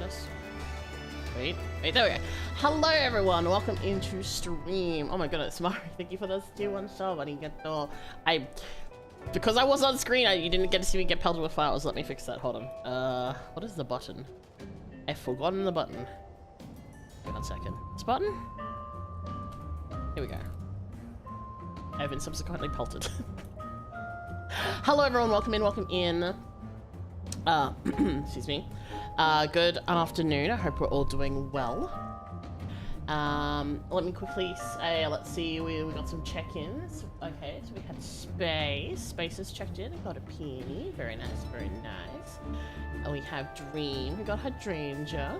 us. Wait, there we go. Hello everyone, welcome into stream. Oh my goodness, Mari, thank you for those 2-1 sub. I didn't get the... Because I was on screen, you didn't get to see me get pelted with flowers. Let me fix that, hold on. What is the button? I've forgotten the button. Wait 1 second. This button? Here we go. I've been subsequently pelted. Hello everyone, welcome in. Excuse me. Good afternoon, I hope we're all doing well. Let me quickly say, let's see, we got some check-ins. Okay, so we had Space is checked in, we got a Peony, very nice, very nice. And we have Dream, we got Hydrangea.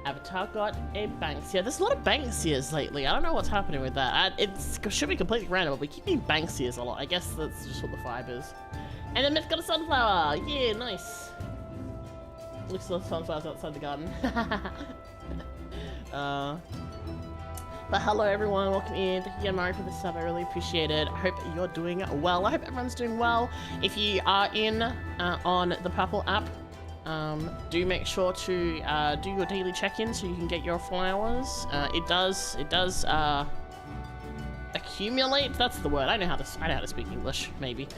Avatar got a Banksia. There's a lot of Banksias lately. I don't know what's happening with that. It should be completely random, but we keep getting Banksias a lot. I guess that's just what the vibe is. And then Myth got a sunflower. Yeah, nice. Looks like sunflowers outside the garden. But hello everyone, welcome in. Thank you again, Mari, for the sub. I really appreciate it. I hope you're doing well. I hope everyone's doing well. If you are in on the Purple app, do make sure to do your daily check-in so you can get your flowers. It does accumulate. That's the word. I know how to speak English. Maybe.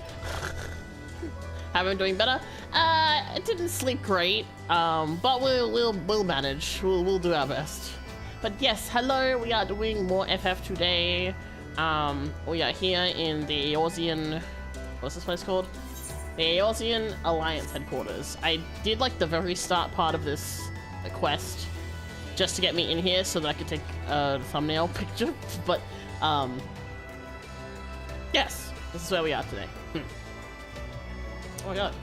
Have been doing better. I didn't sleep great, but we'll manage. We'll do our best. But yes, hello. We are doing more FF today. We are here in the Eorzean. What's this place called? The Eorzean Alliance headquarters. I did like the very start part of this quest just to get me in here so that I could take a thumbnail picture. But yes, this is where we are today. Oh my god.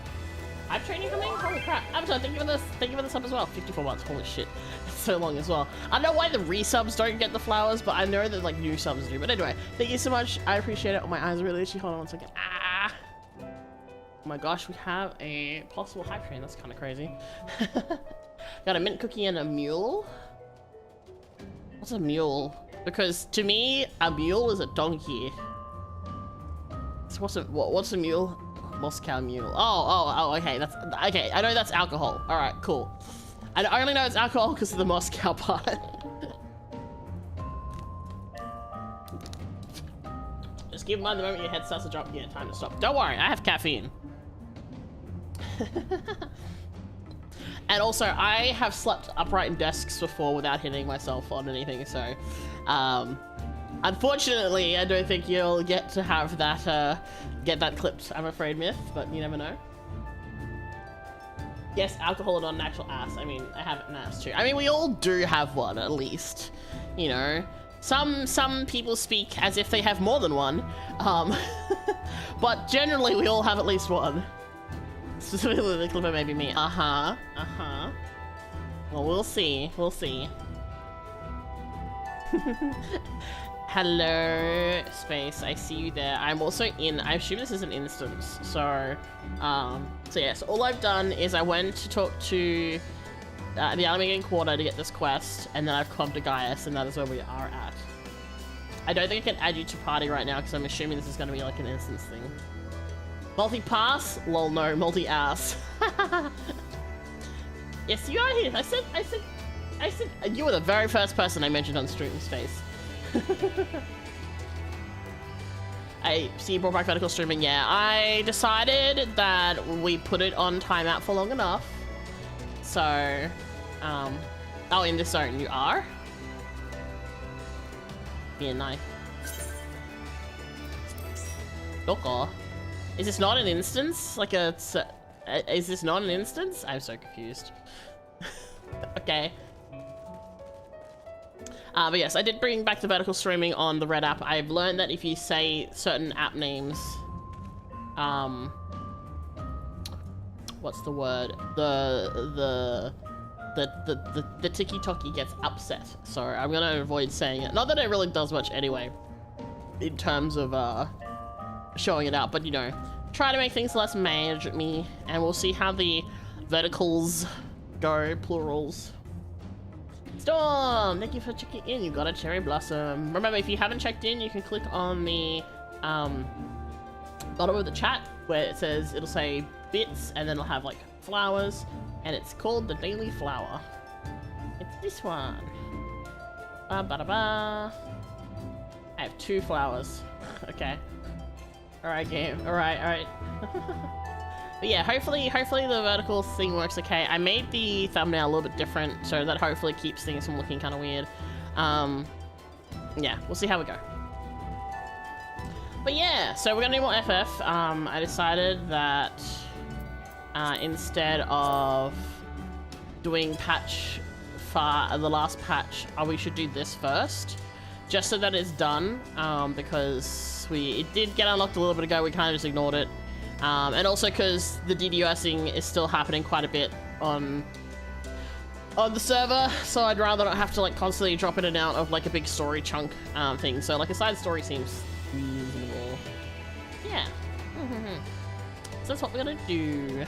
I'm training coming? Holy crap. Avatar, thank you for the sub as well. 54 months, holy shit. That's so long as well. I don't know why the resubs don't get the flowers, but I know that like new subs do. But anyway, thank you so much. I appreciate it. Oh, my eyes are really itchy. Hold on 1 second. Ah! Oh my gosh, we have a possible hype train. That's kind of crazy. Got a mint cookie and a mule. What's a mule? Because to me, a mule is a donkey. So what's a mule? Moscow Mule. Oh, okay. That's okay. I know that's alcohol. All right, cool. I only know it's alcohol because of the Moscow part. Just keep in mind the moment your head starts to drop, yeah, time to stop. Don't worry, I have caffeine. And also, I have slept upright in desks before without hitting myself on anything, so unfortunately, I don't think you'll get to have that, get that clipped, I'm afraid, Myth, but you never know. Yes, alcohol and not an actual ass. I mean, I have an ass too. I mean, we all do have one, at least. You know, some people speak as if they have more than one. But generally, we all have at least one. Specifically, the clipper maybe me. Well, we'll see. We'll see. Hello, Space. I see you there. I'm also in. I assume this is an instance. So yes. All I've done is I went to talk to the Alamagan Quarter to get this quest, and then I've clubbed to Gaius, and that is where we are at. I don't think I can add you to party right now because I'm assuming this is going to be like an instance thing. Multi-pass? Lol, no. Multi-ass. Yes, you are here. I said you were the very first person I mentioned on stream, Space. I see you brought back vertical streaming. Yeah, I decided that we put it on timeout for long enough. So, oh, in this zone you are? Yeah, nice. Okay. Is this not an instance? Like is this not an instance? I'm so confused. Okay. But yes, I did bring back the vertical streaming on the Red app. I've learned that if you say certain app names, what's the word? The tiki-toki gets upset. So I'm gonna avoid saying it. Not that it really does much anyway, in terms of showing it out, but you know, try to make things less mad at me, and we'll see how the verticals go, plurals. Storm, thank you for checking in. You got a cherry blossom. Remember, if you haven't checked in, you can click on the bottom of the chat where it says, it'll say bits, and then it'll have like flowers, and it's called the Daily Flower. This one. Ba-da-ba. I have 2 flowers. Okay. Alright, game. Alright. But yeah, hopefully the vertical thing works okay. I made the thumbnail a little bit different, so that hopefully keeps things from looking kind of weird. Yeah, we'll see how we go. But yeah, so we're gonna do more FF. I decided that instead of doing the last patch, we should do this first, just so that it's done, because it did get unlocked a little bit ago. We kind of just ignored it. And also because the DDoSing is still happening quite a bit on the server, so I'd rather not have to like constantly drop in and out of like a big story chunk thing. So like a side story seems reasonable. Yeah. So that's what we're gonna do.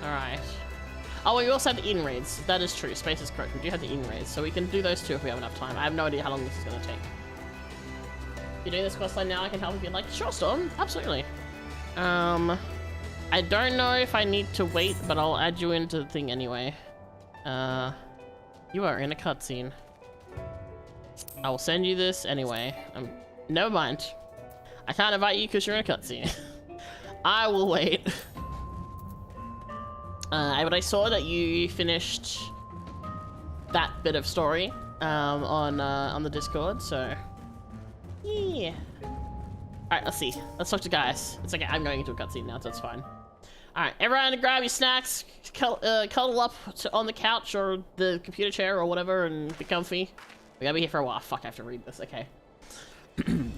Alright. Oh, we also have the in-raids. That is true. Space is correct. We do have the in-raids, so we can do those too if we have enough time. I have no idea how long this is gonna take. If you're doing this questline now, I can help if you'd like. Sure, Storm. Absolutely. I don't know if I need to wait, but I'll add you into the thing anyway. You are in a cutscene. I will send you this anyway. Never mind. I can't invite you because you're in a cutscene. I will wait. But I saw that you finished that bit of story on the Discord, so yeah. Alright, let's see. Let's talk to guys. It's okay, I'm going into a cutscene now, so it's fine. Alright, everyone grab your snacks, cuddle up on the couch or the computer chair or whatever and be comfy. We gotta be here for a while. Fuck, I have to read this, okay.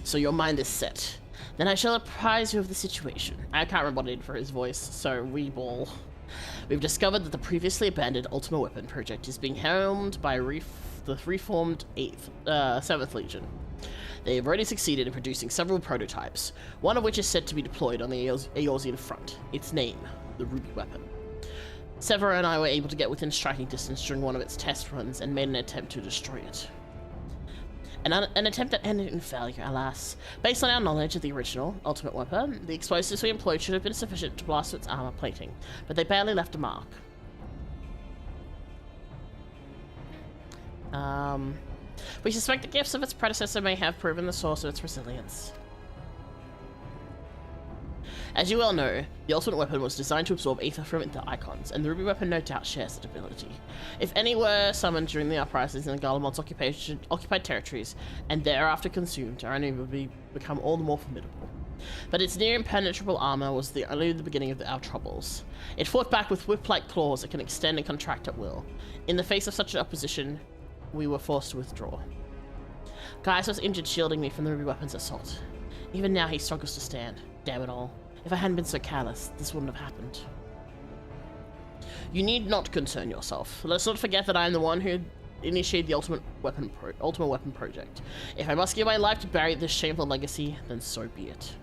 So your mind is set. Then I shall apprise you of the situation. I can't remember what I did for his voice, so reball. We've discovered that the previously abandoned Ultimate Weapon project is being helmed by the reformed 7th Legion. They have already succeeded in producing several prototypes, one of which is said to be deployed on the Eorzean front. Its name, the Ruby weapon. Severa and I were able to get within striking distance during one of its test runs and made an attempt to destroy it. An attempt that ended in failure, alas. Based on our knowledge of the original Ultimate Weapon, the explosives we employed should have been sufficient to blast its armor plating, but they barely left a mark. We suspect the gifts of its predecessor may have proven the source of its resilience. As you well know, the Ultimate Weapon was designed to absorb ether from the icons, and the Ruby Weapon no doubt shares that ability. If any were summoned during the uprisings in the Garlemald's occupied territories, and thereafter consumed, our enemy would become all the more formidable. But its near impenetrable armor was only the beginning of our troubles. It fought back with whip-like claws that can extend and contract at will. In the face of such an opposition, we were forced to withdraw. Gaius was injured shielding me from the Ruby Weapon's assault. Even now he struggles to stand. Damn it all. If I hadn't been so callous, this wouldn't have happened. You need not concern yourself. Let's not forget that I am the one who initiated the Ultimate Weapon project. If I must give my life to bury this shameful legacy, then so be it.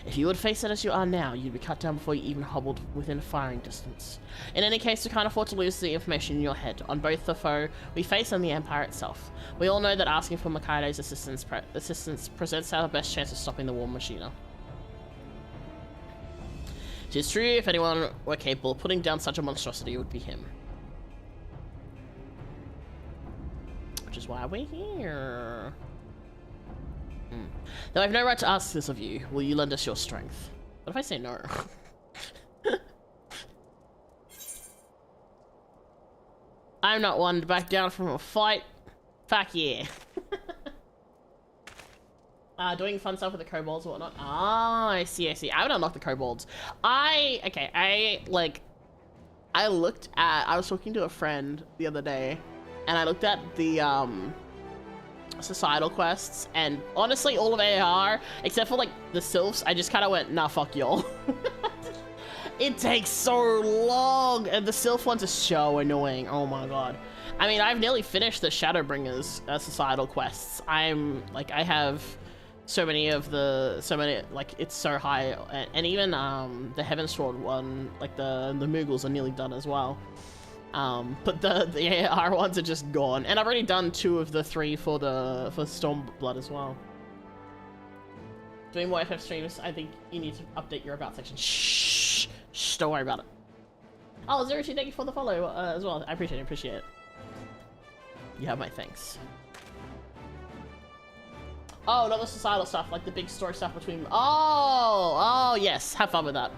If you would face it as you are now, you'd be cut down before you even hobbled within firing distance. In any case, we can't afford to lose the information in your head on both the foe we face and the Empire itself. We all know that asking for Makaido's assistance presents our best chance of stopping the war machina. It is true, if anyone were capable of putting down such a monstrosity, it would be him. Which is why we're here. Though I have no right to ask this of you, will you lend us your strength? What if I say no? I'm not one to back down from a fight. Fuck yeah. Doing fun stuff with the kobolds or whatnot. Ah, I see. I haven't unlocked the kobolds. I was talking to a friend the other day, and I looked at the, societal quests, and honestly, all of AR, except for, like, the sylphs, I just kind of went, nah, fuck y'all. It takes so long, and the sylph ones are so annoying. Oh my god. I mean, I've nearly finished the Shadowbringers societal quests. I have so many, like, it's so high, and even the Heavensward one, like the Moogles are nearly done as well. But the AR ones are just gone, and I've already done 2 of the 3 for Stormblood as well. Doing more FF streams, I think you need to update your about section. Shh, don't worry about it. Oh, Zero2, thank you for the follow as well. I appreciate it. You have my thanks. Oh, not the societal stuff, like the big story stuff between... Oh, yes, have fun with that.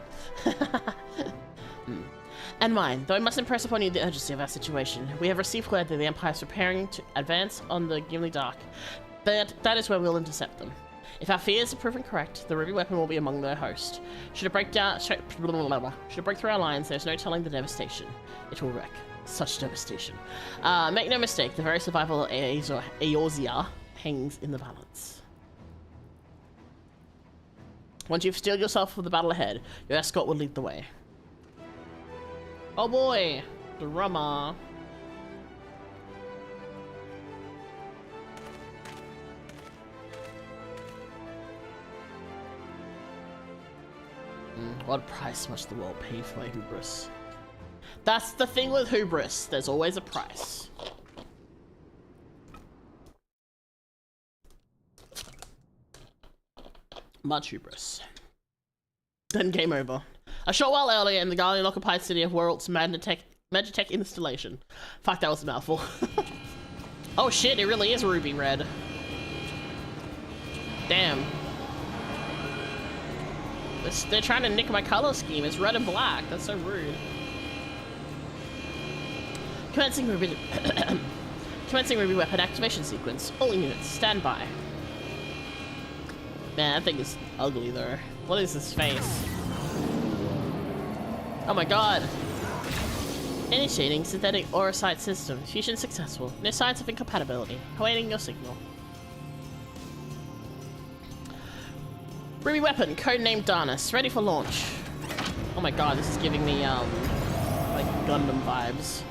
And mine, though I must impress upon you the urgency of our situation. We have received word that the Empire is preparing to advance on the Gimli Dark. That is where we'll intercept them. If our fears are proven correct, the Ruby weapon will be among their host. Should it break through our lines, there's no telling the devastation it will wreak. Such devastation. Make no mistake, the very survival of Eorzea hangs in the balance. Once you've steeled yourself for the battle ahead, your escort will lead the way. Oh boy, drama. What price must the world pay for my hubris? That's the thing with hubris. There's always a price. Much hubris. Then game over. A short while earlier in the Guardian-occupied city of World's Magitech installation. Fuck, that was a mouthful. Oh shit, it really is ruby red. Damn. They're trying to nick my color scheme. It's red and black. That's so rude. Commencing Ruby... Commencing Ruby weapon activation sequence. All units, stand by. Man, that thing is ugly though. What is this face? Oh my god. Initiating synthetic aurosite system. Fusion successful. No signs of incompatibility. Awaiting your signal. Ruby weapon, codenamed Darnus. Ready for launch. Oh my god, this is giving me, like Gundam vibes.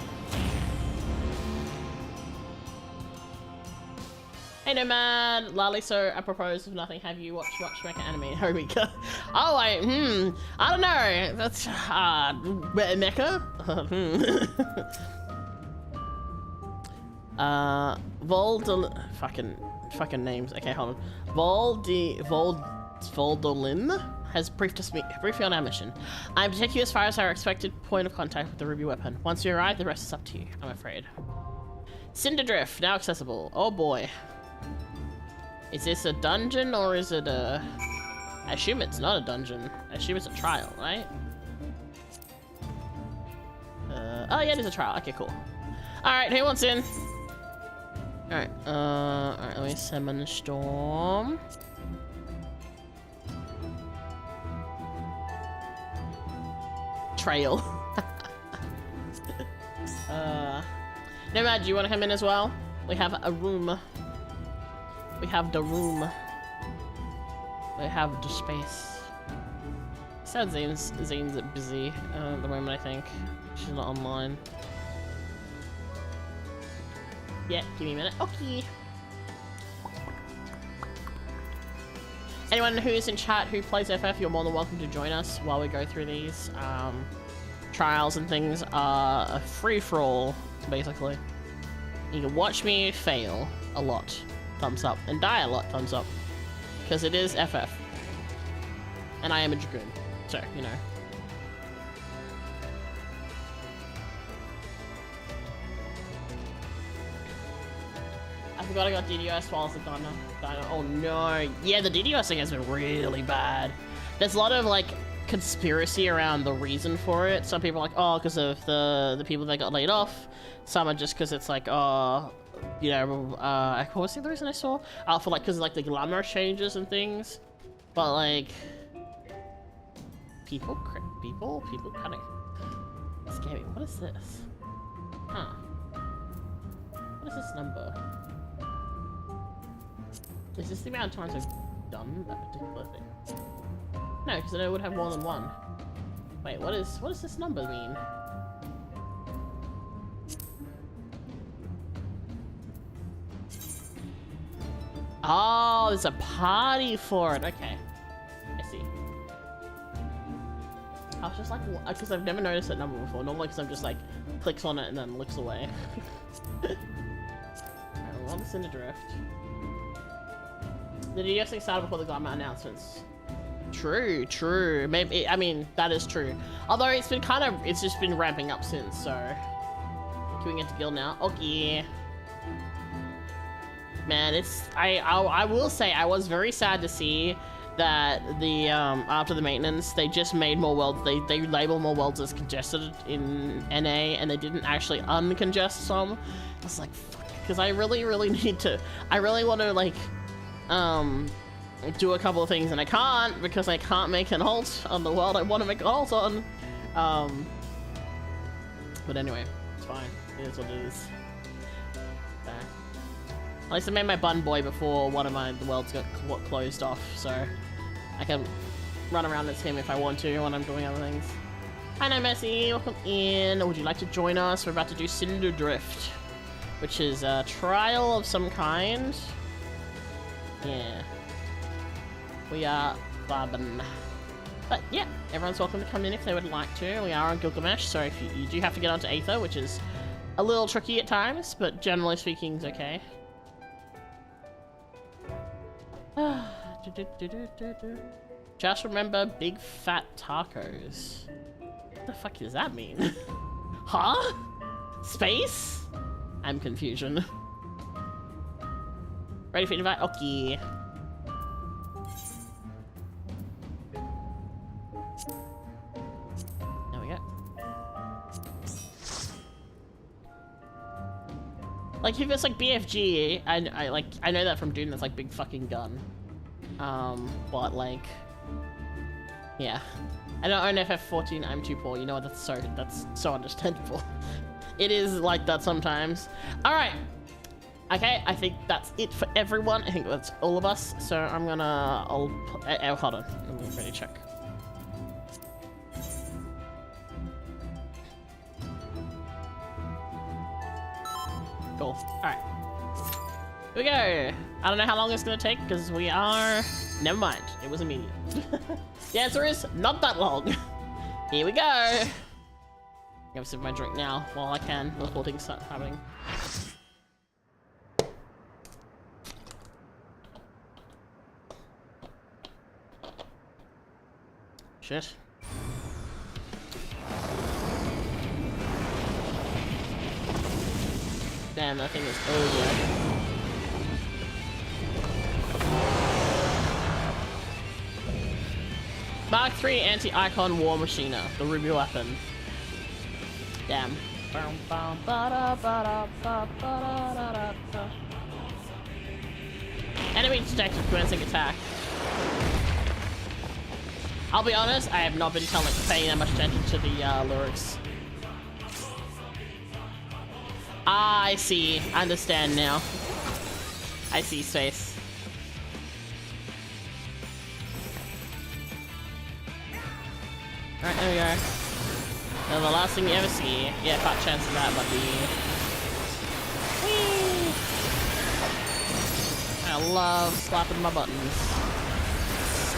Hey Nomad, Lali, so I propose if nothing, have you watched Mecha Anime? Oh, Mika. Oh, I don't know. That's, Mecha? Fucking names. Okay, hold on. Voldolin has briefed me on our mission. I'm to take you as far as our expected point of contact with the Ruby weapon. Once you arrive, the rest is up to you, I'm afraid. Cinderdrift, now accessible. Oh boy. Is this a dungeon or is it a... I assume it's not a dungeon. I assume it's a trial, right? Oh yeah, it is a trial. Okay, cool. Alright, who wants in? Alright, let me summon the storm. Trail. Nomad, do you want to come in as well? We have a room. We have the room. We have the space. Sad Zane's busy at the moment, I think. She's not online. Yeah, give me a minute. Okay. Anyone who is in chat who plays FF, you're more than welcome to join us while we go through these. Trials and things are a free-for-all, basically. You can watch me fail a lot. Thumbs up. And die a lot, thumbs up. Because it is FF. And I am a Dragoon. So, you know. I forgot I got DDoS while I was a Dino. Oh no. Yeah, the DDoS thing has been really bad. There's a lot of, like, conspiracy around the reason for it. Some people are like, oh, because of the people that got laid off. Some are just because it's like, oh... You know, what was the other reason I saw? For like, because like the glamour changes and things. But like, people kind of scare me. What is this? Huh? What is this number? Is this the amount of times I've done that particular thing? No, because then I would have more than one. Wait, what does this number mean? Oh, there's a party for it. Okay. I see. I was just like, because I've never noticed that number before. Normally, because I'm just like, clicks on it and then looks away. Alright, we're on the Cinderdrift. The DDoS thing started before the Glamour announcements. True, true. Maybe, I mean, that is true. Although it's been it's just been ramping up since, so. Can we get to guild now? Okay. Man, I will say I was very sad to see that the after the maintenance they just made more worlds. They label more worlds as congested in NA, and they didn't actually uncongest some. I was like, because I really need to. I really want to like do a couple of things, and I can't because I can't make an alt on the world I want to make an alt on. But anyway, it's fine. It is what it is. There. At least I made my bun boy before one of the worlds got closed off, so I can run around as him if I want to when I'm doing other things. Hi, No Mercy. Welcome in. Would you like to join us? We're about to do Cinder Drift, which is a trial of some kind. Yeah. We are vibing. But yeah, everyone's welcome to come in if they would like to. We are on Gilgamesh, so if you do have to get onto Aether, which is a little tricky at times, but generally speaking is okay. Just remember big fat tacos. What the fuck does that mean? Huh? Space? I'm confusion. Ready for invite? Okay. There we go. Like if it's like BFG, I know that from Doom. That's like big fucking gun. But like, yeah. I don't own FF14. I'm too poor. You know what? That's so understandable. It is like that sometimes. All right. Okay, I think that's it for everyone. I think that's all of us. So I'm gonna. Hold on. I'm ready to check. Cool. Alright. Here we go. I don't know how long it's gonna take because we are. Never mind. It was immediate. The answer is not that long. Here we go. I'm gonna sip my drink now while I can before things start happening. Shit. Damn, that thing is over. Mark III Anti-Icon War Machiner, the Ruby weapon. Damn. Enemy detected, commencing attack. I'll be honest, I have not been paying that much attention to the lyrics. Ah, I see. I understand now. I see space. Alright, there we go. Now the last thing you ever see. Yeah, fat chance of that, buddy. Whee! I love slapping my buttons.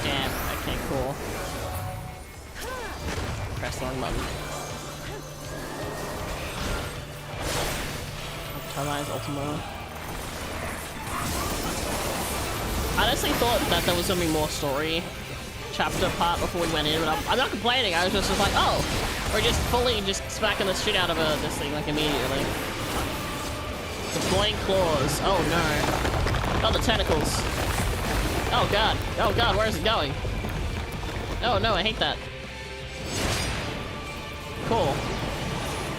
Stamp. Okay, cool. Press the wrong button. Optimize Ultima. I honestly thought that there was gonna be more story chapter part before we went in, but I'm not complaining. I was just like, oh, we're just fully just smacking the shit out of this thing like immediately. Deploying claws. Oh no. Oh, the tentacles. Oh god, where is it going? Oh no, I hate that. Cool.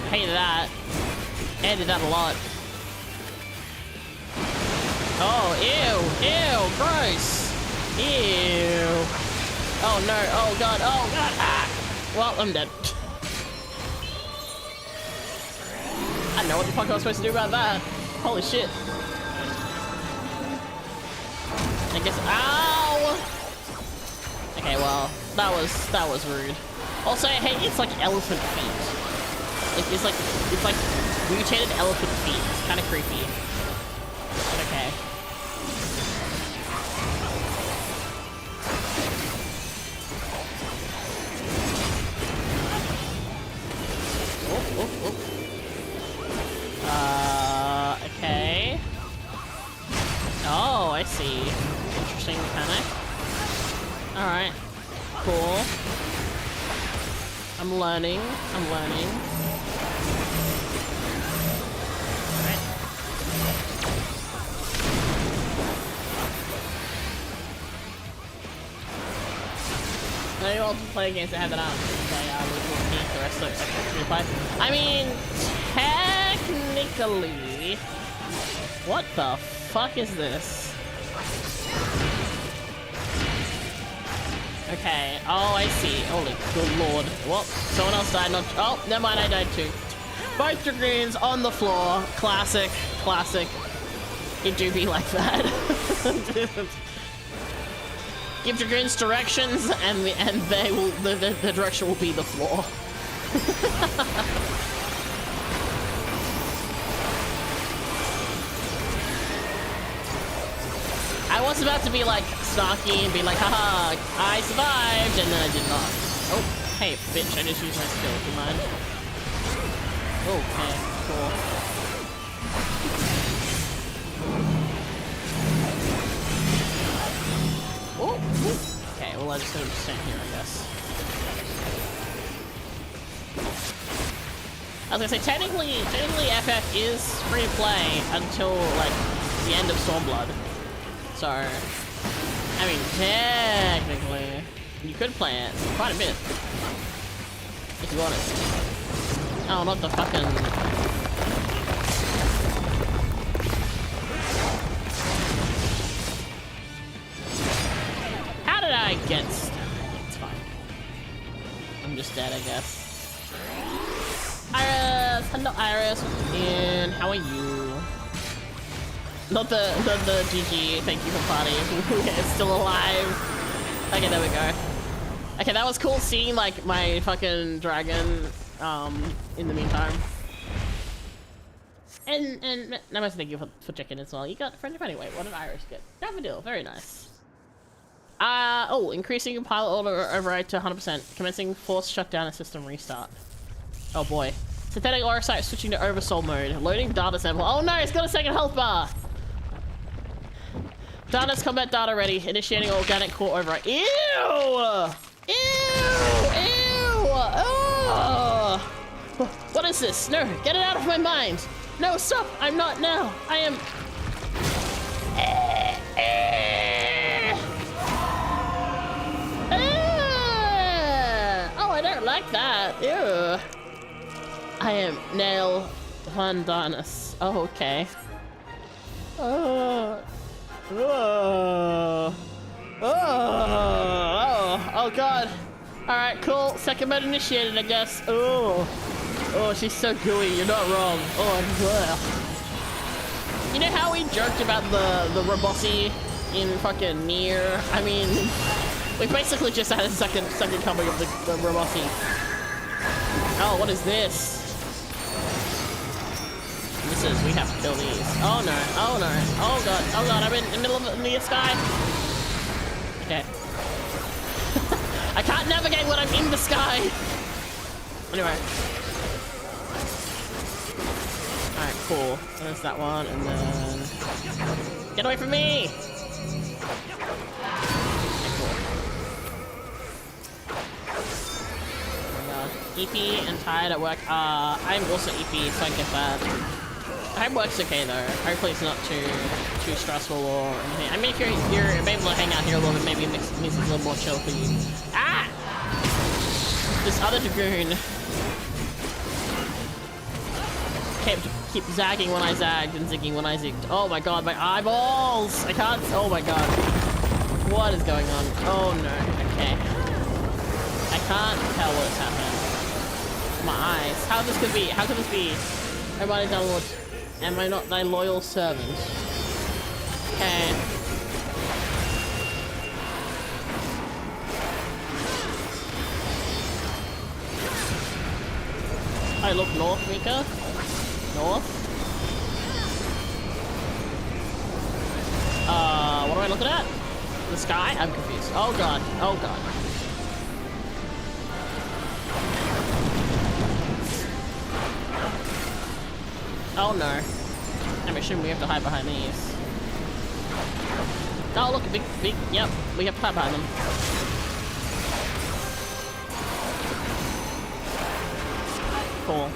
I hated that. I hated that a lot. Oh, ew, gross. Ew. Oh no, oh god, ah! Well, I'm dead. I don't know what the fuck I was supposed to do about that. Holy shit. I guess, ow! Okay, well, that was rude. Also, hey, it's like elephant feet. It's like mutated elephant feet. It's kind of creepy. But okay. Okay. Oh, I see. Interesting mechanic. Alright. Cool. I'm learning. Alright. Maybe I'll just play games that have that on. The rest looks like free play. I mean, technically, what the fuck is this? Okay. Oh, I see. Holy good lord. Well, someone else died. Not. Oh, never mind. I died too. Both dragoons on the floor. Classic. Classic. It do be like that. Give dragoons directions, and they will the direction will be the floor. I was about to be like snarky and be like, haha, I survived, and then I did not. Oh, hey, bitch, I just used my skill. Do you mind? Okay, cool. Oh, okay, well, I just gonna stand here, I guess. I was gonna say, technically FF is free to play until, like, the end of Stormblood. So, I mean, technically, you could play it quite a bit, if you want it. Oh, not the fucking... How did I get stuck? It's fine. I'm just dead, I guess. Iris! Hello, Iris! And how are you? Not the GG, thank you for partying. It's still alive. Okay, there we go. Okay, that was cool seeing, like, my fucking dragon, in the meantime. And nice, thank you for checking as well. You got friendship anyway. What did Iris get? Daffodil, very nice. Oh, increasing pilot order override to 100%. Commencing force shutdown and system restart. Oh boy. Synthetic aura site switching to oversoul mode. Loading data sample. Oh no, it's got a second health bar! Data's combat data ready. Initiating organic core override. Ew! Ew! Ew! Oh! What is this? No, get it out of my mind! No, stop! I'm not now! I am... Oh, I don't like that. Ew. I am Nail Van Darnus. Oh, okay. Oh, god. Alright, cool. Second mode initiated, I guess. Oh, she's so gooey. You're not wrong. You know how we joked about the Robossy in fucking Nier? I mean, we basically just had a second coming of the Robossy. Oh, what is this? This is, we have to kill these. Oh no, oh no, oh god, I'm in the middle of the sky. Okay. I can't navigate when I'm in the sky. Anyway. Alright, cool. There's that one, and then... Get away from me! Okay, cool. Oh my god. EP and tired at work. I'm also EP, so I get that. I hope work's okay though. Hopefully it's not too stressful or anything. I mean, if you're able to hang out here a little bit, maybe it makes it a little more chill for you. Ah! This other dragoon keep zagging when I zagged and zigging when I zigged. Oh my god, my eyeballs! I can't. Oh my god. What is going on? Oh no. Okay. I can't tell what is happening. My eyes. How this could be? How could this be? Everybody download. Am I not thy loyal servant? Okay. I look north, Mika. North. What am I looking at? The sky? I'm confused. Oh god. Oh god. Oh no. I'm assuming we have to hide behind these. Oh look, big, yep, we have to hide behind them. Cool.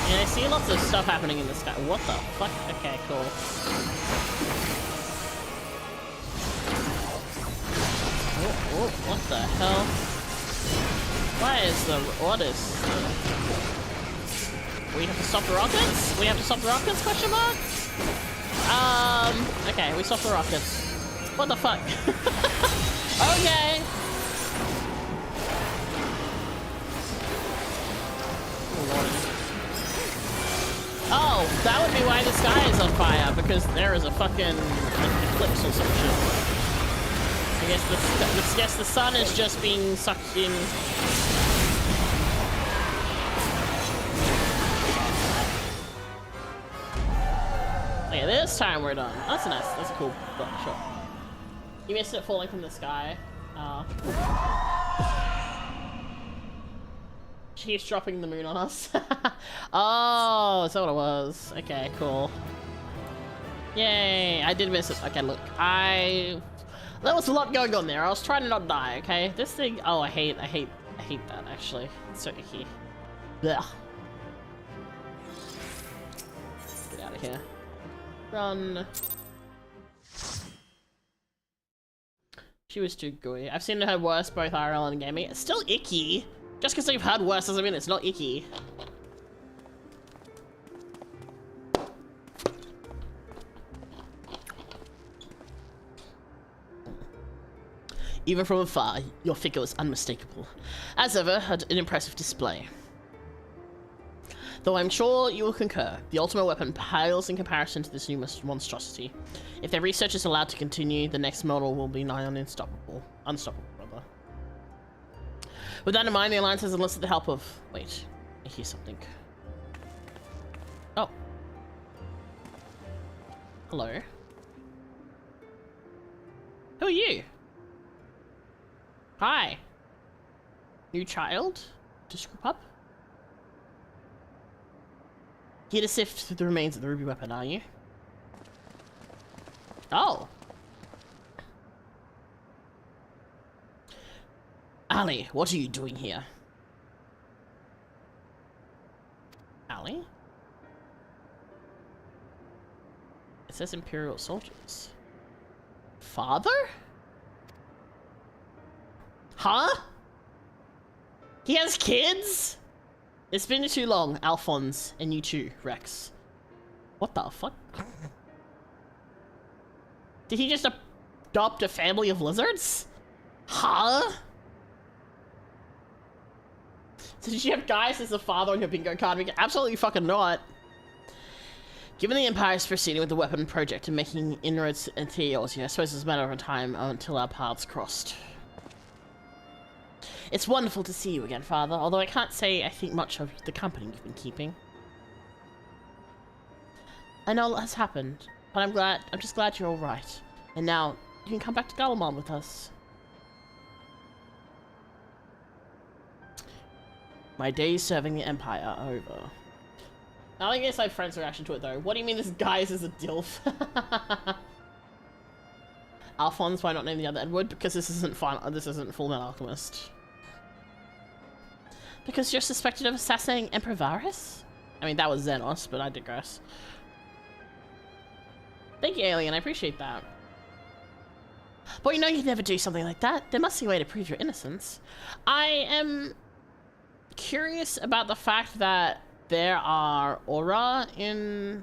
Yeah, I see lots of stuff happening in the sky. What the fuck? Okay, cool. And I see lots of stuff happening in the sky. What the fuck? Okay, cool. And I see lots of stuff happening in the sky. What the fuck? Okay, cool. And I see lots of stuff happening in the sky. What the fuck? Okay, cool. And I see lots of stuff happening in the sky. What the fuck? Okay, cool. the hell? What is... We have to stop the rockets? We have to stop the rockets, question mark? Okay, we stopped the rockets. What the fuck? Okay. Oh, that would be why the sky is on fire, because there is a fucking eclipse or some shit. I guess the sun is just being sucked in. Okay, this time we're done. That's nice. That's a cool shot. You missed it falling from the sky. She's dropping the moon on us. Oh, is that what it was? Okay, cool. Yay! I did miss it. Okay, look, there was a lot going on there. I was trying to not die. Okay, this thing. Oh, I hate that actually. It's so icky. Blech. Get out of here. Run. She was too gooey. I've seen her worse both IRL and gaming. It's still icky. Just because they've had worse doesn't mean it's not icky. Even from afar, your figure was unmistakable. As ever, an impressive display. Though I'm sure you will concur, the ultimate weapon pales in comparison to this new monstrosity. If their research is allowed to continue, the next model will be nigh on unstoppable, rather. With that in mind, the Alliance has enlisted the help of... Wait, I hear something. Oh. Hello. Who are you? Hi. New child? Just group up? Here to sift through the remains of the Ruby weapon, are you? Oh. Ali, what are you doing here? Ali? It says Imperial soldiers. Father? Huh? He has kids? It's been too long, Alphonse, and you too, Rex. What the fuck? Did he just adopt a family of lizards? Huh? So did you have guys as a father on your bingo card? Absolutely fucking not. Given the Empire is proceeding with the weapon project and making inroads into Theosia, I suppose it's a matter of time until our paths crossed. It's wonderful to see you again, Father, although I can't say I think much of the company you've been keeping. I know a lot has happened, but I'm just glad you're alright. And now, you can come back to Galamon with us. My days serving the Empire are over. I like this friend's reaction to it though. What do you mean this guy is a DILF? Alphonse, why not name the other Edward? Because this isn't Full Metal Alchemist. Because you're suspected of assassinating Emperor Varus? I mean, that was Xenos, but I digress. Thank you, Alien, I appreciate that. But you know you'd never do something like that. There must be a way to prove your innocence. I am curious about the fact that there are aura in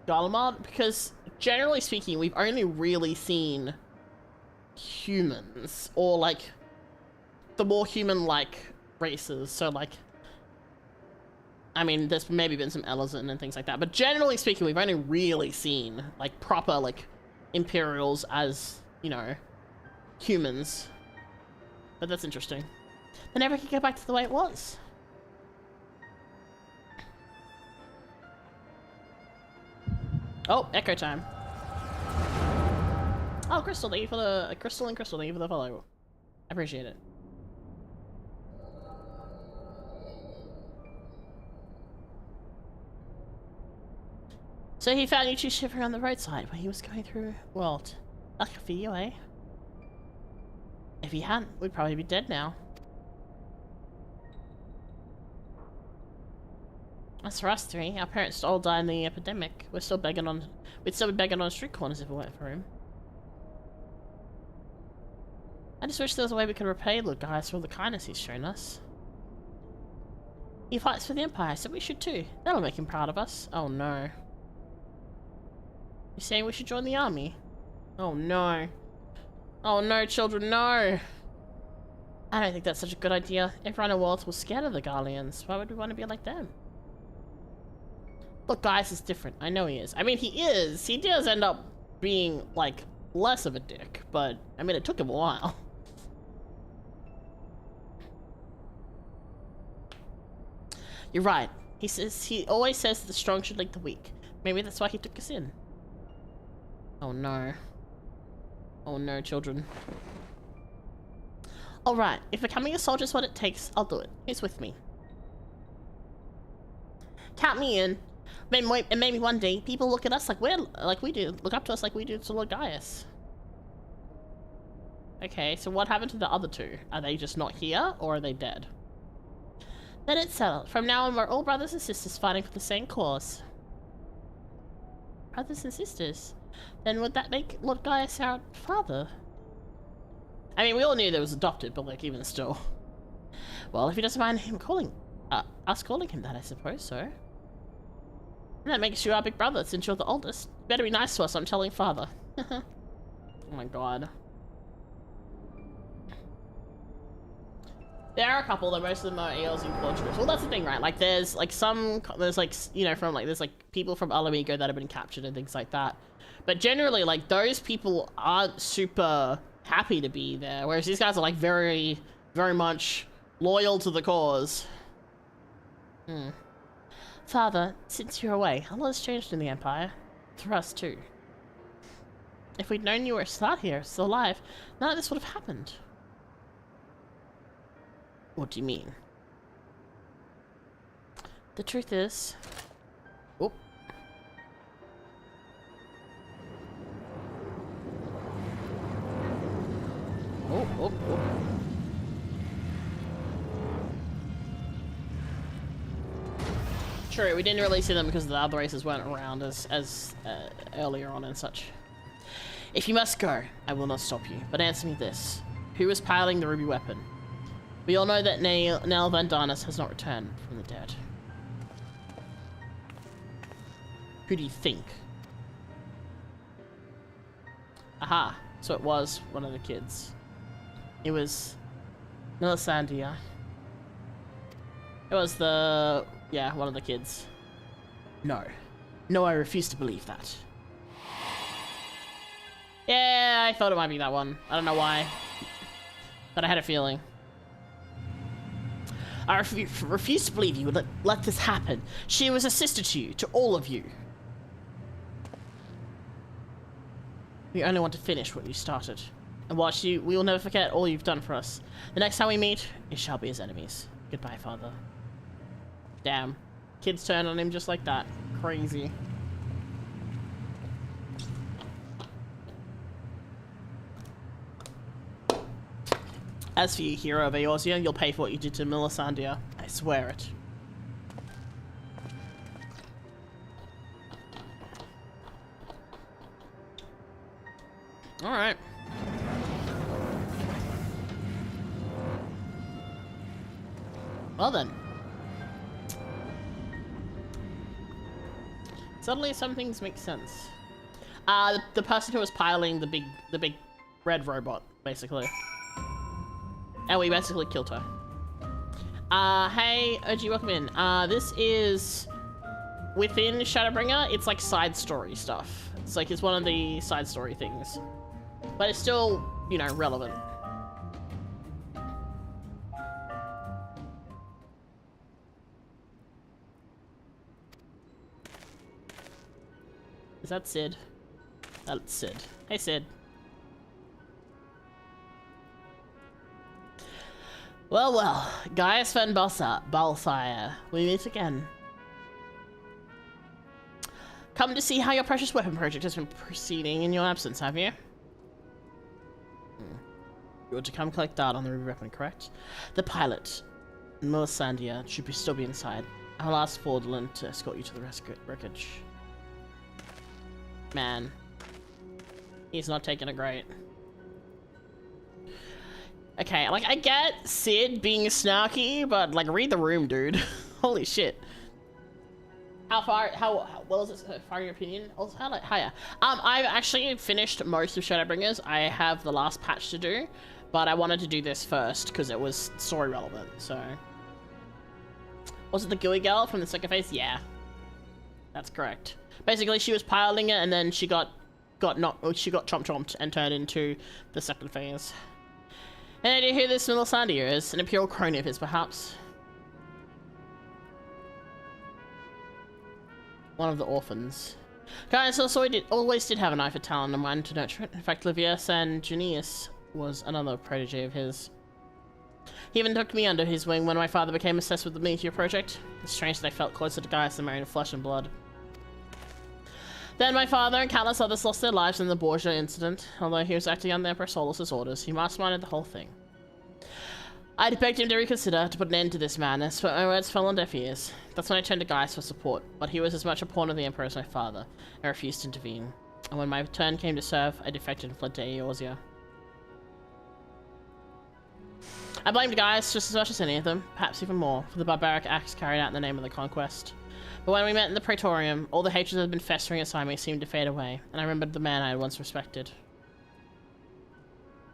Galamad, because generally speaking, we've only really seen humans, or like the more human-like races. So like, I mean, there's maybe been some Elizon and things like that, but generally speaking, we've only really seen like proper like Imperials as, you know, humans. But that's interesting. They never could get back to the way it was. Oh, echo time. Oh, Crystal, thank you for the Crystal, thank you for the follow. I appreciate it. So he found you two shivering on the roadside when he was going through world. Lucky for you, eh? If he hadn't, we'd probably be dead now. As for us three, our parents all died in the epidemic. We'd still be begging on street corners if it weren't for him. I just wish there was a way we could repay the guy for all the kindness he's shown us. He fights for the Empire, so we should too. That'll make him proud of us. Oh no. You're saying we should join the army? Oh no. Oh no, children, no! I don't think that's such a good idea. Everyone in the world was scared of the Garleans. Why would we want to be like them? Look, Gaius is different. I know he is. I mean, he is. He does end up being, like, less of a dick. But, I mean, it took him a while. You're right. He always says that the strong should lead the weak. Maybe that's why he took us in. Oh no. Oh no, children. Alright, if becoming a soldier is what it takes, I'll do it. Who's with me? Count me in. And maybe one day, people look at us like we do. Look up to us like we do to Lord Gaius. Okay, so what happened to the other two? Are they just not here, or are they dead? Then it's settled. From now on, we're all brothers and sisters fighting for the same cause. Brothers and sisters? Then would that make Lord Gaius our father? I mean, we all knew that it was adopted, but like, even still. Well, if he doesn't mind him calling, us calling him that, I suppose so. And that makes you our big brother, since you're the oldest. Better be nice to us, I'm telling father. Oh my god. There are a couple, though most of them are ELs and portraits. Well, that's the thing, right? Like, there's like, you know, from like, there's like people from Alamigo that have been captured and things like that. But generally, like, those people aren't super happy to be there, whereas these guys are like very, very much loyal to the cause. Father, since you're away, a lot has changed in the Empire. For us, too. If we'd known you were still here, still alive, none of this would have happened. What do you mean? The truth is... Oh. Oh. True, we didn't really see them because the other races weren't around as earlier on and such. If you must go, I will not stop you. But answer me this. Who was piloting the ruby weapon? We all know that Nell Van Darnus has not returned from the dead. Who do you think? Aha, so it was one of the kids. It was Melisandre. It was one of the kids. No. No, I refuse to believe that. Yeah, I thought it might be that one. I don't know why. But I had a feeling. I refuse to believe you would let this happen. She was a sister to you, to all of you. We only want to finish what you started. And watch you, we will never forget all you've done for us. The next time we meet, it shall be as enemies. Goodbye, father. Damn. Kids turn on him just like that. Crazy. As for you, hero of Eorzea, you'll pay for what you did to Melisandre. I swear it. Alright. Well then. Suddenly some things make sense. The person who was piloting the big red robot, basically. And we basically killed her. Hey, OG, welcome in. This is within Shadowbringer. It's like side story stuff. It's like, it's one of the side story things. But it's still, you know, relevant. Is that Sid? That's Sid. Hey, Sid. Well, well, Gaius Van Balsire, we meet again. Come to see how your precious weapon project has been proceeding in your absence, have you? You ought to come collect data on the ruby weapon, correct? The pilot, Melisandre, should still be inside. I'll ask Fordland to escort you to the wreckage. Man, he's not taking it great. Okay, like, I get Sid being snarky, but, like, read the room, dude. Holy shit. How well is it so far in your opinion? Also, higher. I've actually finished most of Shadowbringers. I have the last patch to do, but I wanted to do this first because it was story relevant, so. Was it the gooey girl from the second phase? Yeah. That's correct. Basically, she was piloting it and then she got chomp-chomped and turned into the second phase. Any idea who this little Sandia is? An imperial crony of his, perhaps? One of the orphans. Guys, also always did have an eye for talent and mind to nurture it. In fact, Livia San Junius was another protege of his. He even took me under his wing when my father became obsessed with the Meteor project. It's strange that I felt closer to Gaius than married of flesh and blood. Then my father and countless others lost their lives in the Borgia incident. Although he was acting under Emperor Solus's orders, he masterminded the whole thing. I'd begged him to reconsider, to put an end to this madness, but my words fell on deaf ears. That's when I turned to Gaius for support, but he was as much a pawn of the Emperor as my father. I refused to intervene. And when my turn came to serve, I defected and fled to Eorzea. I blamed Gaius just as much as any of them, perhaps even more, for the barbaric acts carried out in the name of the conquest. But when we met in the Praetorium, all the hatred that had been festering inside me seemed to fade away, and I remembered the man I had once respected.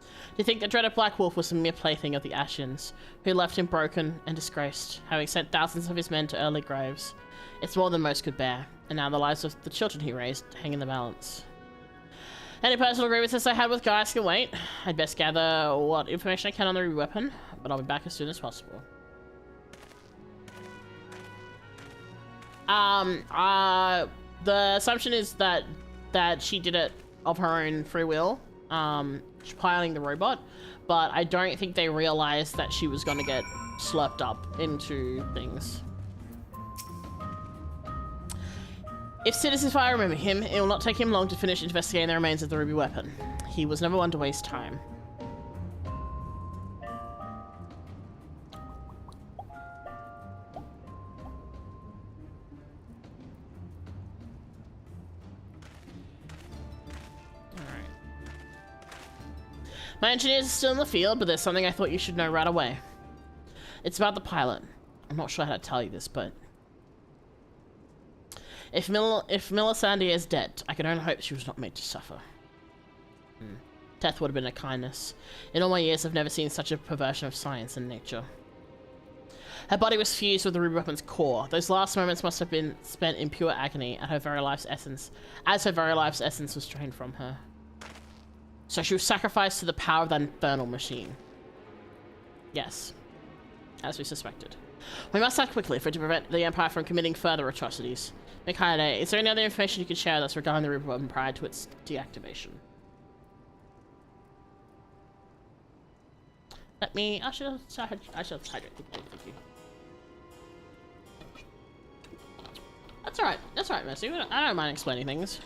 Do you think the dreaded Black Wolf was a mere plaything of the Ashians, who left him broken and disgraced, having sent thousands of his men to early graves? It's more than most could bear, and now the lives of the children he raised hang in the balance. Any personal grievances I had with Gaius can wait. I'd best gather what information I can on the Ruby weapon, but I'll be back as soon as possible. The assumption is that she did it of her own free will, piloting the robot, but I don't think they realized that she was going to get slurped up into things. If Sid is if I remember him, it will not take him long to finish investigating the remains of the Ruby weapon. He was never one to waste time. My engineers are still in the field, but there's something I thought you should know right away. It's about the pilot. I'm not sure how to tell you this, but if Melisandre is dead, I can only hope she was not made to suffer. Death would have been a kindness. In all my years, I've never seen such a perversion of science and nature. Her body was fused with the Ruby weapon's core. Those last moments must have been spent in pure agony at her very life's essence, as her very life's essence was drained from her. So she was sacrificed to the power of that infernal machine. Yes, as we suspected. We must act quickly to prevent the Empire from committing further atrocities. Mikhail, is there any other information you can share with us regarding the Ruby weapon prior to its deactivation? Let me. I shall hydrate. Thank you. That's alright. That's alright, Mercy. I don't mind explaining things.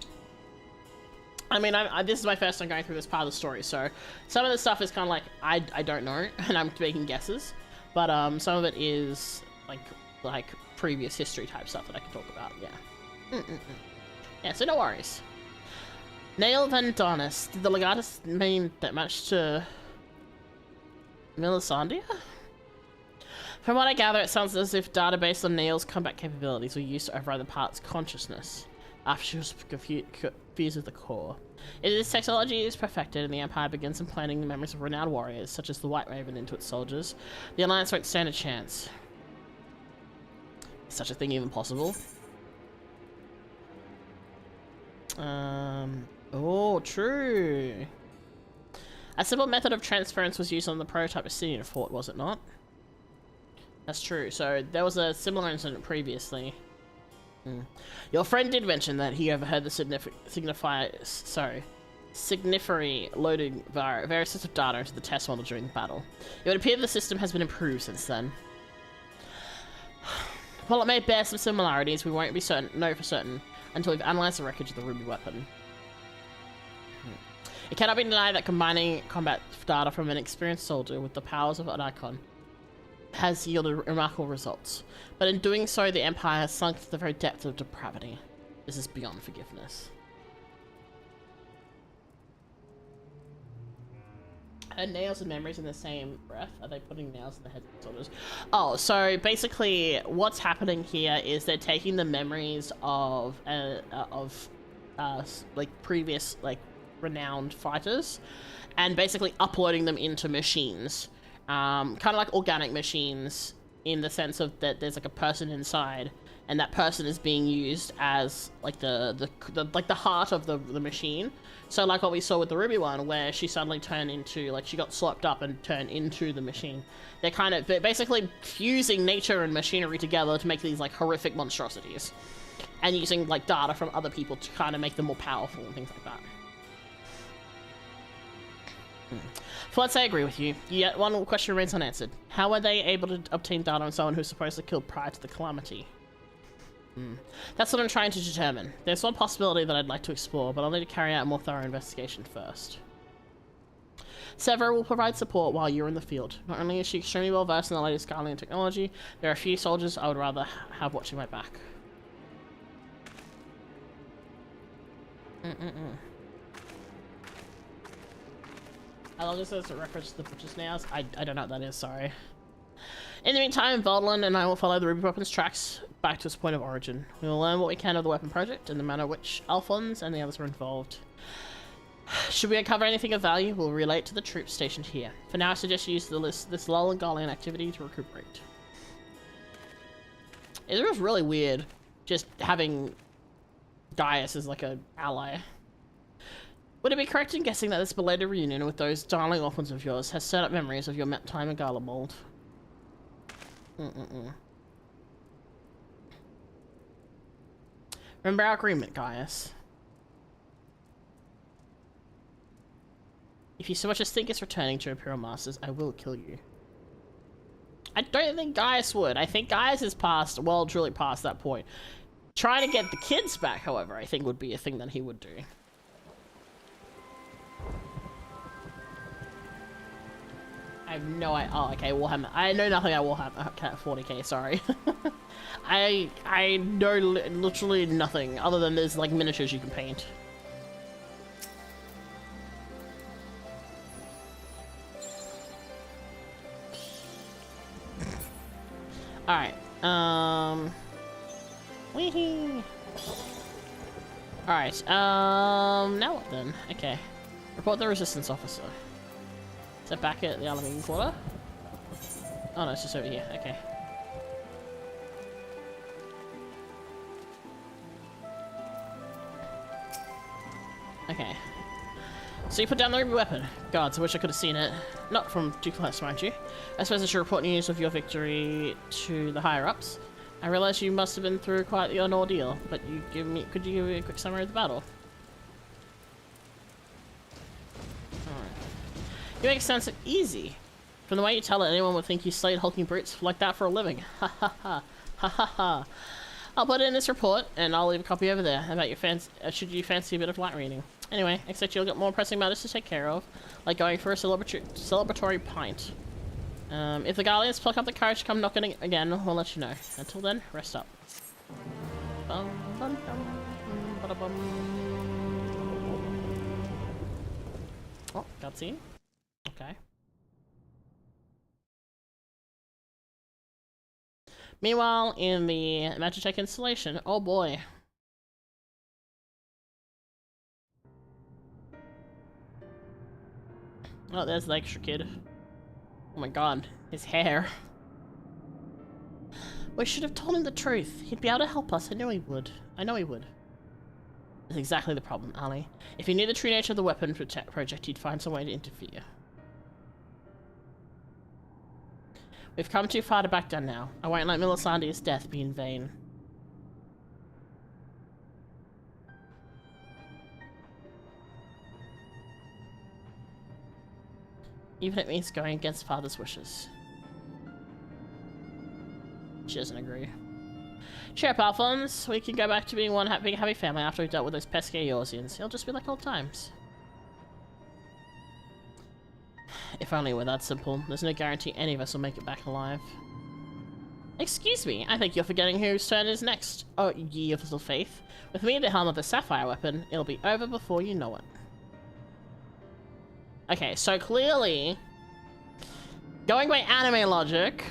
I mean, this is my first time going through this part of the story, so some of the stuff is kind of like, I don't know, and I'm making guesses, but some of it is like previous history type stuff that I can talk about, yeah. Yeah, so no worries. Nail Van Darnus, did the Legatus mean that much to Melisandre? From what I gather, it sounds as if data based on Nail's combat capabilities were used to override the part's consciousness after she was confused with the core. If this technology is perfected and the Empire begins implanting the memories of renowned warriors, such as the White Raven, into its soldiers, the Alliance won't stand a chance. Is such a thing even possible? Oh, true. A simple method of transference was used on the prototype Assyrian fort, was it not? That's true. So there was a similar incident previously. Your friend did mention that he overheard the signiferi loading various sets of data into the test model during the battle. It would appear the system has been improved since then. While it may bear some similarities, we won't be know for certain until we've analysed the wreckage of the Ruby weapon. It cannot be denied that combining combat data from an experienced soldier with the powers of an icon has yielded remarkable results, but in doing so the Empire has sunk to the very depth of depravity. This is beyond forgiveness. Are nails and memories in the same breath? Are they putting nails in the heads of soldiers? Oh, so basically what's happening here is they're taking the memories of like previous like renowned fighters and basically uploading them into machines. Kind of like organic machines in the sense of that there's like a person inside and that person is being used as like the heart of the machine. So like what we saw with the Ruby one, where she suddenly turned into, like, she got swapped up and turned into the machine. They're basically fusing nature and machinery together to make these, like, horrific monstrosities. And using, like, data from other people to kind of make them more powerful and things like that. Floods, I agree with you. Yet one question remains unanswered. How were they able to obtain data on someone who's supposedly killed prior to the calamity? That's what I'm trying to determine. There's one possibility that I'd like to explore, but I'll need to carry out a more thorough investigation first. Severa will provide support while you're in the field. Not only is she extremely well versed in the latest Guardian technology, there are a few soldiers I would rather have watching my back. I love this as a reference to the butcher's nails. I don't know what that is, sorry. In the meantime, Valdlin and I will follow the Ruby weapon's tracks back to its point of origin. We will learn what we can of the weapon project and the manner in which Alphonse and the others were involved. Should we uncover anything of value, we'll relay it to the troops stationed here. For now, I suggest you use this lull and Guardian activity to recuperate. It was really weird, just having Gaius as like an ally. Would it be correct in guessing that this belated reunion with those darling orphans of yours has set up memories of your time in Garlemald? Remember our agreement, Gaius. If you so much as think it's returning to Imperial Masters, I will kill you. I don't think Gaius would. I think Gaius is past, well, truly past that point. Trying to get the kids back, however, I think would be a thing that he would do. I have no idea. Oh, okay, Warhammer. I know nothing about Warhammer 40k, sorry. I know literally nothing other than there's like miniatures you can paint. Alright, weehee. Alright, now what then? Okay. Report the resistance officer. Is that back at the Alameen Quarter? Oh no, it's just over here, okay. Okay. So you put down the Ruby weapon. Gods, I wish I could have seen it. Not from too close, mind you. I suppose I should report news of your victory to the higher-ups. I realize you must have been through quite an ordeal, but could you give me a quick summary of the battle? You make it sound so easy. From the way you tell it, anyone would think you slayed hulking brutes like that for a living. Ha ha ha. Ha ha ha. I'll put it in this report, and I'll leave a copy over there about your should you fancy a bit of light reading. Anyway, except you'll get more pressing matters to take care of, like going for a celebratory pint. If the Guardians pluck up the courage to come knocking again, we'll let you know. Until then, rest up. Oh, cutscene. Okay. Meanwhile, in the Magitech installation, oh boy. Oh, there's the extra kid. Oh my god, his hair. We should have told him the truth. He'd be able to help us. I know he would. I know he would. That's exactly the problem, Ali. If he knew the true nature of the weapon project, he'd find some way to interfere. We've come too far to back down now. I won't let Milisandi's death be in vain. Even if it means going against Father's wishes. She doesn't agree. Cheer up, Alphonse. We can go back to being one big happy family after we've dealt with those pesky Eorzeans. It'll just be like old times. If only it were that simple. There's no guarantee any of us will make it back alive. Excuse me, I think you're forgetting whose turn is next. Oh, ye of little faith. With me at the helm of the Sapphire weapon, it'll be over before you know it. Okay, so clearly, going by anime logic,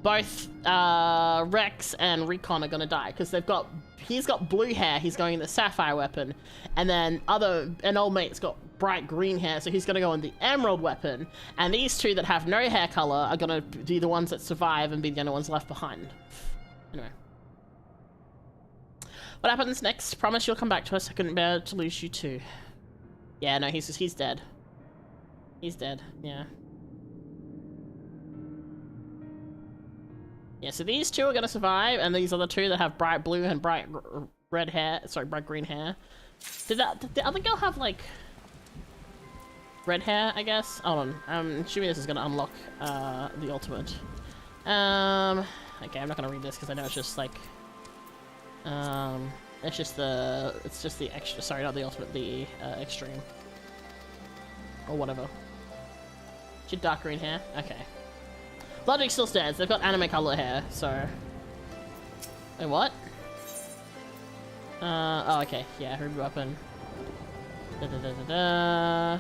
both Rex and Recon are gonna die because he's got blue hair, he's going in the sapphire weapon, and then an old mate's got bright green hair, so he's gonna go in the emerald weapon, and these two that have no hair color are gonna be the ones that survive and be the only ones left behind. Anyway. What happens next? Promise you'll come back to us. I couldn't bear to lose you too. Yeah, no, he's dead. He's dead, yeah. Yeah, so these two are gonna survive, and these other two that have bright blue and bright red hair, sorry, bright green hair. Did the other girl have, like, red hair, I guess? Hold on, I'm assuming this is gonna unlock, the ultimate. Okay, I'm not gonna read this, because I know it's just, like, it's just the extra, sorry, not the ultimate, the, extreme. Or whatever. She had dark green hair? Okay. Logic still stands. They've got anime color hair, so... Wait, what? Oh, okay. Yeah, Ruby weapon. Da-da-da-da-da.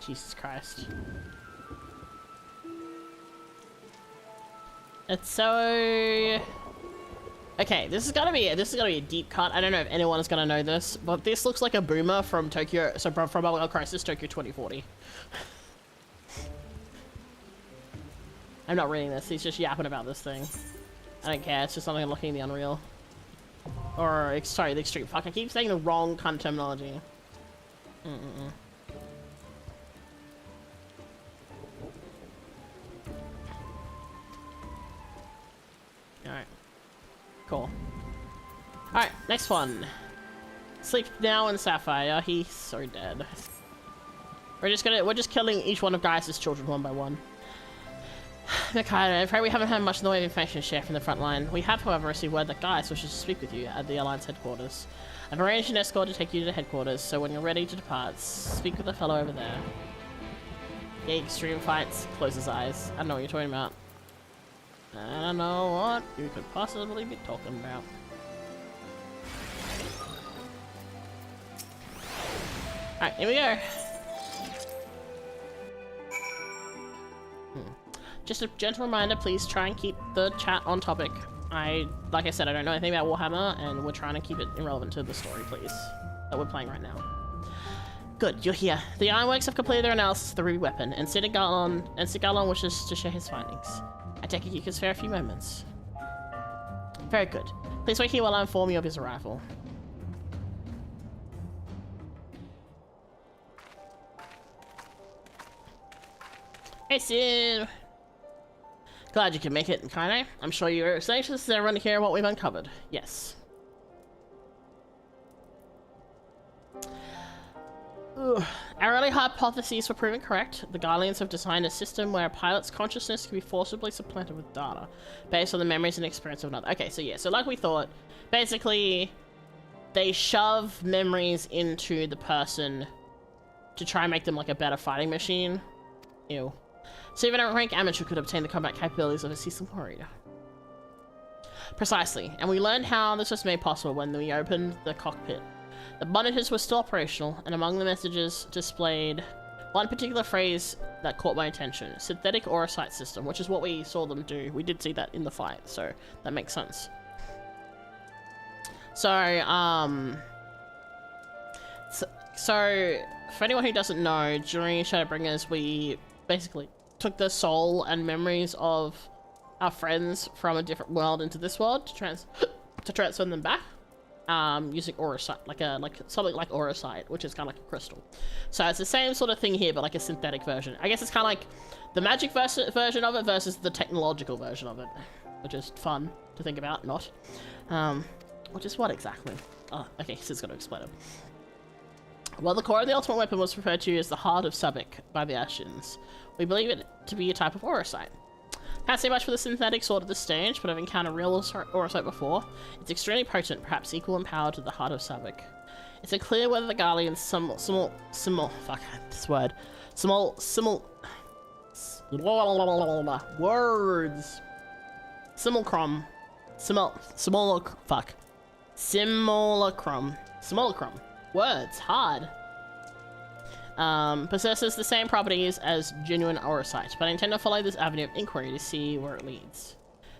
Jesus Christ. It's so... Okay, this is gonna be a deep cut. I don't know if anyone is gonna know this, but this looks like a boomer from Tokyo, so from Bubble Crisis Tokyo 2040. I'm not reading this. He's just yapping about this thing. I don't care. It's just something I'm looking in the Unreal. Or sorry, the Extreme. Fuck, I keep saying the wrong kind of terminology. Alright. Cool. Alright, next one. Sleep now in Sapphire. He's so dead. We're just killing each one of Gaius' children one by one. Mika, I'm afraid we haven't had much in the way of information to share from the front line. We have, however, received word that Gaius wishes to speak with you at the Alliance headquarters. I've arranged an escort to take you to the headquarters, so when you're ready to depart, speak with the fellow over there. The extreme fights. Close his eyes. I don't know what you're talking about. I don't know what you could possibly be talking about. Alright, here we go. Just a gentle reminder, please try and keep the chat on topic. Like I said, I don't know anything about Warhammer, and we're trying to keep it irrelevant to the story, please, that we're playing right now. Good, you're here. The Ironworks have completed their analysis of the Ruby weapon, and Sigalon wishes to share his findings. I take it you can spare a few moments. Very good. Please wait here while I inform you of his arrival. Hey, Sid! Glad you can make it, Kaine. I'm sure you're as anxious as everyone to hear what we've uncovered. Yes. Ugh. Our early hypotheses were proven correct. The Guardians have designed a system where a pilot's consciousness can be forcibly supplanted with data, based on the memories and experience of another. Okay, so yeah, so like we thought, basically, they shove memories into the person to try and make them like a better fighting machine. Ew. So even a rank amateur could obtain the combat capabilities of a seasoned warrior. Precisely, and we learned how this was made possible when we opened the cockpit. The monitors were still operational, and among the messages displayed one particular phrase that caught my attention. Synthetic aura sight system, which is what we saw them do. We did see that in the fight, so that makes sense. So, for anyone who doesn't know, during Shadowbringers, we basically took the soul and memories of our friends from a different world into this world to transfer them back, using aura sight, like something like aura sight, which is kind of like a crystal. So it's the same sort of thing here, but like a synthetic version. I guess it's kind of like the magic version of it versus the technological version of it, which is fun to think about. Not, which is what exactly? Oh, okay, so it's got to explain it. Well, the core of the ultimate weapon was referred to as the Heart of Sabik by the Ashins. We believe it to be a type of aura sight. Can't say much for the synthetic sword at this stage, but I've encountered real aura sight before. It's extremely potent, perhaps equal in power to the Heart of Sabik. It's unclear whether the Guardians Simulacrum. Simulacrum. Words. Hard. Possesses the same properties as genuine aurosite, but I intend to follow this avenue of inquiry to see where it leads.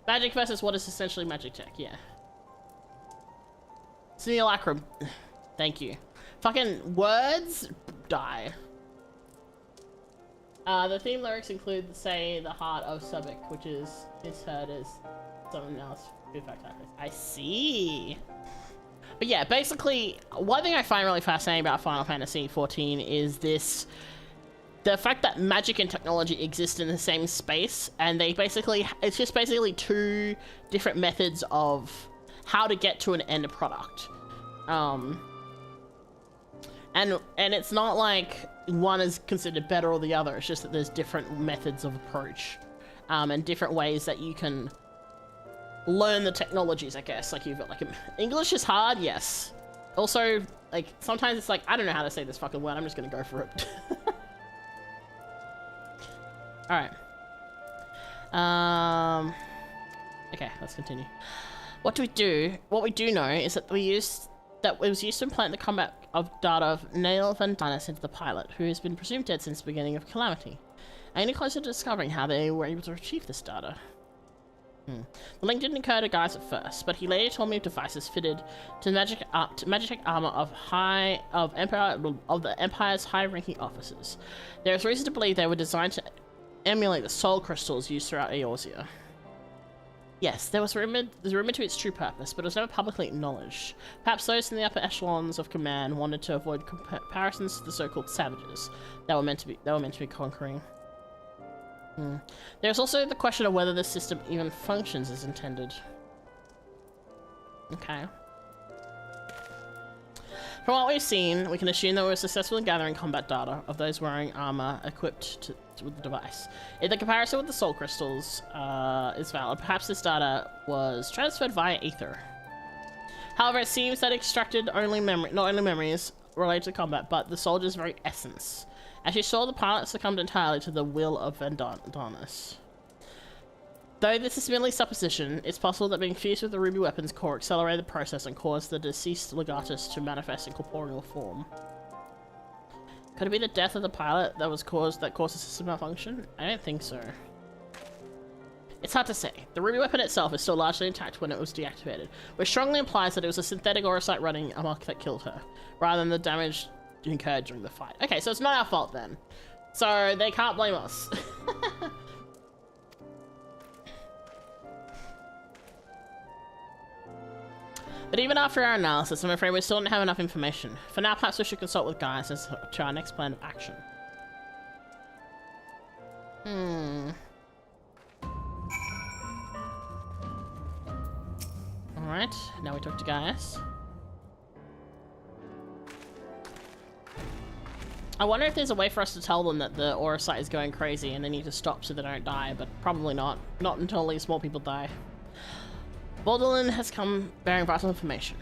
Magic versus what is essentially magic tech, yeah. Simulacrum. Thank you. Fucking words die. The theme lyrics include, say, the heart of Subic, which is misheard as someone else. I see. But yeah, basically, one thing I find really fascinating about Final Fantasy XIV is the fact that magic and technology exist in the same space, and it's just basically two different methods of how to get to an end product. And it's not like one is considered better or the other, it's just that there's different methods of approach, and different ways that you can learn the technologies, I guess. Like, you've got, like, English is hard, yes. Also, like, sometimes it's like, I don't know how to say this fucking word, I'm just gonna go for it. Alright. Okay, let's continue. What do we do? What we do know is that it was used to implant the combat of data of Nail Van Dynas into the pilot, who has been presumed dead since the beginning of Calamity. Any closer to discovering how they were able to retrieve this data? The link didn't occur to Gaius at first, but he later told me of devices fitted to Magitech armor of the Empire's high-ranking officers. There is reason to believe they were designed to emulate the soul crystals used throughout Eorzea. Yes, there's rumour to its true purpose, but it was never publicly acknowledged. Perhaps those in the upper echelons of command wanted to avoid comparisons to the so-called savages that were meant to be conquering. There's also the question of whether this system even functions as intended. Okay. From what we've seen, we can assume that we were successful in gathering combat data of those wearing armor equipped with the device. If the comparison with the soul crystals is valid, perhaps this data was transferred via ether. However, it seems that it extracted not only memories related to combat, but the soldier's very essence. As you saw, the pilot succumbed entirely to the will of Van Dynas. Though this is merely supposition, it's possible that being fused with the Ruby weapon's core accelerated the process and caused the deceased legatus to manifest in corporeal form. Could it be the death of the pilot that caused the system malfunction? I don't think so. It's hard to say. The Ruby weapon itself is still largely intact when it was deactivated, which strongly implies that it was a synthetic aurosite running amok that killed her, rather than the damage incurred during the fight. Okay, so it's not our fault then. So they can't blame us. But even after our analysis, I'm afraid we still don't have enough information. For now, perhaps we should consult with Gaius as to our next plan of action. Alright, now we talk to Gaius. I wonder if there's a way for us to tell them that the aurosite is going crazy and they need to stop so they don't die, but probably not. Not until at least more people die. Baldwin has come bearing vital information.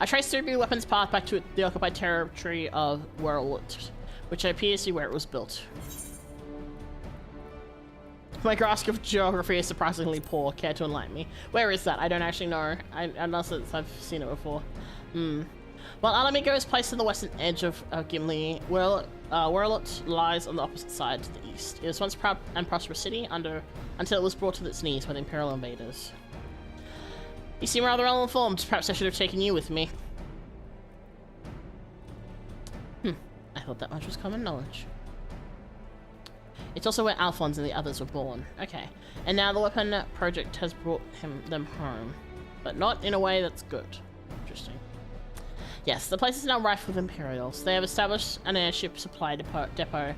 I traced the Ruby weapon's path back to the occupied territory of Werelot, which appears to be where it was built. My grasp of geography is surprisingly poor. Care to enlighten me? Where is that? I don't actually know, unless I've seen it before. Well, Alamigo is placed on the western edge of Gimli. Werelot lies on the opposite side to the east. It was once a proud and prosperous city until it was brought to its knees by the Imperial invaders. You seem rather well-informed. Perhaps I should have taken you with me. I thought that much was common knowledge. It's also where Alphonse and the others were born. Okay. And now the weapon project has brought them home. But not in a way that's good. Interesting. Yes, the place is now rife with Imperials. They have established an airship supply depot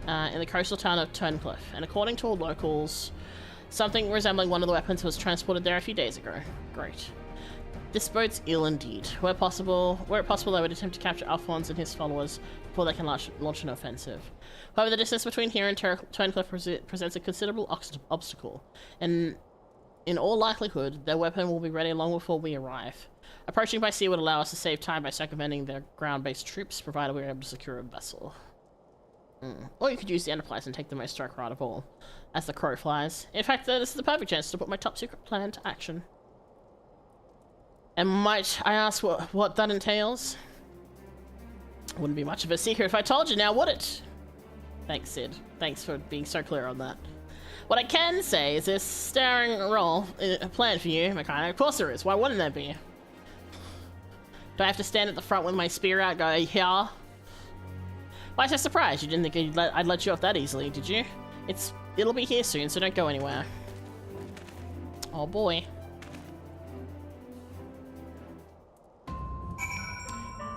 in the coastal town of Turncliffe. And according to all locals, something resembling one of the weapons was transported there a few days ago. Great. This bodes ill indeed. Where it possible, they would attempt to capture Alphonse and his followers before they can launch an offensive. However, the distance between here and Turncliffe presents a considerable obstacle, and in all likelihood, their weapon will be ready long before we arrive. Approaching by sea would allow us to save time by circumventing their ground-based troops, provided we are able to secure a vessel. Or you could use the Enterprise and take the most strike route of all, as the crow flies. In fact, this is the perfect chance to put my top secret plan to action. And might I ask what that entails? Wouldn't be much of a secret if I told you now, would it? Thanks, Sid. Thanks for being so clear on that. What I can say is there's starring role planned for you, Mika. Of course there is. Why wouldn't there be? Do I have to stand at the front with my spear out, go, yeah? Why so surprised? You didn't think I'd let you off that easily, did you? It'll be here soon, so don't go anywhere. Oh boy.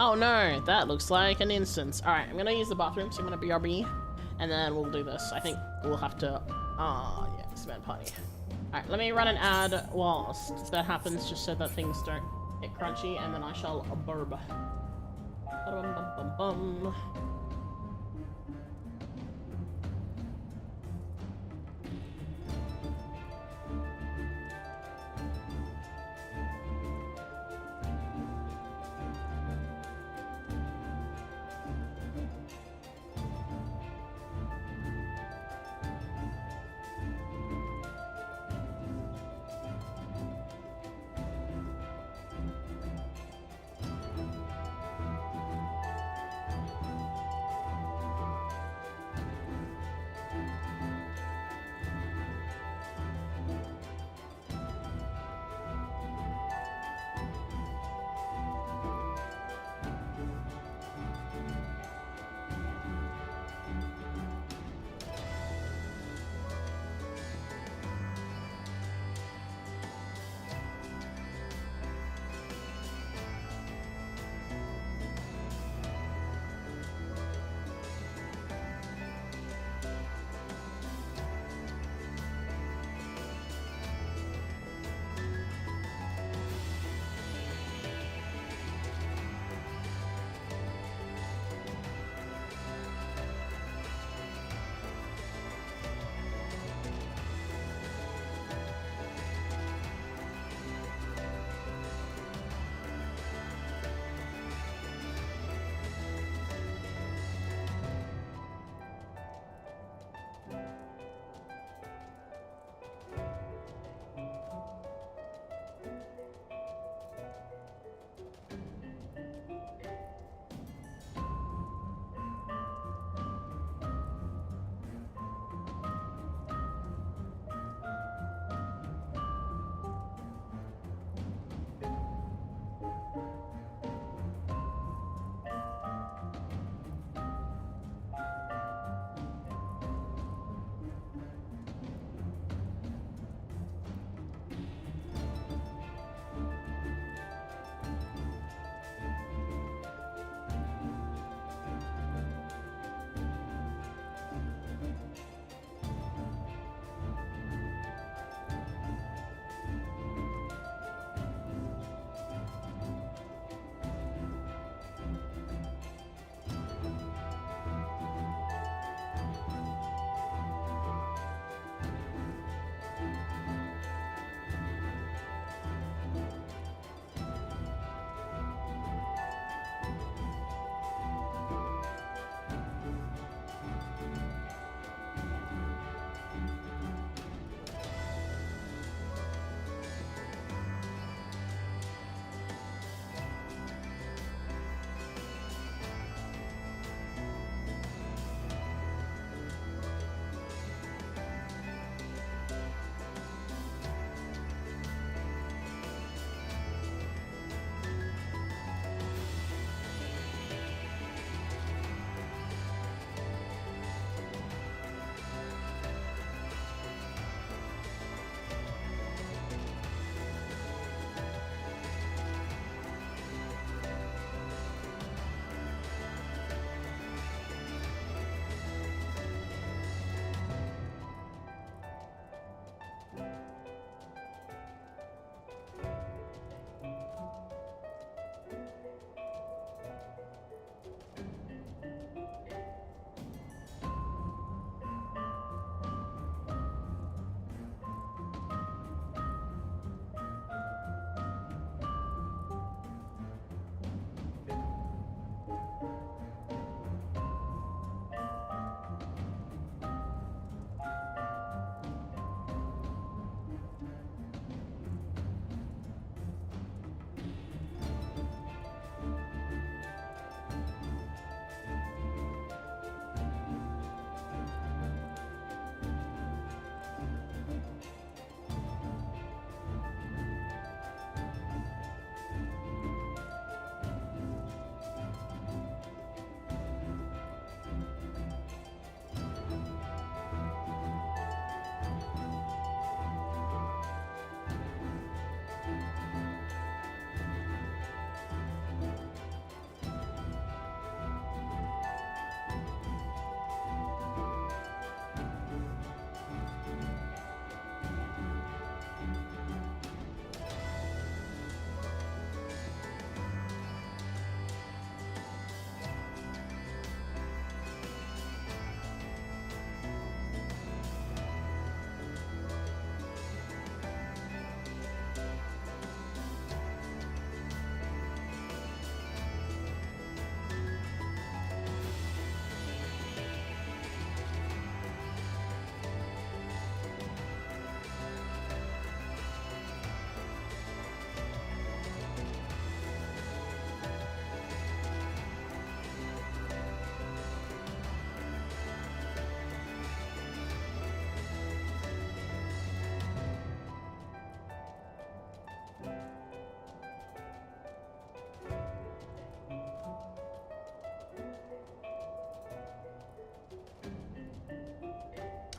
Oh no, that looks like an instance. Alright, I'm gonna use the bathroom, so I'm gonna BRB, and then we'll do this. I think we'll have to, yeah, cement party. Alright, let me run an ad whilst that happens, just so that things don't get crunchy, and then I shall burb. Ba-dum-bum-bum-bum.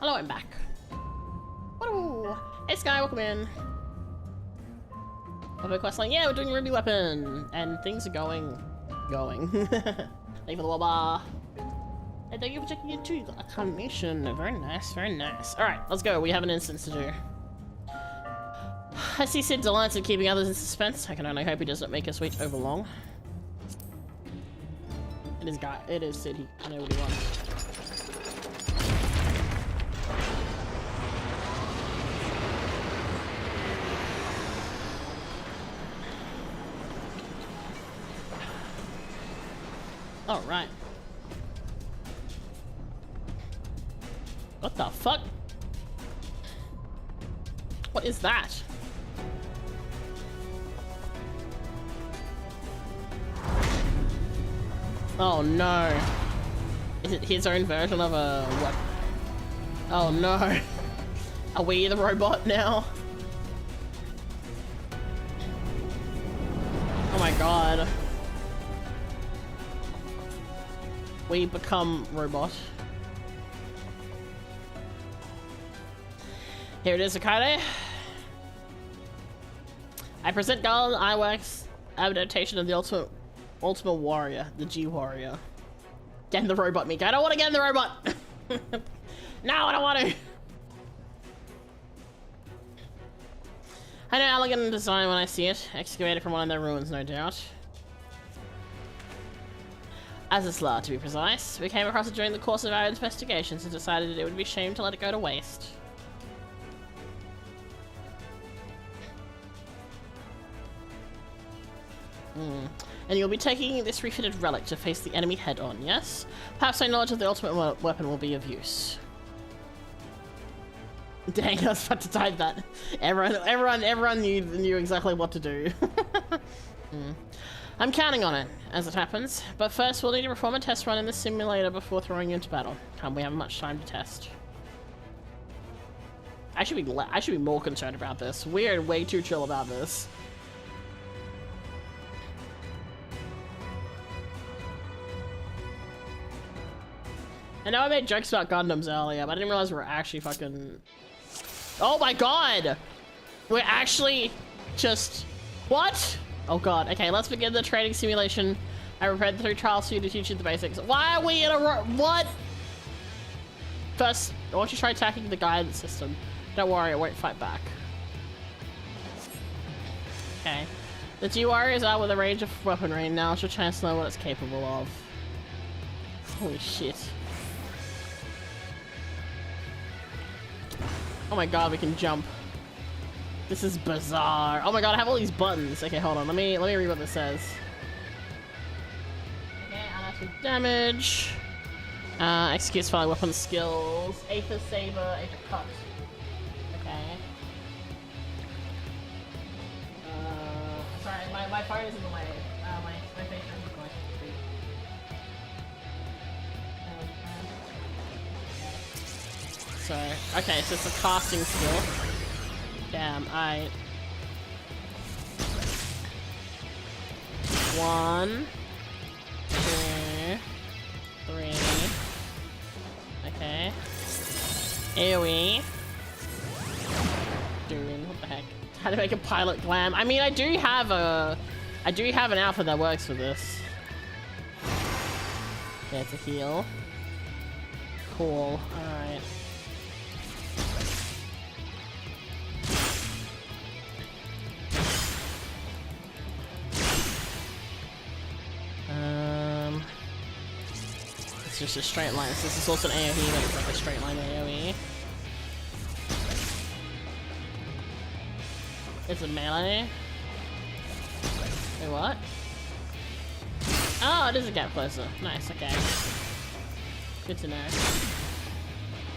Hello, I'm back. Woo! Hey Sky, welcome in. Weapon quest line. Yeah, we're doing Ruby weapon, and things are going. Thank you for the wobba. And thank you for checking into the acclamation. Very nice, very nice. All right, let's go. We have an instance to do. I see Sid delights in keeping others in suspense. I can only hope he doesn't make us wait over long. It is Sid. I know what he wants. All right. What the fuck? What is that? Oh no. Is it his own version of a what? Oh no. Are we the robot now? Oh my god. We become robot. Here it is, Akane. I present Garland Eyeworks adaptation of the Ultimate Warrior, the G Warrior. Get in the robot, Mika. I don't want to get in the robot. No, I don't want to. I know elegant design when I see it. Excavated from one of their ruins, no doubt. As it's law, to be precise. We came across it during the course of our investigations and decided that it would be a shame to let it go to waste. And you'll be taking this refitted relic to face the enemy head-on, yes? Perhaps my knowledge of the ultimate weapon will be of use. Dang, I was about to type that. Everyone knew exactly what to do. I'm counting on it, as it happens. But first, we'll need to perform a test run in the simulator before throwing you into battle. We haven't much time to test. I should be more concerned about this. We're way too chill about this. I know I made jokes about Gundams earlier, but I didn't realize we were actually fucking... Oh my god! We're actually just... What? Oh god. Okay, let's begin the training simulation. I prepared the 3 trials for you to teach you the basics. Why are we in a row? What? First, I want you to try attacking the guidance system. Don't worry, it won't fight back. Okay. The G-Warrior is out with a range of weaponry. Now it's your chance to know what it's capable of. Holy shit. Oh my god, we can jump. This is bizarre. Oh my god, I have all these buttons. Okay, hold on. Let me read what this says. Okay, unnatural damage. Executes fire weapon skills. Aether Saber, Aether Cut. Okay. Sorry, my phone is in the way. My face is going. So, okay, so it's a casting skill. Damn, I... 1, 2, 3. Okay. AoE. Dude, what the heck? How to make a pilot glam. I mean, I do have an outfit that works for this. Okay, it's a heal. Cool, alright. It's just a straight line. So this is also an AoE, but it's like a straight line AoE. It's a melee. Wait, what? Oh, it is a gap closer. Nice, okay. Good to know.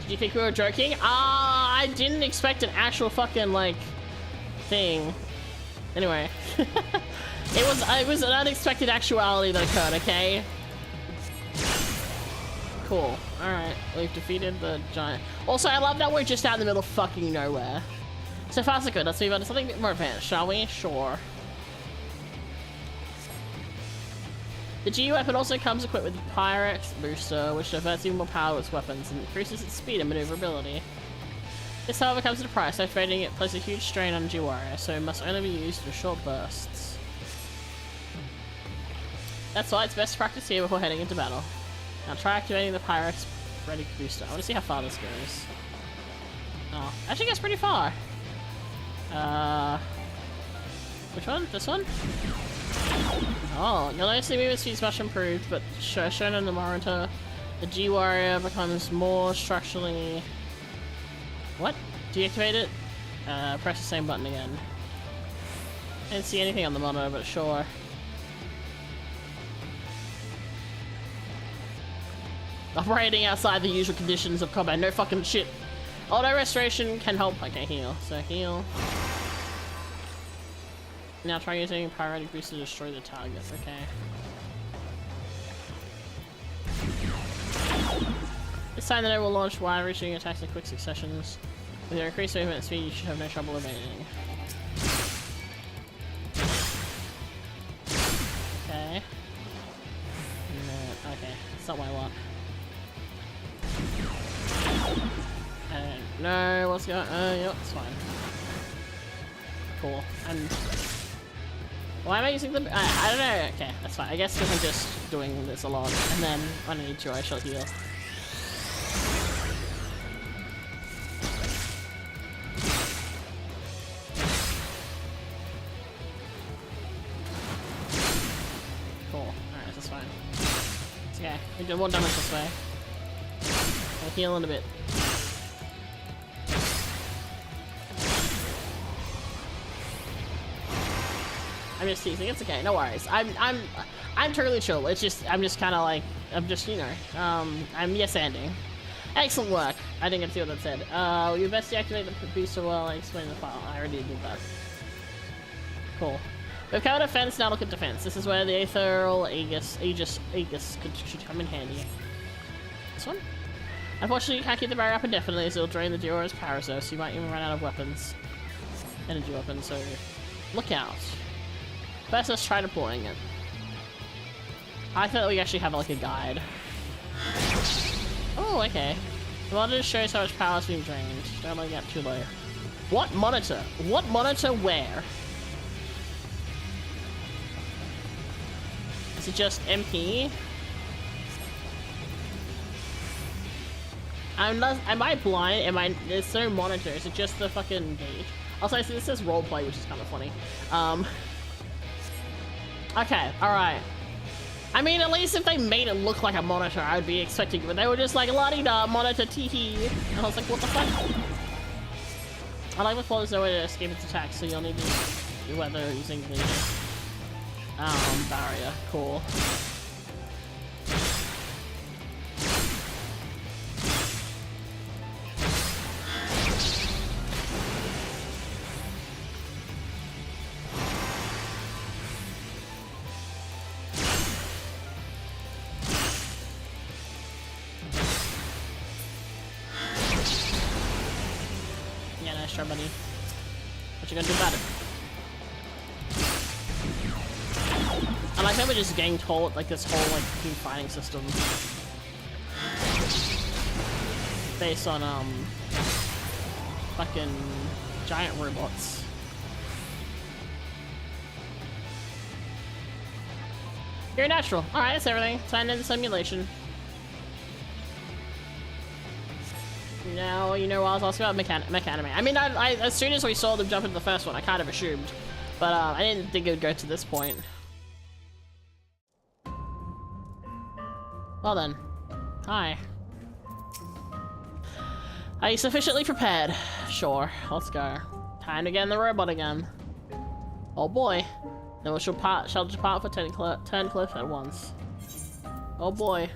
Did you think we were joking? I didn't expect an actual fucking, like, thing. Anyway. It was an unexpected actuality that occurred, okay? Cool. Alright, we've defeated the giant. Also, I love that we're just out in the middle of fucking nowhere. So far so good. Let's move on to something a bit more advanced, shall we? Sure. The G weapon also comes equipped with the Pyrex booster, which diverts even more power to its weapons and increases its speed and maneuverability. This, however, comes at a price. Activating it places a huge strain on G Warrior, so it must only be used in short bursts. That's why it's best to practice here before heading into battle. Now try activating the Pyrex ready booster. I want to see how far this goes. Oh, actually gets pretty far. Which one? This one? Oh, you'll notice the movement speed's much improved, but shown in the monitor, the G Warrior becomes more structurally... What? Deactivate it? Press the same button again. I didn't see anything on the monitor, but sure. Operating outside the usual conditions of combat. No fucking shit. Auto restoration can help. Okay, heal. So heal. Now try using pyrotic boost to destroy the target. Okay. This time the net will launch wide-reaching attacks in quick successions. With your increased movement speed, you should have no trouble evading. Okay. No, okay, that's not what I want. No, what's going on? Yep, it's fine. Cool. And why am I using the... I don't know. Okay, that's fine. I guess because I'm just doing this a lot. And then when I need to, I shall heal. Cool. Alright, that's fine. It's okay. We do more damage this way. I'll heal in a bit. I'm just teasing. It's okay. No worries. I'm totally chill. It's just I'm just kind of like you know I'm yes-anding. Excellent work. I didn't get to see what that said. You best deactivate the booster while I explain the file. I already did that. Cool. We've covered offense. Now look at defense. This is where the Aetheral Aegis should come in handy. This one. Unfortunately, you can't keep the barrier up indefinitely, so it'll drain the Duo's power reserve, so you might even run out of weapons. Energy weapons. So look out. First, let's try deploying it. I thought we actually have like a guide. Oh, okay. The monitor shows how much power is being drained. Don't let it get too low. What monitor? What monitor where? Is it just MP? Am I blind? There's no monitor. Is it just the fucking gauge? Also, I see this says roleplay, which is kind of funny. Okay, alright. I mean, at least if they made it look like a monitor, I would be expecting it, but they were just like, la-di-da, monitor, tee-hee. And I was like, what the fuck? I like the floor, there's no way to escape its attacks, so you'll need to weather using the barrier. Cool. Buddy. What you gonna do about it? I like how we're just getting told like this whole like team fighting system based on fucking giant robots. You're natural. Alright, that's everything. Sign in the simulation. Now, you know what I was asking about Mechanime. I mean, I as soon as we saw them jump into the first one, I kind of assumed. But I didn't think it would go to this point. Well then. Hi. Are you sufficiently prepared? Sure, let's go. Time to get in the robot again. Oh boy. Then we shall depart for Turncliffe at once. Oh boy.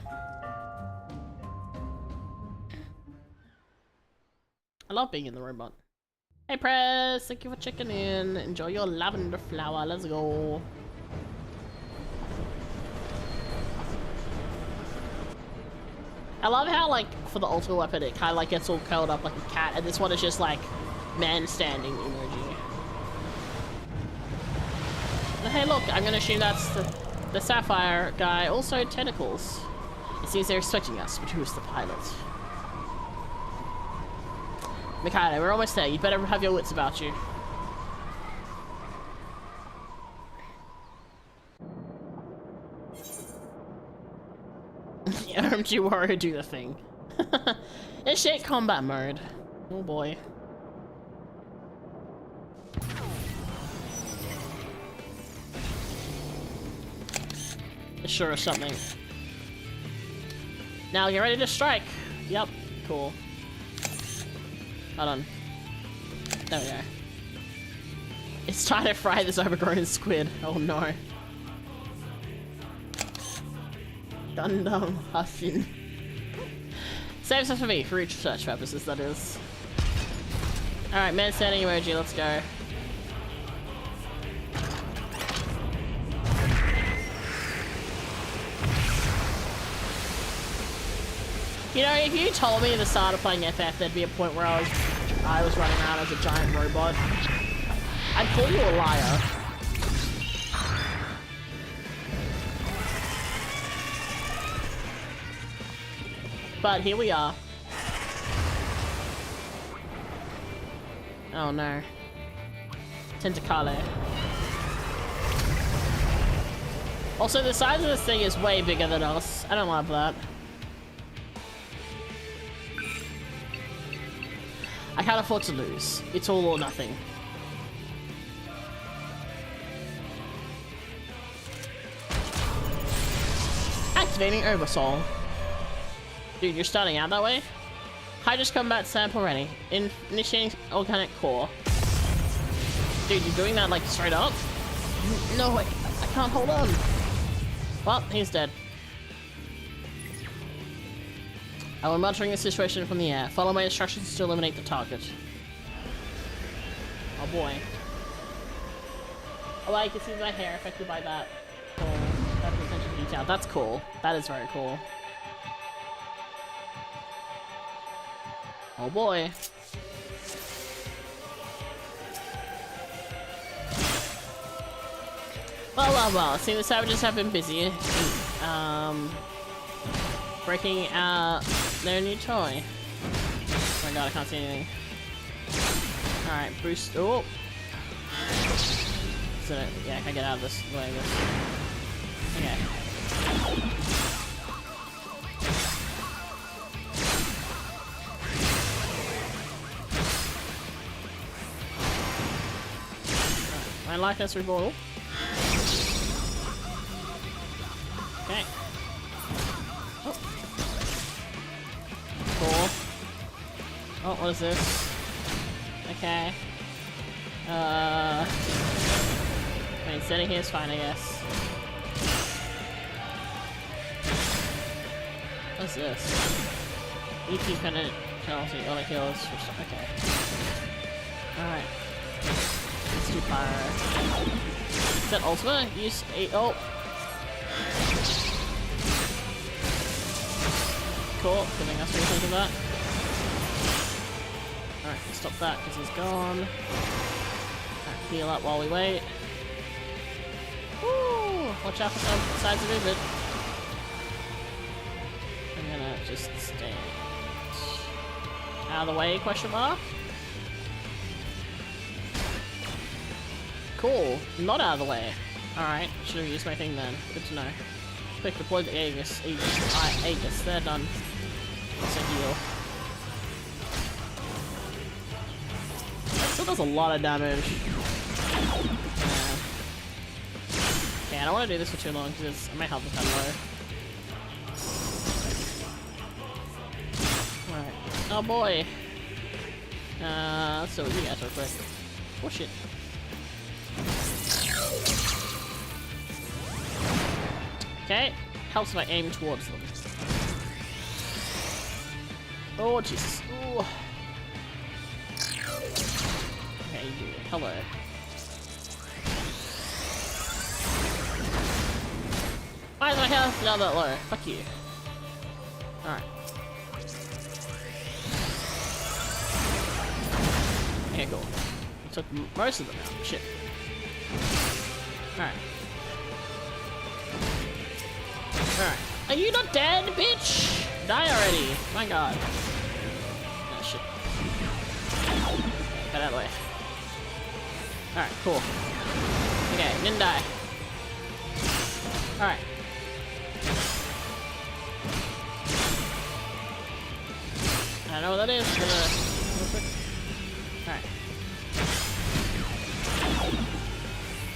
I love being in the robot. Hey Press, thank you for checking in. Enjoy your lavender flower, let's go. I love how like for the ultimate weapon it kind of like gets all curled up like a cat, and this one is just like man standing emoji. And hey look, I'm gonna assume that's the... The sapphire guy also had tentacles. It seems they're expecting us, but who's the pilot? Mikhailo, we're almost there. You better have your wits about you. OMG Warrior, do the thing. Initiate combat mode. Oh boy. Sure, something. Now get ready to strike. Yep, cool. Hold on. There we go. It's time to fry this overgrown squid. Oh no. Gundam Huffin. Save stuff for me, for research purposes, that is. Alright, man standing emoji, let's go. You know, if you told me at the start of playing FF there'd be a point where I was running around as a giant robot, I'd call you a liar. But here we are. Oh no. Tentacale. Also, the size of this thing is way bigger than us. I don't love that. I can't afford to lose. It's all or nothing. Activating Oversoul. Dude, you're starting out that way? Hydrus combat sample ready. Initiating organic core. Dude, you're doing that like straight up? No, I can't hold on. Well, he's dead. I will monitoring the situation from the air. Follow my instructions to eliminate the target. Oh boy. Oh, I can see my hair affected by that. Cool. That's attention to detail. That's cool. That is very cool. Oh boy. Well. See, the savages have been busy. Breaking out their new toy. Oh my god, I can't see anything. Alright, boost. Oh! So, yeah, I can get out of this way. Okay. My likeness revolve. Okay. Oh. Cool. Oh, what is this? Okay. I mean, sitting here is fine, I guess. What's this? EP penalty, auto kills. Okay. Alright. Let's do fire. Is that ultimate? Use 8. Oh! Cool, giving us rethink of that. Alright, stop that because he's gone. Alright, heal up while we wait. Woo! Watch out for some sides of movement. I'm gonna just stand out of the way, question mark. Cool, not out of the way. Alright, should have used my thing then. Good to know. Quick, deploy the Aegis. Aegis, they're done. It's a heal. That still does a lot of damage. Okay, I don't want to do this for too long because my health is kind of low. Alright. Oh boy! Let's see what you guys real quick. Oh shit. Okay, helps if I aim towards them. Oh Jesus! Ooh. Okay, you do. Hello. Why is my health now that low? Fuck you. Alright. Okay, cool. We took most of them out. Shit. Alright. Alright. Are you not dead, bitch? Die already. My god. Oh, shit. Get out of the way. Alright, cool. Okay, didn't die. Alright. I don't know what that is. Real quick. Alright.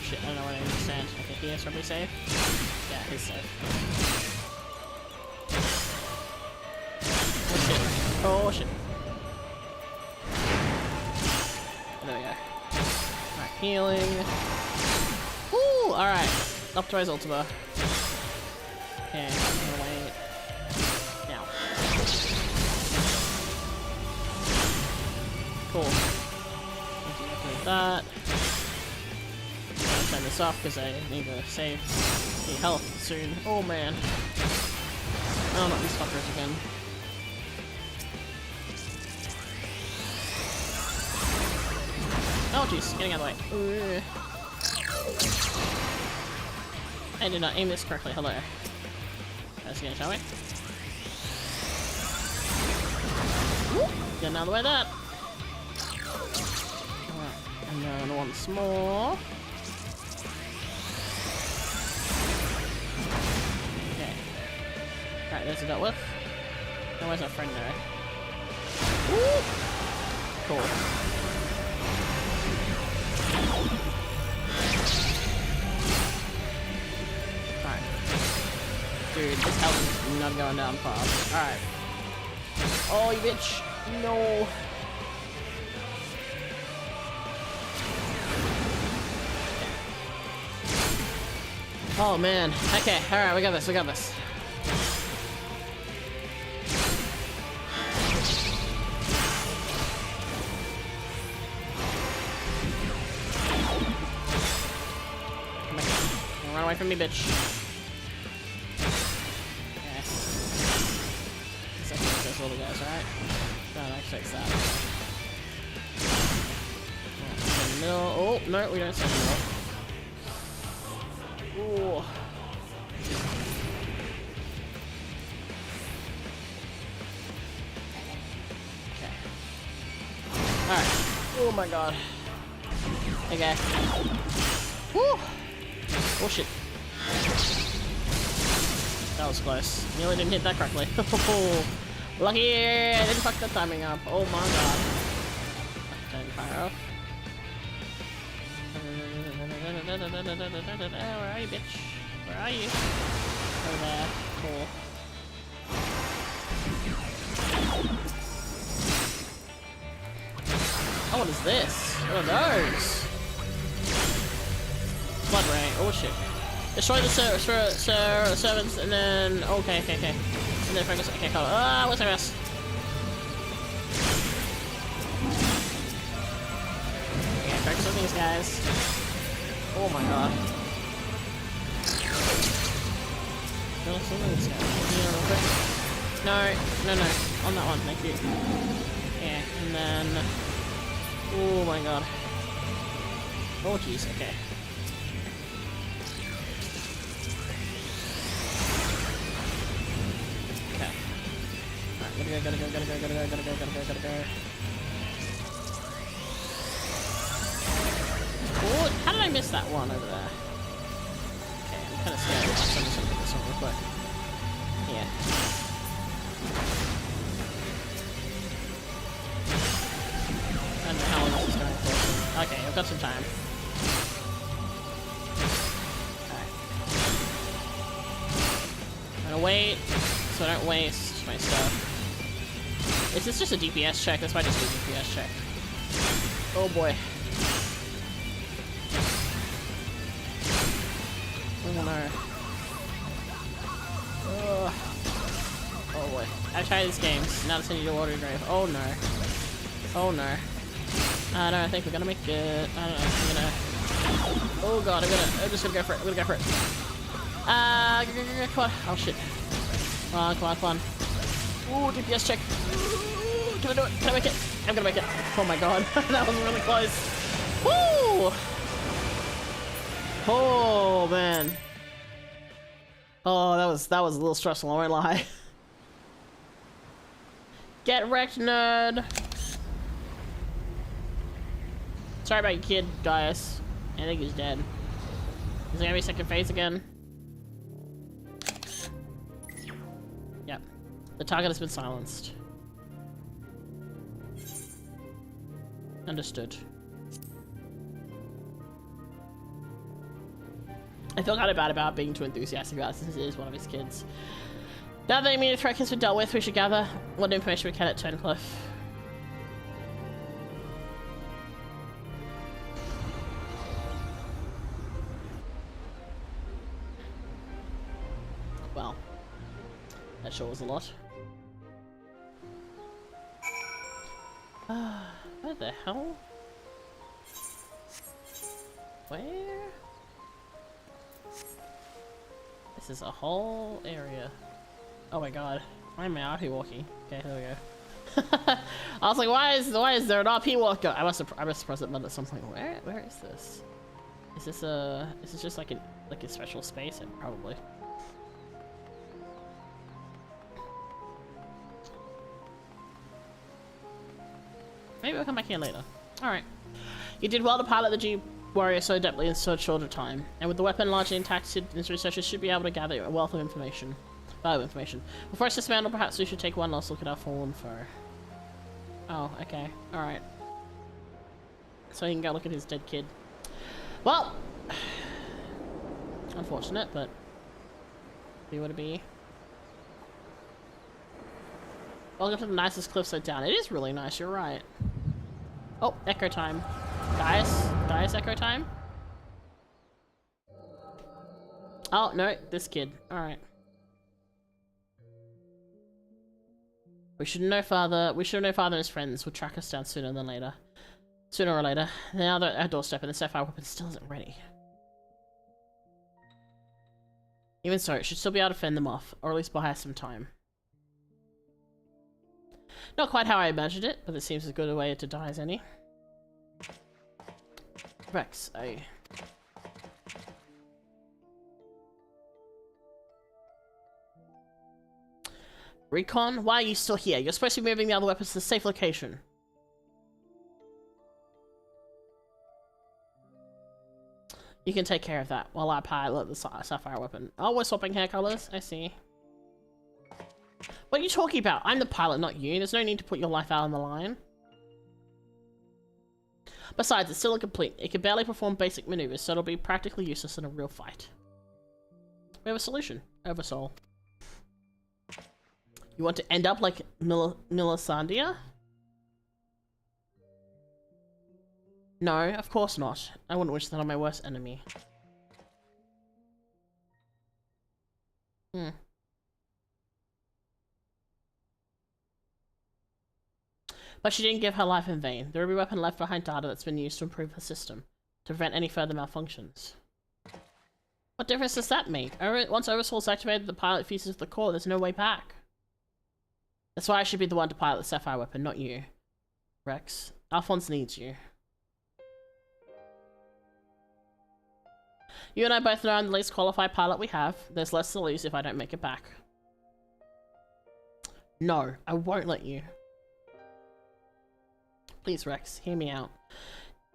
Shit, I don't know where I need to stand. I think he is probably safe. Yeah, he's safe. Oh shit. Oh shit. There we go. Alright, healing. Woo! Alright. Up to his ultima. Okay, I'm gonna wait. Now. Cool. Like that. Turn this off because I need to save the health soon. Oh man. Oh, not these fuckers again. Oh jeez, getting out of the way. I did not aim this correctly. Hello. Let's get it, shall we? Getting out of the way of that. And then once more. Okay. Alright, there's a dealt with. Now where's our friend there? Woo! Cool. Alright. Dude, this health is not going down fast. Alright. Oh, you bitch! No! Oh man. Okay, alright, we got this, we got this. Run away from me, bitch. Okay. Second those little guys, alright? No, fix that. No, oh, no, we don't see anymore. Ooh. Okay. Alright. Oh my god. Okay. Woo! Oh shit. That was close. Nearly didn't hit that correctly. Lucky! I didn't fuck the timing up. Oh my god. Turn fire off. Where are you, bitch? Where are you? Oh, there. Cool. Oh, what is this? What are those? Blood ray. Oh shit. Destroy the servants and then... Okay. And then focus... Okay, cool. Ah, what's the rest? Okay, focus on these guys. Oh my god. No. On that one, thank you. Yeah, and then... Oh my god. Oh jeez, okay. Okay. Alright, gotta go. Oh, how did I miss that one over there? Okay, I'm kind of scared. So I'm just gonna get this one real quick. Yeah. I don't know how long this is going for. Okay, I've got some time. Alright. I'm gonna wait so I don't waste my stuff. Is this just a DPS check? This might just be a DPS check. Oh boy. Oh no. Oh boy. I've tried these games. Now to send you to water grave. Oh no. Oh no. I don't think we're gonna make it. I don't know. I'm gonna. Oh god, I'm just gonna go for it. I'm gonna go for it. Come on. Oh shit. Come on. Ooh, DPS check. Can I do it? Can I make it? I'm gonna make it. Oh my god. That was really close. Woo! Oh man. Oh, that was a little stressful, I won't lie. Get wrecked, nerd! Sorry about your kid, guys. I think he's dead. Is there gonna be a second phase again? Yep. The target has been silenced. Understood. I feel kind of bad about being too enthusiastic about it since it is one of his kids. Now that the immediate threat has been dealt with, we should gather what information we can at Turncliffe. Well, that sure was a lot. Where the hell? Where? This is a whole area. Oh my god. Why am I out here walking? Okay, there we go. I was like, why is there an RP walker? I must press it button at some point. Where is this? Is this just like a special space? And probably. Maybe we'll come back here later. Alright. You did well to pilot the G warrior so adeptly in so short a time, and with the weapon largely intact, his researchers should be able to gather a wealth of information. Valuable information. Before it's dismantled, perhaps we should take one last look at our fallen foe. Oh, okay. Alright. So he can go look at his dead kid. Well! Unfortunate, but be what it be. Welcome to the nicest cliffside down. It is really nice, you're right. Oh, echo time. Guys, echo time? Oh, no, this kid. Alright. We should know father and his friends would track us down sooner or later. Now they're at our doorstep and the sapphire weapon still isn't ready. Even so, it should still be able to fend them off, or at least buy us some time. Not quite how I imagined it, but it seems as good a way to die as any. Rex, Recon? Why are you still here? You're supposed to be moving the other weapons to a safe location. You can take care of that while I pilot the sapphire weapon. Oh, we're swapping hair colors? I see. What are you talking about? I'm the pilot, not you. There's no need to put your life out on the line. Besides, it's still incomplete. It can barely perform basic maneuvers, so it'll be practically useless in a real fight. We have a solution. Oversoul. You want to end up like Milisandia? No, of course not. I wouldn't wish that on my worst enemy. But she didn't give her life in vain. The Ruby weapon left behind data that's been used to improve her system, to prevent any further malfunctions. What difference does that make? Once Oversoul's activated, the pilot fuses the core, there's no way back. That's why I should be the one to pilot the sapphire weapon, not you. Rex. Alphonse needs you. You and I both know I'm the least qualified pilot we have. There's less to lose if I don't make it back. No, I won't let you. Please, Rex, hear me out.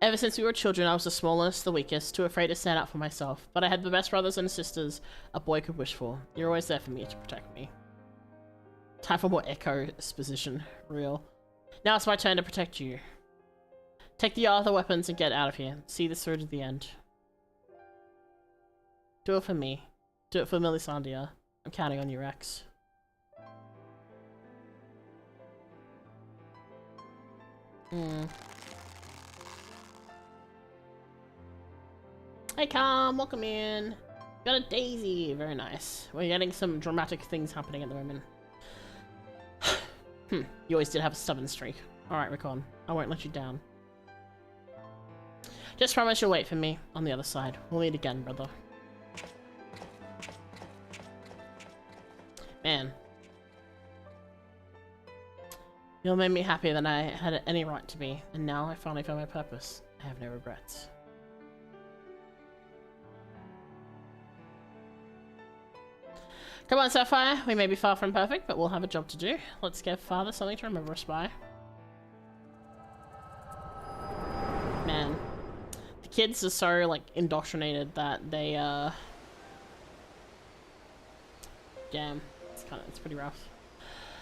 Ever since we were children, I was the smallest, the weakest, too afraid to stand up for myself. But I had the best brothers and sisters a boy could wish for. You're always there for me to protect me. Time for more echo exposition. Real. Now it's my turn to protect you. Take the other weapons and get out of here. See this through to the end. Do it for me. Do it for Milisandia. I'm counting on you, Rex. Hey, Calm, welcome in. Got a daisy, very nice. We're getting some dramatic things happening at the moment. You always did have a stubborn streak. Alright, Recon, I won't let you down. Just promise you'll wait for me on the other side. We'll meet again, brother. Man. You made me happier than I had any right to be, and now I finally found my purpose. I have no regrets. Come on, Sapphire. We may be far from perfect, but we'll have a job to do. Let's give Father something to remember us by. Man. The kids are so, like, indoctrinated that they, damn. It's pretty rough.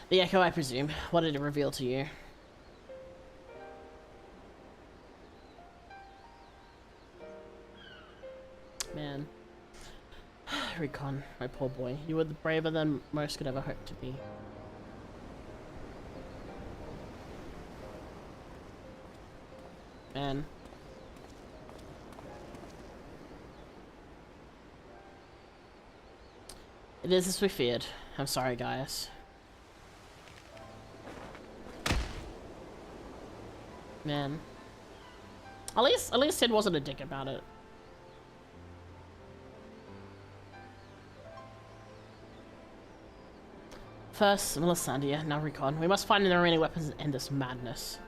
The Echo, I presume. What did it reveal to you? Man. Recon, my poor boy. You were braver than most could ever hope to be. Man. It is as we feared. I'm sorry, Gaius. Man. At least Sid wasn't a dick about it. First, Melissandia, now Recon. We must find the remaining weapons and end this madness.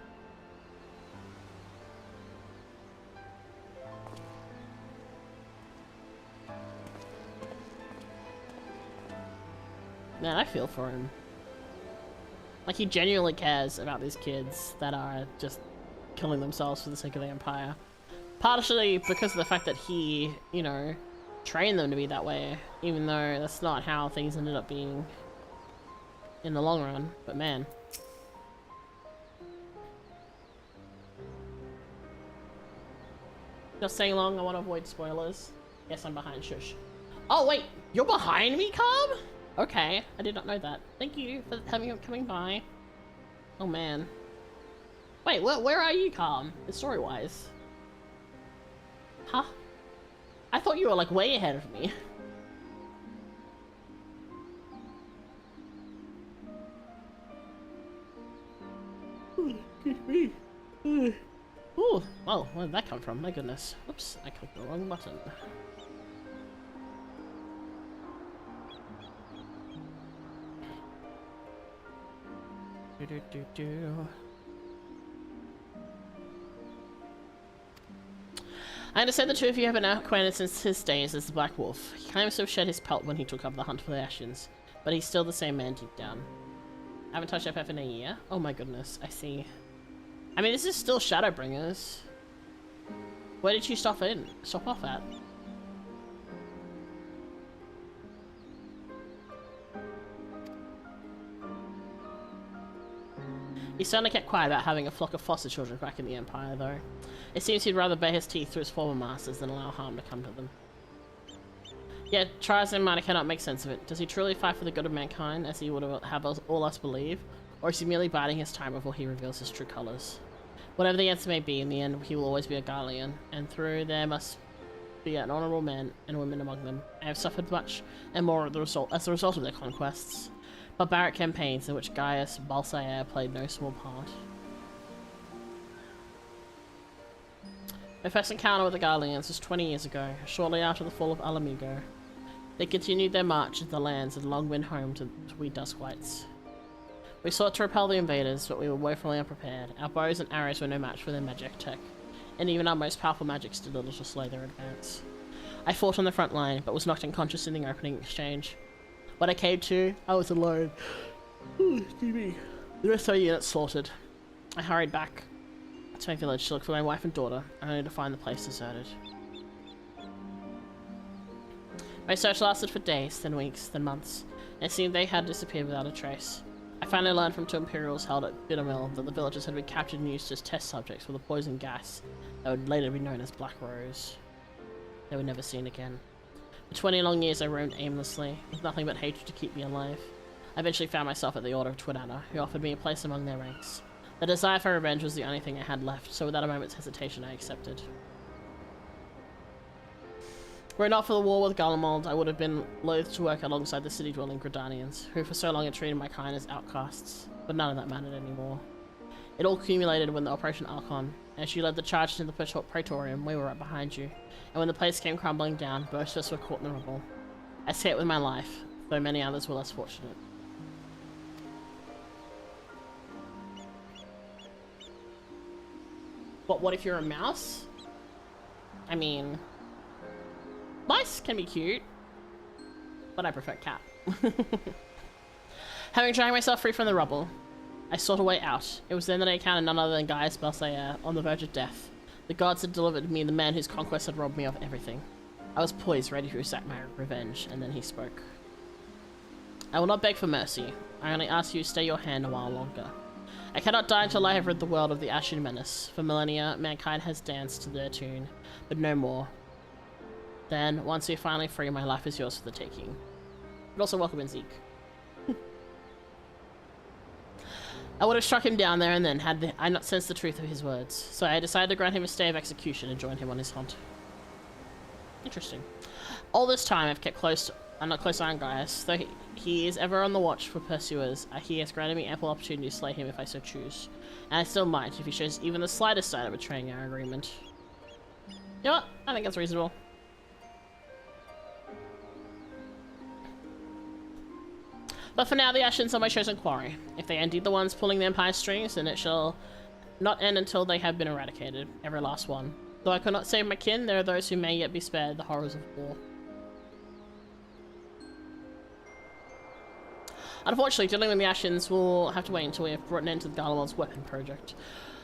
Man, I feel for him. Like, he genuinely cares about these kids that are just killing themselves for the sake of the Empire. Partially because of the fact that he, you know, trained them to be that way, even though that's not how things ended up being in the long run, but man. Just saying long, I want to avoid spoilers. Yes, I'm behind, shush. Oh wait, you're behind me, Calm? Okay, I did not know that. Thank you for coming by. Oh man. Wait, where are you, Calm? Story-wise? Huh? I thought you were like way ahead of me. Ooh, well, where did that come from? My goodness. Oops, I clicked the wrong button. I understand the two of you have been acquainted since his days as the Black Wolf. He claims to have shed his pelt when he took up the hunt for the Ashes, but he's still the same man deep down. I haven't touched FF in a year? Oh my goodness, I see. I mean, this is still Shadowbringers. Where did you stop off at? He certainly kept quiet about having a flock of foster children back in the Empire, though. It seems he'd rather bare his teeth through his former masters than allow harm to come to them. Yet, try as he might, I cannot make sense of it. Does he truly fight for the good of mankind, as he would have all us believe? Or is he merely biding his time before he reveals his true colours? Whatever the answer may be, in the end, he will always be a Garlean, and through there must be an honourable men and women among them. I have suffered much, and more as a result of their conquests. Barbaric campaigns in which Gaius Balsair played no small part. My first encounter with the Garleans was 20 years ago, shortly after the fall of Alamigo. They continued their march into the lands that had long been home to we Duskwights. We sought to repel the invaders, but we were woefully unprepared. Our bows and arrows were no match for their magic tech, and even our most powerful magics did little to slow their advance. I fought on the front line, but was knocked unconscious in the opening exchange. When I came to, I was alone. Ooh, excuse me. The rest of our unit slaughtered. I hurried back to my village to look for my wife and daughter, only to find the place deserted. My search lasted for days, then weeks, then months, and it seemed they had disappeared without a trace. I finally learned from two Imperials held at Bittermill that the villagers had been captured and used as test subjects for the poison gas that would later be known as Black Rose. They were never seen again. For 20 long years I roamed aimlessly, with nothing but hatred to keep me alive. I eventually found myself at the Order of Twinana, who offered me a place among their ranks. The desire for revenge was the only thing I had left, so without a moment's hesitation I accepted. Were it not for the war with Garlemald, I would have been loath to work alongside the city-dwelling Gridanians, who for so long had treated my kind as outcasts, but none of that mattered anymore. It all accumulated when the Operation Archon. As you led the charge into the Praetorium, we were right behind you, and when the place came crumbling down, most of us were caught in the rubble. I escaped with my life, though many others were less fortunate. But what if you're a mouse? I mean, mice can be cute, but I prefer cat. Having dragged myself free from the rubble, I sought a way out. It was then that I encountered none other than Gaius Balsair on the verge of death. The gods had delivered me the man whose conquest had robbed me of everything. I was poised, ready to exact my revenge, and then he spoke. I will not beg for mercy. I only ask you to stay your hand a while longer. I cannot die until I have rid the world of the Ashen menace. For millennia, mankind has danced to their tune, but no more. Then, once we are finally free, my life is yours for the taking. But also welcome in Zeke. I would have struck him down there and then, had I not sensed the truth of his words. So I decided to grant him a stay of execution and join him on his hunt. Interesting. All this time, I've kept I'm not close eye on Gaius. Though he is ever on the watch for pursuers, he has granted me ample opportunity to slay him if I so choose. And I still might, if he shows even the slightest sign of betraying our agreement. You know what? I think that's reasonable. But for now, the Ashens are my chosen quarry. If they are indeed the ones pulling the Empire's strings, then it shall not end until they have been eradicated. Every last one. Though I could not save my kin, there are those who may yet be spared the horrors of war. Unfortunately, dealing with the Ashens will have to wait until we have brought an end to the Garlemald's weapon project.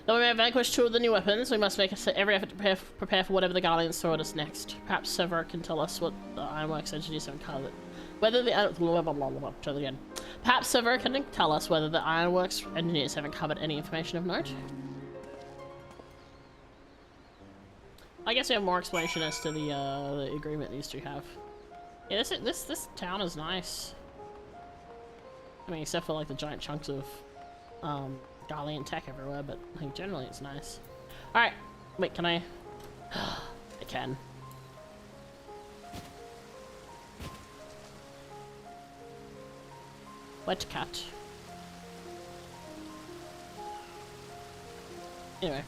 Though we may have vanquished 2 of the new weapons, we must make every effort to prepare for whatever the Garleans throw at us next. Perhaps Sever can tell us what the Ironworks engineers have covered. Whether the Perhaps Sever can tell us whether the Ironworks engineers haven't covered any information of note. I guess we have more explanation as to the agreement these two have. Yeah, this town is nice. I mean, except for like the giant chunks of Garlean tech everywhere, but I think generally it's nice. All right, wait, can I? I can. Wet cat. Anyway.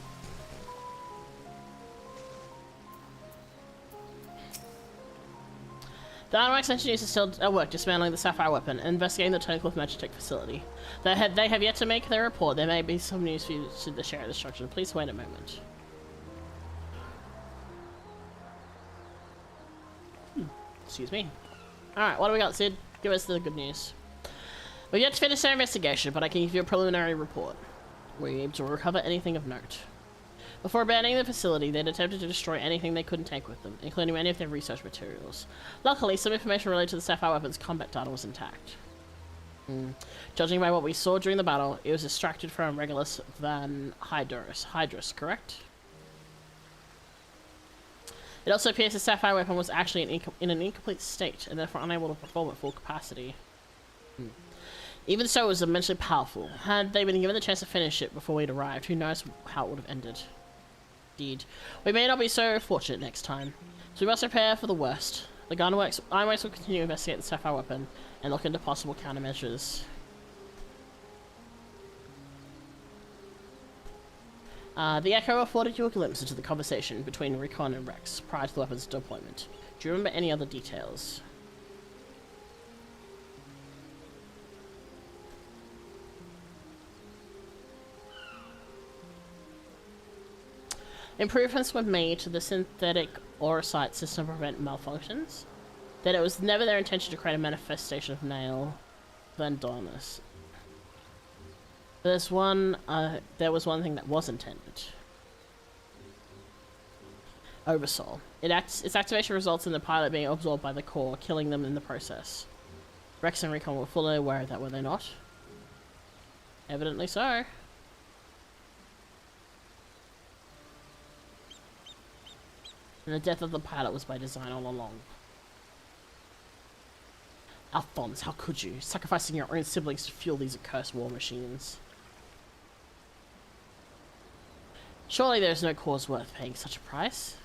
The Ironworks engineers are still at work dismantling the Sapphire weapon and investigating the Turncliff Magitech facility. They have yet to make their report. There may be some news for you to share at destruction. Please wait a moment. Excuse me. Alright, what do we got, Sid? Give us the good news. We've yet to finish our investigation, but I can give you a preliminary report. Were you able to recover anything of note? Before abandoning the facility, they'd attempted to destroy anything they couldn't take with them, including many of their research materials. Luckily, some information related to the Sapphire weapon's combat data was intact. Judging by what we saw during the battle, it was extracted from Regulus Van Hydrus, correct? It also appears the Sapphire weapon was actually in an incomplete state, and therefore unable to perform at full capacity. Even so, it was immensely powerful. Had they been given the chance to finish it before we'd arrived, who knows how it would have ended. Indeed. We may not be so fortunate next time, so we must prepare for the worst. The Ironworks will continue to investigate the Sapphire weapon and look into possible countermeasures. The Echo afforded you a glimpse into the conversation between Recon and Rex prior to the weapon's deployment. Do you remember any other details? Improvements were made to the synthetic Orosight system to prevent malfunctions. That it was never their intention to create a manifestation of Nail Vandonus. There was one thing that was intended. Oversoul. Its activation results in the pilot being absorbed by the core, killing them in the process. Rex and Recon were fully aware of that, were they not? Evidently so. And the death of the pilot was by design all along. Alphonse, how could you? Sacrificing your own siblings to fuel these accursed war machines. Surely there is no cause worth paying such a price.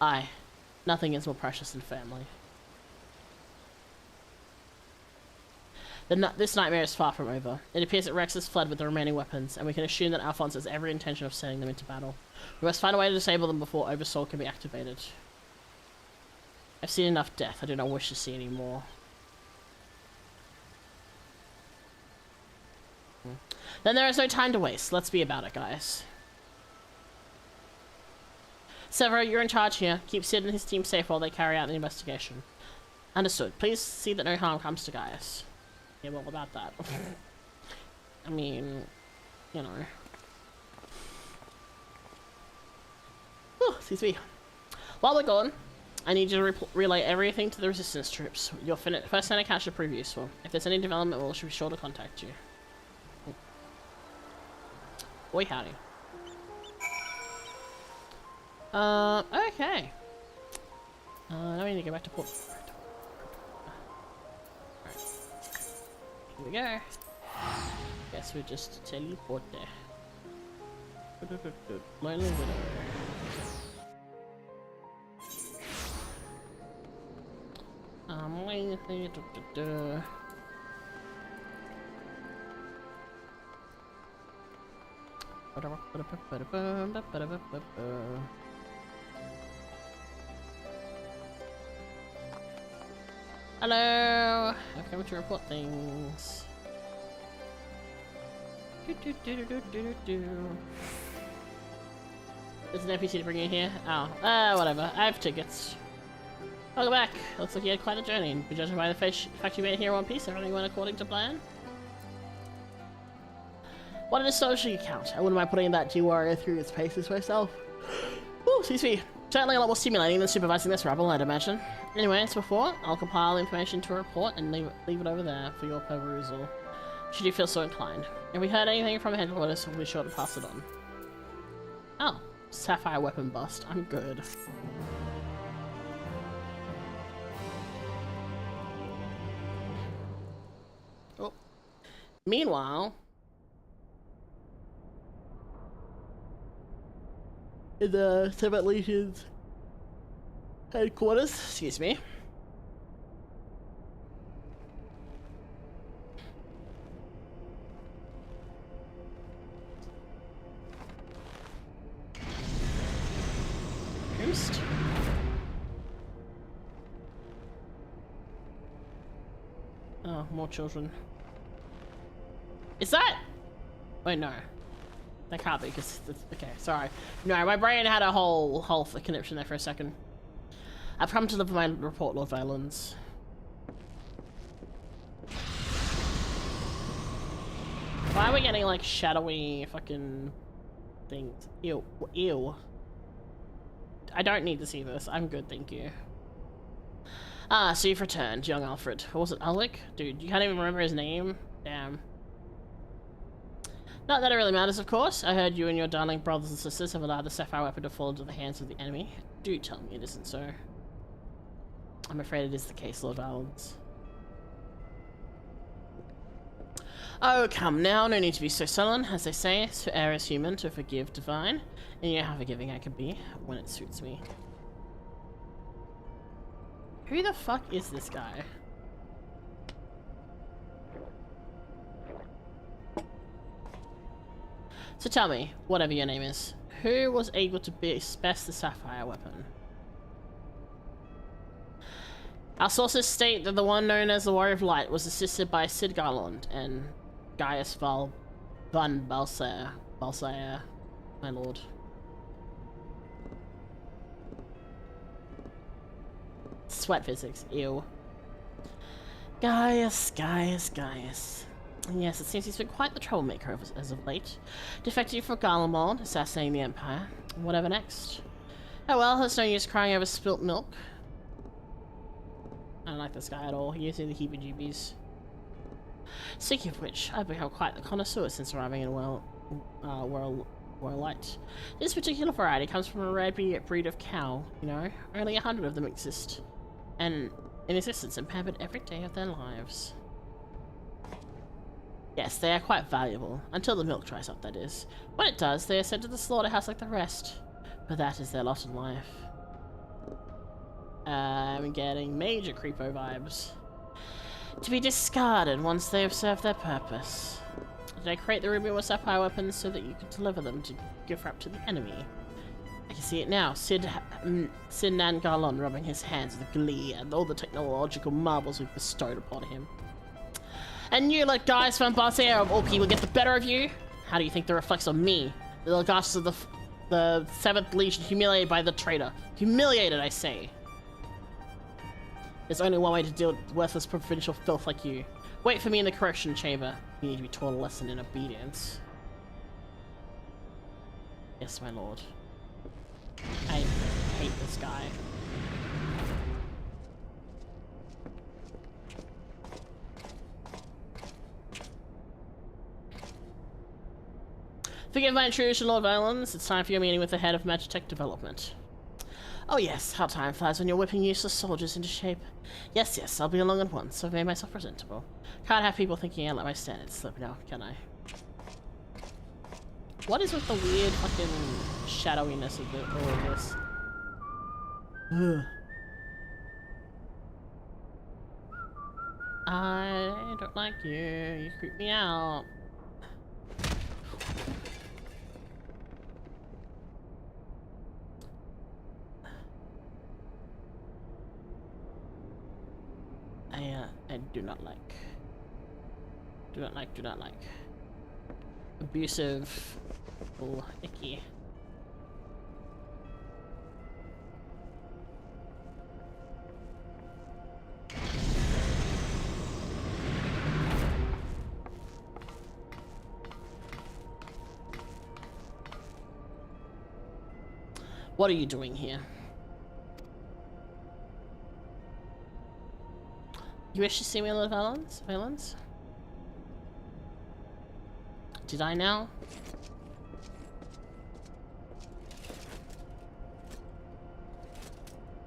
Aye, nothing is more precious than family. This nightmare is far from over. It appears that Rex has fled with the remaining weapons, and we can assume that Alphonse has every intention of sending them into battle. We must find a way to disable them before Oversoul can be activated. I've seen enough death. I do not wish to see any more. Then there is no time to waste. Let's be about it, guys. Severo, you're in charge here. Keep Sid and his team safe while they carry out the investigation. Understood. Please see that no harm comes to Gaius. Yeah, well, about that. I mean, you know. Oh, excuse me. While we're gone, I need you to relay everything to the resistance troops. Your first-hand account should prove useful. If there's any development, we'll be sure to contact you. Boy, howdy. Okay. Now we need to go back to port. Right. Here we go. Guess we just teleport there. Lonely widow. Hello! I've come to report things. There's an NPC to bring you here. Oh, whatever. I have tickets. Welcome back. Looks like you had quite a journey, and judging by the fact you made it here in one piece, everything went according to plan. What an astonishing account. I wouldn't mind putting that G-Warrior through its paces myself. Ooh, excuse me. Certainly a lot more stimulating than supervising this rabble, I'd imagine. Anyway, as before, I'll compile information to a report and leave it over there for your perusal, should you feel so inclined. If we heard anything from headquarters, we'll be sure to pass it on. Oh, sapphire weapon bust. I'm good. Oh. Meanwhile, in the 7th Legion's headquarters, excuse me. Boost. Oh, more children. Is that? Wait, no. That can't be, because it's okay, sorry. No, my brain had a whole connection there for a second. I've come to deliver my report, Lord Valens. Why are we getting like shadowy fucking things? Ew. Ew. I don't need to see this. I'm good, thank you. Ah, so you've returned, young Alfred. Or was it Alec? Dude, you can't even remember his name? Damn. Not that it really matters, of course. I heard you and your darling brothers and sisters have allowed the sapphire weapon to fall into the hands of the enemy. Do tell me it isn't so. I'm afraid it is the case, Lord Valens. Oh, come now, no need to be so sullen. As they say, to err is human, to forgive divine. And you know how forgiving I can be when it suits me. Who the fuck is this guy? So tell me, whatever your name is, who was able to best the sapphire weapon? Our sources state that the one known as the Warrior of Light was assisted by Sid Garland and Gaius van Balsair, my lord. Sweat physics, ew. Gaius. Yes, it seems he's been quite the troublemaker as of late. Defecting from Garlemald, assassinating the Empire. Whatever next? Oh well, there's no use crying over spilt milk. I don't like this guy at all. He gives me the heebie-jeebies. Speaking of which, I've become quite the connoisseur since arriving in Royal Light. This particular variety comes from a rare breed of cow, you know. Only 100 of them exist. And in existence and pampered every day of their lives. Yes, they are quite valuable. Until the milk dries up, that is. When it does, they are sent to the slaughterhouse like the rest. But that is their lot in life. I'm getting major creepo vibes. To be discarded once they have served their purpose. Did I create the ruby or sapphire weapons so that you could deliver them to give up to the enemy? I can see it now. Sid Nan Garlon rubbing his hands with glee at all the technological marvels we've bestowed upon him. And you let Gaius van Balsair of all people get the better of you? How do you think that reflects on me? The Legatus of the 7th Legion humiliated by the traitor. Humiliated, I say. There's only one way to deal with worthless provincial filth like you. Wait for me in the correction chamber. You need to be taught a lesson in obedience. Yes, my lord. I hate this guy. Forgive my intrusion, Lord Valens. It's time for your meeting with the head of Magitech Development. Oh yes, how time flies when you're whipping useless soldiers into shape. Yes, yes, I'll be along at once. I've made myself presentable. Can't have people thinking I let my standards slip now, can I? What is with the weird fucking shadowiness of all of this? Ugh. I don't like you. You creep me out. I do not like. Do not like. Abusive. Oh, icky. What are you doing here? You wish to see me on the Valens? Did I now?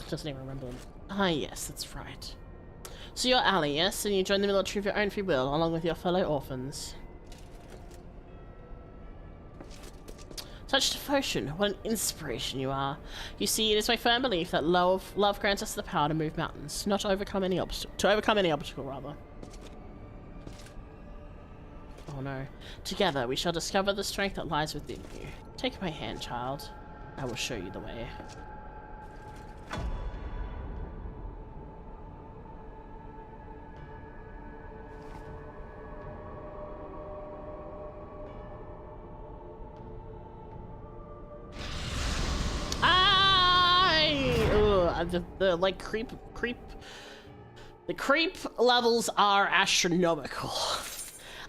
Doesn't even remember them. Ah, yes, that's right. So you're ally, yes? And you joined the military of your own free will, along with your fellow orphans. Such devotion, what an inspiration you are. You see, it is my firm belief that love grants us the power to move mountains, not to overcome any obstacle, rather. Oh no. Together, we shall discover the strength that lies within you. Take my hand, child. I will show you the way. The creep levels are astronomical.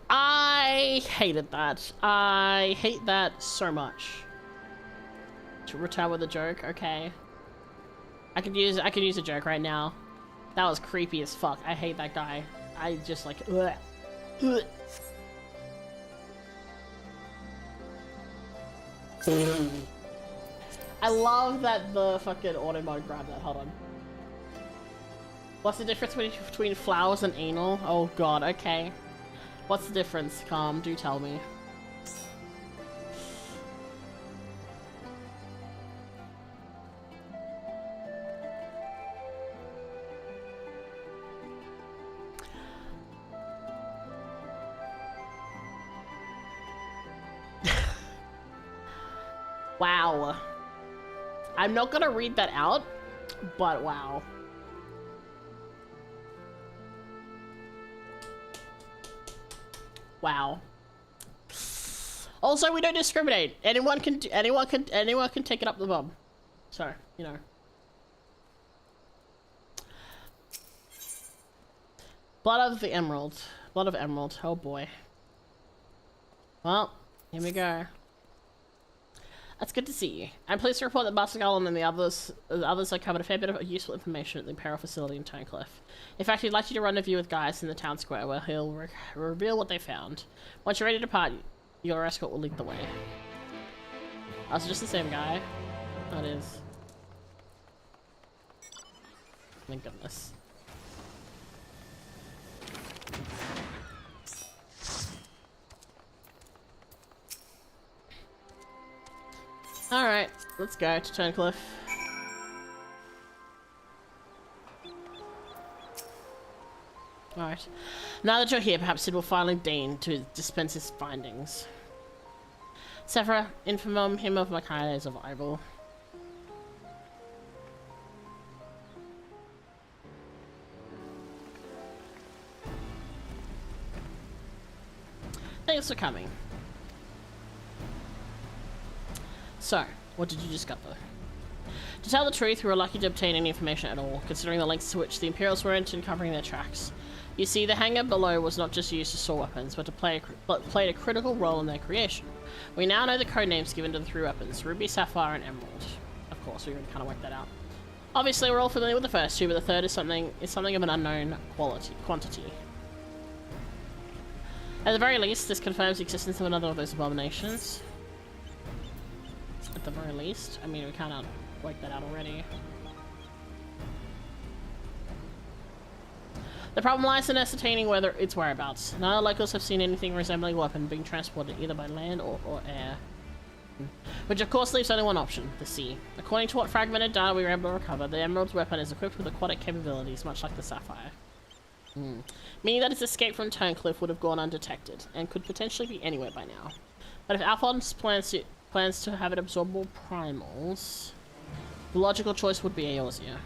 I hated that. I hate that so much. To retire with a joke, okay. I could use a joke right now. That was creepy as fuck. I hate that guy. I just like ugh. Ugh. I love that the fucking auto mode grabbed that. Hold on. What's the difference between flowers and anal? Oh god, okay. What's the difference? Calm, do tell me. Wow. I'm not gonna read that out, but wow. Wow. Also, we don't discriminate. Anyone can take it up the bum. So, you know. Blood of the Emerald. Blood of Emerald. Oh boy. Well, here we go. That's good to see you. I'm pleased to report that Master Garland and the others have covered a fair bit of useful information at the Imperial facility in Tonecliff. In fact, he'd like you to rendezvous with Gaius in the town square, where he'll reveal what they found. Once you're ready to depart, your escort will lead the way. Oh, so just the same guy? That is. Thank goodness. Alright, let's go to Turncliffe. Alright. Now that you're here, perhaps Sid will finally deign to dispense his findings. Sephra, inform him of Makai's arrival. Thanks for coming. So, what did you discover? To tell the truth, we were lucky to obtain any information at all, considering the lengths to which the Imperials went in covering their tracks. You see, the hangar below was not just used to store weapons, but played a critical role in their creation. We now know the codenames given to the three weapons, Ruby, Sapphire, and Emerald. Of course, we already kind of worked that out. Obviously, we're all familiar with the first two, but the third is something of an unknown quantity. At the very least, this confirms the existence of another of those abominations. At the very least. I mean, we kind of worked that out already. The problem lies in ascertaining whether its whereabouts. None of the locals have seen anything resembling a weapon being transported either by land or air. Which of course leaves only one option, the sea. According to what fragmented data we were able to recover, the Emerald's weapon is equipped with aquatic capabilities, much like the Sapphire. Meaning that its escape from Turnecliff would have gone undetected, and could potentially be anywhere by now. But if Alphonse plans to have it absorbable primals, the logical choice would be Eorzea.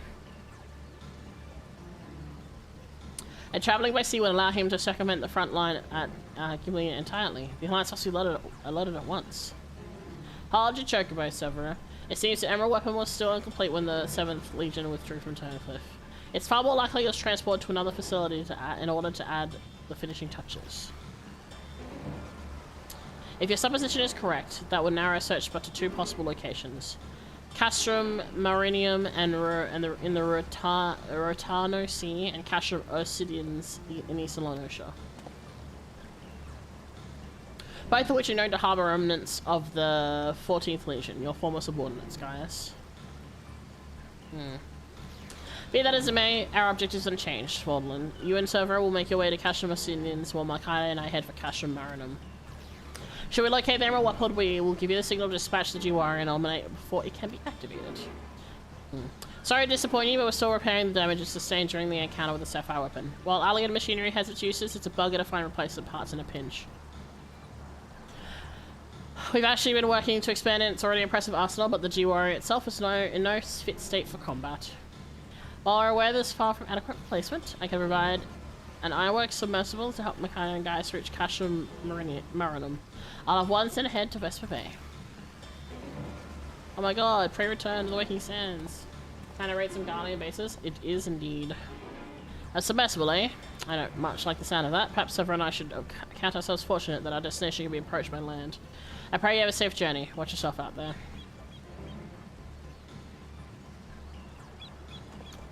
And travelling by sea would allow him to circumvent the front line at Gibeon entirely. The Alliance must be loaded at once. Hold your chocobo, Severa. It seems the Emerald weapon was still incomplete when the 7th Legion withdrew from Turnecliff. It's far more likely it was transported to another facility in order to add the finishing touches. If your supposition is correct, that would narrow search but to two possible locations. Castrum Marinium in the Rotano Sea, and Castrum Obsidians in Eastern Lonosha. Both of which are known to harbour remnants of the 14th Legion, your former subordinates, guys. Be that as it may, our objectives unchanged, Waldland. You and Server will make your way to Castrum Obsidians, while Makai and I head for Castrum Marinum. Should we locate the Emerald weapon, we will give you the signal to dispatch the Jiwari and eliminate it before it can be activated. Sorry to disappoint you, but we're still repairing the damages sustained during the encounter with the Sapphire weapon. While allied machinery has its uses, it's a bugger to find replacement parts in a pinch. We've actually been working to expand its already impressive arsenal, but the Jiwari itself is in no fit state for combat. While we're aware this is far from adequate replacement, I can provide an ironworks submersible to help Mechanic and guys reach Castrum Marinum. I'll have one sent ahead to Vesper Bay. Oh my god, pre-return to the Waking Sands. Kind of rate some Guardian bases? It is indeed. A submersible, eh? I don't much like the sound of that. Perhaps Sever and I should count ourselves fortunate that our destination can be approached by land. I pray you have a safe journey. Watch yourself out there.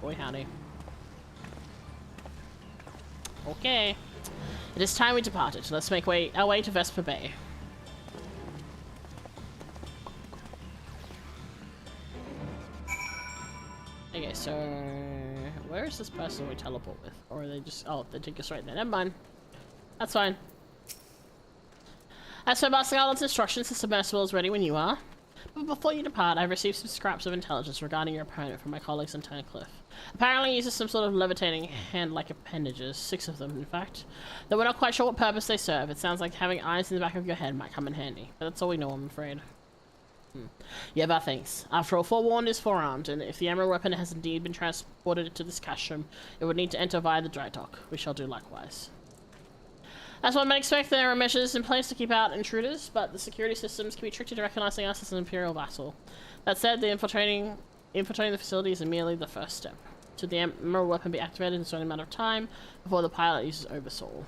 Boy howdy. Okay. It is time we departed. Let's make our way to Vesper Bay. Okay, so where is this person we teleport with? Or are they just they take us right there. Never mind. That's fine. As for Master Garland's instructions, the submersible is ready when you are. But before you depart, I've received some scraps of intelligence regarding your opponent from my colleagues in Turnecliff. Apparently he uses some sort of levitating hand-like appendages, 6 of them in fact, though we're not quite sure what purpose they serve. It sounds like having eyes in the back of your head might come in handy, but that's all we know, I'm afraid. Yeah, but thanks. After all, forewarned is forearmed, and if the Emerald weapon has indeed been transported to this castrum, it would need to enter via the dry dock. We shall do likewise. As one might expect, there are measures in place to keep out intruders, but the security systems can be tricked into recognizing us as an Imperial vassal. That said, infiltrating the facility is merely the first step. Should the Emerald weapon be activated in a certain amount of time before the pilot uses Oversoul.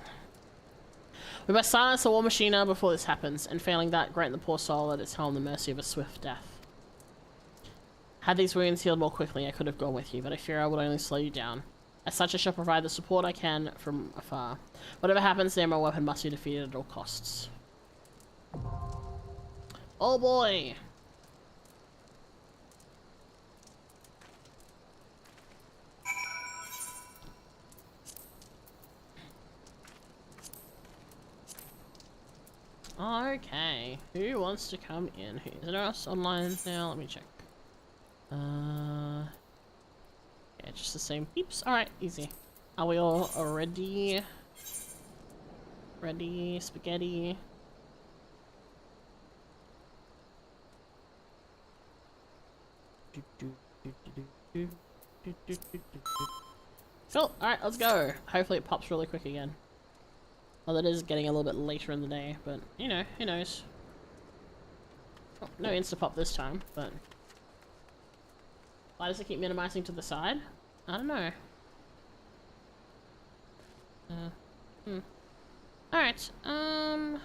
We must silence the war machiner before this happens, and failing that, grant the poor soul at its helm the mercy of a swift death. Had these wounds healed more quickly, I could have gone with you, but I fear I would only slow you down. As such, I shall provide the support I can from afar. Whatever happens, the Emerald weapon must be defeated at all costs. Oh boy! Okay, who wants to come in? Is there else online now? Let me check. Yeah, just the same peeps. Alright, easy. Are we all ready? Ready, spaghetti. Cool, alright, let's go. Hopefully it pops really quick again. Well, it is getting a little bit later in the day, but, you know, who knows. Oh, no insta-pop this time, but... Why does it keep minimizing to the side? I don't know. Alright, oh,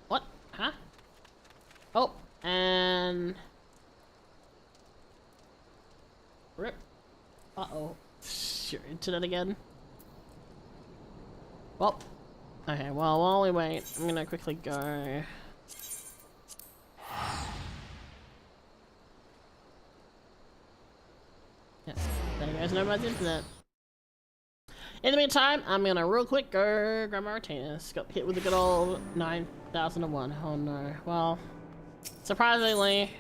what? Huh? Oh, and... Rip. Uh-oh. Your internet again. Well. Okay, well, while we wait, I'm gonna quickly go... Yes, there goes nobody's internet. In the meantime, I'm gonna real quick go grab my retainers. Got hit with a good old 9001. Oh no. Well, surprisingly,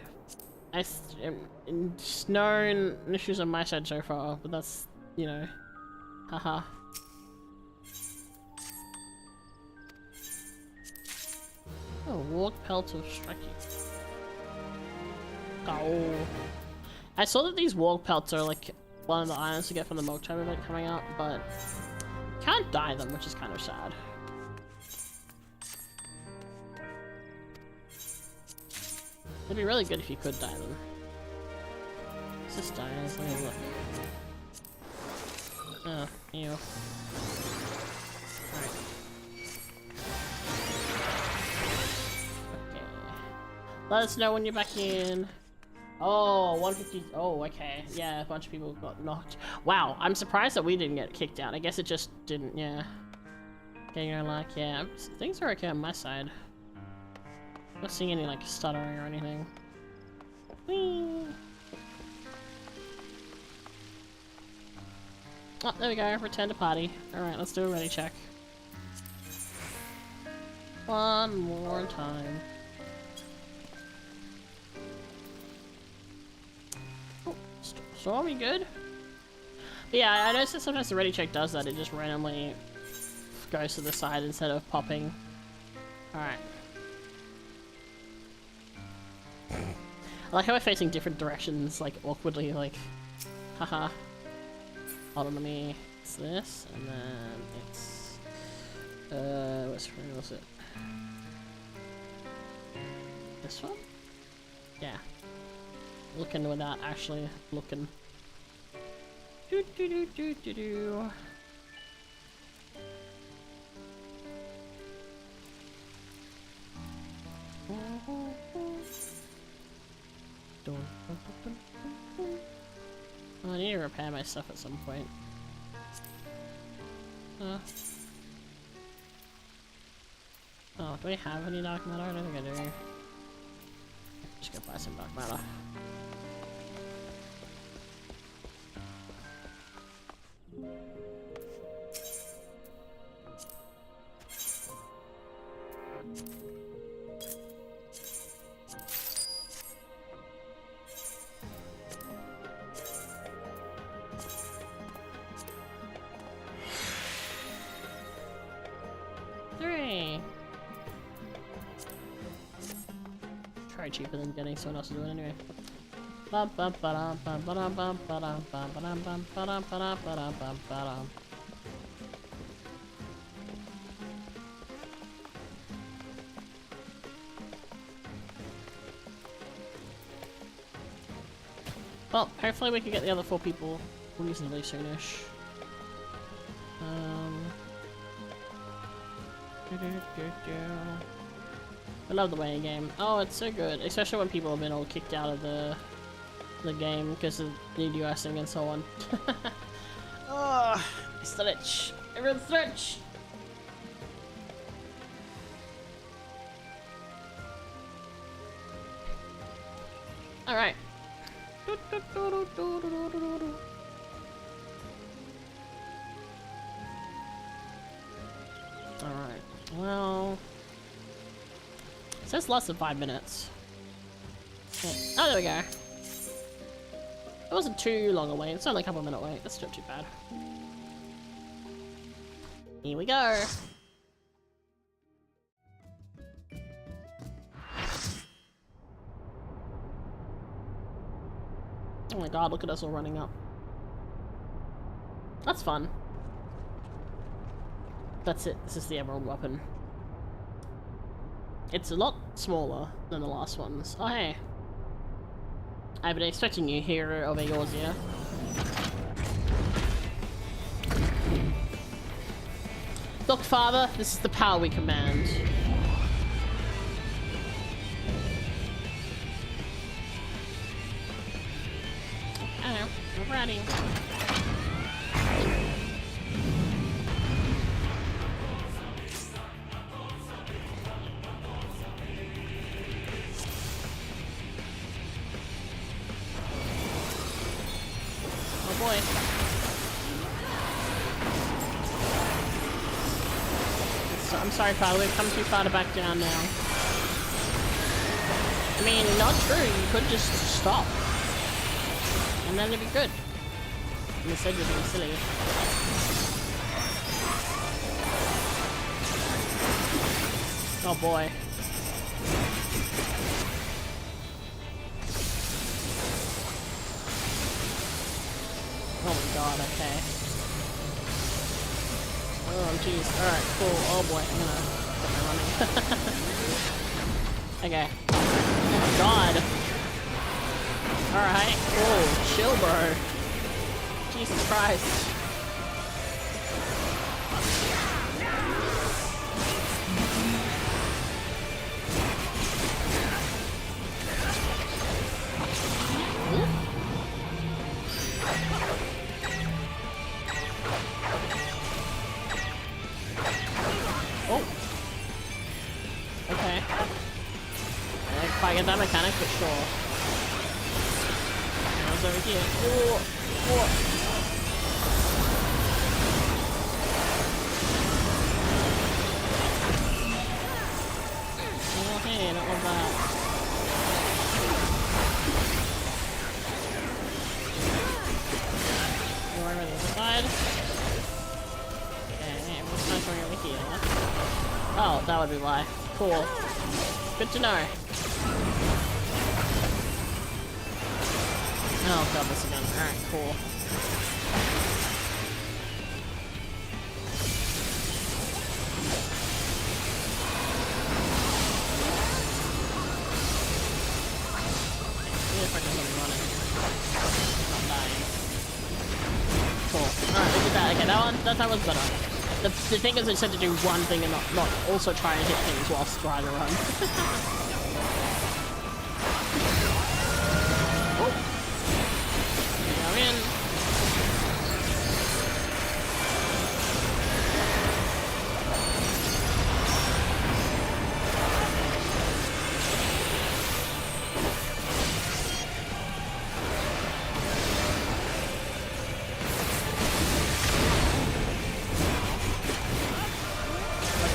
no issues on my side so far, but that's, you know, haha. Oh, walk pelt of striking. Oh. I saw that these walk pelts are like one of the items to get from the Milk Time event coming out, but can't dye them, which is kind of sad. It'd be really good if you could dye them. What's this dye? Let me look. Oh, ew. Alright. Okay. Let us know when you're back in. Oh, 150. Oh, okay. Yeah, a bunch of people got knocked. Wow, I'm surprised that we didn't get kicked out. I guess it just didn't, yeah. Okay, you're like, yeah, things are okay on my side. I'm not seeing any, like, stuttering or anything. Whee! Oh, there we go. Return to party. Alright, let's do a ready check. One more time. So are we good? But yeah, I noticed that sometimes the ready check does that. It just randomly goes to the side instead of popping. Alright. I like how we're facing different directions, like awkwardly, like, haha. Hold on, let me. It's this, and then it's. Where was it? This one? Yeah. Looking without actually looking. Do do do do do do. I need to repair my stuff at some point. Oh, do we have any dark matter? I don't think I do. Just go buy some dark matter. Cheaper than getting someone else to do it anyway. Well, hopefully we can get the other 4 people reasonably soonish. I love the waiting game. Oh, it's so good, especially when people have been all kicked out of the game because of new USing and so on. Oh, stretch. Everyone stretch. All right. All right. Well. It says less than 5 minutes. Yeah. Oh, there we go. It wasn't too long a wait. It's only a couple minute wait. That's not too bad. Here we go. Oh my god, look at us all running up. That's fun. That's it. This is the emerald weapon. It's a lot smaller than the last ones. Oh hey. I've been expecting you here over yours, yeah? Look, Father, this is the power we command. I know, we're ready. Oh boy. I'm sorry, Father, we've come too far to back down now. I mean, not true, you could just stop. And then it'd be good. Instead you're being silly. Oh boy. Oh my god, okay. Oh jeez, alright, cool. Oh boy, I'm gonna put my running. Okay. Oh god. Alright, cool. Chill, bro. Jesus Christ. Oh. Okay. If I get that mechanic, for sure. Over here. Oh, oh. Oh, hey, I don't love that. Go over the other side. Okay, what's not going over here? Oh, that would be why. Cool. Good to know. Oh god, this again. Alright, cool. See if I can really run it. I'm dying. Cool. Alright, we did that. Okay, that time was better. The thing is, I said to do one thing and not also try and hit things whilst trying to run.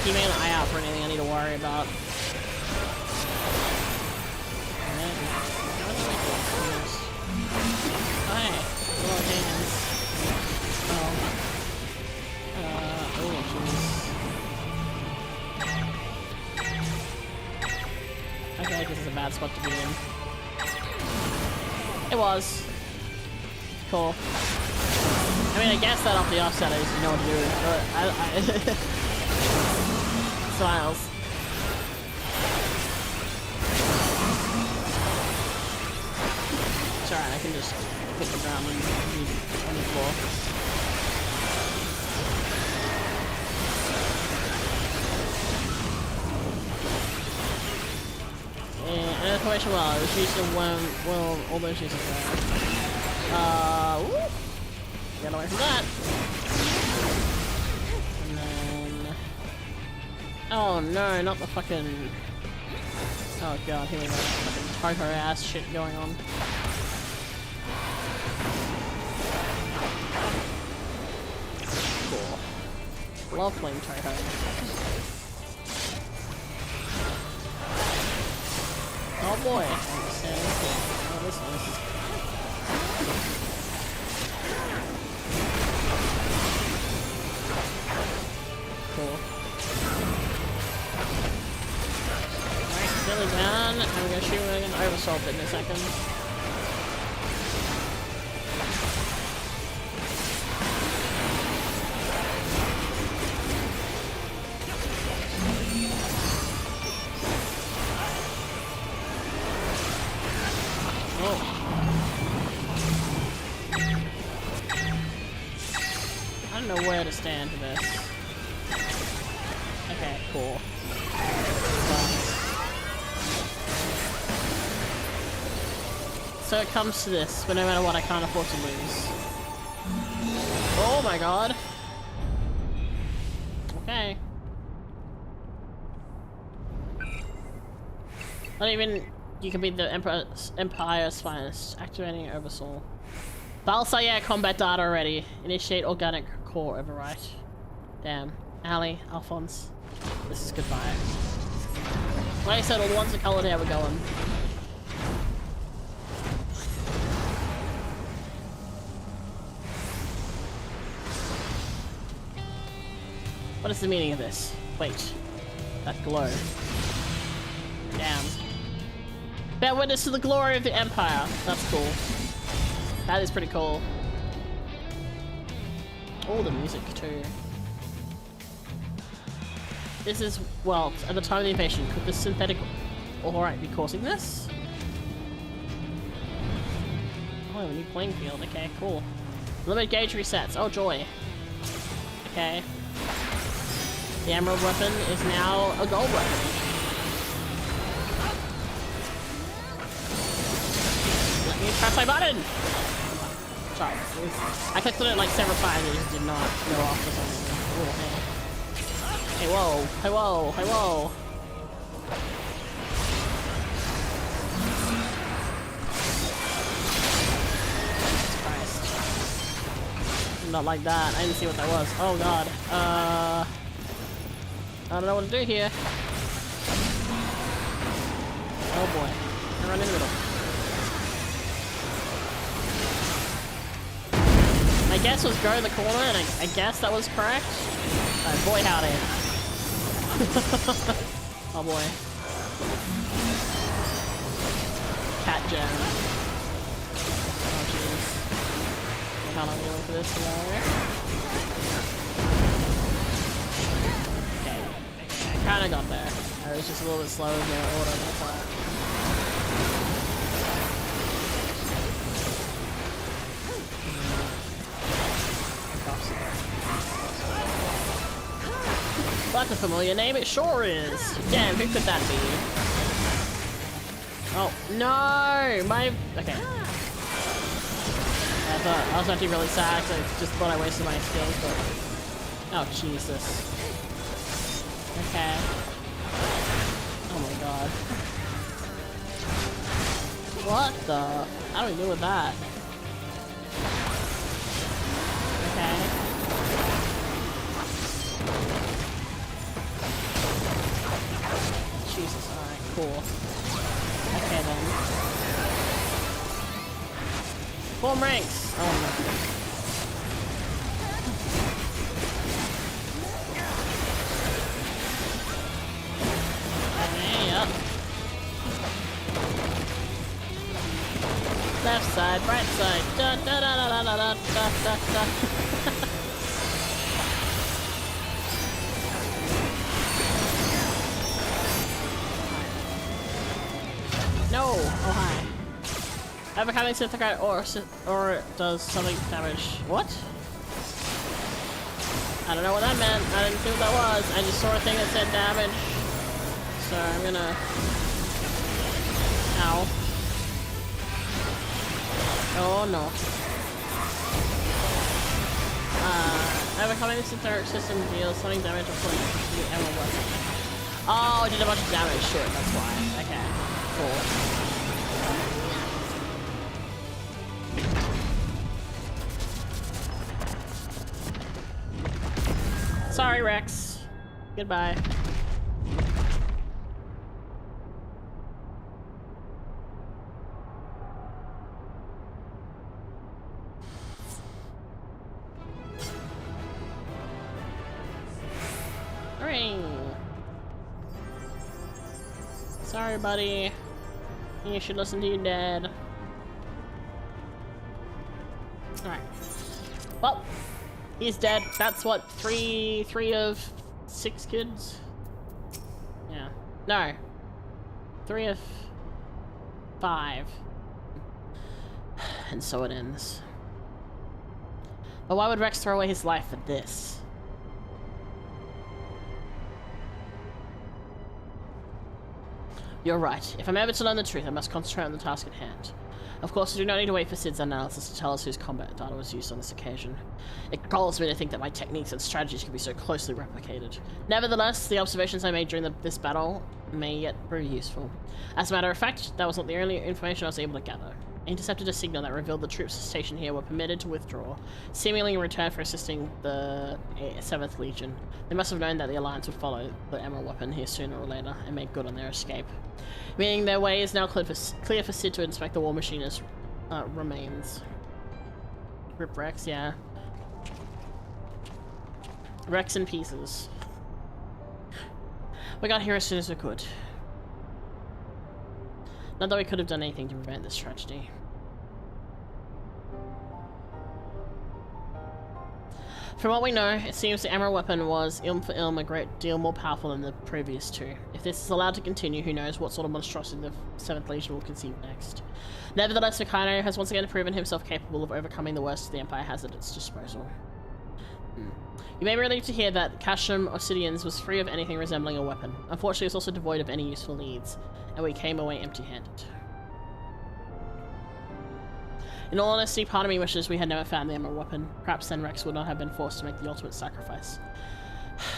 Keeping an eye out for anything I need to worry about. Hi, little hands. Oh. Oh, jeez. I feel like this is a bad spot to be in. It was. Cool. I mean, I guess that off the offset is you know what to do, but I Smiles. It's alright, I can just hit the ground and be on the floor. And earthquake well, it was used to well, all those uses there. Woo! Get away from that. Oh no, not the fucking... Oh god, here we go. Fucking Toho ass shit going on. Cool. Love playing Toho. Oh boy. Oh, this is... Cool. Silly down. I'm gonna shoot it and oversalt it in a second. Oh. know where to stand for this. Okay, cool. So it comes to this, but no matter what, I can't afford to lose. Oh my god. Okay. Not even you can be the Empire's finest, activating Oversoul. Balsa, yeah, combat data already. Initiate organic core overwrite. Damn. Ali, Alphonse. This is goodbye. Like I said, all the ones that colored how we're going. What is the meaning of this? Wait. That glow. Damn. Bear witness to the glory of the Empire. That's cool. That is pretty cool. Oh, the music too. This is, well, at the time of the invasion, could the synthetic alright be causing this? Oh, a new playing field. Okay, cool. Limit gauge resets. Oh, joy. Okay. The emerald weapon is now a gold weapon. Let me press my button! Sorry. I clicked on it like several times and it just did not go off for some reason. Oh, hey. Hey, whoa. Hey, whoa. Hey, whoa. Jesus Christ. Not like that. I didn't see what that was. Oh, God. I don't know what to do here. Oh boy. I run in the middle. My guess was go in the corner, and I guess that was correct. Oh boy, howdy. Oh boy. Cat jam. Oh jeez. Can't I'm going for this scenario. Kinda got there. I was just a little bit slow in their order, that's why. That's a familiar name, it sure is! Damn, who could that be? Oh, no! My... okay. I was actually really sad, because I just thought I wasted my skills, but... oh, Jesus. Okay. Oh my god. What the? How do we deal with that? Okay. Jesus, alright, cool. Okay then. Form ranks! Oh no. Left side, right side. Da da da da da da da da da. No! Oh hi. Overcoming Synthocrat or does something damage. What? I don't know what that meant. I didn't see what that was. I just saw a thing that said damage. So I'm gonna... ow. Oh no. Overcoming the synthetic system deals something damage according to the emerald weapon. Oh, it did a bunch of damage. Shit, that's why. Okay. Cool. Sorry, Rex. Goodbye. Sorry, buddy. You should listen to your dad. Alright. Well, he's dead. That's what, three of 6 kids? Yeah. No. 3 of 5. And so it ends. But why would Rex throw away his life for this? You're right. If I'm ever to learn the truth, I must concentrate on the task at hand. Of course, we do not need to wait for Sid's analysis to tell us whose combat data was used on this occasion. It galls me to think that my techniques and strategies can be so closely replicated. Nevertheless, the observations I made during this battle may yet prove useful. As a matter of fact, that was not the only information I was able to gather. I intercepted a signal that revealed the troops stationed here were permitted to withdraw, seemingly in return for assisting the 7th Legion. They must have known that the Alliance would follow the Emerald weapon here sooner or later and make good on their escape. Meaning their way is now clear for Sid to inspect the War Machiner's remains. Rip Rex, yeah. Rex in pieces. We got here as soon as we could. Not that we could have done anything to prevent this tragedy. From what we know, it seems the Emerald weapon was, ilm for ilm, a great deal more powerful than the previous two. If this is allowed to continue, who knows what sort of monstrosity the 7th Legion will conceive next. Nevertheless, Mikano has once again proven himself capable of overcoming the worst the Empire has at its disposal. You may be relieved to hear that Kasham Obsidians was free of anything resembling a weapon. Unfortunately, it's also devoid of any useful needs, and we came away empty-handed. In all honesty, part of me wishes we had never found the Emerald weapon. Perhaps then Rex would not have been forced to make the ultimate sacrifice.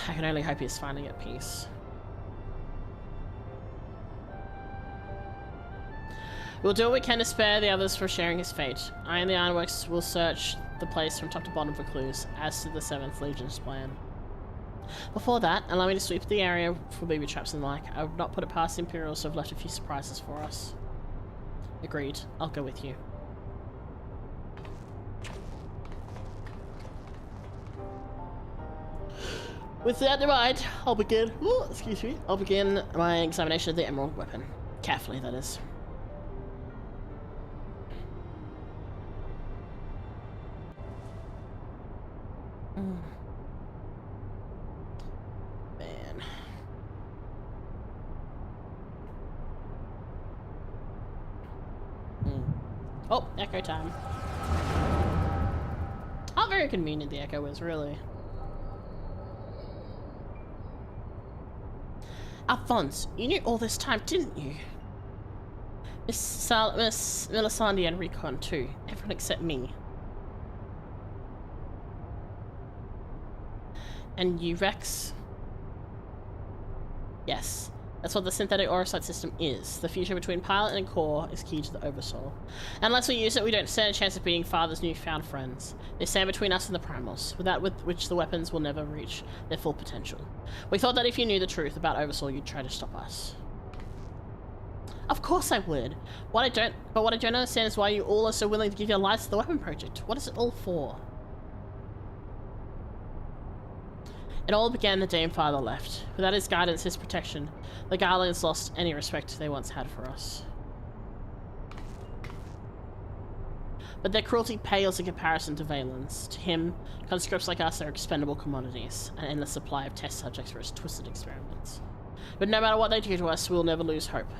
I can only hope he is finally at peace. We'll do what we can to spare the others for sharing his fate. I and the Ironworks will search the place from top to bottom for clues as to the 7th Legion's plan. Before that, allow me to sweep the area for booby traps and the like. I would not put it past the Imperials to have left a few surprises for us. Agreed. I'll go with you. With that in mind, I'll begin my examination of the Emerald weapon. Carefully, that is. Man. Oh, echo time. How very convenient the echo is, really. Alphonse, you knew all this time, didn't you? Miss Melisande and Recon too. Everyone except me. And you, Rex? Yes. That's what the synthetic aurosite system is. The fusion between pilot and core is key to the Oversoul. Unless we use it, we don't stand a chance of being Father's newfound friends. They stand between us and the primals, without which the weapons will never reach their full potential. We thought that if you knew the truth about Oversoul, you'd try to stop us. Of course I would. What I don't understand is why you all are so willing to give your lives to the weapon project. What is it all for? It all began the day Father left. Without his guidance, his protection, the Guardians lost any respect they once had for us. But their cruelty pales in comparison to Valen's. To him, conscripts like us are expendable commodities, an endless supply of test subjects for his twisted experiments. But no matter what they do to us, we will never lose hope.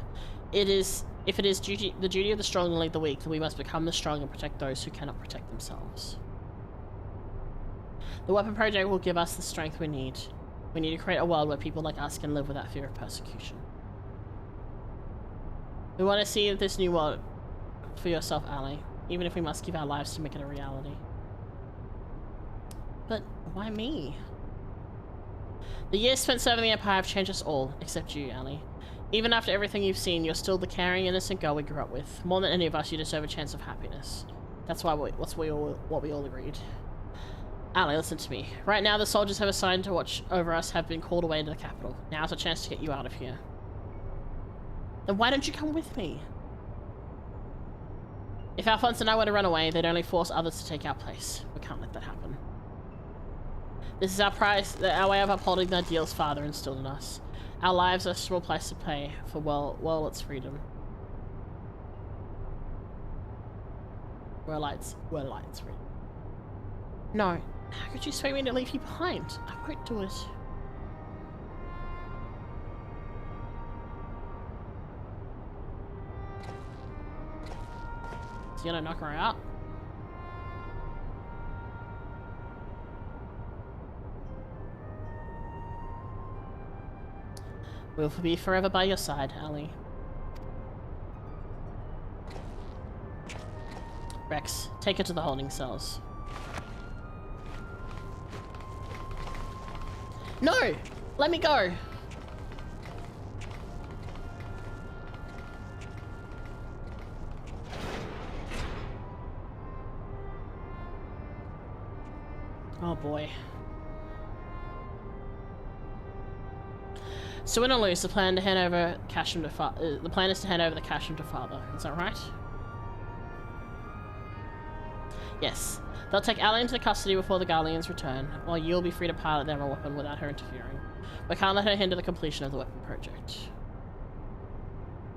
If it is the duty of the strong to lead the weak, then we must become the strong and protect those who cannot protect themselves. The weapon project will give us the strength we need. We need to create a world where people like us can live without fear of persecution. We want to see this new world for yourself, Ali, even if we must give our lives to make it a reality. But why me? The years spent serving the Empire have changed us all, except you, Ali. Even after everything you've seen, you're still the caring, innocent girl we grew up with. More than any of us, you deserve a chance of happiness. That's why what we all agreed. Ali, listen to me. Right now, the soldiers have assigned to watch over us have been called away to the capital. Now's a chance to get you out of here. Then why don't you come with me? If Alphonse and I were to run away, they'd only force others to take our place. We can't let that happen. This is our price, our way of upholding the ideals Father instilled in us. Our lives are a small price to pay for, well, its freedom. We're lights freedom. No. How could you sway me to leave you behind? I won't do it. Is he gonna knock her out? We'll be forever by your side, Ali. Rex, take her to the holding cells. No! Let me go! Oh boy. So win or lose, the plan to hand over Casham to the plan is to hand over the Casham to father. Is that right? Yes. They'll take Ali into custody before the Guardians return, while you'll be free to pilot their weapon without her interfering. We can't let her hinder the completion of the weapon project.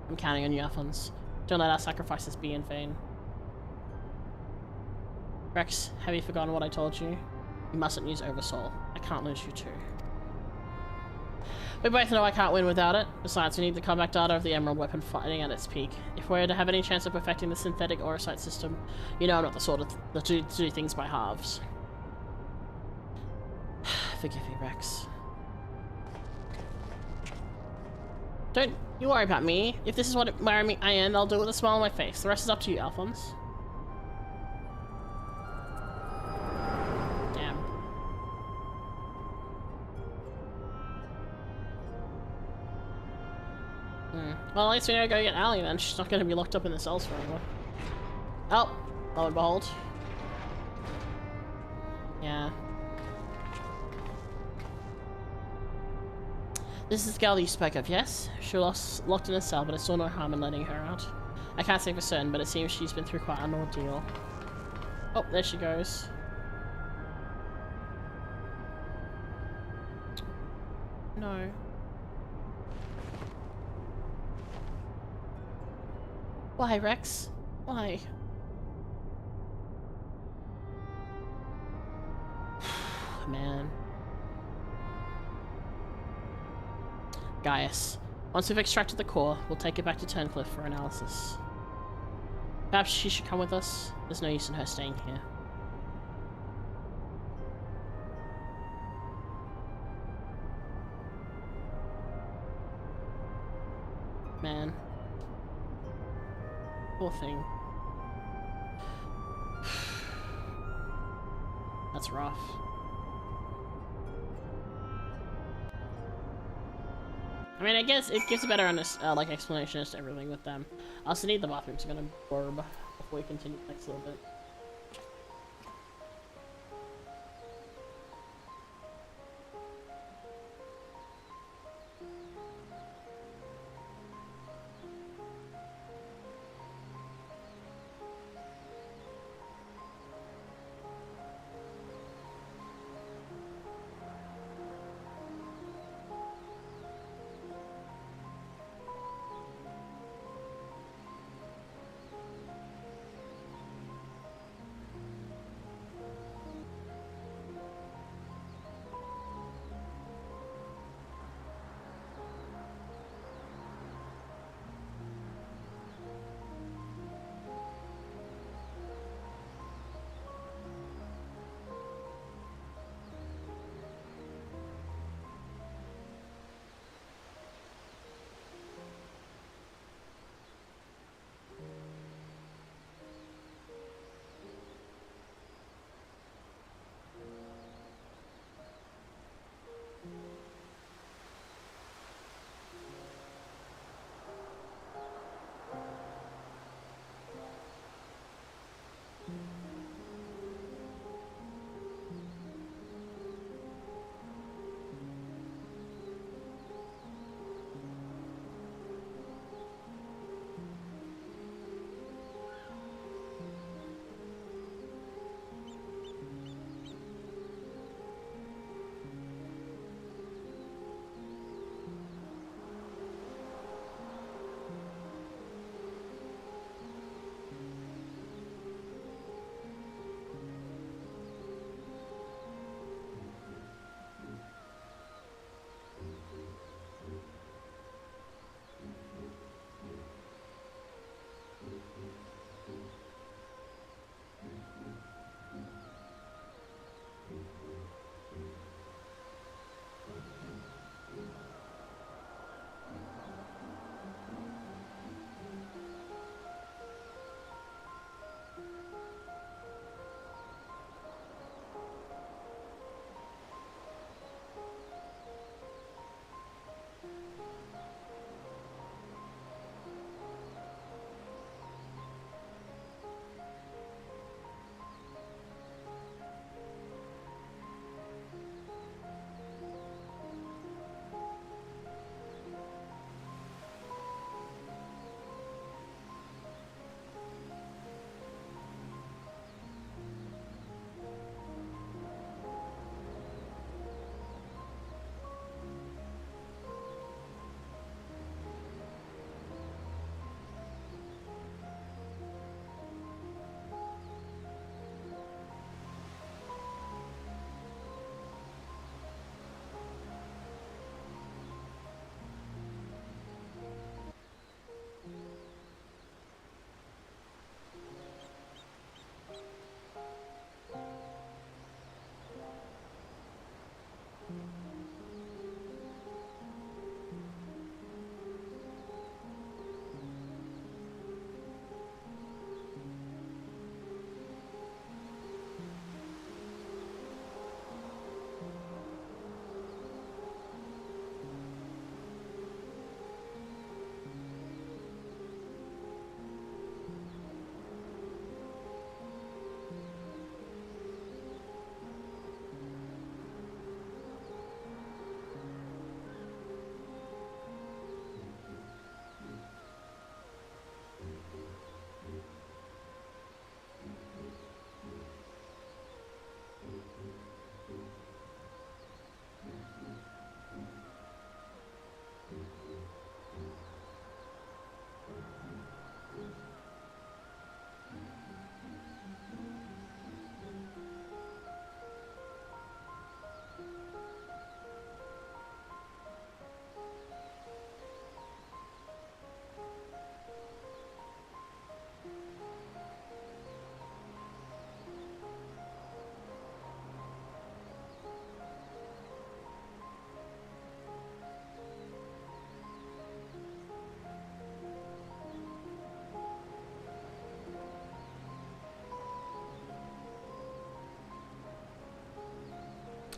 I'm counting on you, Alphonse. Don't let our sacrifices be in vain. Rex, have you forgotten what I told you? You mustn't use Oversoul. I can't lose you too. We both know I can't win without it. Besides, we need the combat data of the Emerald weapon fighting at its peak. If we're to have any chance of perfecting the synthetic aurosite system, you know I'm not the sort of to do things by halves. Forgive me, Rex. Don't you worry about me. If this is where I end, I'll do it with a smile on my face. The rest is up to you, Alphonse. Well, at least we know to go get Ali then. She's not going to be locked up in the cells forever. Oh, lo and behold. Yeah. This is the girl you spoke of, yes? She was locked in a cell, but I saw no harm in letting her out. I can't say for certain, but it seems she's been through quite an ordeal. Oh, there she goes. No. Why, Rex? Why? Man. Gaius. Once we've extracted the core, we'll take it back to Turncliffe for analysis. Perhaps she should come with us? There's no use in her staying here. Man. Poor thing. That's rough. I mean, I guess it gives a better like explanation as to everything with them. I also need the bathroom, so I'm gonna burb before we continue the next little bit.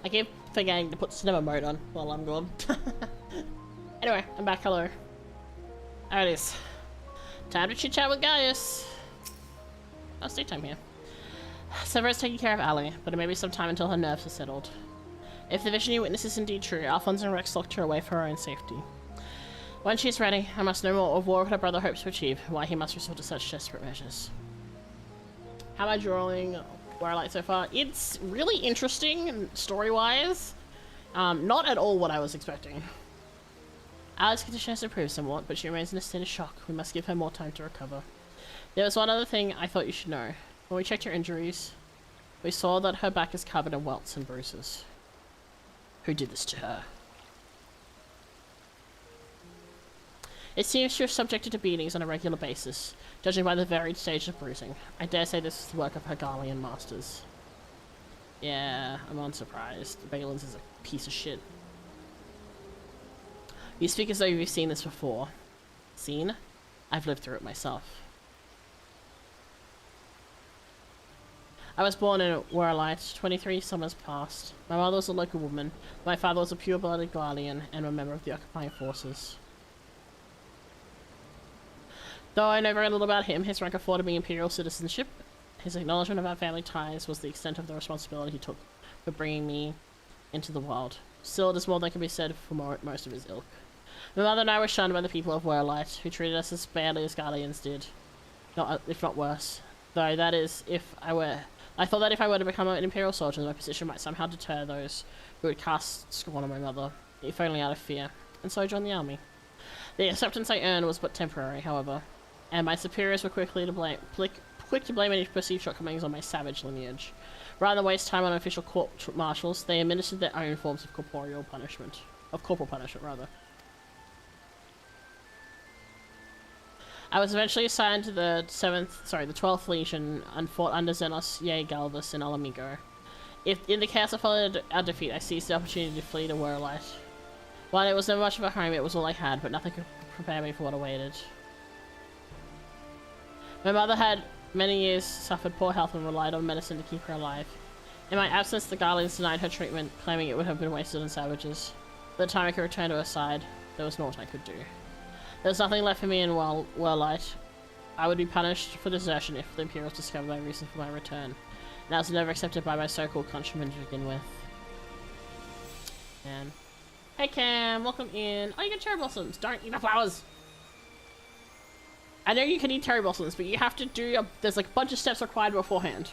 I keep forgetting to put cinema mode on while I'm gone. Anyway, I'm back. Hello. There it is. Time to chit chat with Gaius. Oh, stay time here. Severa's taking care of Ali, but it may be some time until her nerves are settled. If the vision you witness is indeed true, Alphonse and Rex locked her away for her own safety. When she's ready, I must know more of what her brother hopes to achieve, why he must resort to such desperate measures. How am I drawing Warlight so far? It's really interesting, story-wise. Not at all what I was expecting. Alice's condition has improved somewhat, but she remains in a state of shock. We must give her more time to recover. There was one other thing I thought you should know. When we checked her injuries, we saw that her back is covered in welts and bruises. Who did this to her? It seems she was subjected to beatings on a regular basis, judging by the varied stage of bruising. I dare say this is the work of her Garlean masters. Yeah, I'm unsurprised. Balin's is a piece of shit. You speak as though you've seen this before. Seen? I've lived through it myself. I was born in Warlight, 23 summers past. My mother was a local woman, my father was a pure-blooded Garlean and a member of the occupying forces. Though I know very little about him, his rank afforded me imperial citizenship. His acknowledgement of our family ties was the extent of the responsibility he took for bringing me into the world. Still, it is more than can be said for most of his ilk. My mother and I were shunned by the people of Warlight, who treated us as badly as Guardians did. If not worse. Though that is, I thought that if I were to become an Imperial soldier, my position might somehow deter those who would cast scorn on my mother, if only out of fear, and so I joined the army. The acceptance I earned was but temporary, however, and my superiors were quick to blame any perceived shortcomings on my savage lineage. Rather than waste time on official court-martials, they administered their own forms of corporal punishment. I was eventually assigned to the 12th Legion and fought under Xenos, Galvus, and Alamigo. In the chaos that followed our defeat, I seized the opportunity to flee to Warlight. While it was never much of a home, it was all I had, but nothing could prepare me for what awaited. My mother had many years suffered poor health and relied on medicine to keep her alive. In my absence, the Garleans denied her treatment, claiming it would have been wasted on savages. By the time I could return to her side, there was naught I could do. There was nothing left for me in Warlight. I would be punished for desertion if the Imperials discovered my reason for my return. And I was never accepted by my so-called countrymen to begin with. And hey Cam, welcome in. Oh, you get cherry blossoms. Don't eat the flowers. I know you can eat cherry blossoms, but you have to do there's like a bunch of steps required beforehand.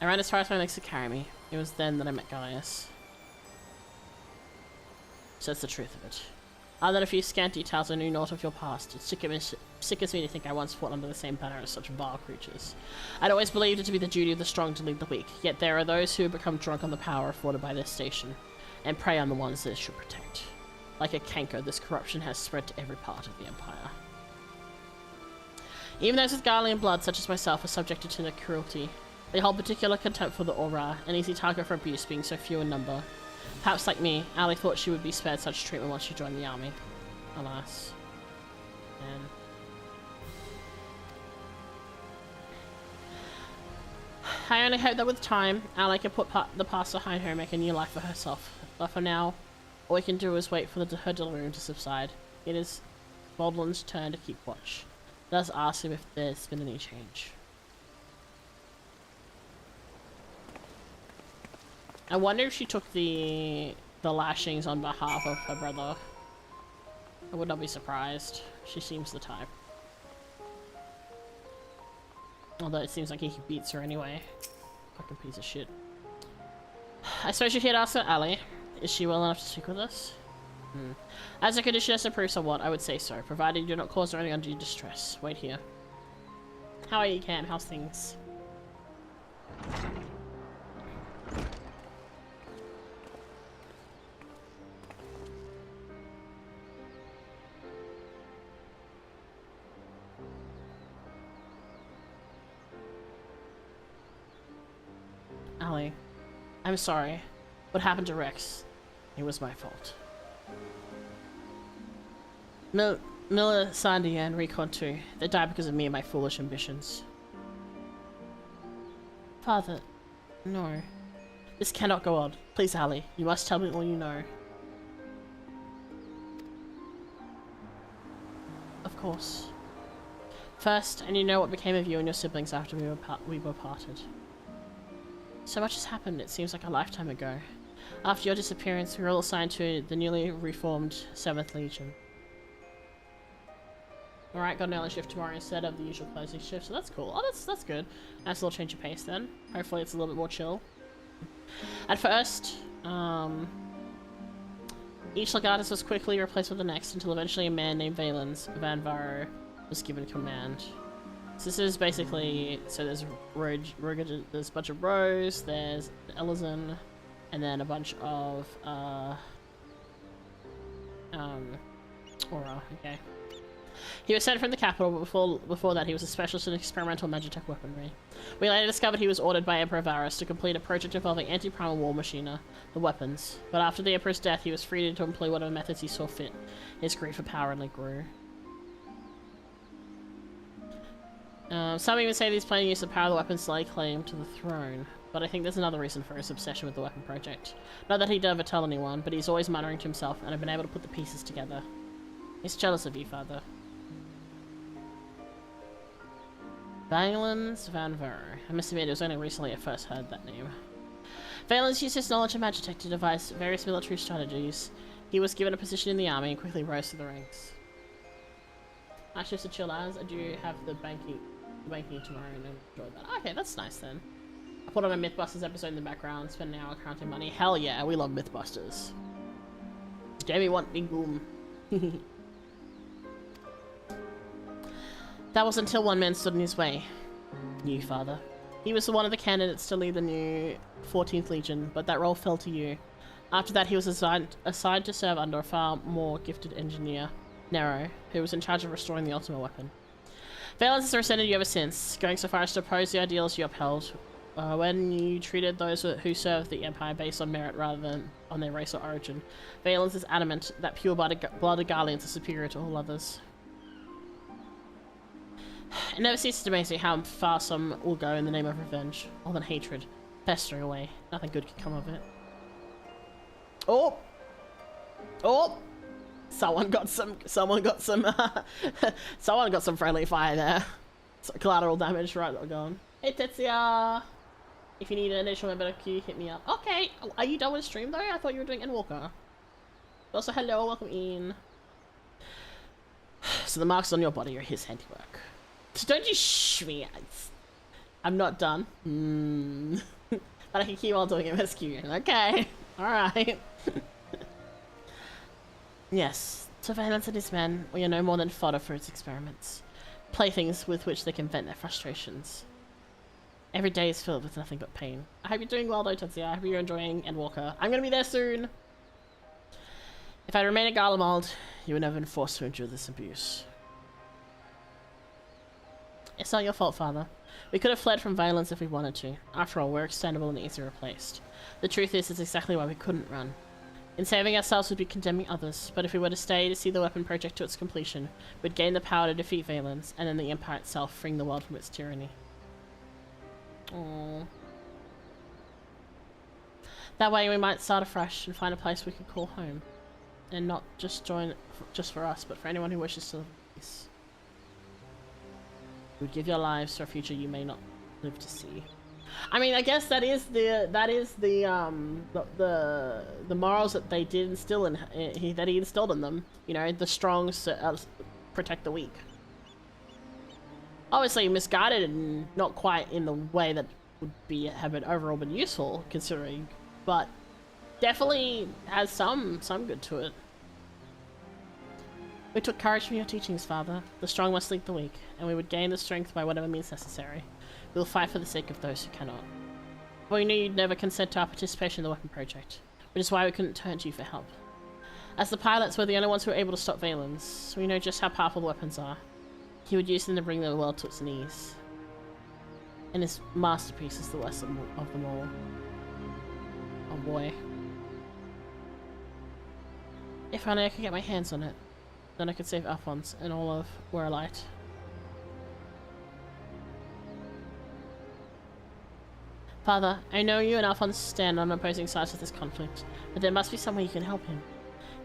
I ran as far as my legs could carry me. It was then that I met Gaius. So that's the truth of it. Other than a few scant details, I knew naught of your past. It sickens me to think I once fought under the same banner as such vile creatures. I'd always believed it to be the duty of the strong to lead the weak, yet there are those who become drunk on the power afforded by their station, and prey on the ones they should protect. Like a canker, this corruption has spread to every part of the Empire. Even those with Garlean blood, such as myself, are subjected to their cruelty. They hold particular contempt for the Aura, an easy target for abuse being so few in number. Perhaps like me, Ali thought she would be spared such treatment once she joined the army. Alas. And I only hope that with time, Ali can put the past behind her and make a new life for herself. But for now, all we can do is wait for her delirium to subside. It is Baldwin's turn to keep watch. Let us ask him if there's been any change. I wonder if she took the lashings on behalf of her brother. I would not be surprised. She seems the type. Although it seems like he beats her anyway. Fucking piece of shit. I suppose you're here to ask her, Ali. Is she well enough to stick with us? As a condition has improved somewhat, I would say so, provided you do not cause her any undue distress. Wait here. How are you, Cam? How's things? Ali, I'm sorry. What happened to Rex? It was my fault. Miller, Sandy, and Recon too. They died because of me and my foolish ambitions. Father, no. This cannot go on. Please, Ali, you must tell me all you know. Of course. First, and you know what became of you and your siblings after we were parted. So much has happened, it seems like a lifetime ago. After your disappearance, we were all assigned to the newly reformed 7th Legion. Alright, got an early shift tomorrow instead of the usual closing shift, so that's cool. Oh, that's good. Nice little change of pace then. Hopefully it's a little bit more chill. At first, each Legatus was quickly replaced with the next until eventually a man named Valens Van Varro was given command. So this is basically, so there's there's a bunch of Rose, there's Elizon, and then a bunch of Aura, okay. He was sent from the capital, but before that he was a specialist in experimental magitech weaponry. We later discovered he was ordered by Emperor Varus to complete a project involving anti-primal war machina, the weapons. But after the Emperor's death, he was freed to employ whatever methods he saw fit. His greed for power only grew. Some even say he's planning to use the power of the weapons to lay claim to the throne. But I think there's another reason for his obsession with the weapon project. Not that he'd ever tell anyone, but he's always muttering to himself, and I've been able to put the pieces together. He's jealous of you, father. Valens Van Varro. I must admit, it was only recently I first heard that name. Valens used his knowledge of magitech to devise various military strategies. He was given a position in the army and quickly rose through the ranks. I just to chill as I do have the banking tomorrow and enjoy that. Okay, that's nice then. I put on a Mythbusters episode in the background, spend an hour counting money. Hell yeah, we love Mythbusters. Jamie want big boom. That was until one man stood in his way. You, father. He was one of the candidates to lead the new 14th Legion, but that role fell to you. After that, he was assigned to serve under a far more gifted engineer, Nero, who was in charge of restoring the ultimate weapon. Valens has resented you ever since, going so far as to oppose the ideals you upheld, when you treated those who served the Empire based on merit rather than on their race or origin. Valens is adamant that pure-blooded Garleans are superior to all others. It never ceases to amaze me how far some will go in the name of revenge, or than hatred, festering away. Nothing good can come of it. Oh! Oh! Someone got some friendly fire there. So collateral damage, right, gone. Hey Tetsuya! If you need an additional member to queue, hit me up. Okay, are you done with the stream though? I thought you were doing Endwalker. Also, hello, welcome in. So the marks on your body are his handiwork. So don't you shh me. I'm not done. But I can keep on doing MSQ. Okay. Alright. Yes. Surveillance and his men, we are no more than fodder for its experiments. Playthings with which they can vent their frustrations. Every day is filled with nothing but pain. I hope you're doing well though, Tetsuya. I hope you're enjoying Endwalker. I'm gonna be there soon! If I remain at Garlemald, you would never been forced to endure this abuse. It's not your fault, father. We could have fled from violence if we wanted to. After all, we're extendable and easily replaced. The truth is, it's exactly why we couldn't run. In saving ourselves, we'd be condemning others, but if we were to stay to see the weapon project to its completion, we'd gain the power to defeat Valens, and then the Empire itself, freeing the world from its tyranny. Aww. That way we might start afresh and find a place we could call home. And not just join just for us, but for anyone who wishes to live in peace. You would give your lives for a future you may not live to see. I mean, I guess that is the morals that they did instill in that he instilled in them. You know, the strong protect the weak. Obviously misguided and not quite in the way that would have been overall been useful, considering, but definitely has some good to it. We took courage from your teachings, father. The strong must lead the weak, and we would gain the strength by whatever means necessary. We will fight for the sake of those who cannot. But we knew you'd never consent to our participation in the weapon project, which is why we couldn't turn to you for help. As the pilots, we're the only ones who were able to stop Valens, so we know just how powerful the weapons are. He would use them to bring the world to its knees. And his masterpiece is the worst of them all. Oh boy. If only I could get my hands on it. Then I could save Alphonse and all of Warlight. Father, I know you and Alphonse stand on opposing sides of this conflict, but there must be some way you can help him.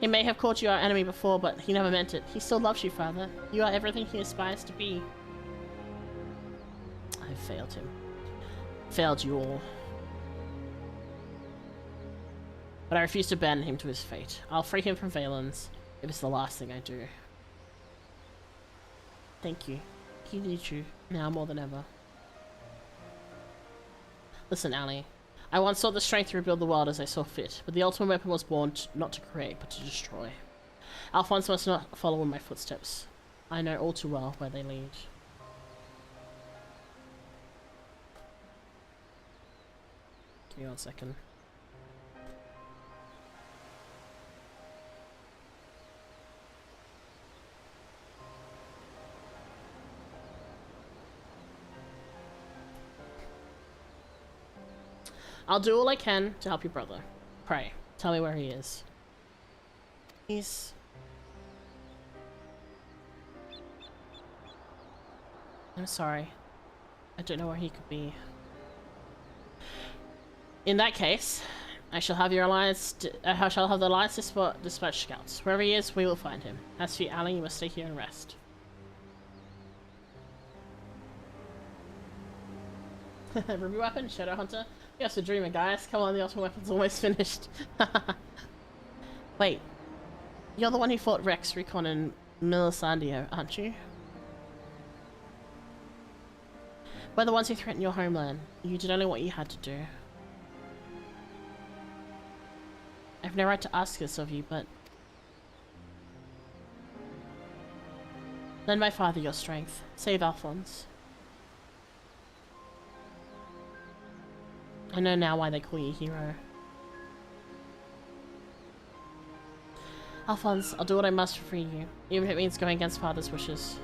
He may have called you our enemy before, but he never meant it. He still loves you, Father. You are everything he aspires to be. I failed him. Failed you all. But I refuse to abandon him to his fate. I'll free him from Valens if it's the last thing I do. Thank you. He needs you, now more than ever. Listen, Allie. I once sought the strength to rebuild the world as I saw fit, but the ultimate weapon was born not to create, but to destroy. Alphonse must not follow in my footsteps. I know all too well where they lead. Give me 1 second. I'll do all I can to help your brother. Pray, tell me where he is. I'm sorry. I don't know where he could be. In that case, I shall have your alliance. I shall have the alliance dispatch scouts. Wherever he is, we will find him. As for you, Allie, you must stay here and rest. Ruby weapon, Shadow Hunter. Yes, a dreamer, guys. Come on, the ultimate weapon's almost finished. Wait, you're the one who fought Rex, Recon, and Milisandio, aren't you? We're the ones who threatened your homeland. You did only what you had to do. I have no right to ask this of you, but... lend my father your strength. Save Alphonse. I know now why they call you hero. Alphonse, I'll do what I must to free you, even if it means going against Father's wishes.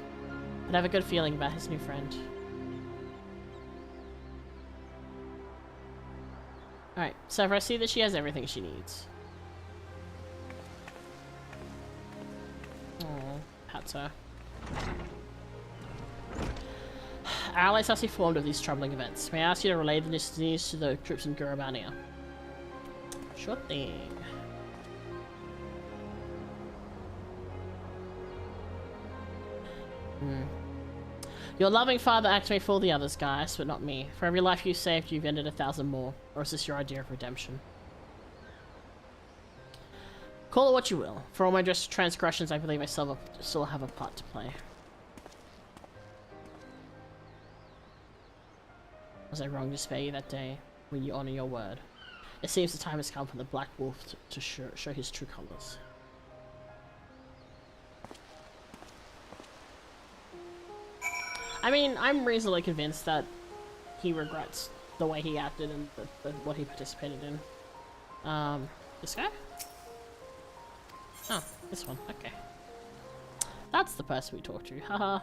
But I have a good feeling about his new friend. Alright, so if I see that she has everything she needs. Oh, pats her. Our allies have informed of these troubling events. May I ask you to relay the news to the troops in Gurabania? Sure thing. Your loving father acts may fool the others, guys, but not me. For every life you saved, you've ended 1,000 more. Or is this your idea of redemption? Call it what you will. For all my transgressions, I believe I still have a part to play. Was I wrong to spare you that day when you honor your word? It seems the time has come for the Black Wolf to show his true colors. I mean, I'm reasonably convinced that he regrets the way he acted and what he participated in. This guy? Oh, this one. Okay. That's the person we talked to. Haha.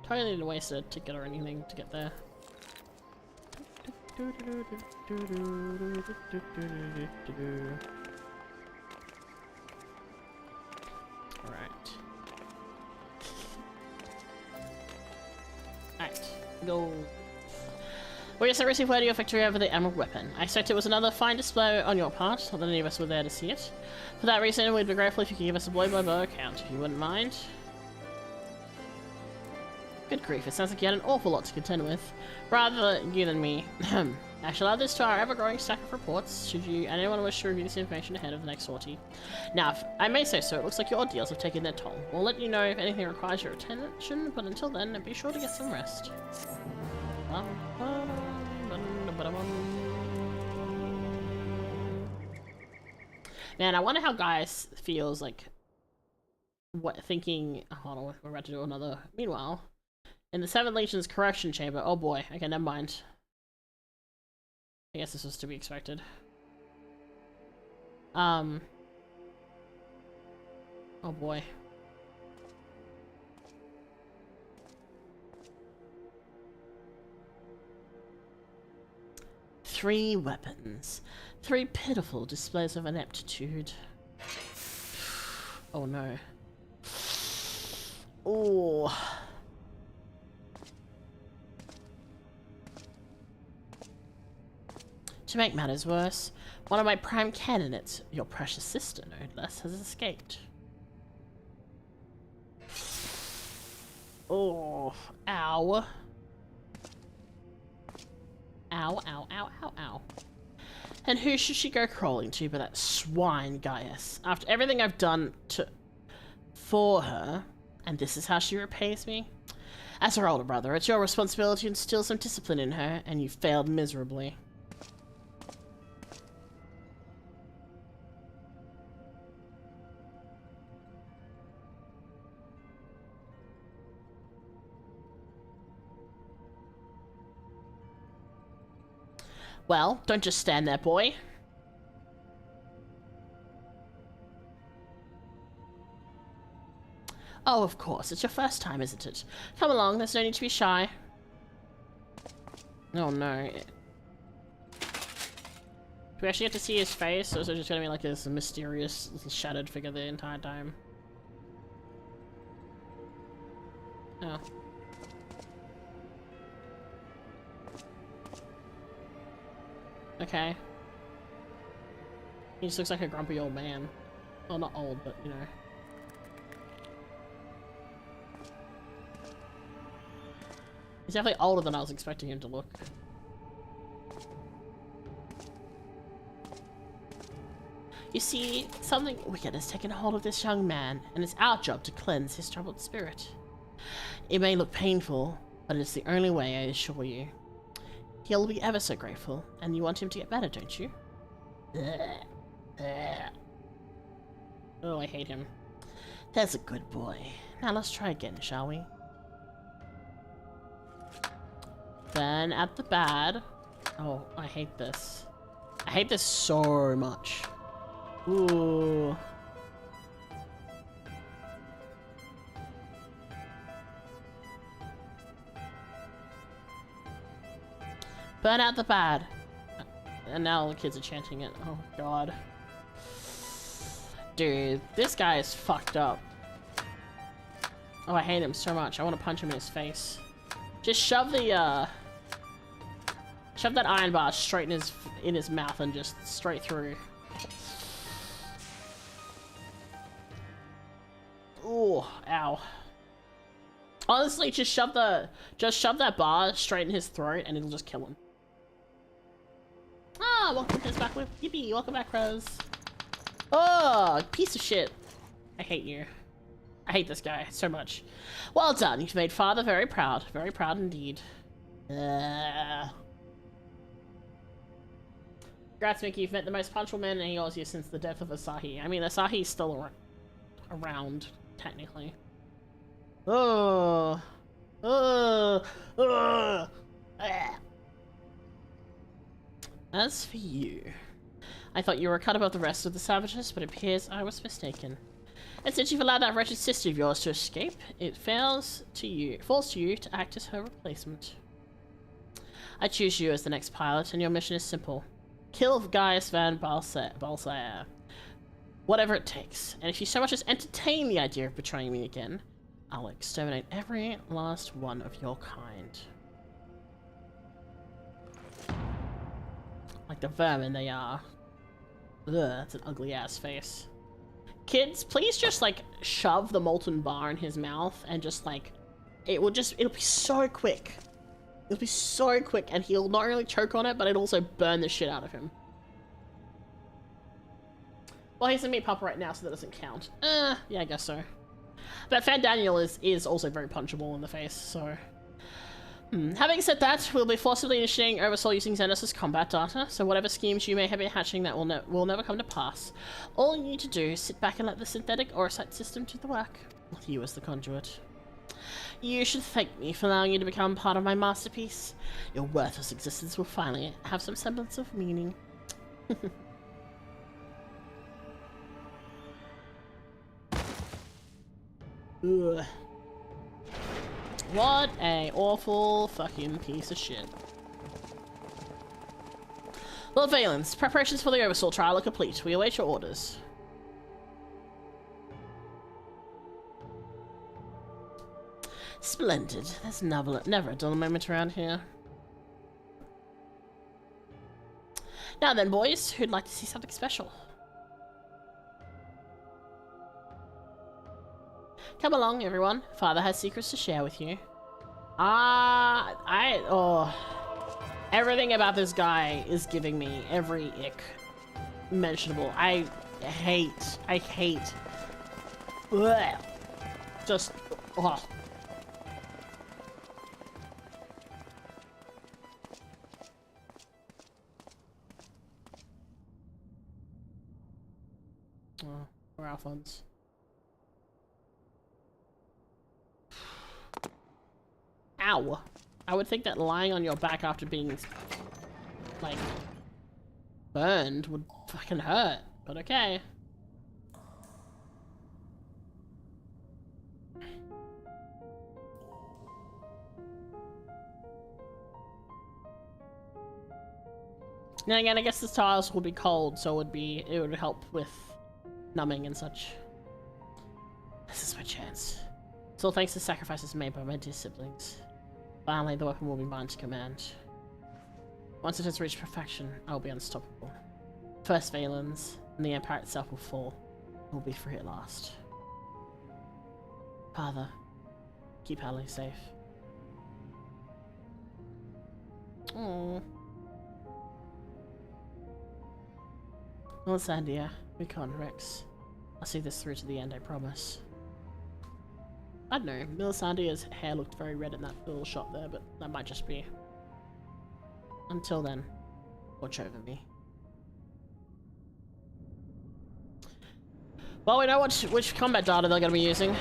Totally didn't waste a ticket or anything to get there. Alright. Alright. Go. We just received word of your victory over the Emerald Weapon. I expect it was another fine display on your part, not that any of us were there to see it. For that reason, we'd be grateful if you could give us a blow-by-blow account, if you wouldn't mind. Good grief, it sounds like you had an awful lot to contend with. Rather you than me. I shall add this to our ever-growing stack of reports, should you and anyone wish to review this information ahead of the next sortie. Now, if I may say so, it looks like your ordeals have taken their toll. We'll let you know if anything requires your attention, but until then, be sure to get some rest. Man, I wonder how Gaius feels like thinking. Hold on, we're about to do another. Meanwhile, in the 7th Legion's correction chamber. Oh boy. Okay, never mind. I guess this was to be expected. Oh boy. Three weapons. 3 pitiful displays of ineptitude. Oh no. Oh. 'Cause To make matters worse, one of my prime candidates, your precious sister, no less, has escaped. Oh, ow. Ow, ow, ow, ow, ow. And who should she go crawling to but that swine Gaius? After everything I've done for her, and this is how she repays me? As her older brother, it's your responsibility to instill some discipline in her, and you failed miserably. Well, don't just stand there, boy. Oh, of course. It's your first time, isn't it? Come along. There's no need to be shy. Oh, no. Do we actually get to see his face, or is it just going to be like this mysterious, shattered figure the entire time? Oh. Okay. He just looks like a grumpy old man. Well, not old, but, you know. He's definitely older than I was expecting him to look. You see, something wicked has taken hold of this young man, and it's our job to cleanse his troubled spirit. It may look painful, but it's the only way, I assure you. He'll be ever so grateful, and you want him to get better, don't you? Oh, I hate him. There's a good boy. Now let's try again, shall we? Burn at the bad. Oh, I hate this. I hate this so much. Ooh. Burn out the bad. And now the kids are chanting it. Oh god. Dude, this guy is fucked up. Oh, I hate him so much. I want to punch him in his face. Just shove the shove that iron bar straight in his mouth and just straight through. Ooh, ow. Honestly, just shove that bar straight in his throat and it'll just kill him. Ah, welcome to this back whip. Yippee, welcome back, Rose. Oh, piece of shit. I hate you. I hate this guy so much. Well done, you've made father very proud indeed. Congrats, Mickey, you've met the most punctual man in Eorzea since the death of Asahi. I mean, Asahi's still around, technically. Oh. As for you, I thought you were cut above the rest of the savages, but it appears I was mistaken. And since you've allowed that wretched sister of yours to escape, it falls to you to act as her replacement. I choose you as the next pilot, and your mission is simple. Kill Gaius van Balsair. Whatever it takes. And if you so much as entertain the idea of betraying me again, I'll exterminate every last one of your kind. Like the vermin they are. Ugh, that's an ugly ass face. Kids, please just like shove the molten bar in his mouth and just like it'll be so quick. It'll be so quick and he'll not only choke on it, but it'll also burn the shit out of him. Well, he's a meat pup right now, so that doesn't count. Yeah, I guess so. But Fandaniel is also very punchable in the face, so... Having said that, we'll be forcibly initiating Oversoul using Xenos' combat data, so whatever schemes you may have been hatching that will never come to pass. All you need to do is sit back and let the synthetic Orosite system do the work, with you as the conduit. You should thank me for allowing you to become part of my masterpiece. Your worthless existence will finally have some semblance of meaning. Ugh. What a awful fucking piece of shit. Lord Valens, preparations for the Oversoul trial are complete. We await your orders. Splendid. There's never a dull moment around here. Now then, boys, who'd like to see something special? Come along, everyone. Father has secrets to share with you. Everything about this guy is giving me every ick mentionable. I hate. Ugh. Just, ugh. Oh, where are our funds? Ow! I would think that lying on your back after being, like, burned would fucking hurt, but okay. Then again, I guess the tiles would be cold, so it would help with numbing and such. This is my chance. It's all thanks to sacrifices made by my dear siblings. Finally, the weapon will be mine to command. Once it has reached perfection, I will be unstoppable. First Valens, and the Empire itself will fall. I will be free at last. Father, keep Hallie safe. Aww. Melisandre, Mika and Rex. I'll see this through to the end, I promise. I don't know, Melisandre's hair looked very red in that little shot there, but that might just be. Until then, watch over me. Well, we know which combat data they're going to be using.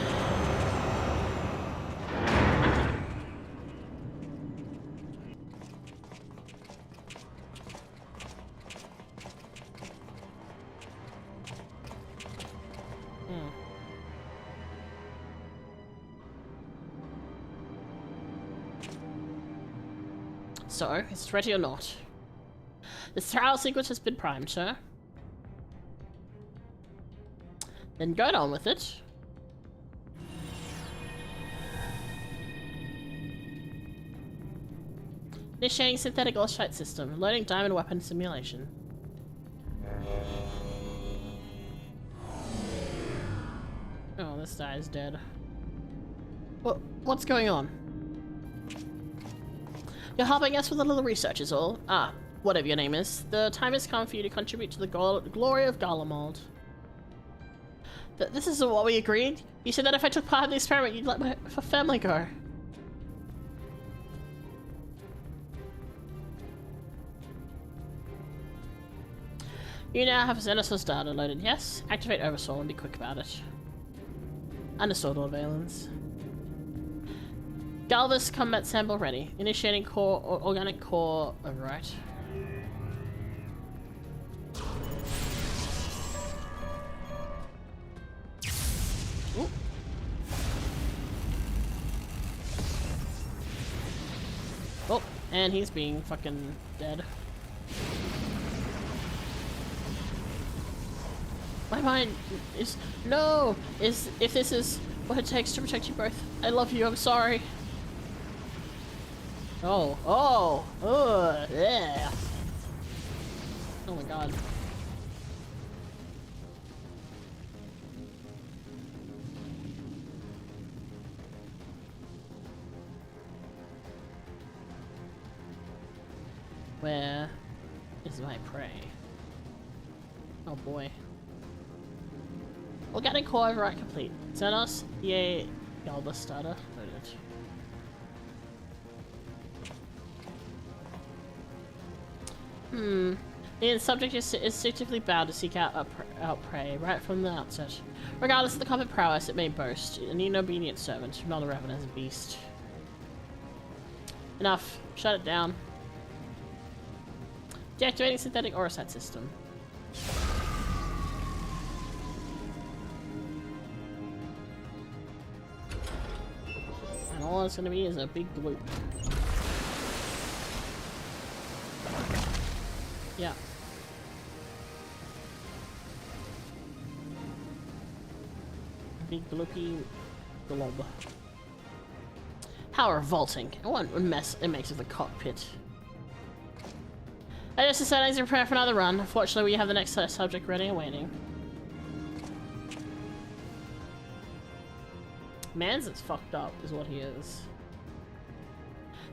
So, is it ready or not? This trial sequence has been primed, sir. Then go on with it. Initiating synthetic orsite system. Loading diamond weapon simulation. Oh, this guy is dead. What's going on? You're helping us with a little research is all. Ah, whatever your name is. The time has come for you to contribute to the glory of Garlemald. This is what we agreed? You said that if I took part in the experiment, you'd let my family go. You now have Xenos's data loaded, yes? Activate Oversoul and be quick about it. Understood, Lord Valens. Galvus combat sample ready. Initiating organic core overwrite. Ooh. Oh, and he's being fucking dead. My mind is if this is what it takes to protect you both. I love you. I'm sorry. Oh, yeah. Oh my god. Where is my prey? Oh boy. Organic core override complete. Xenos, yay, Galba starter loaded. The subject is instinctively bound to seek out prey right from the outset. Regardless of the combat prowess it may boast, an inobedient servant, not a ravenous beast. Enough. Shut it down. Deactivating synthetic orosite system. And all it's gonna be is a big gloop. Yeah. Big gloopy glob. How revolting. And what a mess it makes of the cockpit. I just decided to prepare for another run. Unfortunately, we have the next subject ready and waiting. Man's as fucked up, is what he is.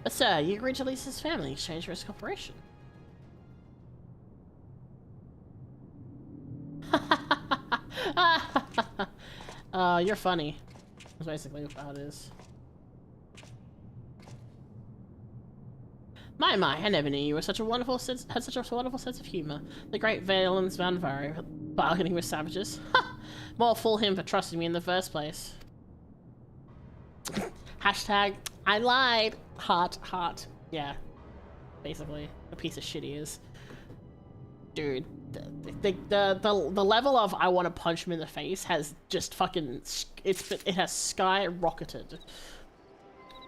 But sir, you agreed to lease his family in exchange for his cooperation. You're funny. That's basically how it is. My, I never knew you were such a wonderful had such a wonderful sense of humor. The great Valens Van Vary, bargaining with savages. More fool him for trusting me in the first place. Hashtag, I lied. Heart. Yeah. Basically, a piece of shit he is. Dude, the level of I want to punch him in the face has just fucking, it has skyrocketed.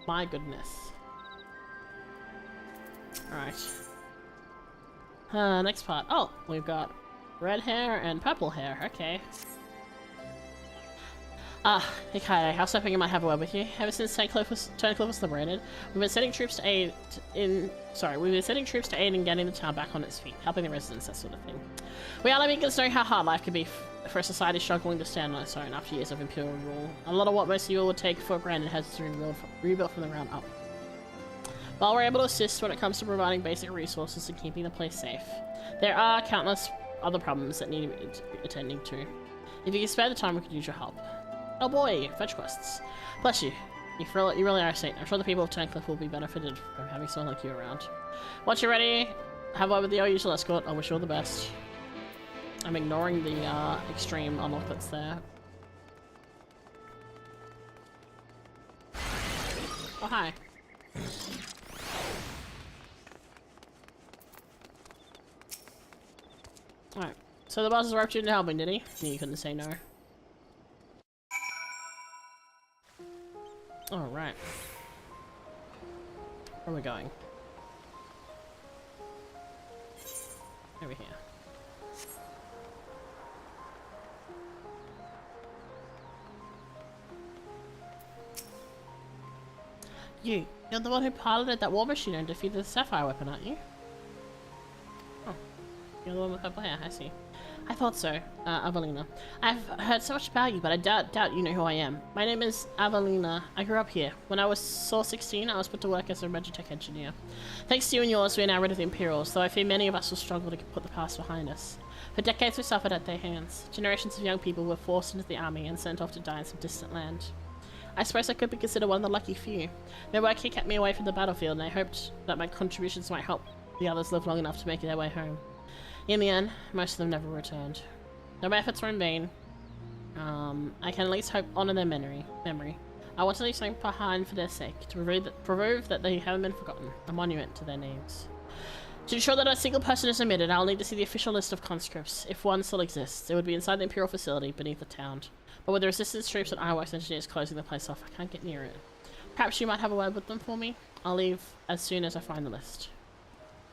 My goodness. Alright. Next part. Oh, we've got red hair and purple hair. Okay. Hikaide, I was hoping I might have a word with you. Ever since Turncliffe was liberated, we've been sending troops to aid in getting the town back on its feet, helping the residents, that sort of thing. We are living considering how hard life can be for a society struggling to stand on its own after years of imperial rule. A lot of what most of you would take for granted has to be rebuilt from the ground up. While we're able to assist when it comes to providing basic resources and keeping the place safe, there are countless other problems that need attending to. If you can spare the time, we could use your help. Oh boy, fetch quests. Bless you. You really are a saint. I'm sure the people of Turncliffe will be benefited from having someone like you around. Once you're ready, have a word with the usual escort. I wish you all the best. I'm ignoring the extreme unlock that's there. Oh, hi. Alright, so the boss has roped you into helping, did he? You couldn't say no. Alright. Where are we going? Over here. You're the one who piloted that war machine and defeated the sapphire weapon, aren't you? Oh, you're the one with purple hair, I see. I thought so, Avelina. I've heard so much about you, but I doubt you know who I am. My name is Avelina. I grew up here. When I was 16, I was put to work as a Regitech engineer. Thanks to you and yours, we are now rid of the Imperials, though I fear many of us will struggle to put the past behind us. For decades we suffered at their hands. Generations of young people were forced into the army and sent off to die in some distant land. I suppose I could be considered one of the lucky few. My work here kept me away from the battlefield, and I hoped that my contributions might help the others live long enough to make their way home. In the end, most of them never returned. Though my efforts were in vain, I can at least hope honor their memory. I want to leave something behind for their sake, to prove that they haven't been forgotten, a monument to their names. To ensure that a single person is omitted, I'll need to see the official list of conscripts. If one still exists, it would be inside the Imperial facility beneath the town. But with the resistance troops and Ironworks engineers closing the place off, I can't get near it. Perhaps you might have a word with them for me? I'll leave as soon as I find the list.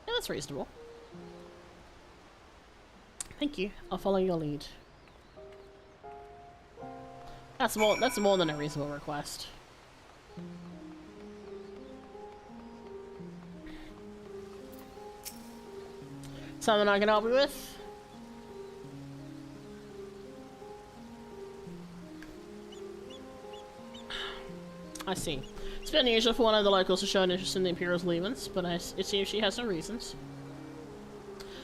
Yeah, that's reasonable. Thank you. I'll follow your lead. That's more than a reasonable request. Something I can help you with? I see. It's been unusual for one of the locals to show an interest in the Imperial's leavings, but it seems she has some reasons.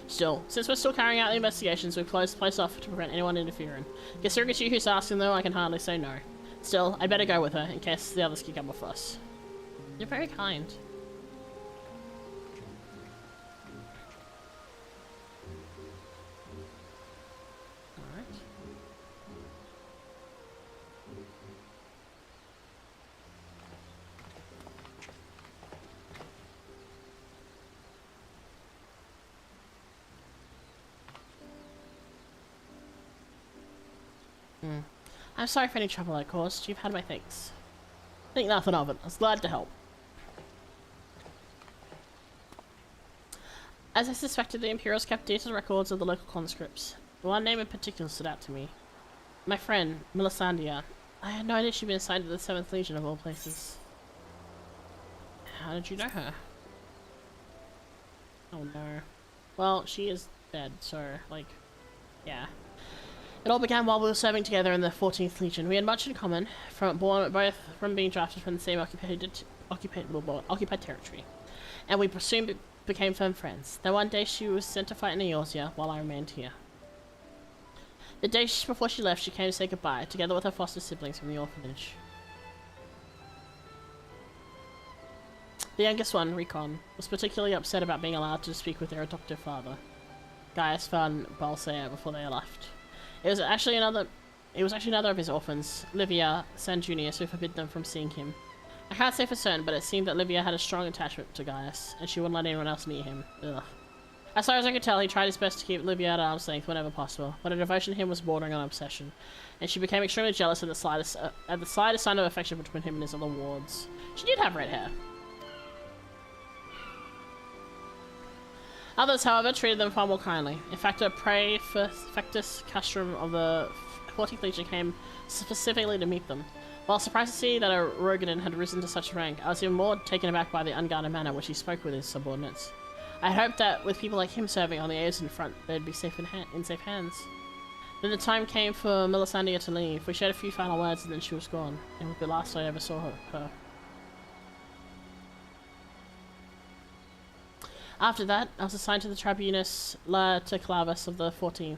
Still, since we're still carrying out the investigations, we've closed the place off to prevent anyone interfering. Considering it's you who's asking, though, I can hardly say no. Still, I'd better go with her, in case the others kick up a fuss. You're very kind. Alright. I'm sorry for any trouble I caused. You've had my thanks. Think nothing of it. I was glad to help. As I suspected, the Imperials kept detailed records of the local conscripts. One name in particular stood out to me. My friend, Melisandria. I had no idea she'd been assigned to the 7th Legion of all places. How did you know her? Oh no. Well, she is dead, so, like, yeah. It all began while we were serving together in the 14th Legion. We had much in common, both from being drafted from the same occupied territory. And we soon became firm friends. Then one day she was sent to fight in Eorzea while I remained here. The day before she left, she came to say goodbye, together with her foster siblings from the orphanage. The youngest one, Recon, was particularly upset about being allowed to speak with their adoptive father, Gaius van Balsair, before they left. It was actually another of his orphans, Livia Sanjunius, who forbid them from seeing him. I can't say for certain, but it seemed that Livia had a strong attachment to Gaius, and she wouldn't let anyone else near him. Ugh. As far as I could tell, he tried his best to keep Livia at arm's length whenever possible, but her devotion to him was bordering on obsession, and she became extremely jealous at the slightest sign of affection between him and his other wards. She did have red hair. Others, however, treated them far more kindly. In fact, a praefectus castrum of the 14th Legion came specifically to meet them. While surprised to see that a Rogadan had risen to such rank, I was even more taken aback by the unguarded manner which he spoke with his subordinates. I had hoped that with people like him serving on the Eorzea front, they'd be safe in safe hands. Then the time came for Melisandre to leave. We shared a few final words and then she was gone. It was the last I ever saw her. After that, I was assigned to the Tribunus Laticlavus of the 14th,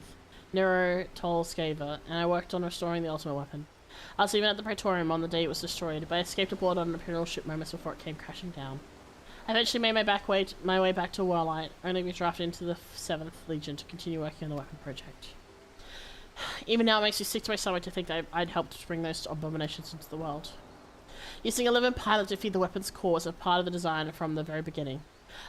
Nero Tol Scaver, and I worked on restoring the ultimate weapon. I was even at the Praetorium on the day it was destroyed, but I escaped aboard on an Imperial ship moments before it came crashing down. I eventually made my way back to Warlight, only to be drafted into the 7th Legion to continue working on the weapon project. Even now it makes me sick to my stomach to think that I'd helped bring those abominations into the world. Using a living pilot to feed the weapon's core was a part of the design from the very beginning.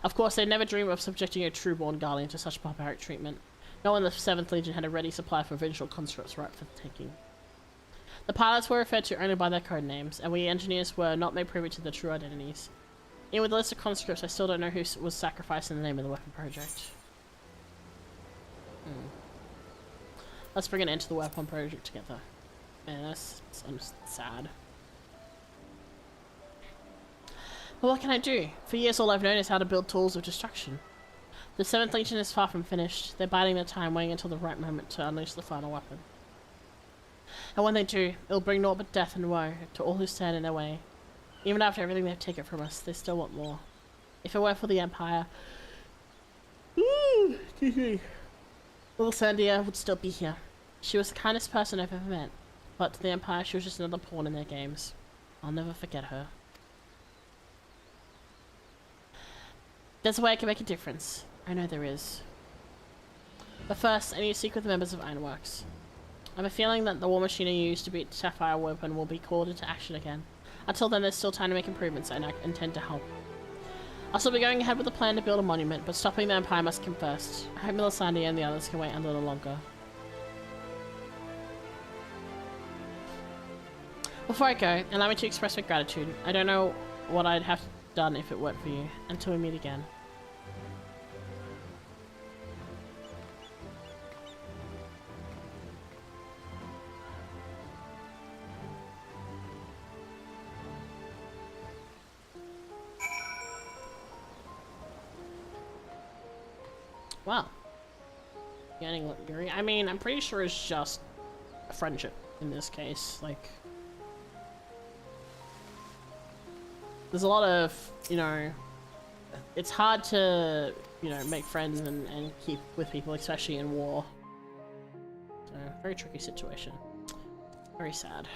Of course, they'd never dream of subjecting a true-born Guardian to such barbaric treatment. No one in the 7th Legion had a ready supply of provincial constructs ripe for the taking. The pilots were referred to only by their code names, and we engineers were not made privy to their true identities. Even with the list of conscripts, I still don't know who was sacrificed in the name of the weapon project. Let's bring an end to the weapon project together. Man, I'm sad. But what can I do? For years all I've known is how to build tools of destruction. The 7th Legion is far from finished. They're biding their time, waiting until the right moment to unleash the final weapon. And when they do, it'll bring naught but death and woe to all who stand in their way. Even after everything they've taken from us, they still want more. If it weren't for the Empire... Little Sandia would still be here. She was the kindest person I've ever met. But to the Empire, she was just another pawn in their games. I'll never forget her. There's a way I can make a difference. I know there is. But first, I need to speak with the members of Ironworks. I have a feeling that the war machine I used to beat the Sapphire weapon will be called into action again. Until then, there's still time to make improvements, and I intend to help. I'll still be going ahead with the plan to build a monument, but stopping the Empire must come first. I hope Melisandre and the others can wait a little longer. Before I go, allow me to express my gratitude. I don't know what I'd have done if it weren't for you. Until we meet again. Wow. Getting Yuri. I mean, I'm pretty sure it's just a friendship in this case. Like, there's a lot of, you know, it's hard to, you know, make friends and keep with people, especially in war. So, very tricky situation. Very sad.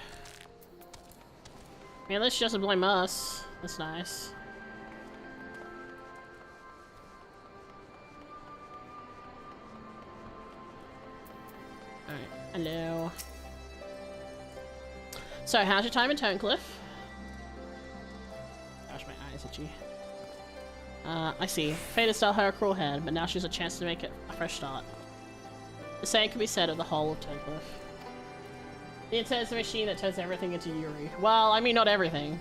I mean, at least she doesn't blame us. That's nice. Alright, hello. So, how's your time in Turncliffe? Gosh, my eyes itchy. I see. Fate has dealt her a cruel hand, but now she has a chance to make it a fresh start. The same can be said of the whole of Turncliffe. The internet is a machine that turns everything into Yuri. Well, I mean, not everything.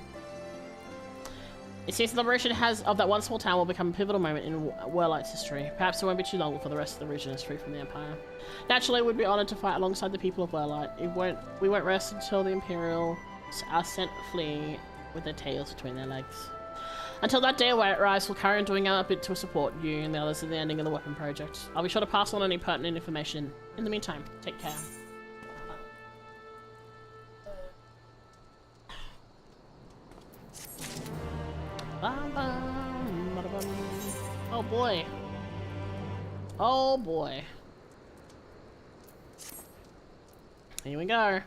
It seems the liberation of that one small town will become a pivotal moment in Warlight's history. Perhaps it won't be too long before the rest of the region is free from the Empire. Naturally, we'd be honored to fight alongside the people of Warlight. We won't rest until the Imperials are sent flee with their tails between their legs. Until that day arrives, we'll carry on doing our bit to support you and the others in the ending of the weapon project. I'll be sure to pass on any pertinent information. In the meantime, take care. Oh boy. Oh boy. Here we go.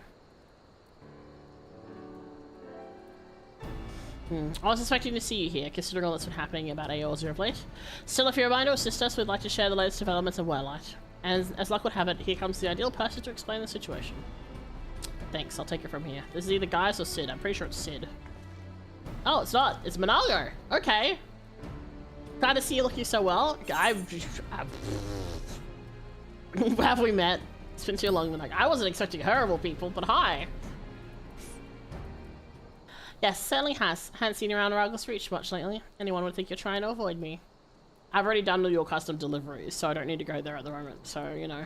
I was expecting to see you here, considering all that's been happening about Eorzea of late. Still, if you're a mind to assist us, we'd like to share the latest developments of Warlight. And as luck would have it, here comes the ideal person to explain the situation. Thanks, I'll take it from here. This is either Guys or Sid. I'm pretty sure it's Sid. Oh, it's not. It's Monago. Okay. Glad to see you looking so well. Have we met? It's been too long. Like, I wasn't expecting horrible people, but hi. Yes, certainly has. Haven't seen you around Aragos Reach much lately. Anyone would think you're trying to avoid me. I've already done all your custom deliveries, so I don't need to go there at the moment, so, you know.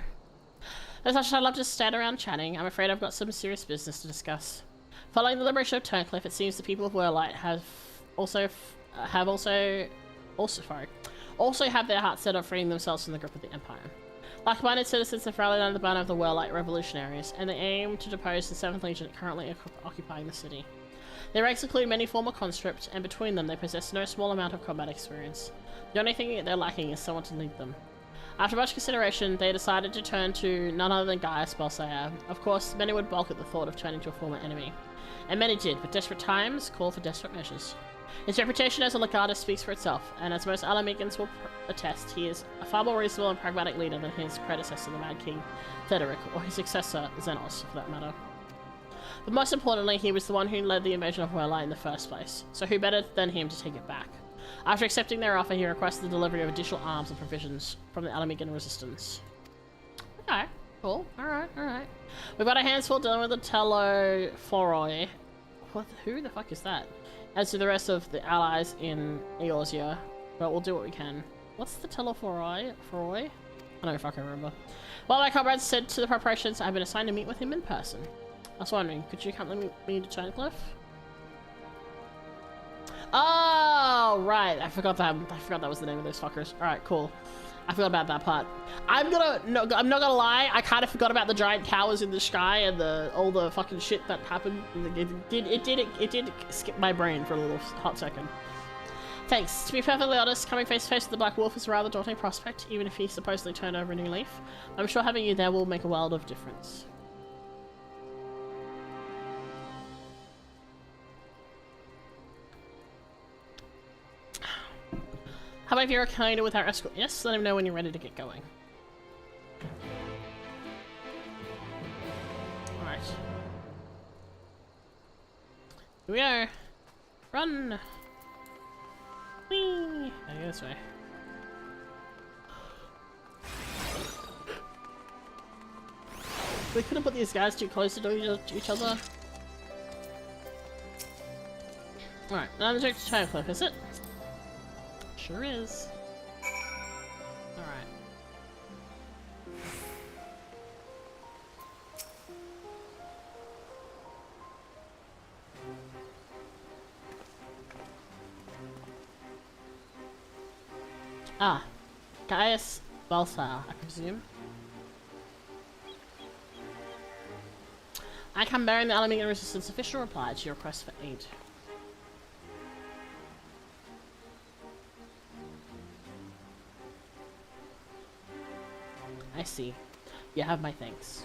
As much as I'd love to stand around chatting, I'm afraid I've got some serious business to discuss. Following the liberation of Turncliffe, it seems the people of Warlight have also have their hearts set on freeing themselves from the grip of the Empire. Like-minded citizens have rallied under the banner of the Warlight revolutionaries, and they aim to depose the 7th Legion currently occupying the city. Their ranks include many former conscripts, and between them they possess no small amount of combat experience. The only thing they're lacking is someone to lead them. After much consideration, they decided to turn to none other than Gaius Balsair. Of course, many would balk at the thought of turning to a former enemy. And many did, but desperate times call for desperate measures. His reputation as a legatist speaks for itself, and as most Alamegans will attest, he is a far more reasonable and pragmatic leader than his predecessor, the Mad King Theodoric, or his successor, Xenos, for that matter. But most importantly, he was the one who led the invasion of Warlight in the first place, so who better than him to take it back? After accepting their offer, he requested the delivery of additional arms and provisions from the Alamegan resistance. Okay, cool. Alright. We've got our hands full dealing with the Telefloroi. Who the fuck is that? As to the rest of the allies in Eorzea, but we'll do what we can. What's the Telefloroi? I don't know if I can remember. While my comrades said to the preparations, I've been assigned to meet with him in person. I was wondering, could you accompany me to Turncliffe? Oh, right. I forgot that was the name of those fuckers. Alright, cool. I forgot about that part. I'm not gonna lie, I kind of forgot about the giant towers in the sky and all the fucking shit that happened. It did skip my brain for a little hot second. Thanks. To be perfectly honest, coming face to face with the Black Wolf is a rather daunting prospect, even if he supposedly turned over a new leaf. I'm sure having you there will make a world of difference. How about if you're kind with our escort? Yes, let him know when you're ready to get going. Alright. Here we are. Run! Whee! I go this way. We couldn't put these guys too close to each other. Alright, now the joke to Turncliffe, is it? Sure is. Alright. Ah. Gaius Balsair, I presume. I come bearing the Alamegan Resistance official reply to your request for aid. I see. You have my thanks.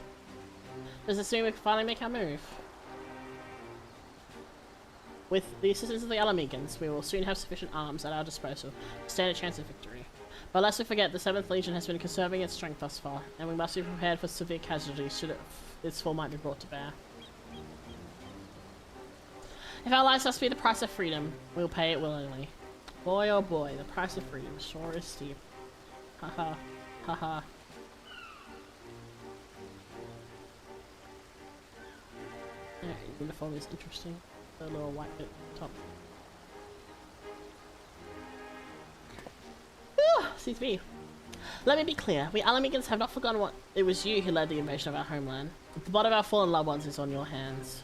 Does this mean we can finally make our move? With the assistance of the Alamegans, we will soon have sufficient arms at our disposal to stand a chance of victory. But lest we forget, the 7th Legion has been conserving its strength thus far, and we must be prepared for severe casualties should its fall might be brought to bear. If our lives must be the price of freedom, we'll pay it willingly. Boy oh boy, the price of freedom sure is steep. Haha. Haha. Uniform is interesting. The little white bit top. Excuse me. Let me be clear. We Alamegans have not forgotten what it was you who led the invasion of our homeland. The blood of our fallen loved ones is on your hands.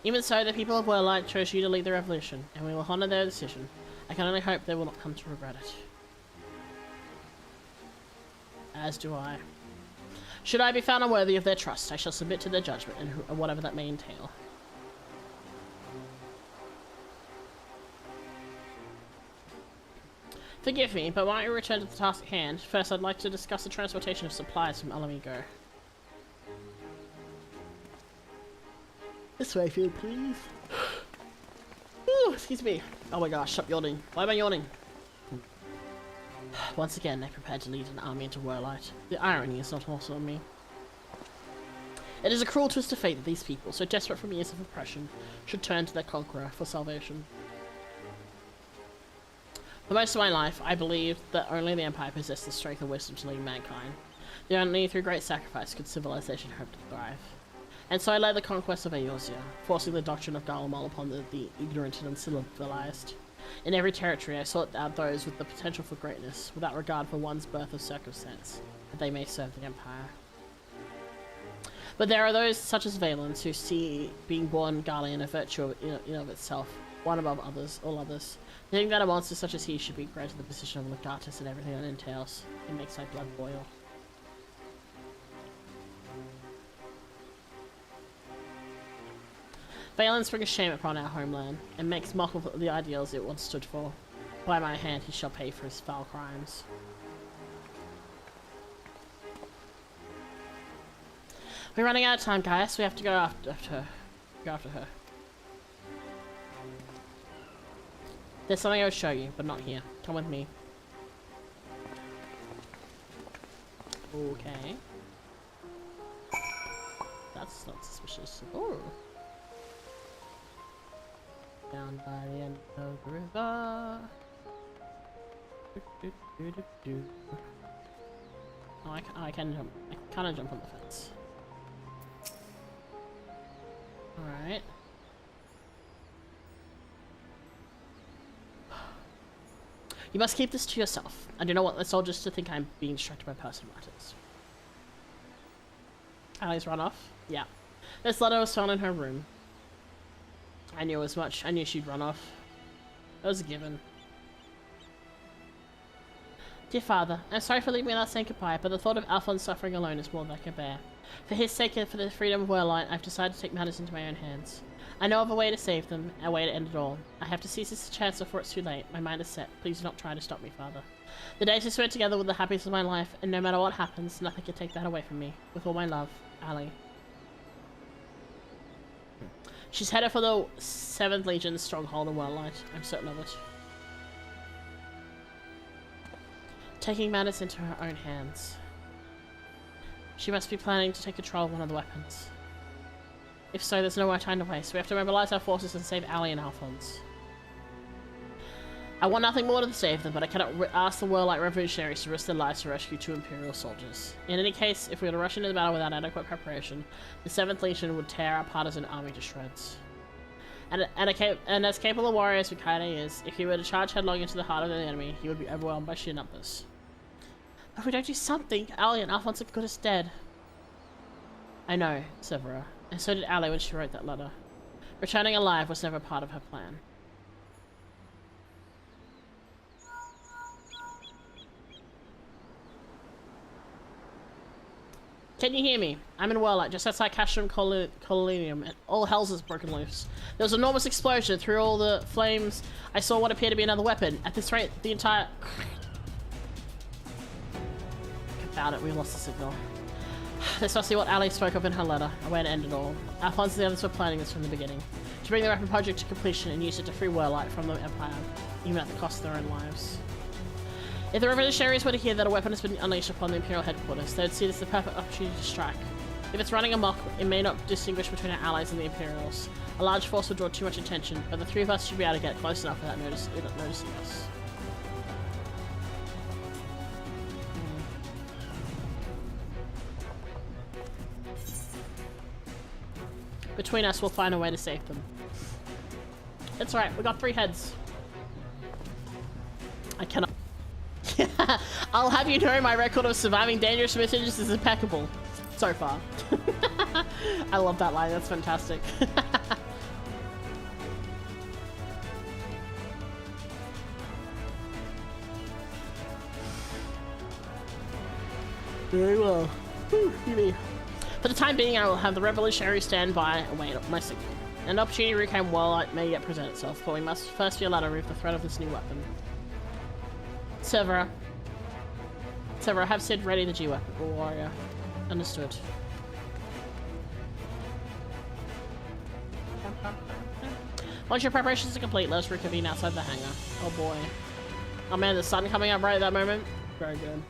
Even so, the people of Whirllight chose you to lead the revolution, and we will honor their decision. I can only hope they will not come to regret it. As do I. Should I be found unworthy of their trust, I shall submit to their judgment, and whatever that may entail. Forgive me, but why don't we return to the task at hand? First, I'd like to discuss the transportation of supplies from Alamigo. This way, if you please. Ooh, excuse me. Oh my gosh, stop yawning. Why am I yawning? Once again, they prepared to lead an army into Whirllight. The irony is not also on me. It is a cruel twist of fate that these people, so desperate from years of oppression, should turn to their conqueror for salvation. For most of my life, I believed that only the Empire possessed the strength and wisdom to lead mankind. The only through great sacrifice could civilization hope to thrive. And so I led the conquest of Eorzea, forcing the doctrine of Garlemald upon the ignorant and uncivilized. In every territory, I sought out those with the potential for greatness, without regard for one's birth or circumstance, that they may serve the Empire. But there are those, such as Valens, who see being born Garlean a virtue in of itself, one above others, all others. They think that a monster such as he should be granted the position of legatus and everything that entails. It makes my blood boil. Valens brings shame upon our homeland, and makes mock of the ideals it once stood for. By my hand he shall pay for his foul crimes. We're running out of time, guys. We have to go after her. There's something I will show you, but not here. Come with me. Okay. That's not suspicious. Oh. Down by the end of the river. Oh, I can jump. I kind of jump on the fence. Alright. You must keep this to yourself. I do not want the soldiers to think I'm being distracted by personal matters. Allie's run off? Yeah. This letter was found in her room. I knew as much. I knew she'd run off. That was a given. Dear father, I'm sorry for leaving without saying goodbye, but the thought of Alphonse suffering alone is more than I can bear. For his sake and for the freedom of Whirllight, I've decided to take matters into my own hands. I know of a way to save them, a way to end it all. I have to seize this chance before it's too late. My mind is set. Please do not try to stop me, father. The days we spent together were the happiest of my life, and no matter what happens, nothing can take that away from me. With all my love, Allie. She's headed for the 7th Legion's stronghold in Whirllight. I'm certain of it. Taking matters into her own hands. She must be planning to take control of one of the weapons. If so, there's no more time to waste. We have to mobilize our forces and save Allie and Alphonse. I want nothing more than to save them, but I cannot ask the Whirllight revolutionaries to risk their lives to rescue 2 Imperial soldiers. In any case, if we were to rush into the battle without adequate preparation, the 7th Legion would tear our partisan army to shreds. And as capable a warrior as Mikaide is, if he were to charge headlong into the heart of the enemy, he would be overwhelmed by sheer numbers. But if we don't do something, Allie and Alphonse are good as dead. I know, Severa. And so did Allie when she wrote that letter. Returning alive was never part of her plan. Can you hear me? I'm in Whirllight, just outside Castrum Colonium, and all hell's has broken loose. There was an enormous explosion. Through all the flames, I saw what appeared to be another weapon. At this rate, the entire... About it, we lost the signal. This must be what Allie spoke of in her letter, a way to end it all. Alphonse and the others were planning this from the beginning. To bring the weapon project to completion and use it to free Whirllight from the Empire, even at the cost of their own lives. If the revolutionaries were to hear that a weapon has been unleashed upon the Imperial headquarters, they would see this as the perfect opportunity to strike. If it's running amok, it may not distinguish between our allies and the Imperials. A large force would draw too much attention, but the 3 of us should be able to get close enough without noticing us. Between us, we'll find a way to save them. That's right, we got 3 heads. I cannot... I'll have you know my record of surviving dangerous missions is impeccable. So far. I love that line, that's fantastic. Very well. For the time being, I will have the revolutionary stand by await my signal. An opportunity to reclaim Warlight may yet present itself, but we must first be allowed to remove the threat of this new weapon. Server, have Sid ready the G-weapon, warrior. Understood. Once your preparations are complete, let us reconvene outside the hangar. Oh boy. Oh man, the sun coming up right at that moment. Very good.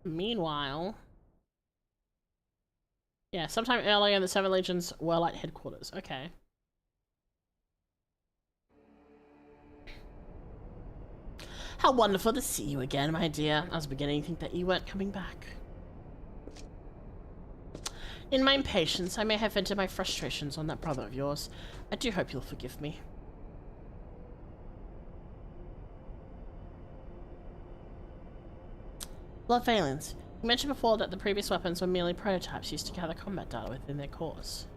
Meanwhile... yeah, sometime earlier in the Seven Legions Warlight headquarters. Okay. How wonderful to see you again, my dear. I was beginning to think that you weren't coming back. In my impatience, I may have vented my frustrations on that brother of yours. I do hope you'll forgive me. Lord Valens, you mentioned before that the previous weapons were merely prototypes used to gather combat data within their cores.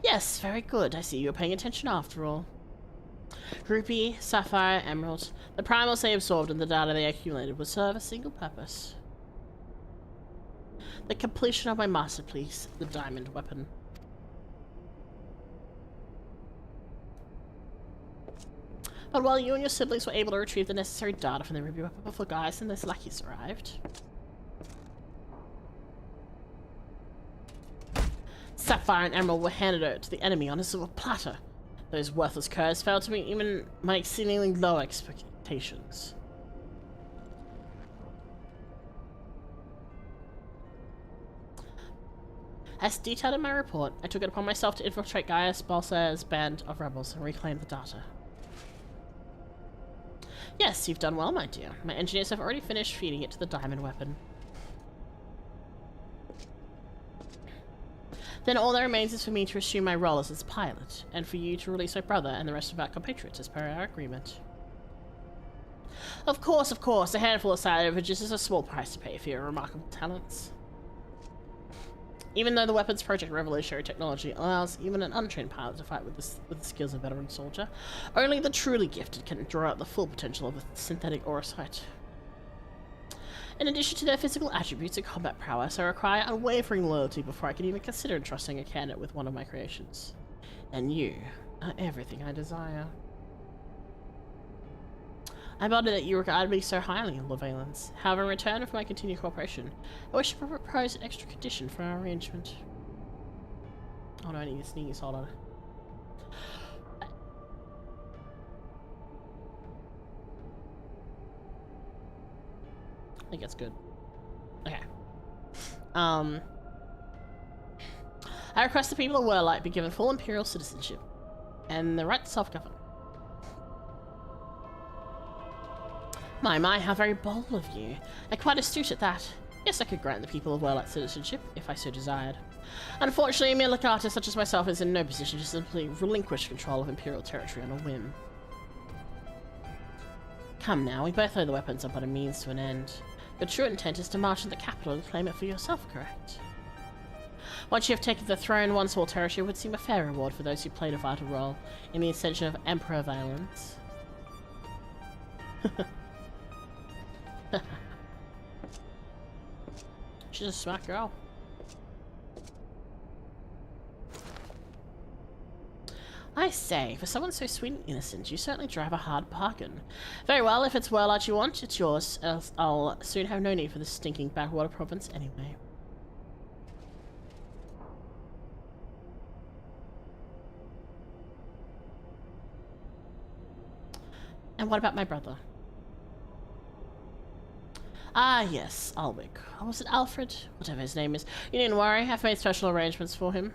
Yes, very good. I see you were paying attention after all. Ruby, Sapphire, Emerald. The primals they absorbed and the data they accumulated would serve a single purpose. The completion of my masterpiece, the diamond weapon. But while you and your siblings were able to retrieve the necessary data from the Ruby weapon before Gaius and those lackeys arrived, Sapphire and Emerald were handed over to the enemy on a silver platter. Those worthless curs failed to meet even my exceedingly low expectations. As detailed in my report, I took it upon myself to infiltrate Gaius Balsair's band of rebels and reclaim the data. Yes, you've done well, my dear. My engineers have already finished feeding it to the diamond weapon. Then all that remains is for me to assume my role as its pilot, and for you to release my brother and the rest of our compatriots as per our agreement. Of course, a handful of salvages is a small price to pay for your remarkable talents. Even though the weapons project revolutionary technology allows even an untrained pilot to fight with the skills of a veteran soldier, only the truly gifted can draw out the full potential of a synthetic aurosite. In addition to their physical attributes and combat prowess, I require unwavering loyalty before I can even consider entrusting a candidate with one of my creations. And you are everything I desire. I'm honored that you regard me so highly, Lord Valens. However, in return for my continued cooperation, I wish to propose an extra condition for our arrangement. Oh no, I need to sneeze, hold on. I think that's good. Okay. I request the people of Warlight be given full Imperial citizenship and the right to self-govern. My, how very bold of you. And quite astute at that. Yes, I could grant the people of Warlight citizenship, if I so desired. Unfortunately, a mere legata such as myself is in no position to simply relinquish control of Imperial territory on a whim. Come now, we both know the weapons are but a means to an end. Your true intent is to march to the capital and claim it for yourself, correct? Once you have taken the throne, one small territory would seem a fair reward for those who played a vital role in the ascension of Emperor Valens. She's a smart girl. I say, for someone so sweet and innocent, you certainly drive a hard bargain. Very well, if it's Warlight you want, it's yours, else I'll soon have no need for this stinking backwater province anyway. And what about my brother? Ah, yes, Alwick. Or was it Alfred? Whatever his name is. You needn't worry, I've made special arrangements for him.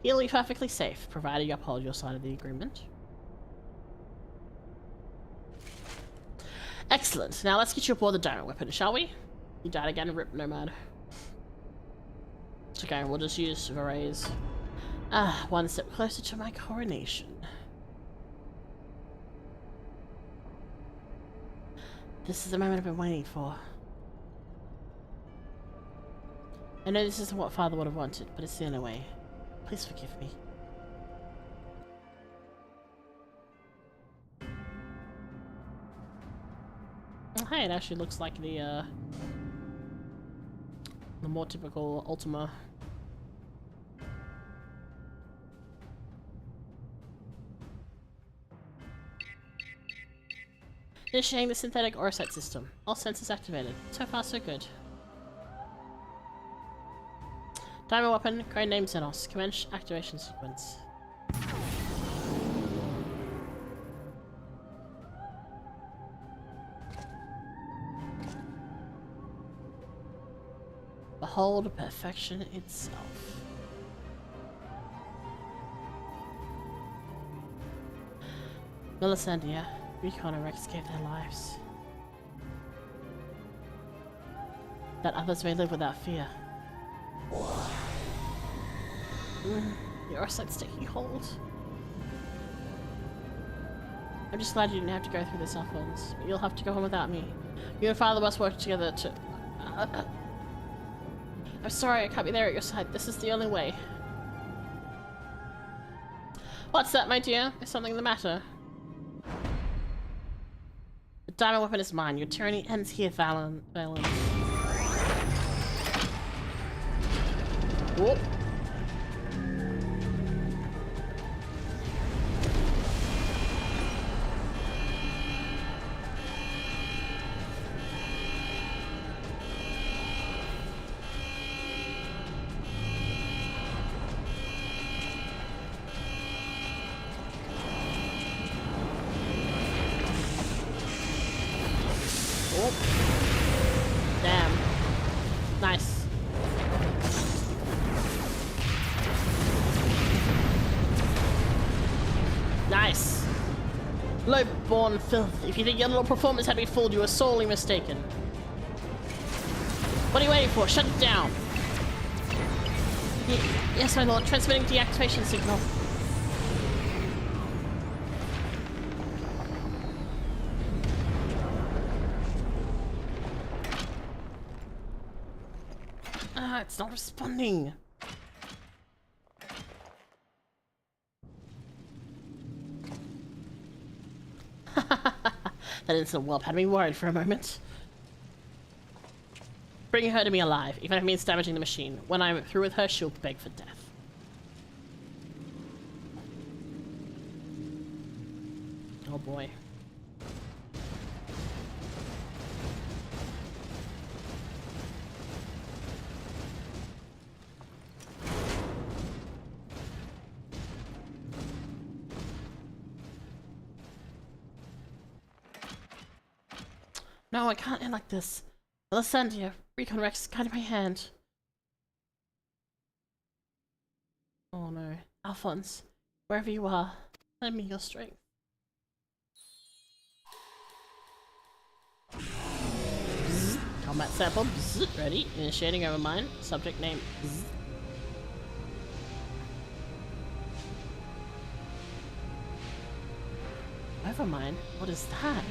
He'll be perfectly safe, provided you uphold your side of the agreement. Excellent. Now let's get you aboard the diamond weapon, shall we? You died again, rip nomad. It's okay, we'll just use Varese. Ah, one step closer to my coronation. This is the moment I've been waiting for. I know this isn't what Father would have wanted, but it's the only way. Please forgive me. Okay, it actually looks like the more typical Ultima. Initiating the synthetic Orosite system. All sensors activated. So far, so good. Diamond weapon, crane name Xenos. Commence activation sequence. Behold perfection itself. Melisandria, Recon and Rex gave their lives. That others may live without fear. The Orosite's taking hold. I'm just glad you didn't have to go through this, Alphonse. But you'll have to go home without me. You and Father must work together to... I'm sorry, I can't be there at your side. This is the only way. What's that, my dear? Is something the matter? The diamond weapon is mine. Your tyranny ends here, Valens. Whoop. Damn. Nice. Nice. Low-born filth. If you think your little performance had me fooled, you are sorely mistaken. What are you waiting for? Shut it down. Yes, my lord. Transmitting deactivation signal. It's not responding. That instant whelp had me worried for a moment. Bring her to me alive, even if it means damaging the machine. When I'm through with her, she'll beg for death. Oh boy. No, I can't end like this. Melisandria, Recon Rex, guide my hand. Oh no. Alphonse, wherever you are, lend me your strength. Bzz. Combat sample, bzz. Ready, initiating over mine, subject name, bzz. Over mine? What is that?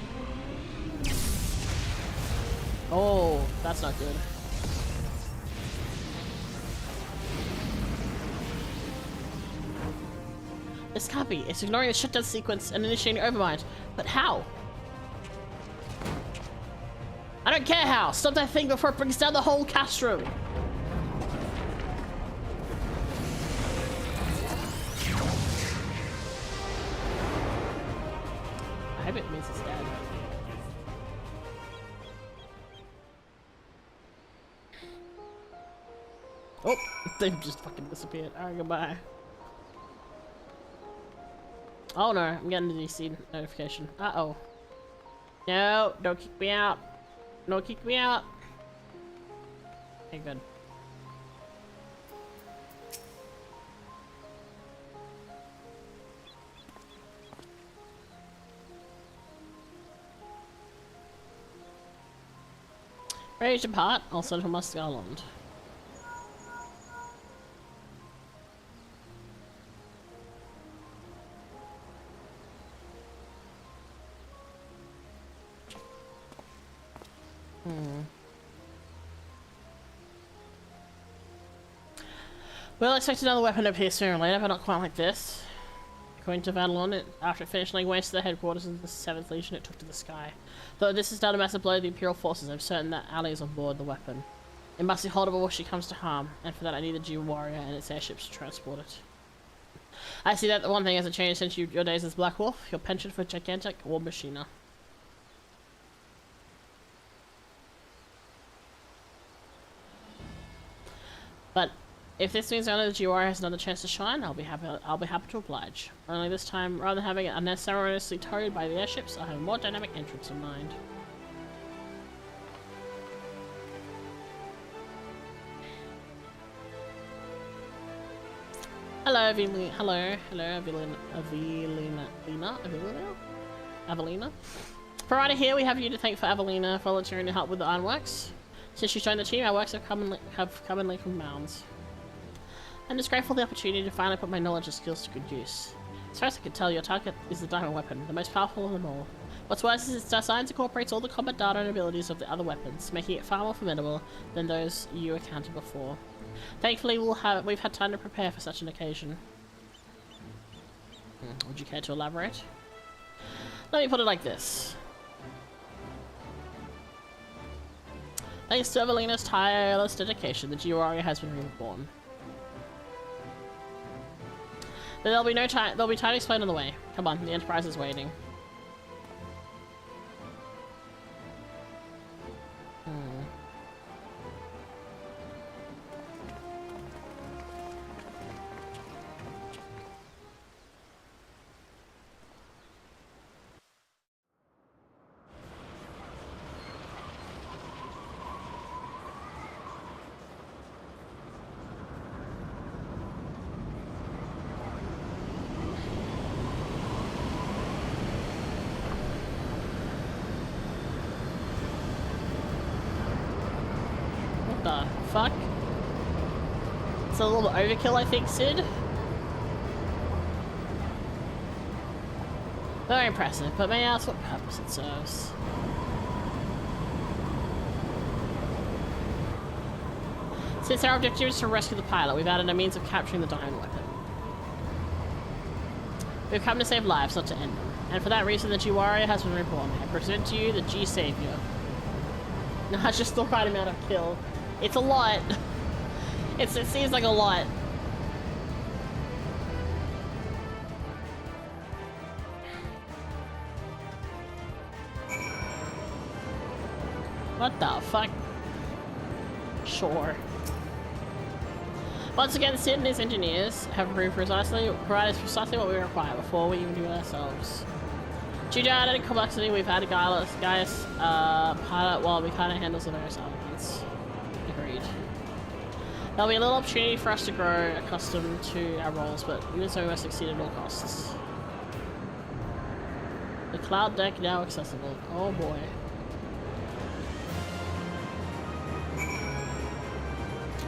Oh, that's not good. This can't be. It's ignoring the shutdown sequence and initiating overmind. But how? I don't care how. Stop that thing before it brings down the whole castro. I hope it means it's dead. Oh, they just fucking disappeared. Alright, goodbye. Oh no, I'm getting a DC notification. Uh-oh. No, don't kick me out. No, kick me out. Okay, good. Ready to depart? I'll send for my Scarland. Well, I expect another weapon to appear sooner or later, but not quite like this. According to Vadalon, after it finished laying waste to the headquarters of the 7th Legion, it took to the sky. Though this has done a massive blow to the Imperial forces, I'm certain that Ali is on board the weapon. It must be holdable before she comes to harm, and for that I need the G Warrior and its airships to transport it. I see that the one thing hasn't changed since your days as Black Wolf, your penchant for gigantic war machina. But if this means only the G Warrior has another chance to shine, I'll be happy to oblige. Only this time, rather than having it unnecessarily towed by the airships, I have a more dynamic entrance in mind. Hello, Avelina. Hello, Avelina. For right here, we have you to thank for Avelina volunteering to help with the ironworks. Since she joined the team, our works have come in leaps and bounds. I'm just grateful for the opportunity to finally put my knowledge and skills to good use. As far as I can tell, your target is the diamond weapon, the most powerful of them all. What's worse is its design incorporates all the combat data and abilities of the other weapons, making it far more formidable than those you encountered before. Thankfully, we've had time to prepare for such an occasion. Would you care to elaborate? Let me put it like this. Thanks to Evelina's tireless dedication, the G Warrior has been reborn. There'll be time to explain on the way. Come on, the Enterprise is waiting. The fuck? It's a little overkill, I think, Sid. Very impressive, but may I ask what purpose it serves? Since our objective is to rescue the pilot, we've added a means of capturing the diamond weapon. We've come to save lives, not to end them. And for that reason, the G Warrior has been reborn. I present to you the G Savior. No, I just the right amount of kill. It's a lot. It seems like a lot. What the fuck? Sure. Once again, Sid and his engineers have provided us precisely what we require before we even do it ourselves. Due to added complexity, we've had a Gaius pilot while we kind of handles the various elements. Agreed. There'll be a little opportunity for us to grow accustomed to our roles, but even so we must succeed at all costs. The cloud deck now accessible. Oh boy.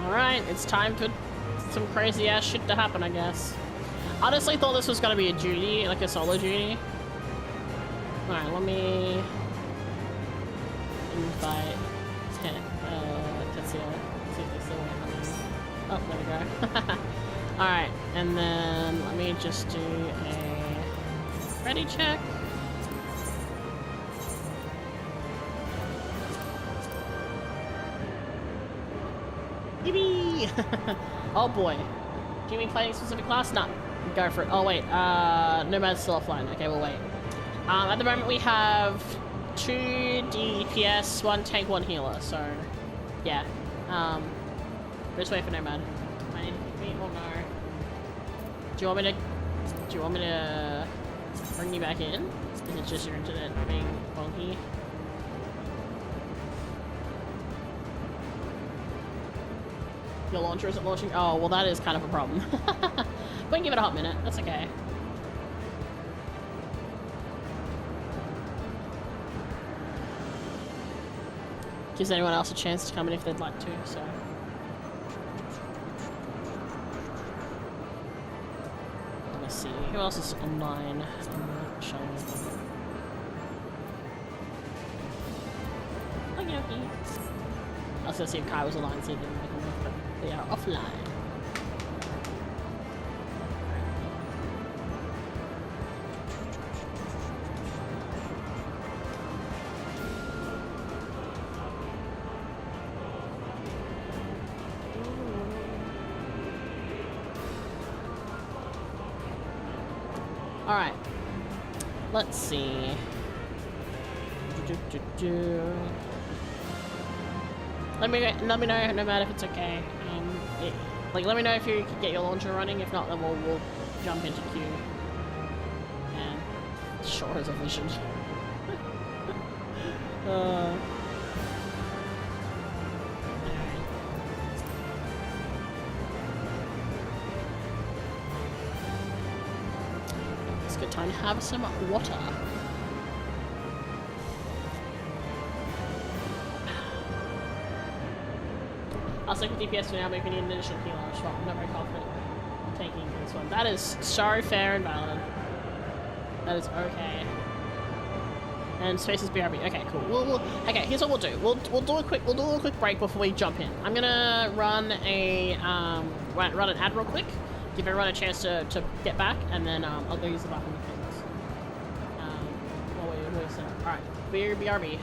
Alright, it's time for some crazy ass shit to happen, I guess. I honestly thought this was gonna be a duty, like a solo duty. Alright, let me invite Tetsuya. See if they still want to come in. Oh, there we go. Alright, and then let me just do a ready check. Yippee! Oh boy. Do you mean fighting a specific class? No. Go for it. Oh wait, Nomad's still offline. Okay, we'll wait. At the moment we have 2 DPS, 1 tank, 1 healer, so yeah. Just wait for Nomad. I need to be or no. Do you want me to bring you back in? Is it just your internet being wonky? Your launcher isn't launching? Oh, well that is kind of a problem. We can give it a hot minute, that's okay. Gives anyone else a chance to come in if they'd like to, so. Let me see, who else is online? Showing them. Okay. I was gonna see if Kai was online, see if they can make them work, but they are offline. Alright. Let's see. Let me know no matter if it's okay. Let me know if you can get your launcher running. If not, then we'll jump into queue. And sure as a vision. It's a good time to have some water. I'll stick with DPS for now, but if you need an additional healer, I'm not very confident taking this one. That is so fair and valid. That is okay. And space is BRB. Okay, cool. Okay, here's what we'll do. We'll do a quick break before we jump in. I'm gonna run run an ad real quick, give everyone a chance to get back, and then I'll go use the bathroom things. While we set up. All right, BRB.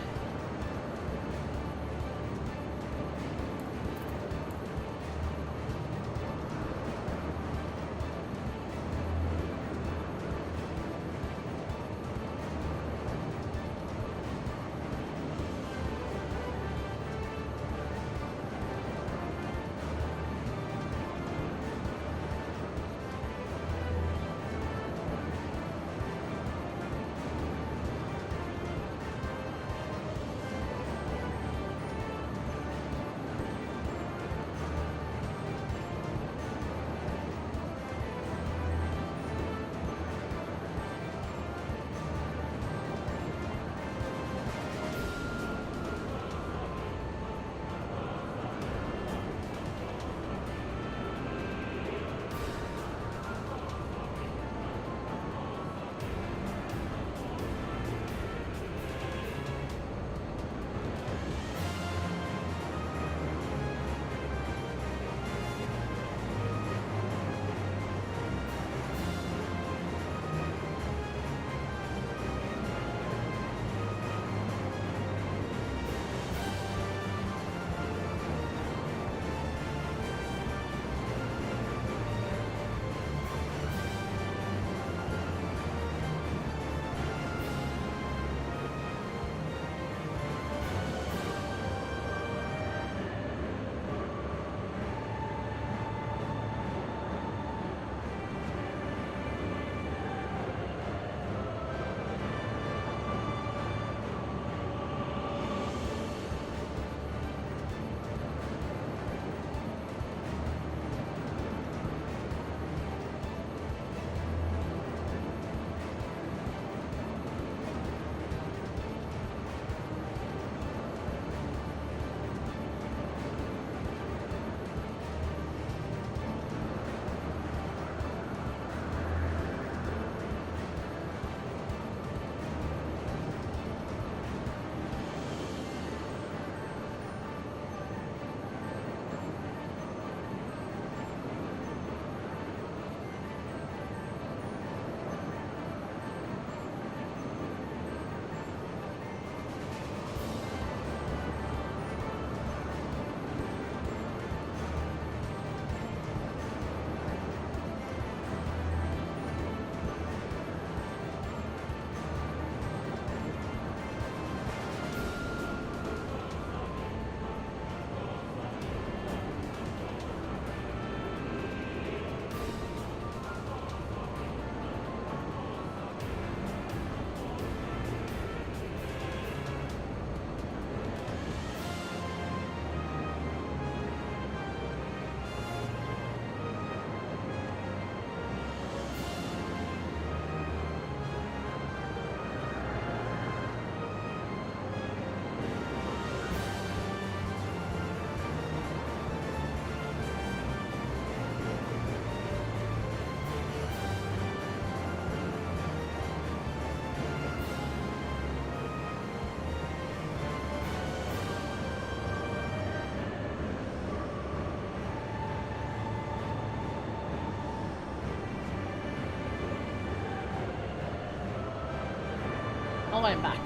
Oh, I'm back.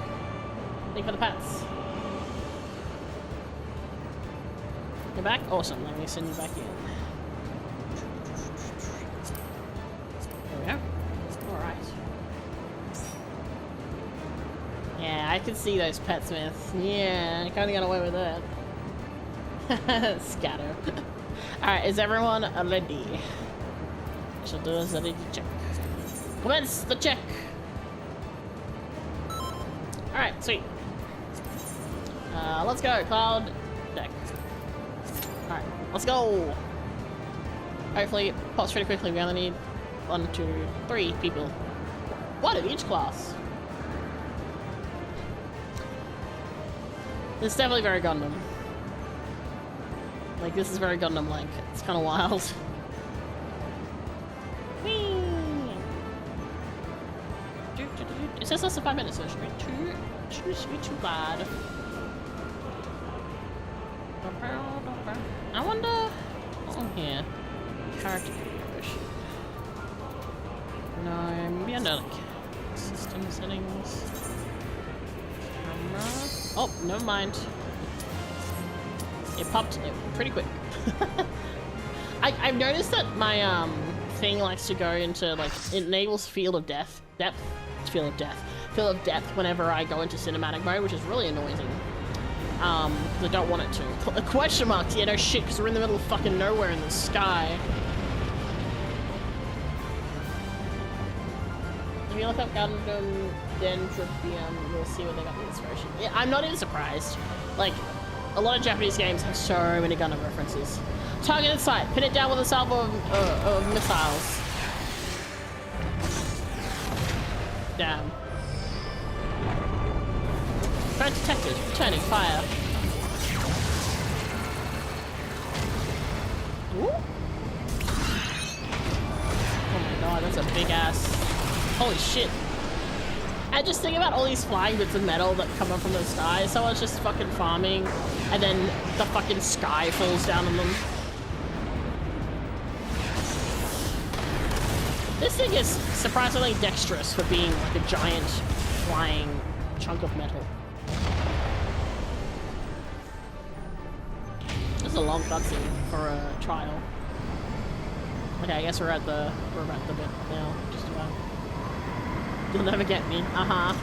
Thank you for the pets. You're back? Awesome. Let me send you back in. There we go. Alright. can see those pet smiths. Yeah, I kinda got away with that. Scatter. Alright, is everyone ready? Shall do is ready to check. Commence the check! Alright, sweet. Let's go, Cloud deck. Alright, let's go! Hopefully, it pops pretty quickly. We only need 1, 2, 3 people. One of each class. This is definitely very Gundam. Like, this is very Gundam-like. It's kind of wild. Whee! It says less than 5 minutes, so it shouldn't be too bad. I wonder what's on here. Character creation. No, maybe under like system settings. Camera. Oh, never mind. It popped pretty quick. I've noticed that my thing likes to go into like it enables field of depth whenever I go into cinematic mode, which is really annoying. I don't want it to. Question marks, yeah, no shit, because we're in the middle of fucking nowhere in the sky. If you look up Gundam Dendrobium, you'll see where they got the inspiration. Yeah, I'm not even surprised. Like, a lot of Japanese games have so many Gundam references. Target in sight. Pin it down with a salvo of missiles. Damn. Threat detected. Returning fire. Ooh. Oh my god, that's a big ass. Holy shit. I just think about all these flying bits of metal that come up from the sky. Someone's just fucking farming, and then the fucking sky falls down on them. This thing is surprisingly dexterous for being like a giant flying chunk of metal. This is a long cutscene for a trial. Okay, I guess we're at the bit now, just about. You'll never get me. Uh-huh.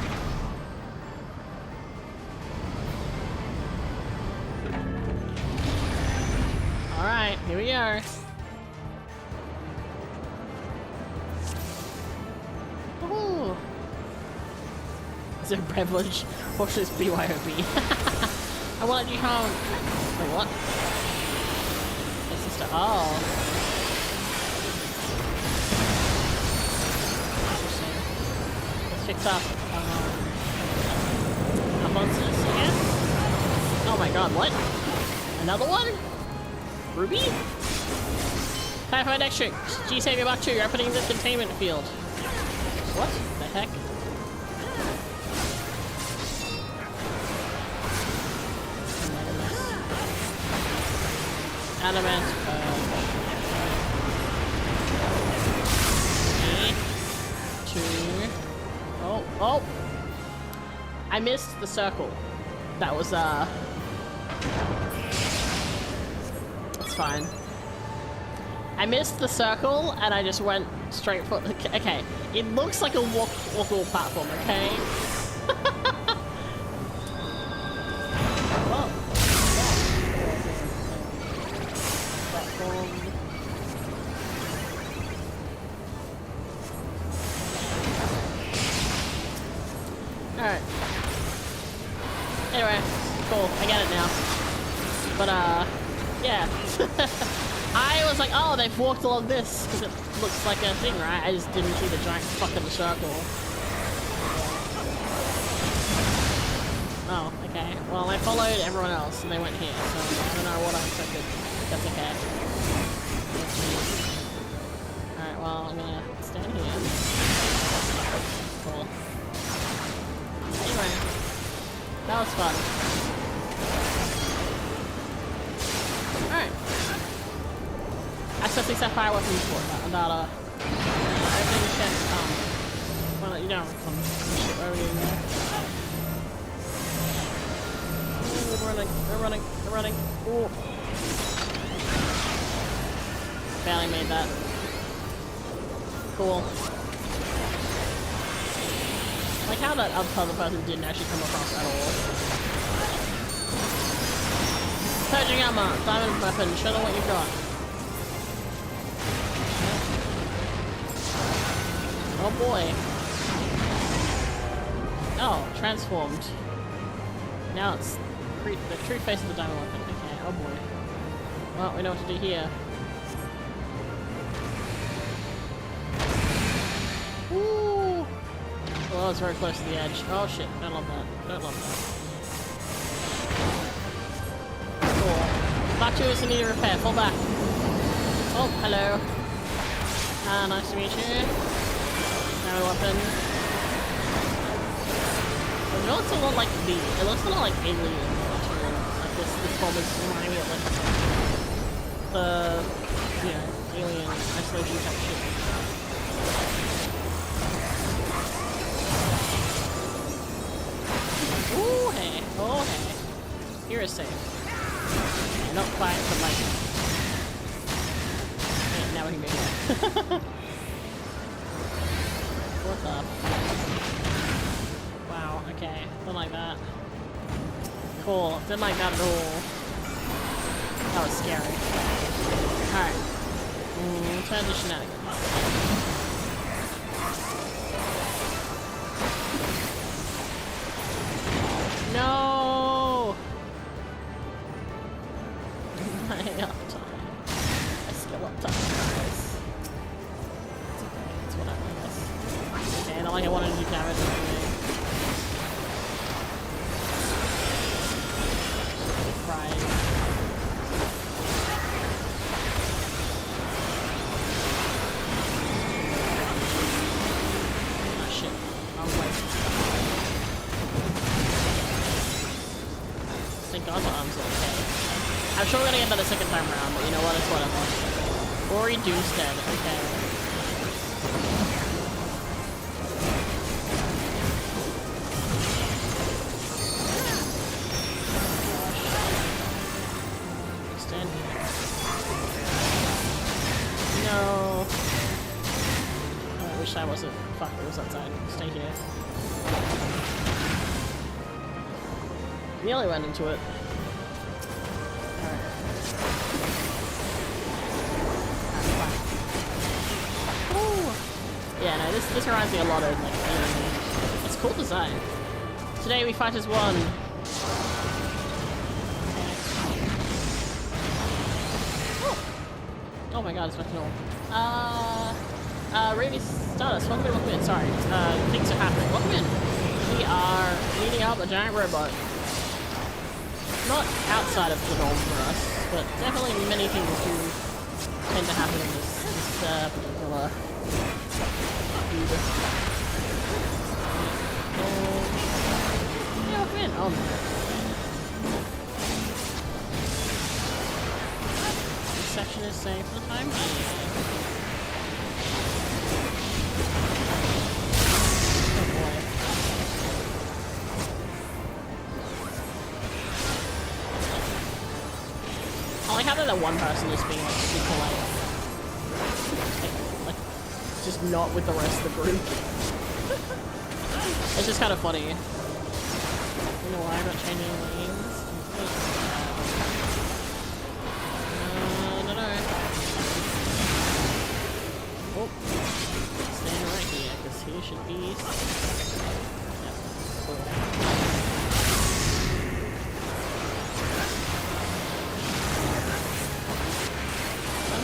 Alright, here we are. Woohoo! Is it a privilege? Or should this BYOB? I want you home. Wait, what? It's just a... Oh. Fix up monsters, I guess? Oh my god, what? Another one? Ruby? Time for my next trick. G-Save about 2, you're opening the containment field. What the heck? Adamant. Oh! I missed the circle. That was, That's fine. I missed the circle, and I just went straight for... Okay, it looks like a walkable platform, okay? Whoa. Platform. Alright. Anyway, cool. I get it now. But, yeah. I was like, oh, they've walked along this, because it looks like a thing, right? I just didn't see the giant fucking circle. Oh, okay. Well, I followed everyone else, and they went here, so I don't know what I expected. That's okay. Alright, well, I'm gonna stand here. Cool. Anyway, that was fun. Alright. Access these sapphire weapons for about everything can well, you don't come shit over here. Ooh, they're running. Ooh. Barely made that. Cool. Like how that other person didn't actually come across at all. Purging armor, diamond weapon, show them what you've got. Oh boy. Oh, transformed. Now it's the true face of the diamond weapon. Okay, oh boy. Well, we know what to do here. Woo! Well, it's very close to the edge. Oh shit, don't love that. Don't love that. Cool. Back to us in need of repair. Fall back. Oh, hello. Nice to meet you. Diamond weapon. It looks a lot like it looks a lot like Alien material. Like this form is reminding me of like the, Alien isolation type shit. Ooh, hey. Oh, hey. Here is safe. Okay, not quite, but like... Okay, now we can go here. What the? Wow, okay. Didn't like that. Cool. Didn't like that at all. That was scary. Alright. Turn to shenanigans. No! My uptime. My skill uptime, guys. It's okay. It's whatever, I guess. Okay, not like I wanted to do damage or anything. Fries. Oh shit. I was like... Thank God my arms are okay. I'm sure we're gonna get that a second time around, but you know what? It's whatever. Rory Doomsday, okay. Stand here. No. Oh, I wish I wasn't. Fuck, it was outside. Stay here. Nearly went into it. Alright. Yeah, no, this reminds me a lot of like it's cool design. Today we fight as one. Okay. Oh my god, it's my kill. Ruby Stardust, welcome in, sorry. Things are happening. Welcome in. We are leading up a giant robot. Not outside of the norm for us, but definitely many things do tend to happen in this particular feud. Yeah, welcome in. Oh no. This section is safe for the time being. Oh boy. I like how that one person is being like super like just not with the rest of the group. It's just kind of funny. You know why I'm not changing lanes? No. Oh, stand right here because he should be. Yep. Cool.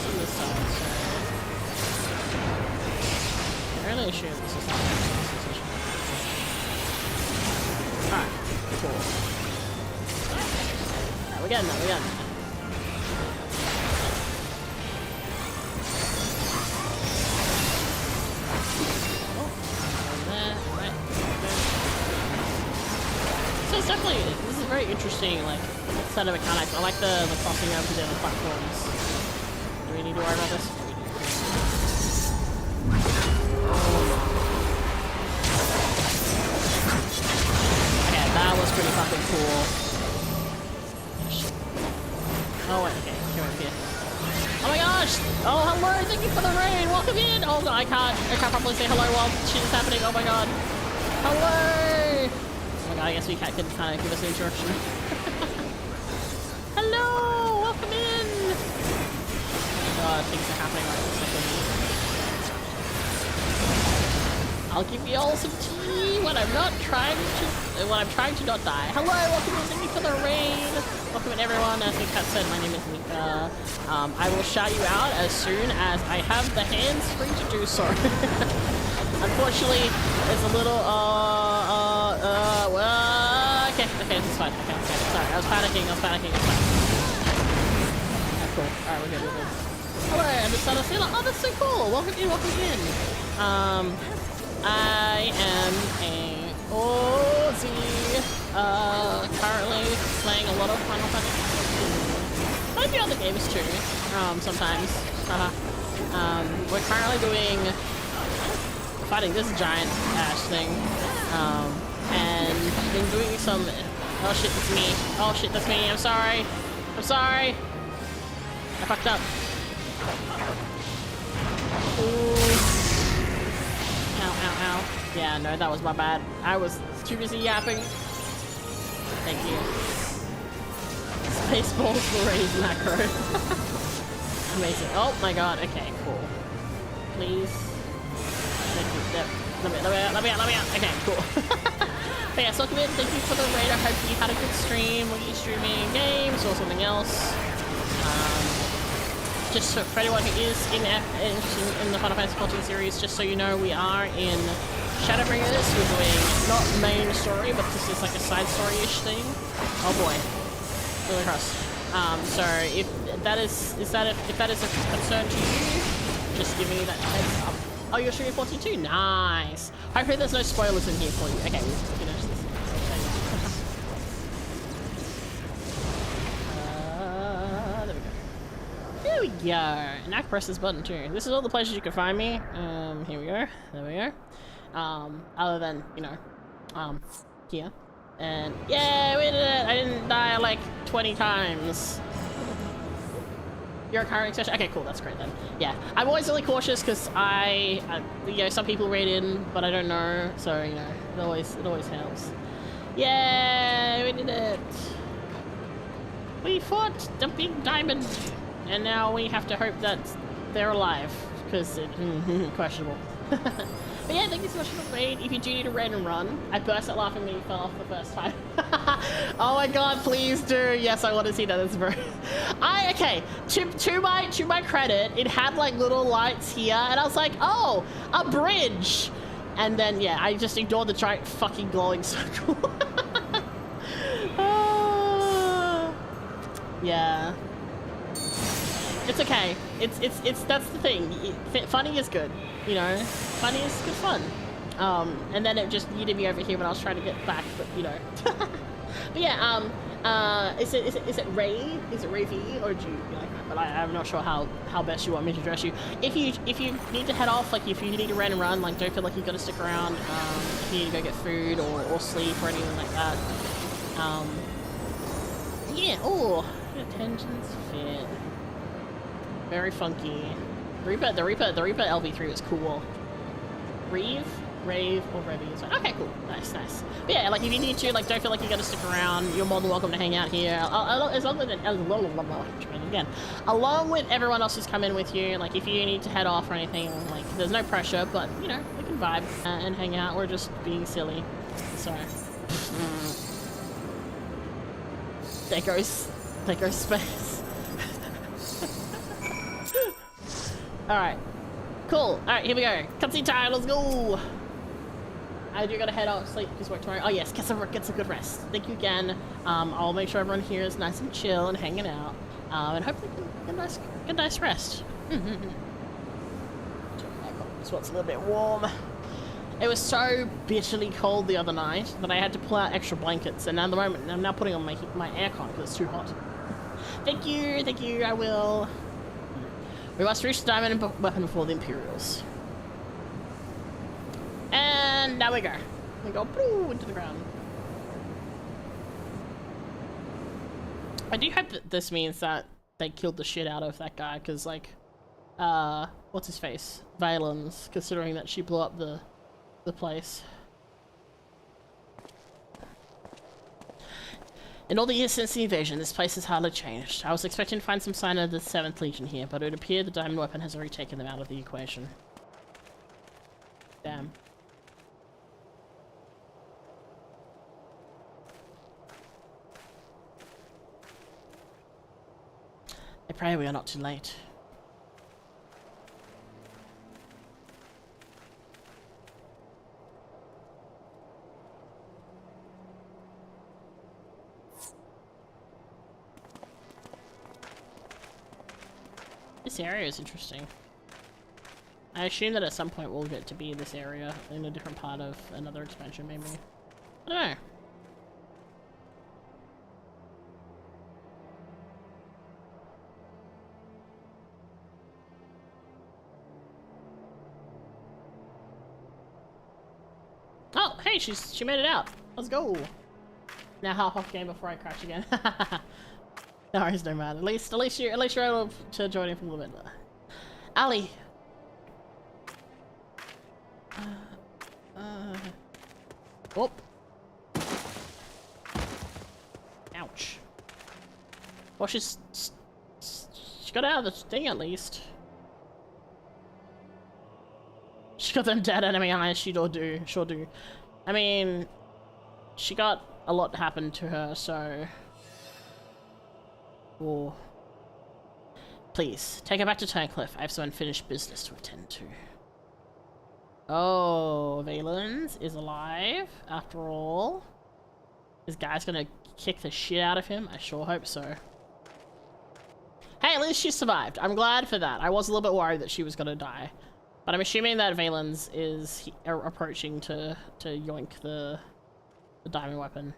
This side, so I really assume this is not this position. Alright, cool. Alright, we're getting there, we're getting there. Oh, there, right, there. So it's definitely, this is very interesting, like, set of mechanics. I like the crossing over to the other platforms. Do we need to worry about this? Okay, that was pretty fucking cool. Oh wait, okay, come over here. Oh my gosh! Oh hello, thank you for the raid! Welcome in! Oh god, I can't properly say hello while shit is happening, oh my god. Hello! Oh my god, I guess we can kind of give us an introduction. Hello! Welcome in! Oh god, things are happening right this second. I'll give you all some tea when I'm trying to not die. Hello, welcome in, thank you for the rain. Welcome in everyone, as Mika said, my name is Mika. I will shout you out as soon as I have the hands free to do so. Unfortunately, it's a little, okay, it's fine, okay, sorry, I was panicking, it's fine. Yeah, cool, alright, we're good. Hello, I'm just starting to see, oh, that's so cool, welcome in. I am a Aussie, currently playing a lot of Final Fantasy. Might be other games too, sometimes. We're currently fighting this giant ash thing, and been doing some, oh shit, that's me. Oh shit, that's me, I'm sorry. I fucked up. Ooh. Ow. Yeah, no, that was my bad. I was too busy yapping. Thank you. Spaceballs for raise macro. Amazing. Oh my god, okay, cool. Please. Thank you. Let me out. Okay, cool. But yeah, so welcome in. Thank you for the raid. I hope you had a good stream. Were you streaming games or something else? Just for anyone who is interested in the Final Fantasy XIV series, just so you know, we are in Shadowbringers. We're doing not main story, but this is like a side story-ish thing. Oh boy, really cross. So if that is a concern to you, just give me that heads up. Oh, you're streaming 14 too? Nice. Hopefully there's no spoilers in here for you. Okay, we'll finish this. There we go. And I can press this button too. This is all the places you can find me. Here we go. There we go. Other than, you know, here. And yeah, we did it! I didn't die like 20 times. You're a current session? Okay, cool, that's great then. Yeah, I'm always really cautious because you know, some people raid in, but I don't know, so, you know, it always helps. Yeah, we did it! We fought the big diamond, and now we have to hope that they're alive, because it's questionable. But yeah, thank you so much for the raid. If you do need a raid and run, I burst out laughing when you fell off the first time. Oh my god, please do. Yes, I want to see that. That's very... okay, to my credit, it had like little lights here, and I was like, oh, a bridge. And then, yeah, I just ignored the giant fucking glowing circle. Yeah. It's okay. It's that's the thing. Funny is good, you know. Funny is good fun. And then it just yeeted me over here when I was trying to get back, but you know. But yeah, is it Ray? Is it Ray V or do you like that? But I'm not sure how best you want me to address you. If you need to head off, like if you need to run, like don't feel like you got to stick around. If you need to go get food or sleep or anything like that. Yeah. Oh, attention's fit. Very funky. The Reaper LV3 was cool. Rave or Revy. Okay, cool. Nice. But yeah, like if you need to, like don't feel like you gotta stick around, you're more than welcome to hang out here. Along with everyone else who's come in with you, like if you need to head off or anything, like there's no pressure, but you know, we can vibe and hang out. We're just being silly. So there goes space. Alright. Cool. Alright, here we go. Cutscene time, let's go! I do gotta head out, sleep, because work tomorrow. Oh yes, get some good rest. Thank you again. I'll make sure everyone here is nice and chill and hanging out. And hopefully get nice rest. This one's a little bit warm. It was so bitterly cold the other night that I had to pull out extra blankets, and at the moment I'm now putting on my aircon because it's too hot. Thank you, I will. We must reach the diamond weapon before the Imperials. And now we go. We go into the ground. I do hope that this means that they killed the shit out of that guy, because like, what's his face? Valen's, considering that she blew up the place. In all the years since the invasion, this place has hardly changed. I was expecting to find some sign of the 7th Legion here, but it would appear the diamond weapon has already taken them out of the equation. Damn. I pray we are not too late. This area is interesting. I assume that at some point we'll get to be in this area in a different part of another expansion, maybe. I don't know. Oh, hey, she made it out. Let's go. Now half off game before I crash again. No worries, no man. At least you're able to join in for a little bit. Ali. Oh. Ouch. Well, she got out of the thing at least. She got them dead enemy eyes. She sure do. I mean, she got a lot happen to her, so. Oh. Please, take her back to Turncliffe. I have some unfinished business to attend to. Oh, Valens is alive, after all. This guy's gonna kick the shit out of him? I sure hope so. Hey, at least she survived. I'm glad for that. I was a little bit worried that she was gonna die. But I'm assuming that Valens is approaching to yoink the diamond weapon.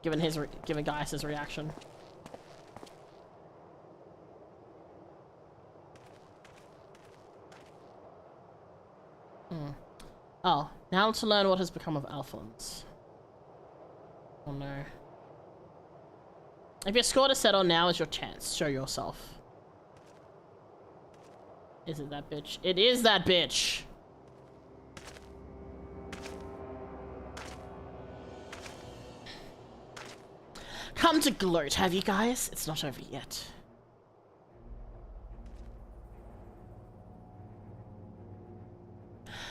Given Gaius' reaction. Oh, now to learn what has become of Alphonse. Oh no. If your score to settle, now is your chance. Show yourself. Is it that bitch? It is that bitch! Come to gloat, have you guys? It's not over yet.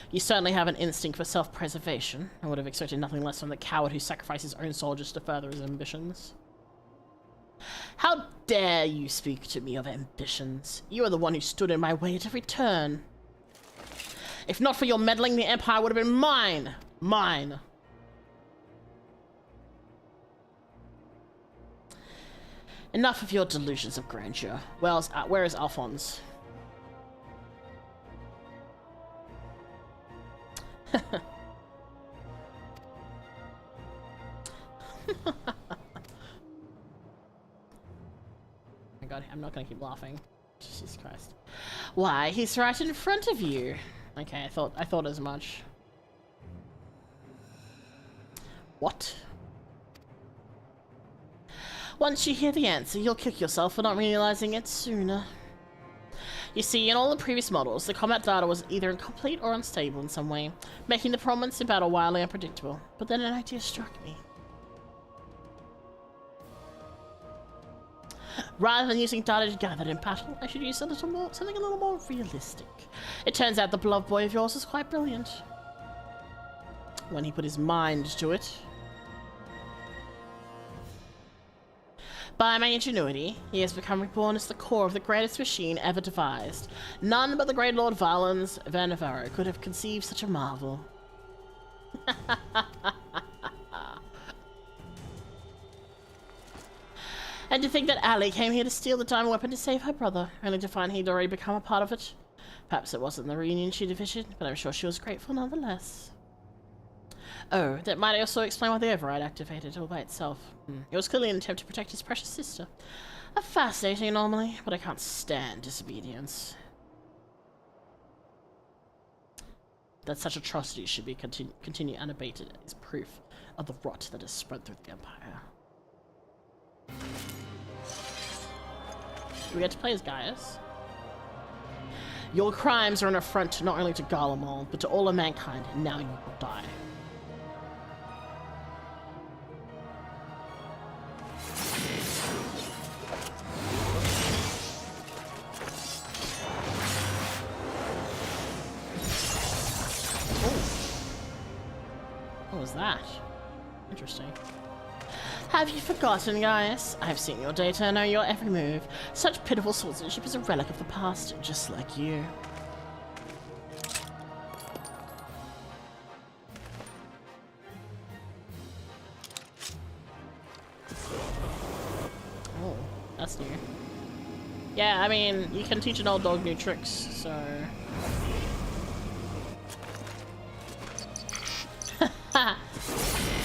You certainly have an instinct for self-preservation. I would have expected nothing less from the coward who sacrificed his own soldiers to further his ambitions. How dare you speak to me of ambitions? You are the one who stood in my way at every turn. If not for your meddling, the Empire would have been mine! Mine! Enough of your delusions of grandeur. Well, where is Alphonse? Oh my god, I'm not gonna keep laughing. Jesus Christ. Why, he's right in front of you. Okay, I thought as much. What? Once you hear the answer, you'll kick yourself for not realizing it sooner. You see, in all the previous models, the combat data was either incomplete or unstable in some way, making the performance in battle wildly unpredictable. But then an idea struck me. Rather than using data gathered in battle, I should use something a little more realistic. It turns out the beloved boy of yours is quite brilliant. When he put his mind to it. By my ingenuity, he has become reborn as the core of the greatest machine ever devised. None but the great Lord Valens Van Navarro could have conceived such a marvel. And to think that Ali came here to steal the diamond weapon to save her brother, only to find he'd already become a part of it. Perhaps it wasn't the reunion she'd envisioned, but I'm sure she was grateful nonetheless. Oh, that might also explain why the override activated all by itself. It was clearly an attempt to protect his precious sister. A fascinating anomaly, but I can't stand disobedience. That such atrocities should be continue unabated is proof of the rot that has spread through the Empire. Do we get to play as Gaius? Your crimes are an affront not only to Garlemald, but to all of mankind, and now you will die. was that? Interesting. Have you forgotten, guys? I've seen your data and know your every move. Such pitiful swordsmanship is a relic of the past, just like you. Oh, that's new. Yeah, I mean, you can teach an old dog new tricks, so...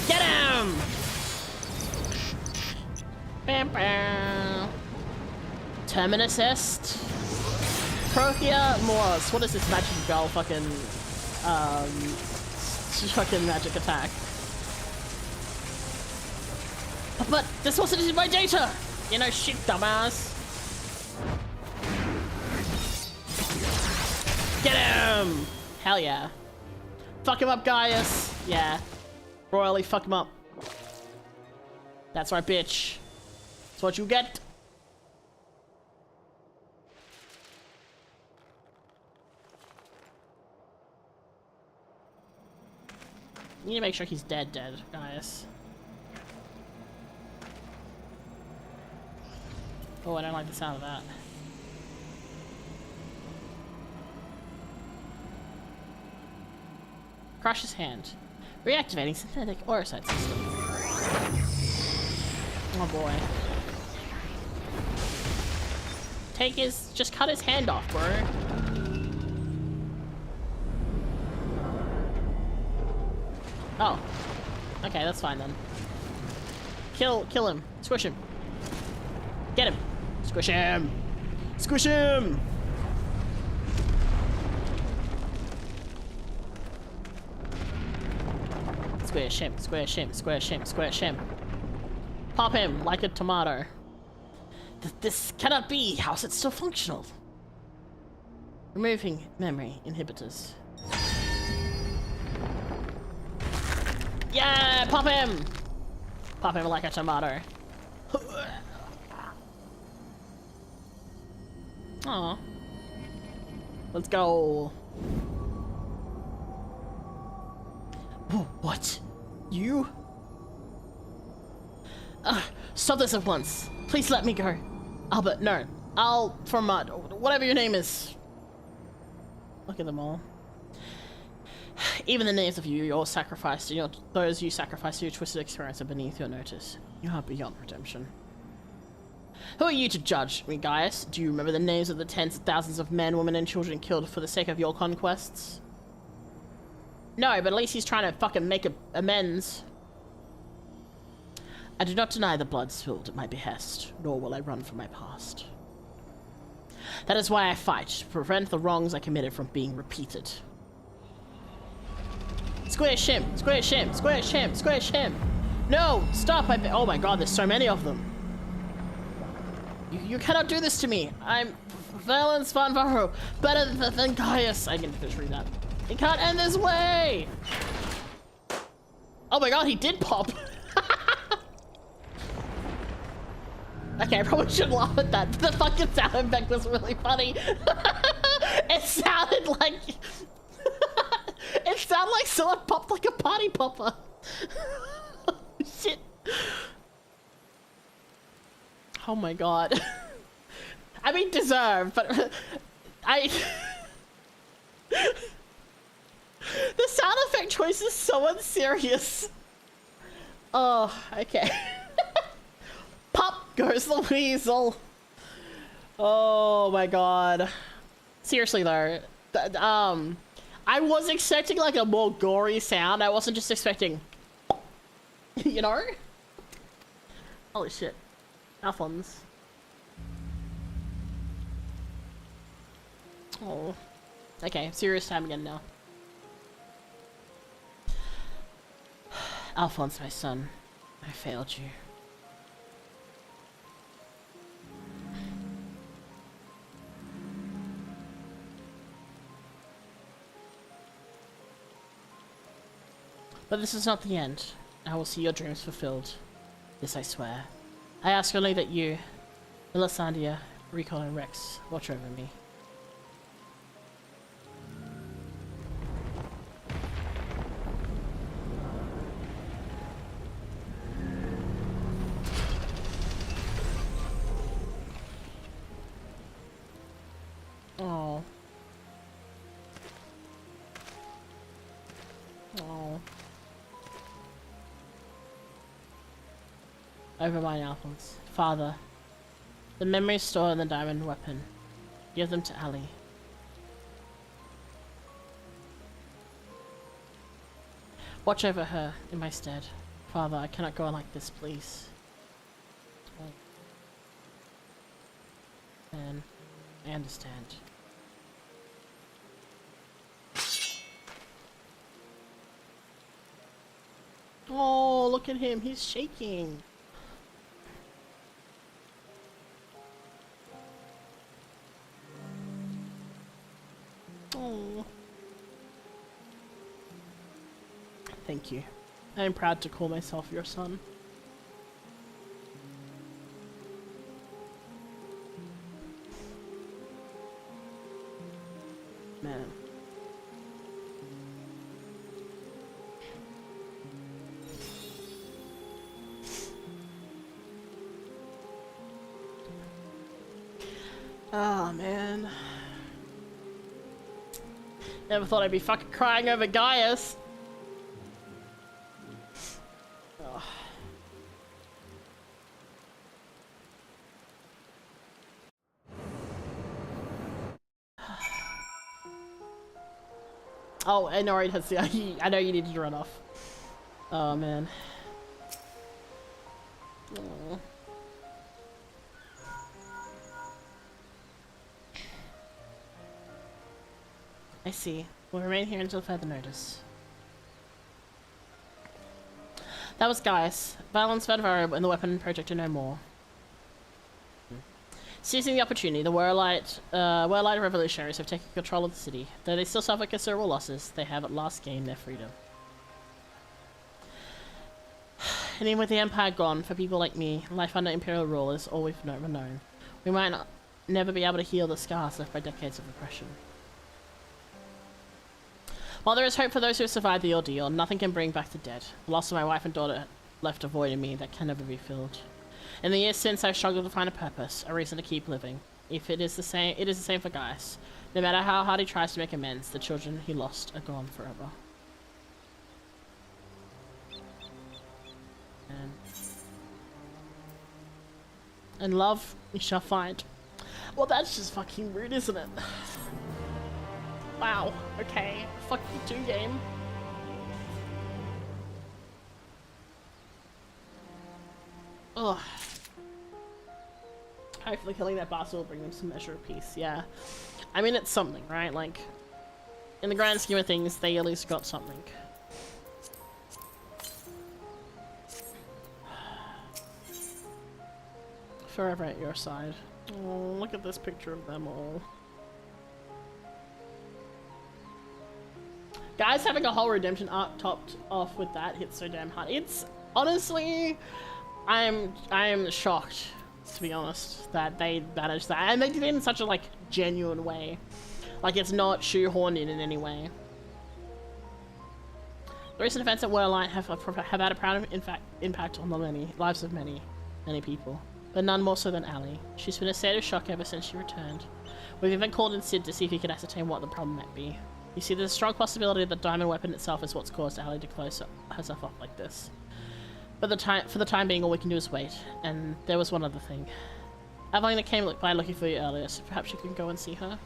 Get him! Bam, bam. Terminus Est. Prothea Moros. What is this magic bell fucking magic attack? But this wasn't in my data! You know shit, dumbass. Get him! Hell yeah. Fuck him up, Gaius. Yeah. Royally fuck him up. That's right, bitch. That's what you get. You need to make sure he's dead, Gaius. Oh, I don't like the sound of that. Crush his hand. Reactivating synthetic orosite system. Oh boy. Just cut his hand off, bro. Oh. Okay, that's fine then. Kill him. Squish him. Get him. Squish him. Squish him! Squish him, squish him, squish him, squish him. Pop him like a tomato. This cannot be. How is it still functional? Removing memory inhibitors. Yeah, pop him! Pop him like a tomato. Aw. Let's go. What? You? Stop this at once. Please let me go. Albert, no. Whatever your name is. Look at them all. Even the names of your sacrificed, those you sacrificed to your twisted experience are beneath your notice. You are beyond redemption. Who are you to judge me, Gaius? Do you remember the names of the tens of thousands of men, women, and children killed for the sake of your conquests? No, but at least he's trying to fucking make amends. I do not deny the blood spilled at my behest, nor will I run from my past. That is why I fight, to prevent the wrongs I committed from being repeated. Squish him! Squish him! Squish him! Squish him! No! Stop! Oh my god, there's so many of them. You cannot do this to me! I'm Valens von Varro, better than Gaius! I can just read that. It can't end this way! Oh my god, he did pop! Okay, I probably shouldn't laugh at that. The fucking sound effect was really funny. It sounded like... It sounded like someone popped like a party popper. Shit. Oh my god. I mean, deserved, but... The sound effect choice is so unserious. Oh, okay. Pop goes the weasel. Oh my god. Seriously though, I was expecting like a more gory sound. I wasn't just expecting, you know? Holy shit. Alphonse. Oh. Okay, serious time again now. Alphonse, my son, I failed you. But this is not the end. I will see your dreams fulfilled. This I swear. I ask only that you, Melisandre, Rico, and Rex watch over me. over my apples. Father, the memories stored in the diamond weapon. Give them to Ali. Watch over her in my stead. Father, I cannot go on like this, please. And I understand. Oh, look at him. He's shaking. Oh. Thank you. I am proud to call myself your son. Man. Oh, man. Never thought I'd be fucking crying over Gaius. Oh. Oh, and Nori has the. I know you needed to run off. Oh, man. Oh. I see. We'll remain here until further notice. That was Gaius. Violence Vedvaro and the weapon projector no more. Seizing the opportunity, the Whirlite revolutionaries have taken control of the city. Though they still suffer considerable losses, they have at last gained their freedom. And even with the Empire gone, for people like me, life under Imperial rule is all we've known. We might never be able to heal the scars left by decades of oppression. While there is hope for those who have survived the ordeal, nothing can bring back the dead. The loss of my wife and daughter left a void in me that can never be filled. In the years since, I've struggled to find a purpose, a reason to keep living. If it is the same for Gaius. No matter how hard he tries to make amends, the children he lost are gone forever. And love you shall find. Well, that's just fucking rude, isn't it? Wow, okay. Fuck you too, game. Ugh. Hopefully killing that bastard will bring them some measure of peace, yeah. I mean, it's something, right? Like, in the grand scheme of things, they at least got something. Forever at your side. Oh, look at this picture of them all. Guys, having a whole redemption arc topped off with that hits so damn hard. It's honestly, I am shocked, to be honest, that they managed that, and they did it in such a like genuine way. Like it's not shoehorned in any way. The recent events at Whirlite have had a profound impact on the lives of many people, but none more so than Ali. She's been in a state of shock ever since she returned. We've even called in Sid to see if he can ascertain what the problem might be. You see, there's a strong possibility that the diamond weapon itself is what's caused Ali to close herself up like this. But for the time being, all we can do is wait. And there was one other thing. Evelina came by looking for you earlier, so perhaps you can go and see her.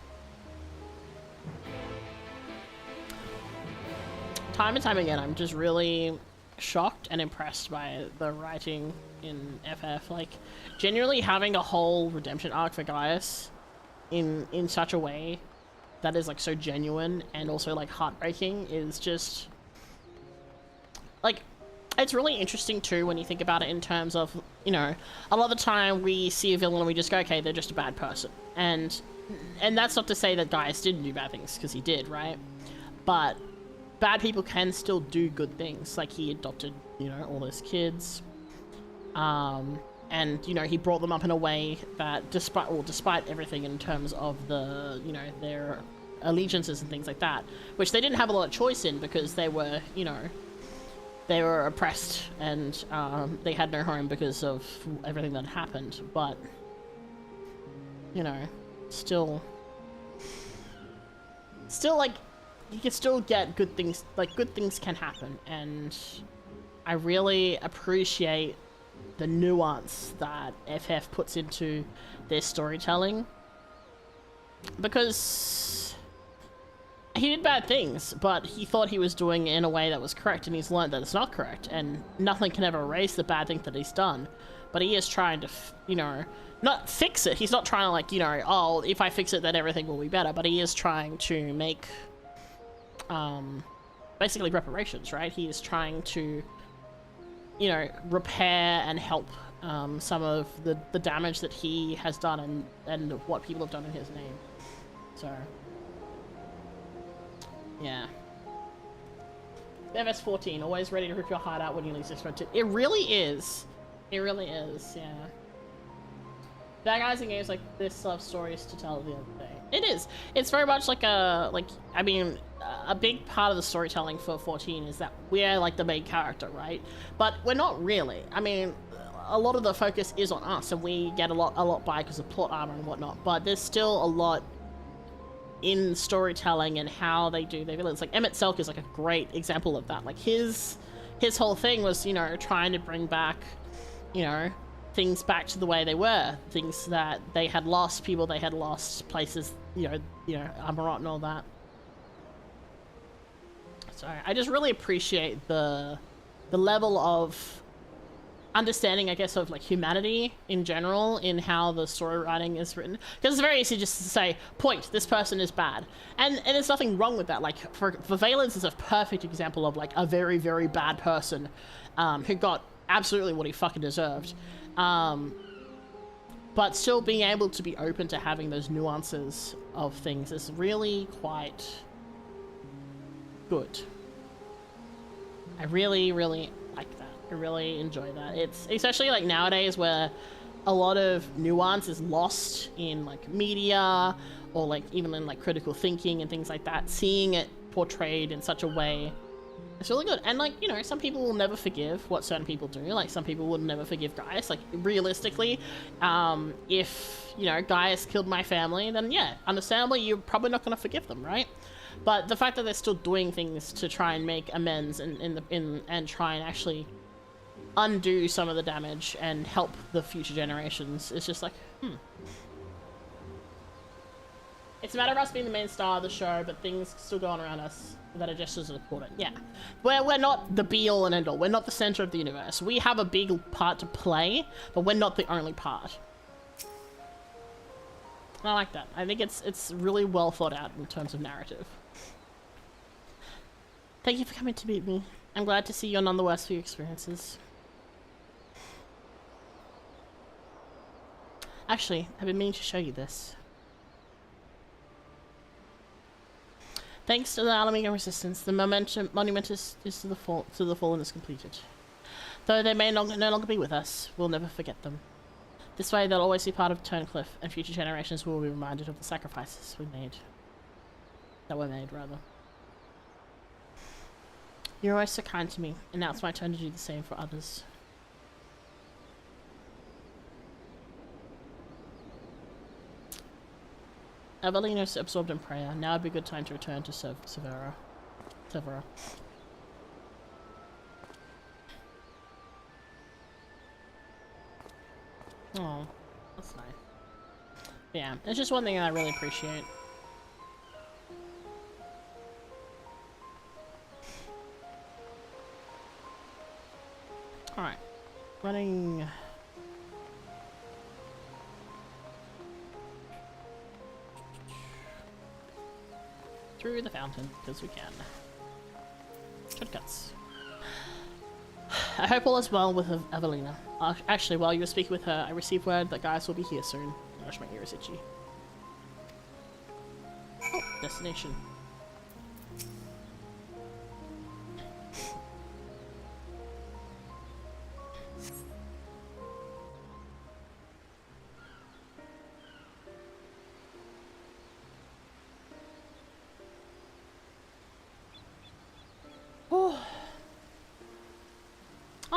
Time and time again, I'm just really shocked and impressed by the writing in FF. Like, genuinely having a whole redemption arc for Gaius in such a way that is like so genuine and also like heartbreaking is just like, it's really interesting too when you think about it in terms of, you know, a lot of the time we see a villain and we just go, okay, they're just a bad person, and that's not to say that Gaius didn't do bad things, because he did, right? But bad people can still do good things. Like, he adopted, you know, all those kids, and, you know, he brought them up in a way that, despite everything in terms of the, you know, their allegiances and things like that, which they didn't have a lot of choice in because they were, you know, they were oppressed and they had no home because of everything that happened. But, you know, still like, you can still get good things, like good things can happen, and I really appreciate the nuance that FF puts into their storytelling, because he did bad things, but he thought he was doing it in a way that was correct, and he's learned that it's not correct, and nothing can ever erase the bad thing that he's done. But he is trying to, you know, not fix it. He's not trying to, like, you know, oh, if I fix it, then everything will be better. But he is trying to make, basically reparations, right? He is trying to, you know, repair and help some of the damage that he has done and what people have done in his name. So, yeah. FS14, always ready to rip your heart out when you least expect it. It really is. It really is, yeah. Bad guys in games like this love stories to tell at the end of the day. It is. It's very much like a, I mean, a big part of the storytelling for 14 is that we're like the main character, right? But we're not really. I mean, a lot of the focus is on us, and we get a lot by because of plot armor and whatnot, but there's still a lot in storytelling and how they do their villains. Like Emmett Selk is like a great example of that. Like his whole thing was, you know, trying to bring back, you know, things back to the way they were, things that they had lost, people they had lost, places, you know, Amarant and all that. So I just really appreciate the level of understanding, I guess, of like humanity in general in how the story writing is written, because it's very easy just to say, point, this person is bad, and there's nothing wrong with that. Like for Valence is a perfect example of like a very, very bad person who got absolutely what he fucking deserved, but still being able to be open to having those nuances of things is really quite good. I really, really like that. I really enjoy that. It's especially like nowadays where a lot of nuance is lost in like media or like even in like critical thinking and things like that. Seeing it portrayed in such a way, it's really good. And like, you know, some people will never forgive what certain people do. Like some people would never forgive Gaius. Like realistically, if, you know, Gaius killed my family, then yeah, understandably, you're probably not going to forgive them, right? But the fact that they're still doing things to try and make amends and try and actually undo some of the damage and help the future generations is just like, It's a matter of us being the main star of the show, but things still go on around us that are just as important. Yeah. We're not the be-all and end-all. We're not the center of the universe. We have a big part to play, but we're not the only part. I like that. I think it's really well thought out in terms of narrative. Thank you for coming to meet me. I'm glad to see you're none the worse for your experiences. Actually, I've been meaning to show you this. Thanks to the Alamiga resistance, the monument is to the fallen is completed. Though they may no longer be with us, we'll never forget them. This way, they'll always be part of Turncliffe, and future generations will be reminded of the sacrifices we made. That were made, rather. You're always so kind to me, and now it's my turn to do the same for others. Avelino's absorbed in prayer. Now would be a good time to return to Severa. Oh, that's nice. Yeah, it's just one thing I really appreciate. Alright. Running... through the fountain, because we can. Shortcuts. I hope all is well with Evelina. Actually, while you were speaking with her, I received word that Gaius will be here soon. Gosh, my ear is itchy. Oh, destination.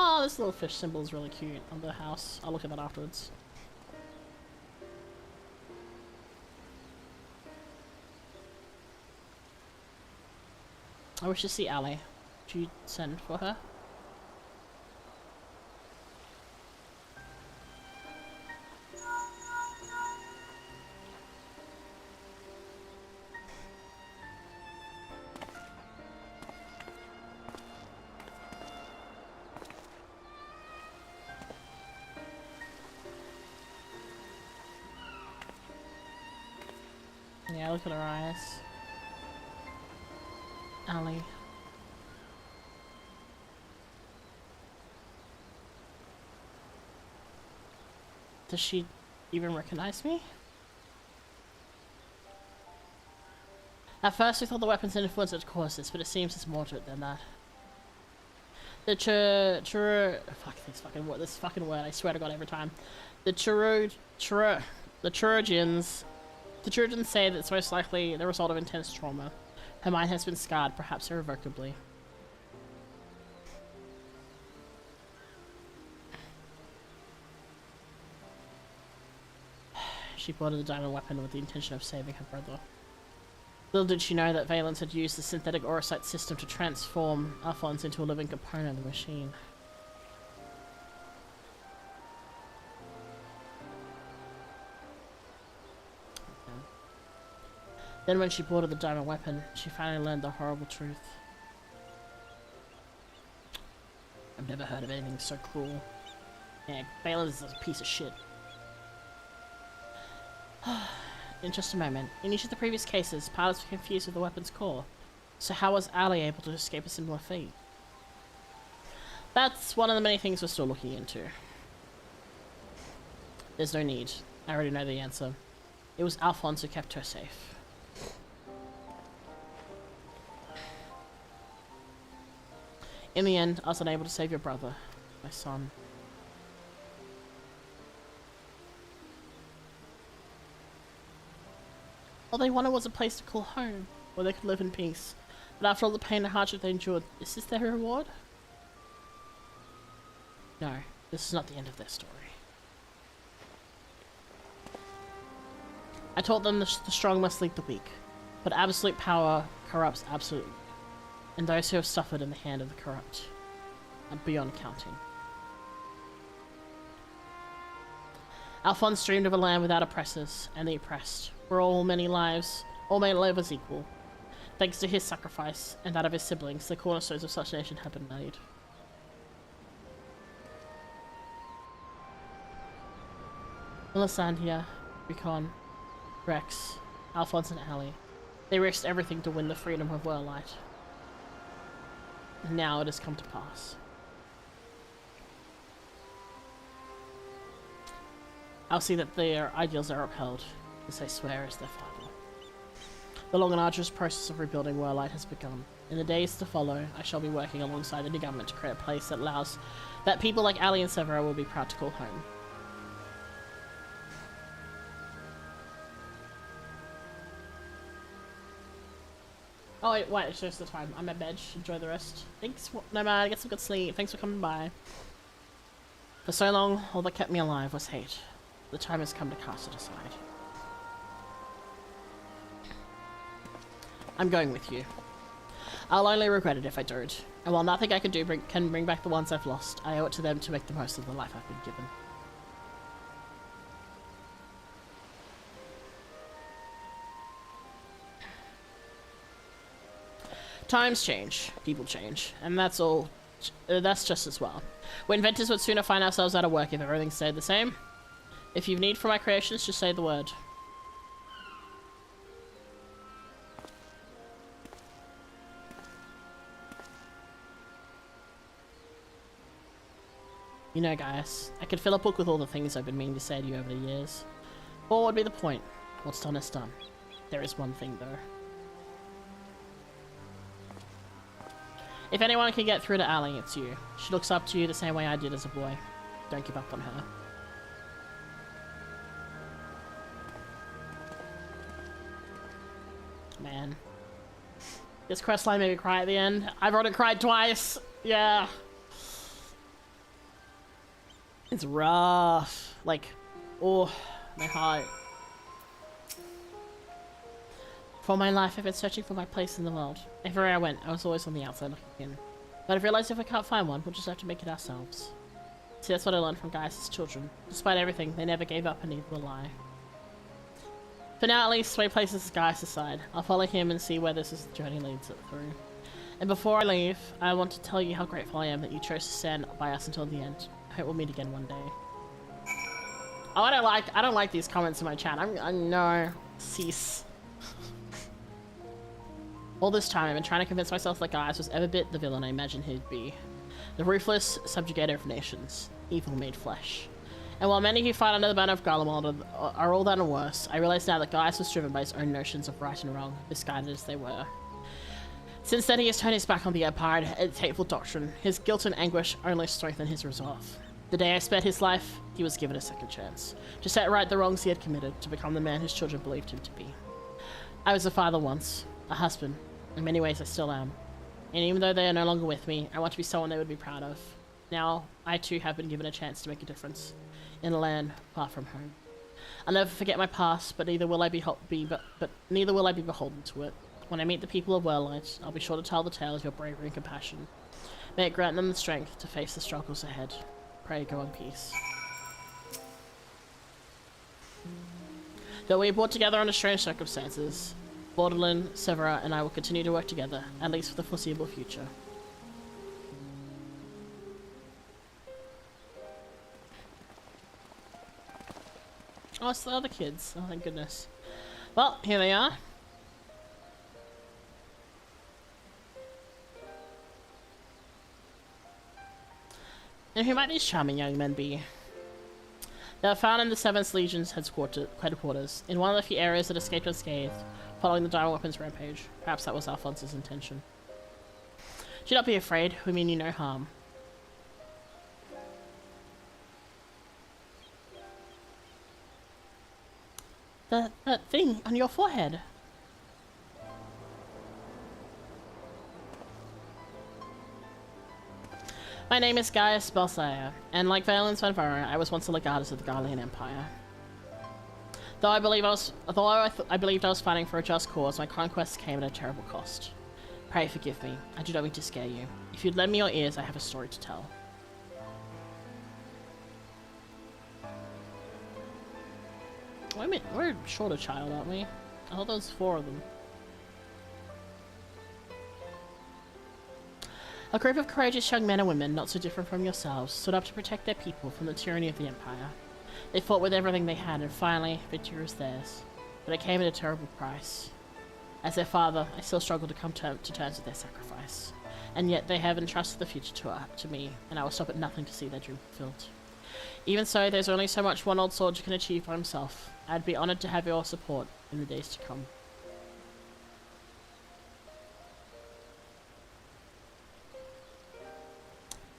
Oh, this little fish symbol is really cute on the house. I'll look at that afterwards. I wish to see Ali. Did you send for her? Yeah, look at her eyes. Ali. Does she even recognize me? At first we thought the weapon's influence had caused this, but it seems it's more to it than that. The this fucking word, I swear to God every time. The Trojans say that it's most likely the result of intense trauma. Her mind has been scarred, perhaps irrevocably. She bought the diamond weapon with the intention of saving her brother. Little did she know that Valence had used the synthetic aurosite system to transform Alphonse into a living component of the machine. Okay. Then when she bought the diamond weapon, she finally learned the horrible truth. I've never heard of anything so cruel. Yeah, Valence is a piece of shit. In just a moment. In each of the previous cases, pilots were confused with the weapon's core. So how was Ali able to escape a similar fate? That's one of the many things we're still looking into. There's no need. I already know the answer. It was Alphonse who kept her safe. In the end, I was unable to save your brother, my son. All they wanted was a place to call home, where they could live in peace. But after all the pain and hardship they endured, is this their reward? No, this is not the end of their story. I taught them the strong must lead the weak, but absolute power corrupts absolutely, and those who have suffered in the hand of the corrupt are beyond counting. Alphonse dreamed of a land without oppressors and the oppressed, where all may live as equal. Thanks to his sacrifice and that of his siblings, the cornerstones of such a nation have been laid. Melisandre, Ricon, Rex, Alphonse and Ali. They risked everything to win the freedom of Whirllight. And now it has come to pass. I'll see that their ideals are upheld, as they swear as their father. The long and arduous process of rebuilding Whirllight has begun. In the days to follow, I shall be working alongside the new government to create a place that allows that people like Ali and Severo will be proud to call home. Oh wait, it's just the time. I'm at bed. Enjoy the rest. Thanks. No man, get some good sleep. Thanks for coming by. For so long, all that kept me alive was hate. The time has come to cast it aside. I'm going with you. I'll only regret it if I don't. And while nothing I can do can bring back the ones I've lost, I owe it to them to make the most of the life I've been given. Times change, people change, and that's all. That's just as well. We inventors would sooner find ourselves out of work if everything stayed the same. If you've need for my creations, just say the word. You know, guys, I could fill a book with all the things I've been meaning to say to you over the years. But what would be the point? What's done is done. There is one thing, though. If anyone can get through to Ali, it's you. She looks up to you the same way I did as a boy. Don't give up on her. Man. This questline made me cry at the end. I've already cried twice. Yeah. It's rough. Like, oh, my heart. For my life, I've been searching for my place in the world. Everywhere I went, I was always on the outside looking in. But I've realized if we can't find one, we'll just have to make it ourselves. See, that's what I learned from Gaius' children. Despite everything, they never gave up and neither will I. For now, at least, Sway places Gaius aside. I'll follow him and see where this journey leads it through. And before I leave, I want to tell you how grateful I am that you chose to stand by us until the end. I hope we'll meet again one day. Oh, I don't like these comments in my chat. I know. Cease. All this time, I've been trying to convince myself that Gaius was ever bit the villain I imagined he'd be. The ruthless subjugator of nations, evil made flesh. And while many who fight under the banner of Garlemald are all that and worse, I realize now that Gaius was driven by his own notions of right and wrong, misguided as they were. Since then, he has turned his back on the Empire and its hateful doctrine. His guilt and anguish only strengthen his resolve. The day I spared his life, he was given a second chance, to set right the wrongs he had committed, to become the man his children believed him to be. I was a father once, a husband. In many ways, I still am. And even though they are no longer with me, I want to be someone they would be proud of. Now, I too have been given a chance to make a difference, in a land far from home. I'll never forget my past, but neither will I be beholden to it. When I meet the people of Werelight, I'll be sure to tell the tale of your bravery and compassion. May it grant them the strength to face the struggles ahead. Pray go in peace. Though we are brought together under strange circumstances, Borderland, Severa, and I will continue to work together, at least for the foreseeable future. Oh, it's the other kids. Oh, thank goodness. Well, here they are. And who might these charming young men be? They were found in the 7th Legion's headquarters, in one of the few areas that escaped unscathed, following the Dire Weapons rampage. Perhaps that was Alphonse's intention. Do not be afraid, we mean you no harm. That thing on your forehead. My name is Gaius Balsaia, and like Valens van Vara, I was once a legatus of the Garlean Empire. Though I believed I was fighting for a just cause, my conquests came at a terrible cost. Pray forgive me. I do not mean to scare you. If you'd lend me your ears, I have a story to tell. Wait a minute, we're short a child, aren't we? I thought there was 4 of them. A group of courageous young men and women, not so different from yourselves, stood up to protect their people from the tyranny of the Empire. They fought with everything they had, and finally, victory was theirs. But it came at a terrible price. As their father, I still struggle to come to terms with their sacrifice. And yet, they have entrusted the future to me, and I will stop at nothing to see their dream fulfilled. Even so, there's only so much one old soldier can achieve by himself. I'd be honoured to have your support in the days to come.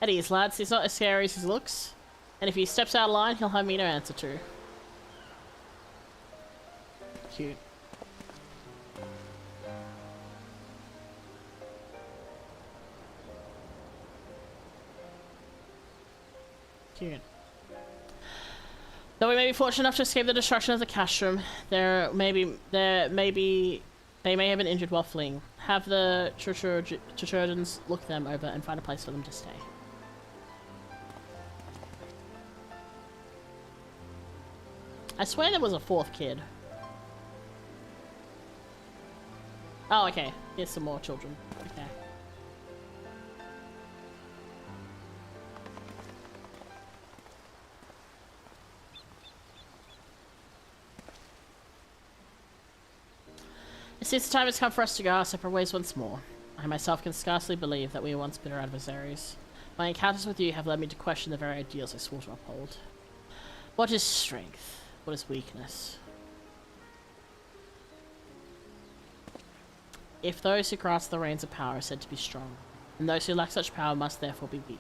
At ease, lads. He's not as scary as he looks. And if he steps out of line, he'll have me to answer to. Cute. Cute. Though we may be fortunate enough to escape the destruction of the castrum, they may have been injured while fleeing. Have the Churchurgeons look them over and find a place for them to stay. I swear there was a 4th kid. Oh, okay. Here's some more children. Okay. It seems the time has come for us to go our separate ways once more. I myself can scarcely believe that we were once bitter adversaries. My encounters with you have led me to question the very ideals I swore to uphold. What is strength? What is weakness? If those who grasp the reins of power are said to be strong, then those who lack such power must therefore be weak.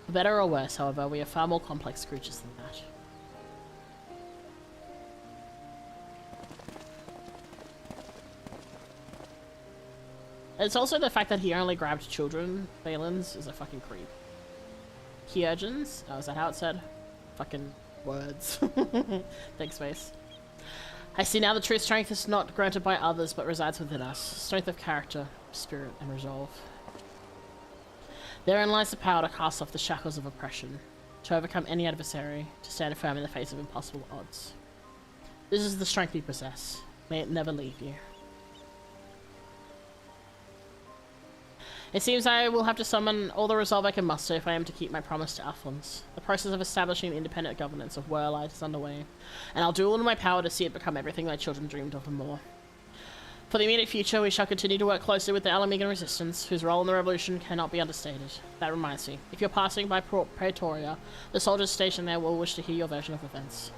For better or worse, however, we are far more complex creatures than that. It's also the fact that he only grabbed children. Valens is a fucking creep. Kiergens? Oh, is that how it said? Fucking words. Thanks, face. I see now the true strength is not granted by others, but resides within us. Strength of character, spirit, and resolve. Therein lies the power to cast off the shackles of oppression, to overcome any adversary, to stand firm in the face of impossible odds. This is the strength we possess. May it never leave you. It seems I will have to summon all the resolve I can muster if I am to keep my promise to Alphonse. The process of establishing independent governance of Werelight is underway, and I'll do all in my power to see it become everything my children dreamed of and more. For the immediate future, we shall continue to work closely with the Alamigan Resistance, whose role in the revolution cannot be understated. That reminds me, if you're passing by Praetoria, the soldiers stationed there will wish to hear your version of events.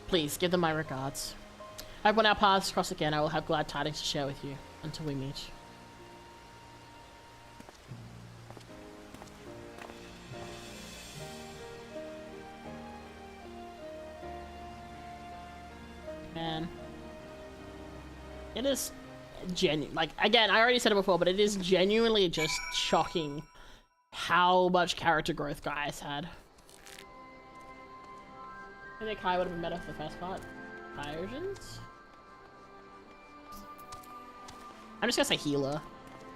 Please, give them my regards. I hope when our paths cross again, I will have glad tidings to share with you. Until we meet. Man. It is genuine. Like, again, I already said it before, but it is genuinely just shocking how much character growth Guy has had. I think Kai would have been better for the first part. Hydrogens? I'm just gonna say healer.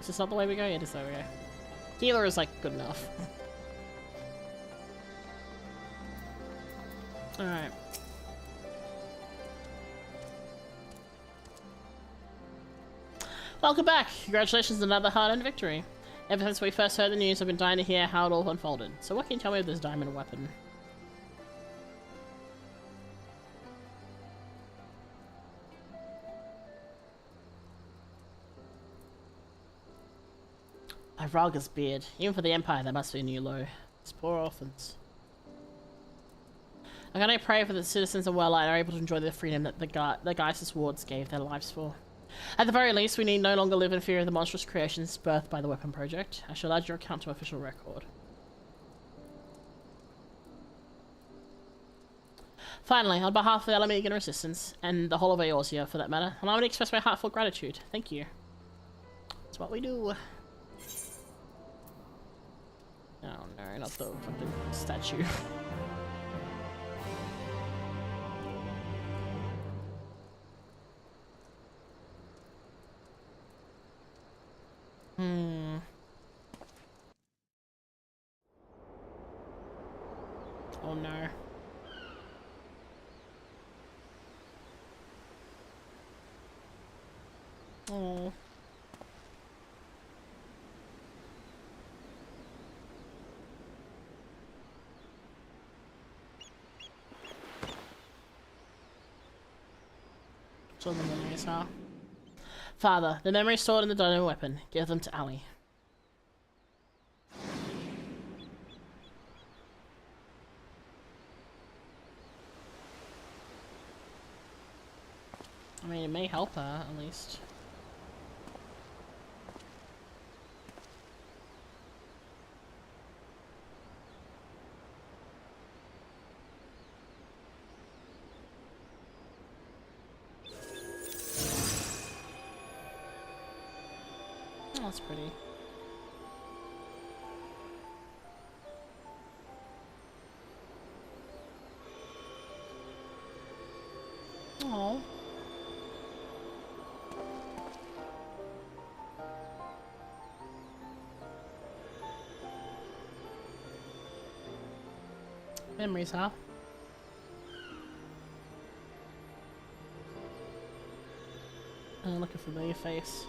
Is this not the way we go? Yeah, it is the way we go. Healer is, like, good enough. Alright. Welcome back! Congratulations on another hard-earned victory. Ever since we first heard the news, I've been dying to hear how it all unfolded. So what can you tell me of this diamond weapon? Ivralga's beard. Even for the Empire, that must be a new low. These poor orphans. I'm gonna pray for the citizens of Welllight are able to enjoy the freedom that the Geis's wards gave their lives for. At the very least, we need no longer live in fear of the monstrous creations birthed by the Weapon Project. I shall add your account to official record. Finally, on behalf of the Alamigan Resistance, and the whole of Eorzea for that matter, allow me to express my heartfelt gratitude. Thank you. That's what we do. Oh no, not the fucking statue. Oh no. Oh. So the memories are. Father, the memories stored in the dynamo weapon. Give them to Ali. I mean, it may help her, at least. Oh, that's pretty. Oh. Memories, huh? I'm looking for familiar face.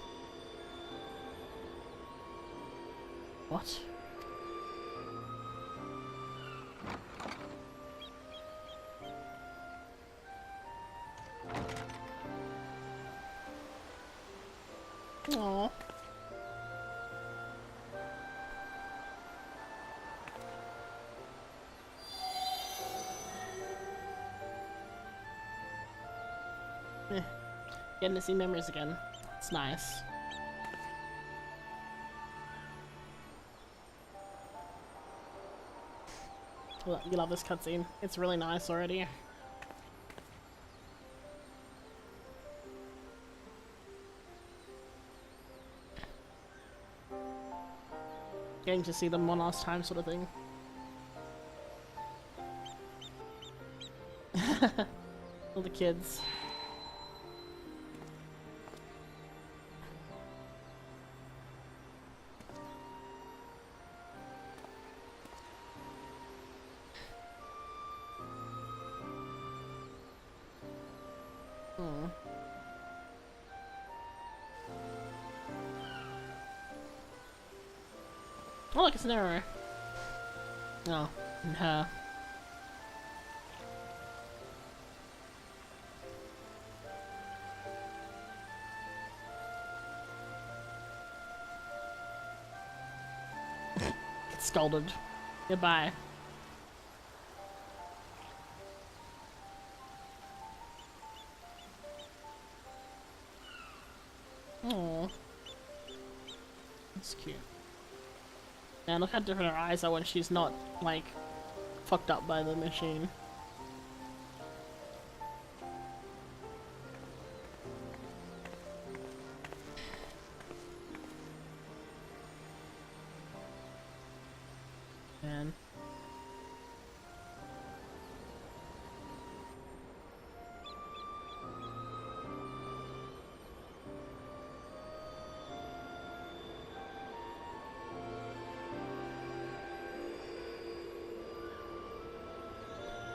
What? Aww. Getting to see memories again. It's nice. You love this cutscene. It's really nice already. Getting to see them one last time sort of thing. All the kids. Oh look, it's an arrow. Oh, and her. scolded. Goodbye. Oh, that's cute. Man, look how different her eyes are when she's not, like, fucked up by the machine. Man.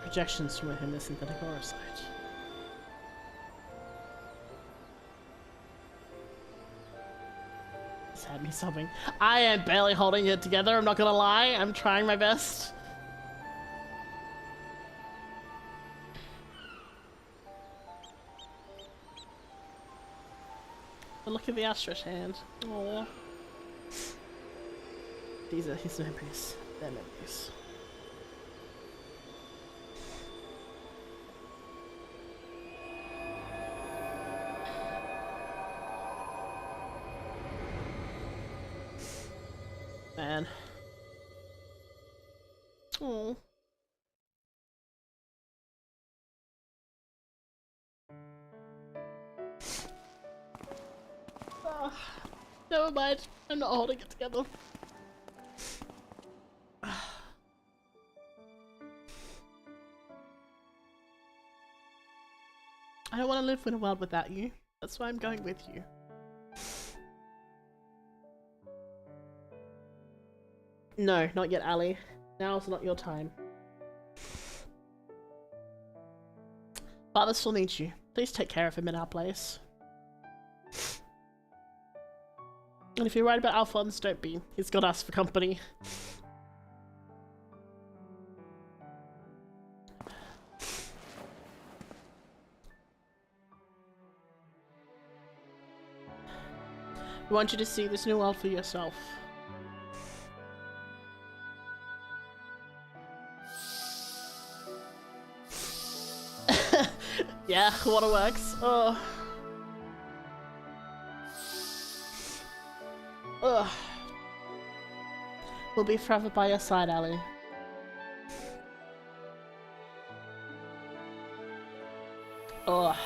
Projections from within the synthetic aura site. This had me sobbing. I am barely holding it together, I'm not gonna lie. I'm trying my best. But look at the outstretched hand. Aww. These are his memories. Their memories. Man. Oh. Never mind. I'm not holding it together. I don't want to live in a world without you. That's why I'm going with you. No, not yet, Ali. Now's not your time. Father still needs you. Please take care of him in our place. And if you're right about Alphonse, don't be. He's got us for company. We want you to see this new world for yourself. Yeah, waterworks. Oh. Ugh. We'll be forever by your side, Ali. Ugh.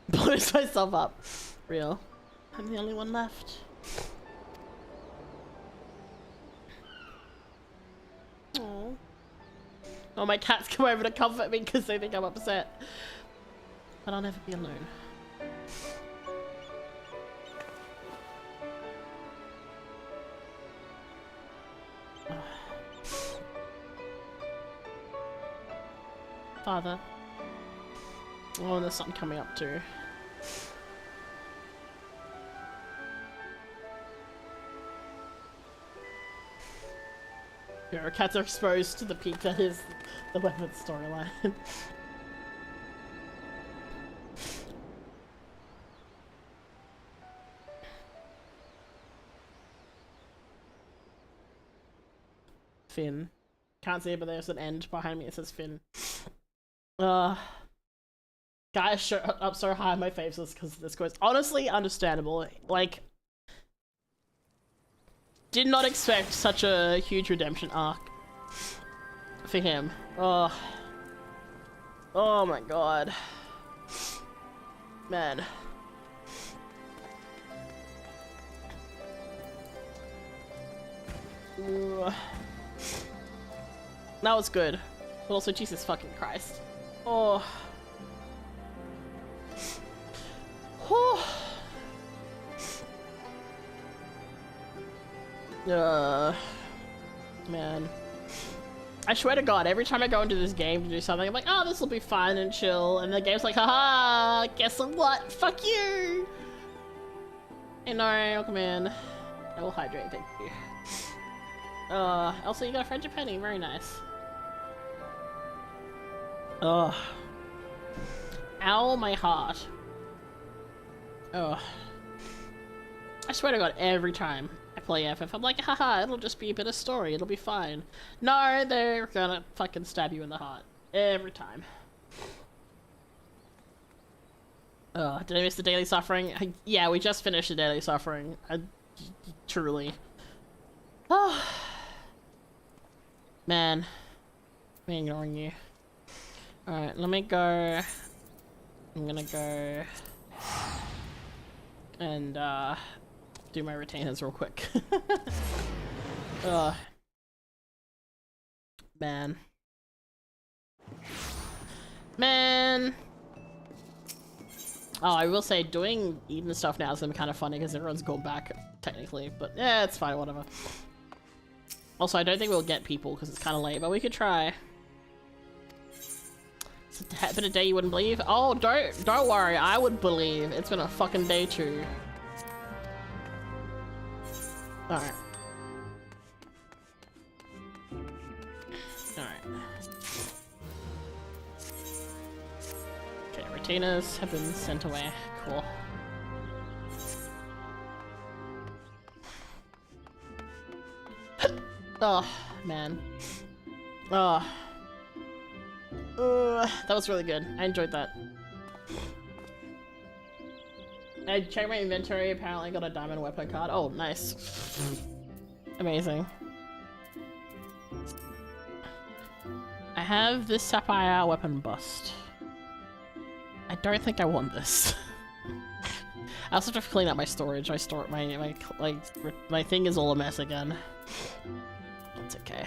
Boost myself up. Real. I'm the only one left. Aww. Oh, my cats come over to comfort me because they think I'm upset. But I'll never be alone. Father. Oh, and there's something coming up too. Yeah, our cats are exposed to the peak that is the weapons storyline. Finn. Can't see it, but there's an end behind me. It says Finn. Guys shot up so high in my faces because of this quest. Honestly, understandable. Like, did not expect such a huge redemption arc for him. Oh my god. Man. Ooh. That was good. But also, Jesus fucking Christ. Oh. Whew. Man. I swear to God, every time I go into this game to do something, I'm like, oh, this will be fun and chill, and the game's like, haha, guess what? Fuck you! Hey, no, welcome in. I will hydrate, thank you. Also, you got a friendship penny, very nice. Ugh. Ow, my heart. Ugh. I swear to God, every time I play FF, I'm like, haha, it'll just be a bit of story, it'll be fine. No, they're gonna fucking stab you in the heart. Every time. Did I miss the daily suffering? Yeah, we just finished the daily suffering. Truly. Oh. Man. I'm ignoring you. Alright, let me go. I'm gonna go and do my retainers real quick. Man. Man. Oh, I will say doing Eden stuff now is gonna be kind of funny because everyone's gone back technically, but yeah, it's fine, whatever. Also, I don't think we'll get people because it's kind of late, but we could try. It's been a day you wouldn't believe. Oh, don't worry, I would believe. It's been a fucking day too. All right. All right. Okay, retainers have been sent away. Cool. Oh, man. Oh. That was really good. I enjoyed that. I checked my inventory, apparently got a diamond weapon card. Oh, nice. Amazing. I have this sapphire weapon bust. I don't think I want this. I also have to clean up my storage. My thing is all a mess again. It's okay.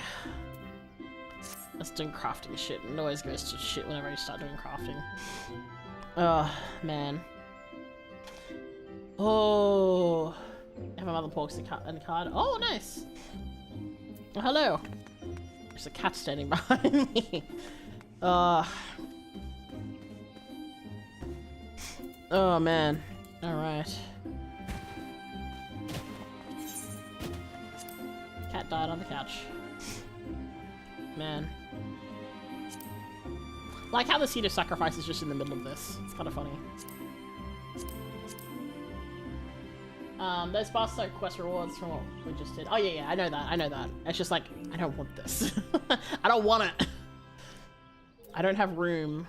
That's doing crafting shit. It always goes to shit whenever you start doing crafting. Oh, man. Oh. I have another porks and card. Oh, nice. Oh, hello. There's a cat standing behind me. Oh, man. Alright. Cat died on the couch. Man. Like how the Seed of Sacrifice is just in the middle of this. It's kind of funny. Those boss quest rewards from what we just did. Oh yeah, I know that. It's just like, I don't want this. I don't want it. I don't have room.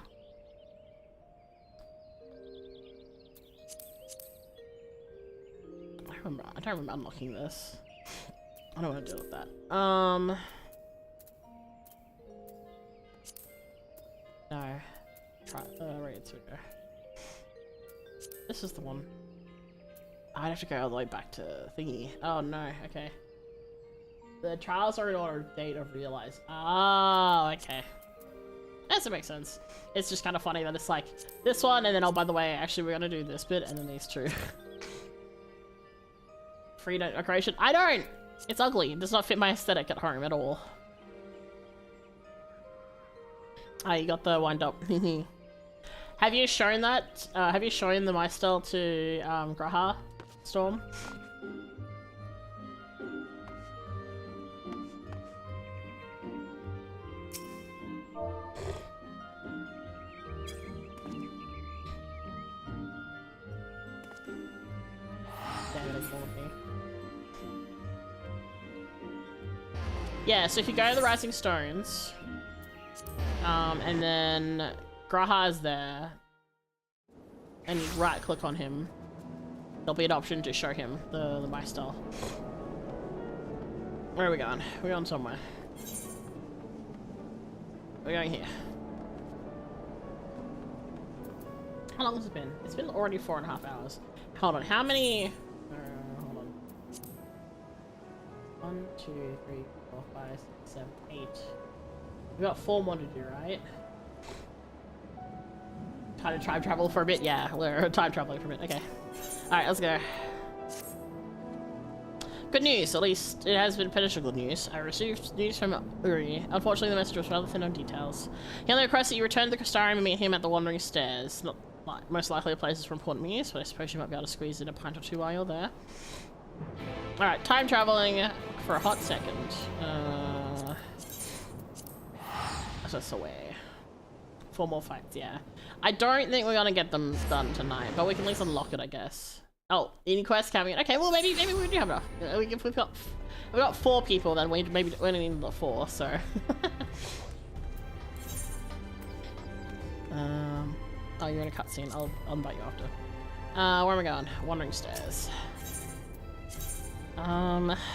I don't remember unlocking this. I don't want to deal with that. No. Try right, it's okay. This is the one. I'd have to go all the way back to thingy. Oh no, okay. The trials are in order date of realize. Oh, okay. That makes sense. It's just kind of funny that it's like this one, and then oh, by the way, actually we're gonna do this bit, and then these two. Free decoration. I don't! It's ugly. It does not fit my aesthetic at home at all. Ah, you got the wind up. Have you shown that? Have you shown the my style to Graha Storm? Yeah, so if you go to the Rising Stones, and then Graha is there, and you right click on him, there'll be an option to show him the my style. Where are we going? We're going somewhere. We're going here. How long has it been? It's been already 4.5 hours. Hold on, how many? Hold on. 1, 2, 3, 4, 5, 6, 7, 8. We've got 4 more to do, right? Trying to time travel for a bit? Yeah, we're time traveling for a bit. Okay. Alright, let's go. Good news, at least it has been potential good news. I received news from Uri. Unfortunately, the message was rather thin on details. He only requests that you return to the Crystarium and meet him at the Wandering Stairs. Not most likely a place for important news, but I suppose you might be able to squeeze in a pint or two while you're there. Alright, time traveling for a hot second. That's away. 4 more fights, yeah. I don't think we're gonna get them done tonight, but we can at least unlock it, I guess. Oh, any quests coming in? Okay, well maybe we do have enough. If we've got 4 people, then we only need 4, so. Oh, you're in a cutscene. I'll invite you after. Where am I going? Wandering Stairs.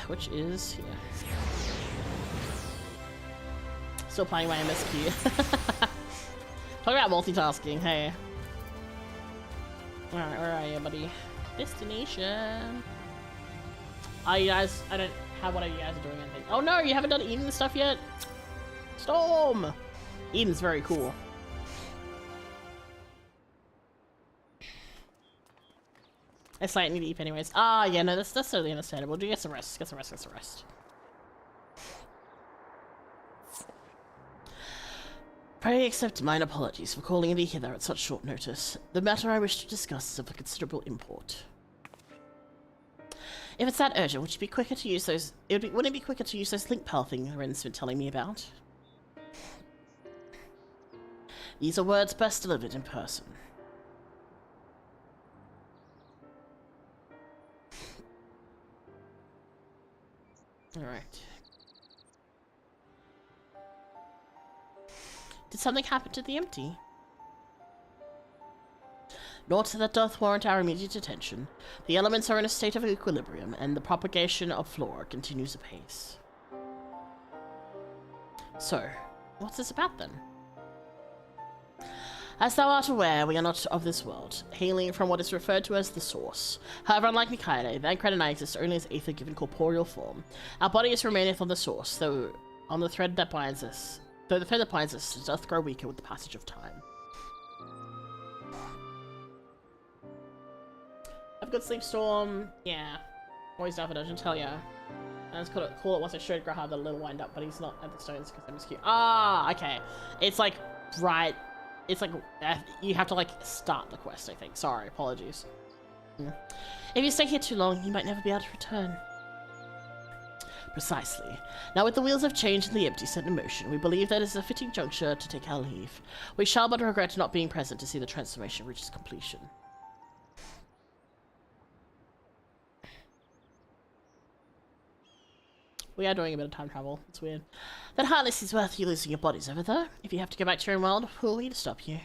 Which is here. Still playing my MSQ. Talk about multitasking, hey. Alright, where are you, buddy? Destination. Oh, you guys, I don't have whatever you guys are doing, I think. Oh no, you haven't done Eden stuff yet? Storm! Eden's very cool. It's slightly deep anyways. Ah, yeah, no, that's totally understandable. Do get some rest, get some rest, get some rest. Pray accept mine apologies for calling thee hither at such short notice. The matter I wish to discuss is of a considerable import. If it's that urgent, would it be quicker to use those? Wouldn't it be quicker to use those link pal things Ren's been telling me about? These are words best delivered in person. Alright. Did something happen to the empty? Naught that doth warrant our immediate attention. The elements are in a state of equilibrium, and the propagation of flora continues apace. So, what's this about then? As thou art aware, we are not of this world, hailing from what is referred to as the Source. However, unlike Mikaide, Thancred and I exist only as Aether given corporeal form. Our bodies remaineth on the Source, though on the thread that binds us. Though the thread that binds us doth grow weaker with the passage of time. Have a good sleep, Storm. Yeah. Always down for dungeon, hell yeah. I just call it once I showed Graha the little wind up, but he's not at the stones because I'm just cute. Ah, okay. It's like right. It's like you have to like start the quest, I think. Sorry, apologies. If you stay here too long, you might never be able to return. Precisely. Now with the wheels of change and the empty set in motion, we believe that it is a fitting juncture to take our leave. We shall but regret not being present to see the transformation reach its completion. We are doing a bit of time travel. It's weird. That hardly seems worth you losing your bodies over there. If you have to go back to your own world, who are we to stop you?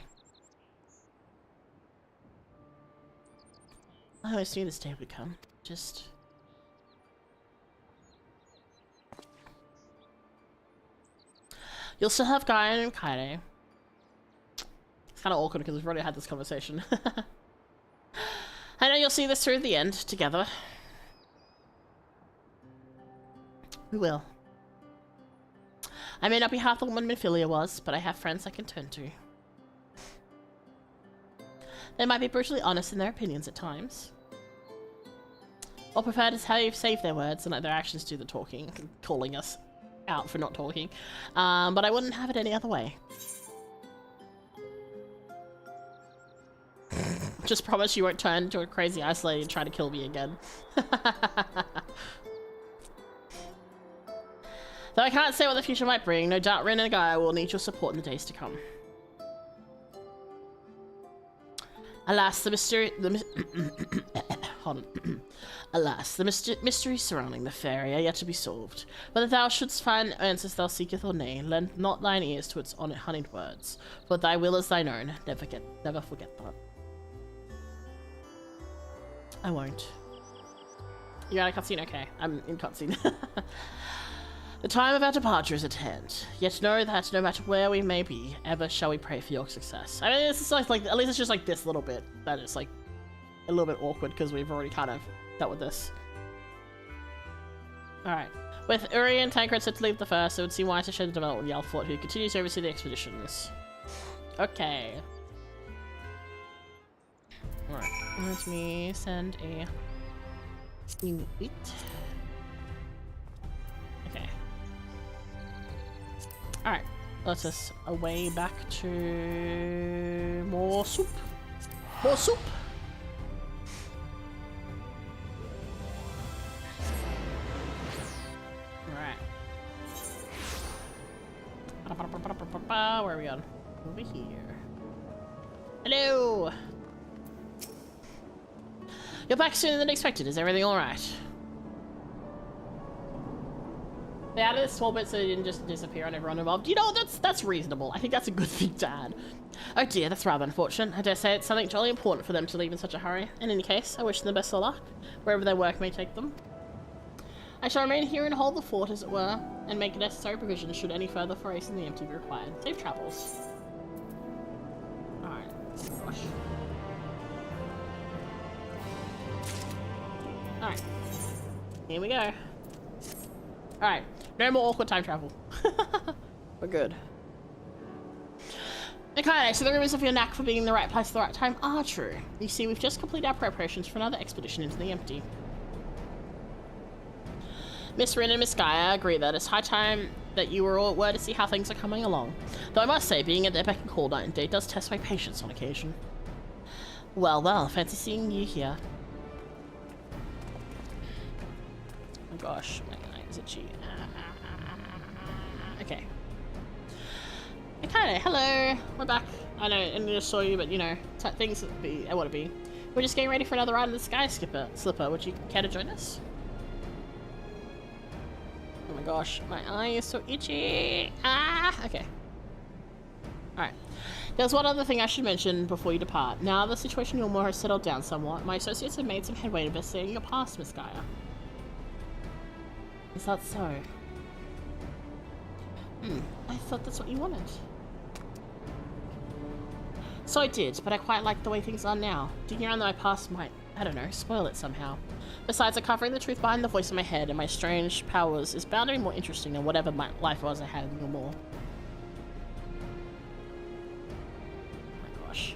I always knew this day would come. Just... You'll still have Gaia and Kaide. It's kind of awkward because we've already had this conversation. I know you'll see this through the end, together. We will. I may not be half the woman Minfilia was, but I have friends I can turn to. They might be brutally honest in their opinions at times. Or prefer to save their words and let their actions do the talking, calling us out for not talking. But I wouldn't have it any other way. Just promise you won't turn into a crazy isolated and try to kill me again. Though I can't say what the future might bring, no doubt Rin and Gaia will need your support in the days to come. Alas, the mystery... Hold on. Alas, the mysteries surrounding the fairy are yet to be solved. Whether thou shouldst find answers thou seeketh or nay, lend not thine ears to its honeyed words. For thy will is thine own. Never forget that. I won't. You're out of cutscene? Okay, I'm in cutscene. The time of our departure is at hand. Yet know that no matter where we may be, ever shall we pray for your success. I mean, it's just like at least it's just like this little bit that is like a little bit awkward because we've already kind of dealt with this. Alright. With Uri and Tancred set to leave the first, it would seem wise to share the development with Yalfort, who continues to oversee the expeditions. Okay. Alright. Let me send a tweet. Okay. Alright. Let's just away back to more soup. More soup! Alright. Where are we on? over here. Hello! You're back sooner than expected. Is everything alright? They added a small bit so they didn't just disappear on everyone involved. You know, that's reasonable. I think that's a good thing to add. Oh dear, that's rather unfortunate. I dare say it's something jolly important for them to leave in such a hurry. In any case, I wish them the best of luck, wherever their work may take them. I shall remain here and hold the fort, as it were, and make necessary provisions should any further forays in the empty be required. Safe travels. Alright. Gosh. Alright. Here we go. Alright. No more awkward time travel. We're good. Okay, so the rumors of your knack for being in the right place at the right time are true. You see, we've just completed our preparations for another expedition into the empty. Miss Rin and Miss Gaia agree that it's high time that you were to see how things are coming along. Though I must say, being at their beck and call night and day does test my patience on occasion. Well, well, fancy seeing you here. Oh gosh, my eye is itchy. Okay. Okay, hello. We're back. I know, I just saw you, but you know, things that I want to be. We're just getting ready for another ride in the Sky Slipper. Would you care to join us? Oh my gosh, my eye is so itchy. Ah, okay. Alright. There's one other thing I should mention before you depart. Now the situation in Yulmore has settled down somewhat. My associates have made some headway investigating your past, Miss Gaia. Is that so? I thought that's what you wanted. So I did, but I quite like the way things are now. Digging around my past might, I don't know, spoil it somehow. Besides, uncovering the truth behind the voice in my head and my strange powers is bound to be more interesting than whatever my life was I had in Yulmore. Oh my gosh.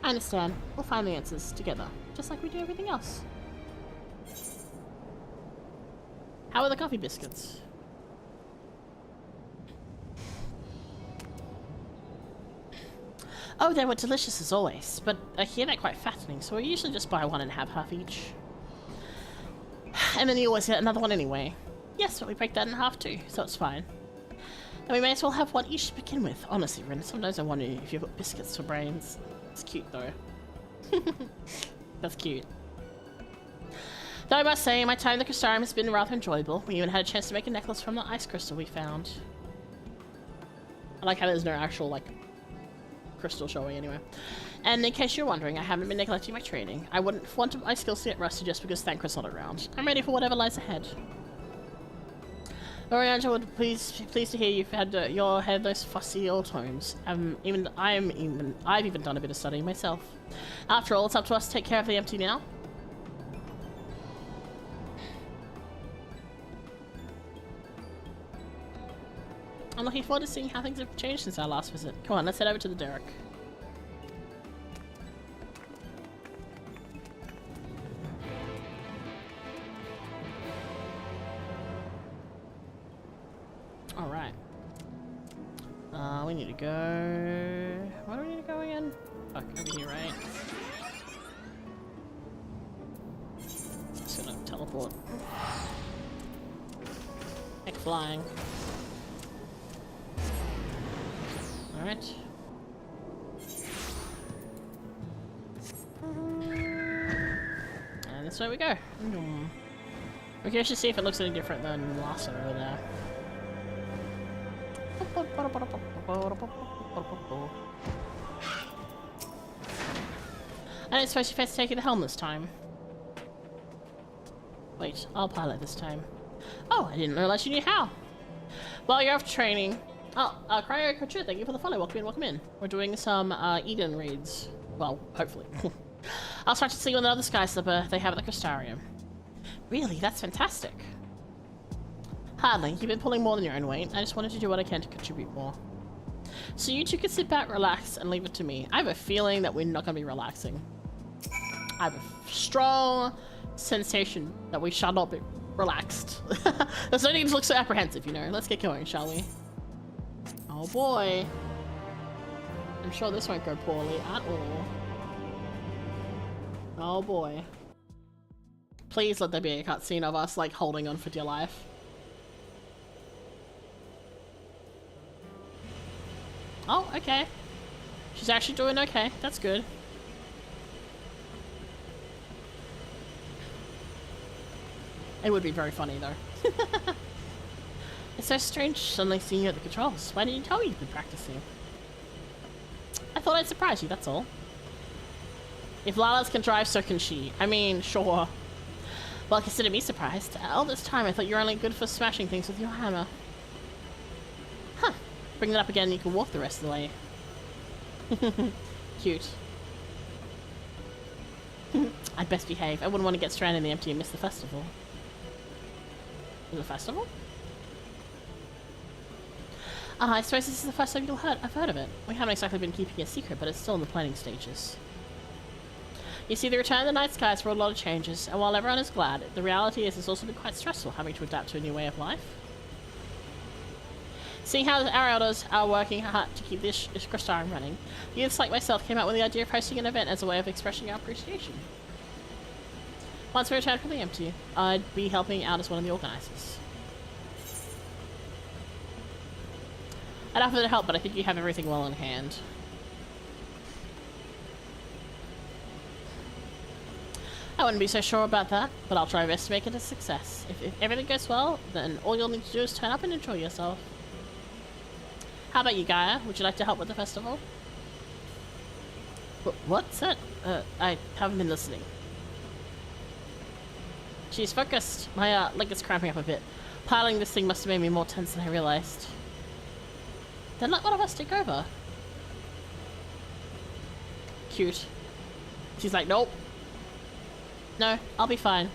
I understand. We'll find the answers together, just like we do everything else. How are the coffee biscuits? Oh, they were delicious as always, but I hear they're quite fattening, so we usually just buy one and have half each. And then you always get another one anyway. Yes, but we break that in half too, so it's fine. And we may as well have one each to begin with. Honestly, Rin, sometimes I wonder if you've got biscuits for brains. It's cute though. That's cute. Though I must say, my time at the Crystarium has been rather enjoyable. We even had a chance to make a necklace from the ice crystal we found. I like how there's no actual, like, crystal showing anyway. And in case you're wondering, I haven't been neglecting my training. I wouldn't want my skills to get rusty just because Thancred's not around. I'm ready for whatever lies ahead. Orianna would pleased to hear you've had those fussy old homes. I've even done a bit of studying myself. After all, it's up to us to take care of the empty now. I'm looking forward to seeing how things have changed since our last visit. Come on, let's head over to the derrick. Alright. We need to go... Where do we need to go again? Fuck, over here, right? Just gonna teleport. Heck, flying. Alright. And this way we go. We're curious to see if it looks any different than last time over there. I don't suppose you fancy taking the helm this time. Wait, I'll pilot this time. Oh, I didn't realize you knew how. Well, you're off training. Oh, Cryo Couture, thank you for the follow. Welcome in, welcome in. We're doing some Eden raids. Well, hopefully. I'll start to see with another Sky Slipper they have at the Crystarium. Really? That's fantastic. Hardly. You've been pulling more than your own weight. I just wanted to do what I can to contribute more. So you two can sit back, relax, and leave it to me. I have a feeling that we're not going to be relaxing. I have a strong sensation that we shall not be relaxed. There's no need to look so apprehensive, you know. Let's get going, shall we? Oh boy. I'm sure this won't go poorly at all. Oh boy. Please let there be a cutscene of us, like, holding on for dear life. Oh, okay. She's actually doing okay. That's good. It would be very funny, though. It's so strange suddenly seeing you at the controls. Why didn't you tell me you've been practicing? I thought I'd surprise you, that's all. If Lilas can drive, so can she. I mean, sure. Well, consider me surprised. All this time, I thought you were only good for smashing things with your hammer. Huh. Bring that up again and you can walk the rest of the way. Cute. I'd best behave. I wouldn't want to get stranded in the empty and miss the festival. Is it a festival? I suppose this is the first time I've heard of it. We haven't exactly been keeping it a secret, but it's still in the planning stages. You see, the return of the night skies brought a lot of changes, and while everyone is glad, the reality is it's also been quite stressful having to adapt to a new way of life. Seeing how our elders are working hard to keep this Crystarium running, youths like myself came up with the idea of hosting an event as a way of expressing our appreciation. Once we return from the empty, I'd be helping out as one of the organisers. I'd offer to help, but I think you have everything well in hand. I wouldn't be so sure about that, but I'll try my best to make it a success. If everything goes well, then all you'll need to do is turn up and enjoy yourself. How about you, Gaia? Would you like to help with the festival? What's that? I haven't been listening. She's focused. My leg is cramping up a bit. Piling this thing must have made me more tense than I realized. Then let one of us take over. Cute. She's like, nope. No, I'll be fine.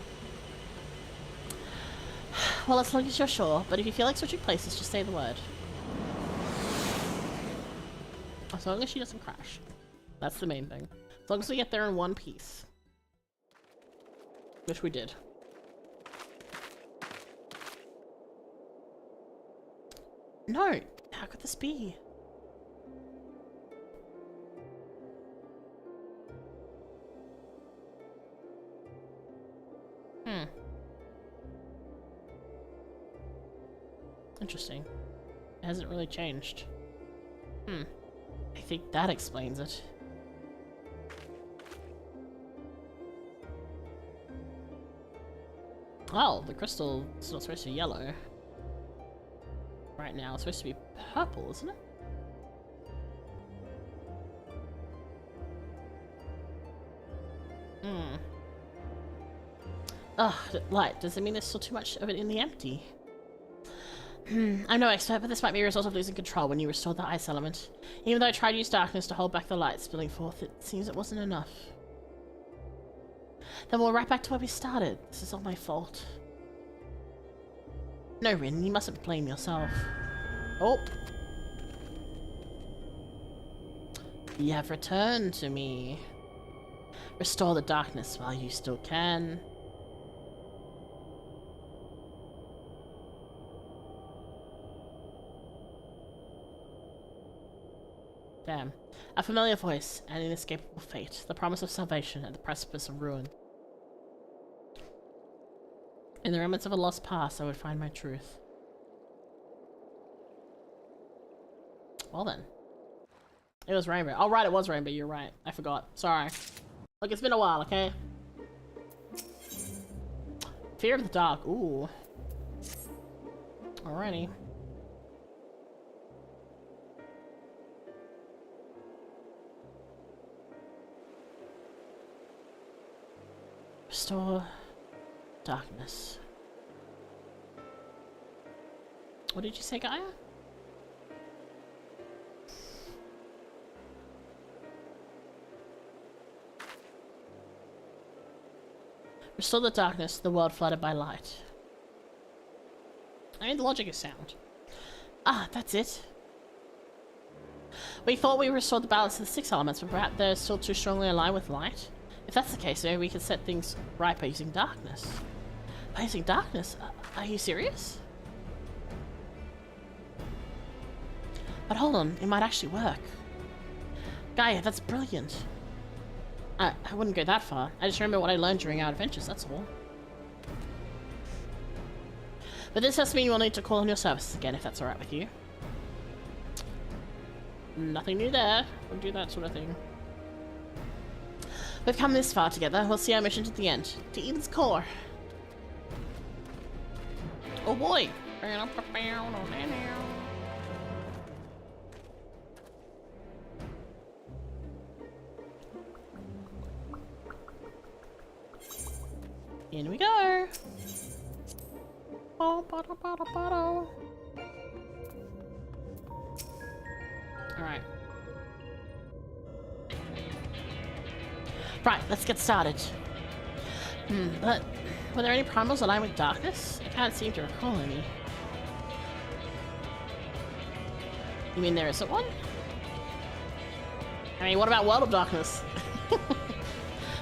Well, as long as you're sure, but if you feel like switching places, just say the word. As long as she doesn't crash. That's the main thing. As long as we get there in one piece. Which we did. No! How could this be? Interesting. It hasn't really changed. I think that explains it. Oh, the crystal is not supposed to be yellow. Right now, it's supposed to be purple, isn't it? Ugh, light. Does it mean there's still too much of it in the empty? I'm no expert, but this might be a result of losing control when you restored the ice element. Even though I tried to use darkness to hold back the light spilling forth, it seems it wasn't enough. Then we'll right back to where we started. This is all my fault. No, Rin, you mustn't blame yourself. Oh! You have returned to me. Restore the darkness while you still can. Damn. A familiar voice, an inescapable fate, the promise of salvation at the precipice of ruin. In the remnants of a lost past, I would find my truth. Well then. It was Rainbow. Oh right, it was Rainbow, you're right. I forgot. Sorry. Look, it's been a while, okay? Fear of the dark. Ooh. Alrighty. Restore darkness. What did you say, Gaia? Restore the darkness, the world flooded by light. I mean, the logic is sound. Ah, that's it. We thought we restored the balance of the 6 elements, but perhaps they're still too strongly aligned with light. If that's the case, maybe we can set things right by using darkness. By using darkness? Are you serious? But hold on, it might actually work. Gaia, that's brilliant. I wouldn't go that far. I just remember what I learned during our adventures, that's all. But this has to mean we'll need to call on your services again, if that's alright with you. Nothing new there. We'll do that sort of thing. We've come this far together. We'll see our mission to the end. To Eden's core. Oh boy! In we go! Alright. Right, let's get started. But were there any primals aligned with darkness? I can't seem to recall any. You mean there isn't one? I mean, what about World of Darkness?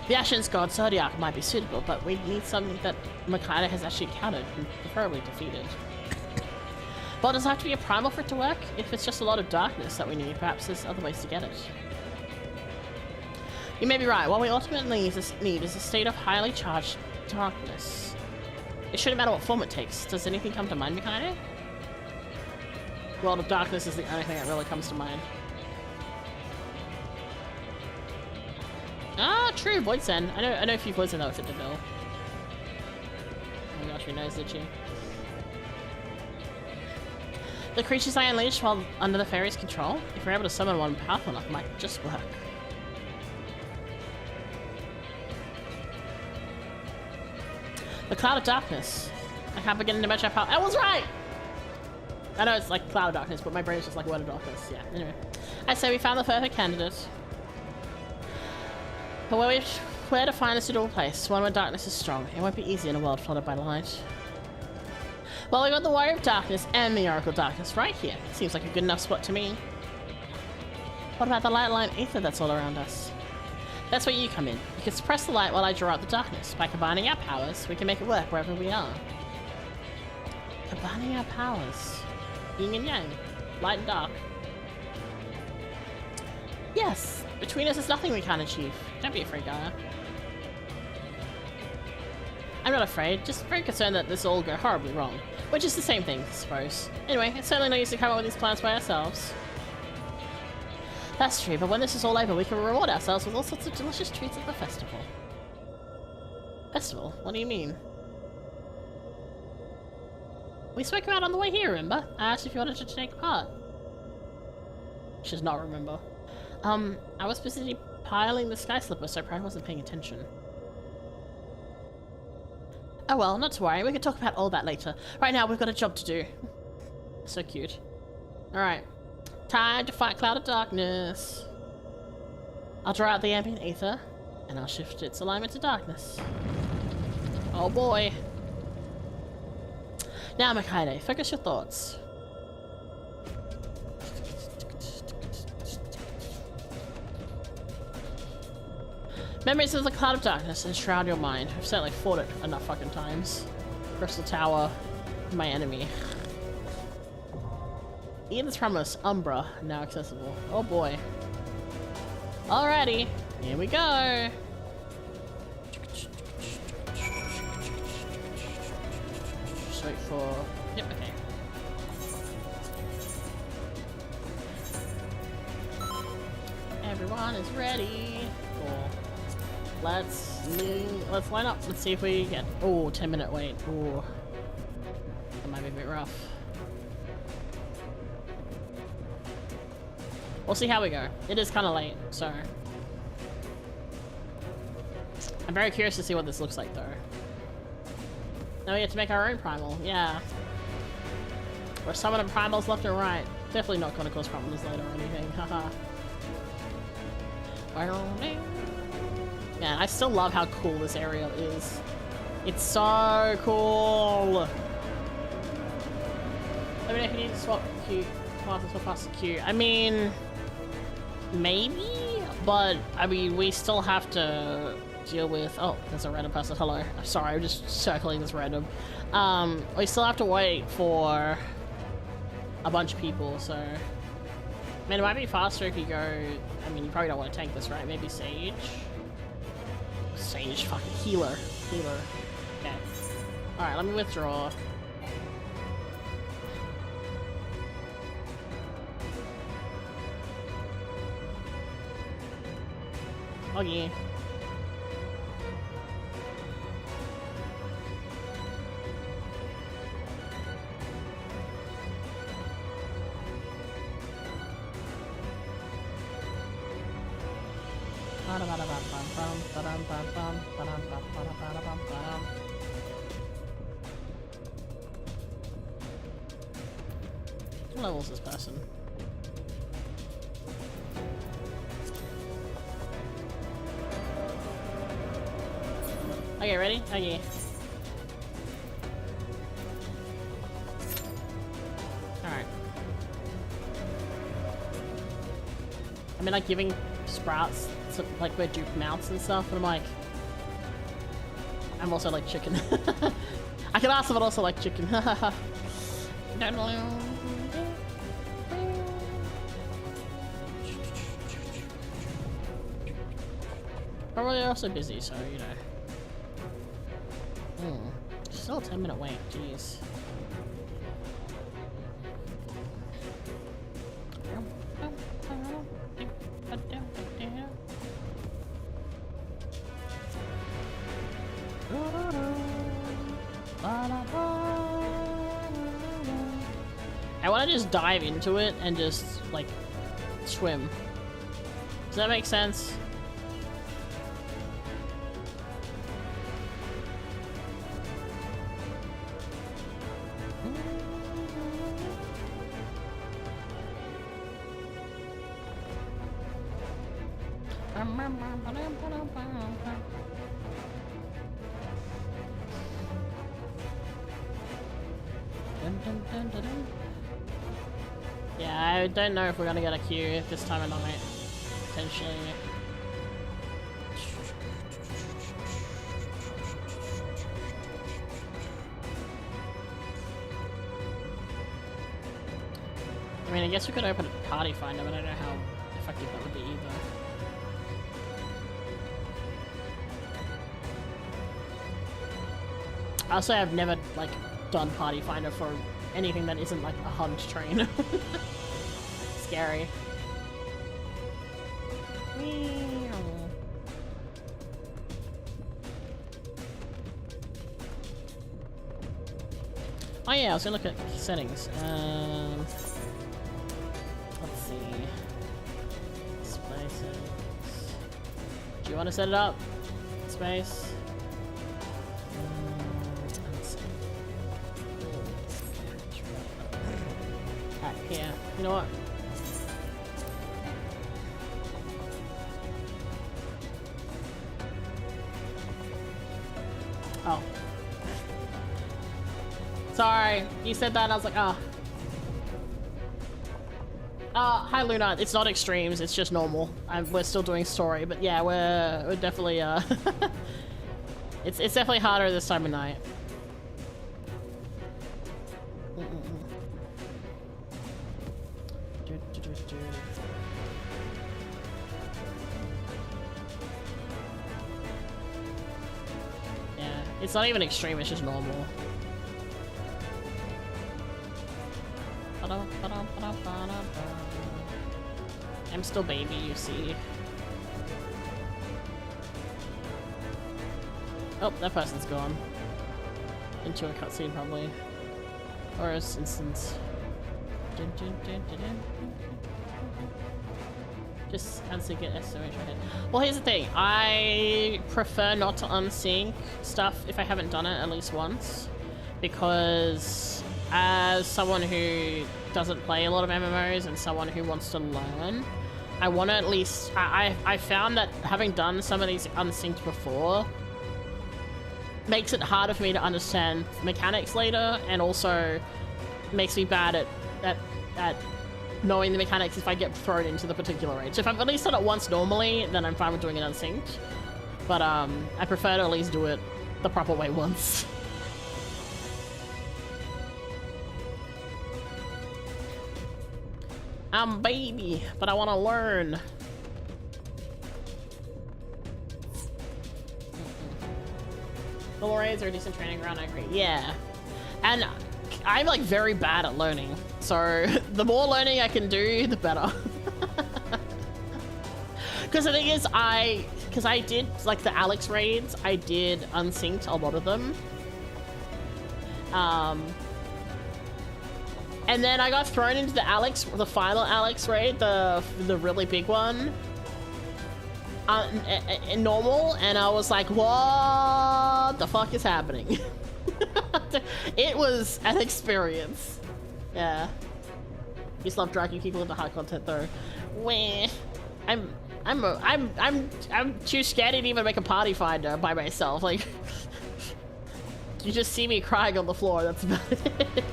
The Ashen's God Zodiac might be suitable, but we need something that Mika has actually encountered and preferably defeated. Well, does it have to be a primal for it to work? If it's just a lot of darkness that we need, perhaps there's other ways to get it. You may be right. What we ultimately need is a state of highly charged darkness. It shouldn't matter what form it takes. Does anything come to mind, Mika? World of Darkness is the only thing that really comes to mind. Ah, true, Void Sen. I know a few Void Sen that would fit the bill. Oh my gosh, we knows, did she? The creatures I unleashed while under the fairy's control, if we're able to summon one powerful enough, might just work. The Cloud of Darkness. I can't begin to measure how power. I was right! I know it's like Cloud of Darkness, but my brain's just like Word of Darkness. Yeah, anyway. I say we found the perfect candidate. But where to find a suitable place, one where darkness is strong. It won't be easy in a world flooded by light. Well, we got the Warrior of Darkness and the Oracle of Darkness right here. Seems like a good enough spot to me. What about the light line ether that's all around us? That's where you come in. You can suppress the light while I draw out the darkness. By combining our powers, we can make it work wherever we are. Combining our powers. Yin and yang. Light and dark. Yes! Between us, there's nothing we can't achieve. Don't be afraid, Gaia. I'm not afraid, just very concerned that this will all go horribly wrong. Which is the same thing, I suppose. Anyway, it's certainly no use to come up with these plans by ourselves. That's true, but when this is all over, we can reward ourselves with all sorts of delicious treats at the festival. Festival? What do you mean? We spoke about it on the way here, remember? I asked if you wanted to take part. She does not remember. I was busy piling the sky slipper, so I probably wasn't paying attention. Oh well, not to worry, we can talk about all that later. Right now, we've got a job to do. So cute. Alright. Time to fight Cloud of Darkness. I'll draw out the ambient ether, and I'll shift its alignment to darkness. Oh boy. Now, Mikaide, focus your thoughts. Memories of the Cloud of Darkness enshroud your mind. I've certainly fought it enough fucking times. Crystal Tower, my enemy. Eden's Promise, Umbra, now accessible. Oh boy. Alrighty, here we go. Just wait for... Yep, okay. Everyone is ready. Cool. Let's line up. Let's see if we get... Oh, 10-minute wait. Oh, that might be a bit rough. We'll see how we go. It is kind of late, so... I'm very curious to see what this looks like, though. Now we get to make our own primal. Yeah. We're summoning primals left and right. Definitely not going to cause problems later or anything. Haha. Man, I still love how cool this area is. It's so cool. Let me know if you need to swap queue. Swap faster queue. I mean, maybe, but I mean, we still have to deal with. Oh, there's a random person. Hello. I'm sorry, I'm just circling this random. We still have to wait for a bunch of people. So, man, it might be faster if you go. I mean, you probably don't want to tank this, right? Maybe Sage. Sage, fucking healer. Okay. Alright, let me withdraw. Oh yeah. What level is this person? Okay, ready? Okay. Alright. I mean, like, giving sprouts to, like, where Duke mounts and stuff, but I'm like... I'm also like chicken. I can ask, but also like chicken. Probably also busy, so you know. Still a 10-minute wait, jeez. I want to just dive into it and just like swim. Does that make sense? Yeah, I don't know if we're gonna get a queue this time of night. Potentially. I mean, I guess we could open a party finder, but I don't know how effective that would be either. Also, I've never, like, done party finder for anything that isn't, like, a hunt train. Scary. Oh yeah, I was gonna look at settings. Let's see. Space settings. Do you want to set it up? Space. Let's see. Alright, here. You know what? Oh. Sorry, you said that and I was like, ah. Hi Luna, it's not extremes, it's just normal. We're still doing story, but yeah, we're definitely, it's definitely harder this time of night. Yeah, it's not even extreme, it's just normal. I'm still baby, you see. Oh, that person's gone. Into a cutscene, probably. Or a instance. Just unsync it, SOH right here. Well, here's the thing. I prefer not to unsync stuff if I haven't done it at least once. Because as someone who doesn't play a lot of MMOs and someone who wants to learn, I want to at least... I found that having done some of these unsynced before makes it harder for me to understand mechanics later, and also makes me bad at knowing the mechanics if I get thrown into the particular raid. So if I've at least done it once normally, then I'm fine with doing it unsynced. But I prefer to at least do it the proper way once. I'm baby, but I want to learn. The raids are a decent training ground, I agree. Yeah. And I'm like very bad at learning. So the more learning I can do, the better. Because the thing is, because I did, like, the Alex raids, I did unsynced a lot of them. And then I got thrown into the final Alex raid, the really big one. In normal, and I was like, what the fuck is happening? It was an experience. Yeah. Just love dragging people into high content though. Weh. I'm too scared to even make a party finder by myself. Like, you just see me crying on the floor. That's about it.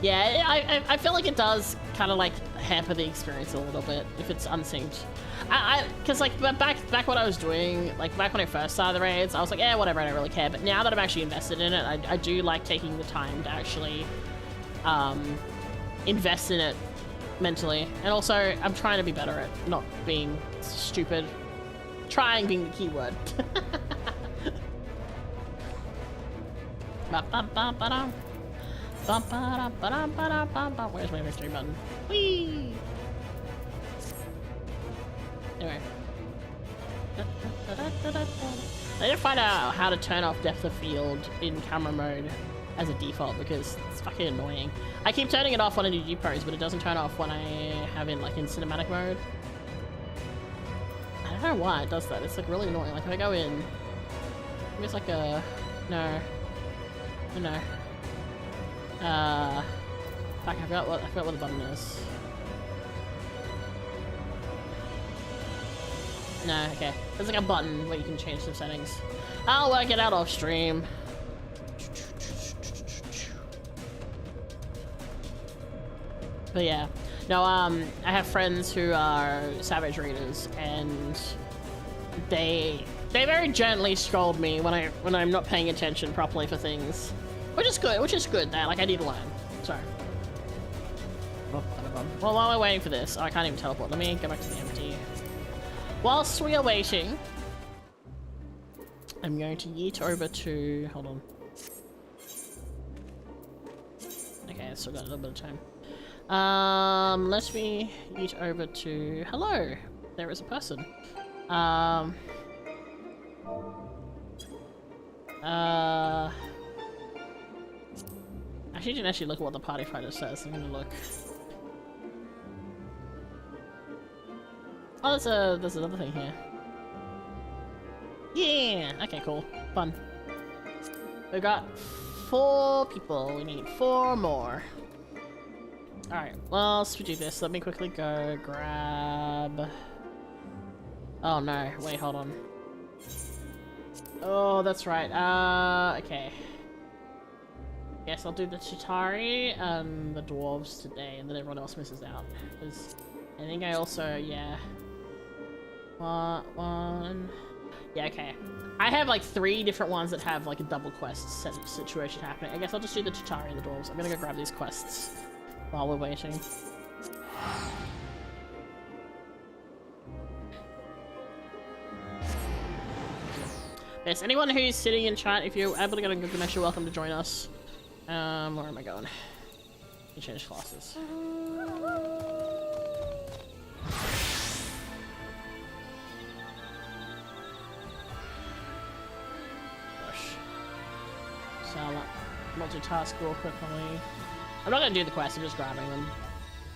Yeah, I feel like it does kind of like hamper the experience a little bit if it's unsynced. Cause like back when I was doing, like back when I first started the raids, I was like, yeah, whatever, I don't really care. But now that I'm actually invested in it, I do like taking the time to actually invest in it mentally. And also, I'm trying to be better at not being stupid. Trying being the key word. Where's my victory button? Whee! Anyway. I need to find out how to turn off depth of field in camera mode as a default because it's fucking annoying. I keep turning it off when I do G-pose, but it doesn't turn off when I have it like in cinematic mode. I don't know why it does that. It's like really annoying. Like if I go in, maybe it's like a no. Fuck, I forgot what the button is. No, okay. There's like a button where you can change some settings. I'll work it out off stream. But yeah. No, I have friends who are Savage readers and they very gently scold me when I'm not paying attention properly for things. Which is good, that like I need to learn. Sorry. Well, while we're waiting for this, I can't even teleport. Let me go back to the empty. Whilst we are waiting, I'm going to yeet over to... Hold on. Okay, I've still got a little bit of time. Let me yeet over to... Hello! There is a person. I didn't actually look at what the party fighter says. I'm gonna look. Oh, there's another thing here. Yeah! Okay, cool. Fun. We got 4 people. We need 4 more. Alright, well, let's do this. Let me quickly go grab... Oh no, wait, hold on. Oh, that's right. Okay. Yes, I'll do the Chitauri and the dwarves today, and then everyone else misses out. Because I think I also, yeah. One. Yeah, okay. I have like 3 different ones that have like a double quest situation happening. I guess I'll just do the Chitauri and the dwarves. I'm gonna go grab these quests while we're waiting. Yes, anyone who's sitting in chat, if you're able to get a good connection, you're welcome to join us. Where am I going? You change classes. Gosh. So I'll multitask real quickly. I'm not gonna do the quest, I'm just grabbing them.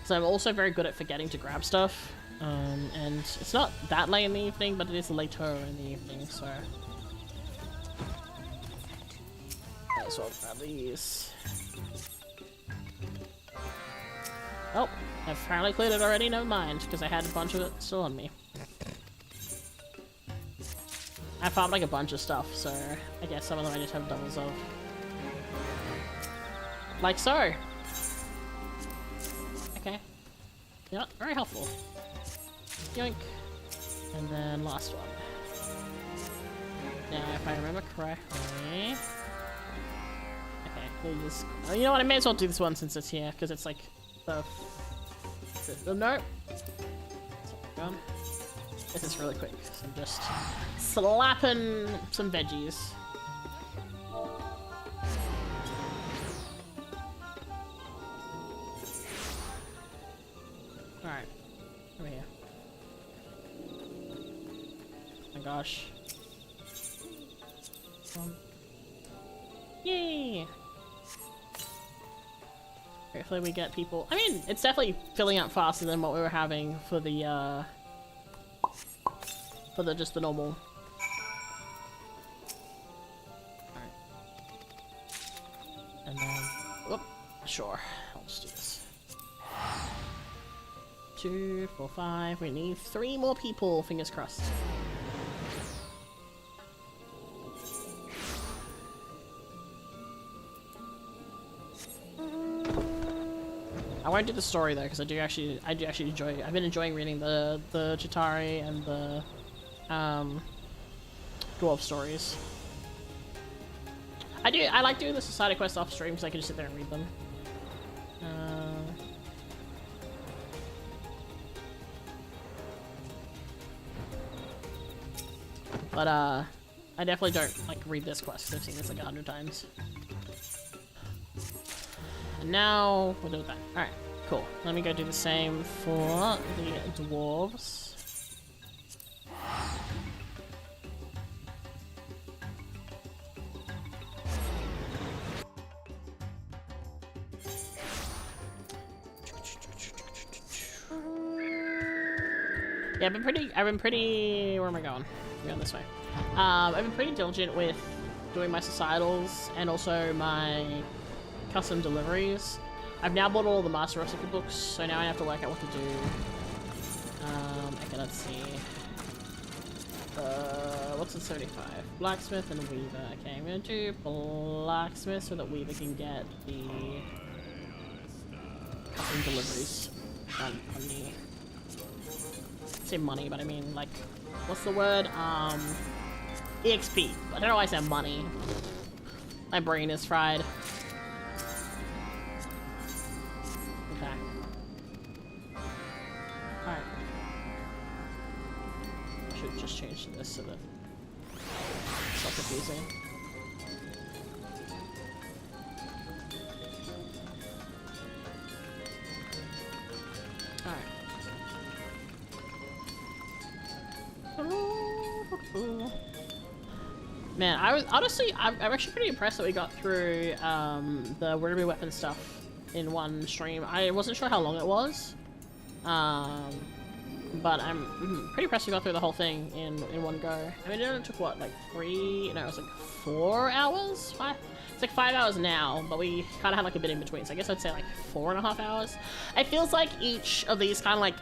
So I'm also very good at forgetting to grab stuff. And it's not that late in the evening, but it is later in the evening, so... So I'll grab these. Oh, I've finally cleared it already, never mind, because I had a bunch of it still on me. I found like a bunch of stuff, so I guess some of them I just have doubles of. Like so. Okay. Yeah, very helpful. Yoink. And then last one. Now, if I remember correctly... Okay, we'll just... Oh, you know what, I may as well do this one since it's here, because it's like the... No! This is really quick, so I'm just slapping some veggies. Alright, over here. gosh. Yay! Hopefully we get people. I mean, it's definitely filling up faster than what we were having for the just the normal. Alright. And then, whoop, sure, I'll just do this. 2, 4, 5. We need 3 more people. Fingers crossed. I won't do the story though, because I do actually enjoy. I've been enjoying reading the Chitauri and the dwarf stories. I like doing the society quest off stream because I can just sit there and read them. But I definitely don't like read this quest because I've seen this like 100 times. And now we'll do that. Alright, cool. Let me go do the same for the dwarves. Yeah, I've been pretty, where am I going? I'm going this way. I've been pretty diligent with doing my societals and also my custom deliveries. I've now bought all the master recipe books, so now I have to work out what to do. Okay, let's see. What's in 75? Blacksmith and Weaver. Okay, I'm gonna do blacksmith so that Weaver can get the custom deliveries done on me. I say money, but I mean like, what's the word? EXP. I don't know why I said money. My brain is fried. Okay. Alright. I should just change this so that it's not confusing. Alright. Man, I'm actually pretty impressed that we got through the Ruby weapon stuff in one stream. I wasn't sure how long it was, but I'm pretty impressed we got through the whole thing in one go. I mean, it only took what, like 3? No, it was like 4 hours. 5? It's like 5 hours now, but we kind of had like a bit in between. So I guess I'd say like 4.5 hours. It feels like each of these kind of like,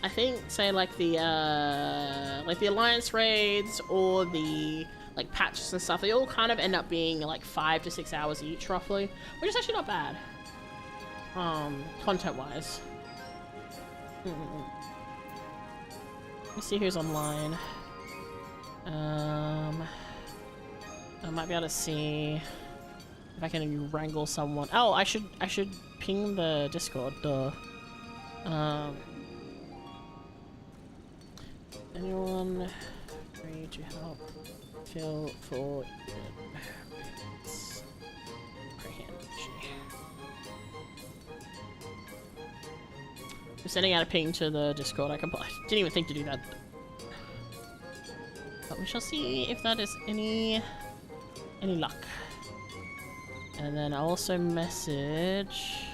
I think, say like the alliance raids or the like patches and stuff, they all kind of end up being like 5 to 6 hours each roughly, which is actually not bad, content wise. Let's see who's online. I might be able to see if I can wrangle someone. Oh, I should ping the Discord, duh. Anyone free to help fill for I'm sending out a ping to the Discord. I didn't even think to do that. But we shall see if that is any luck. And then I'll also message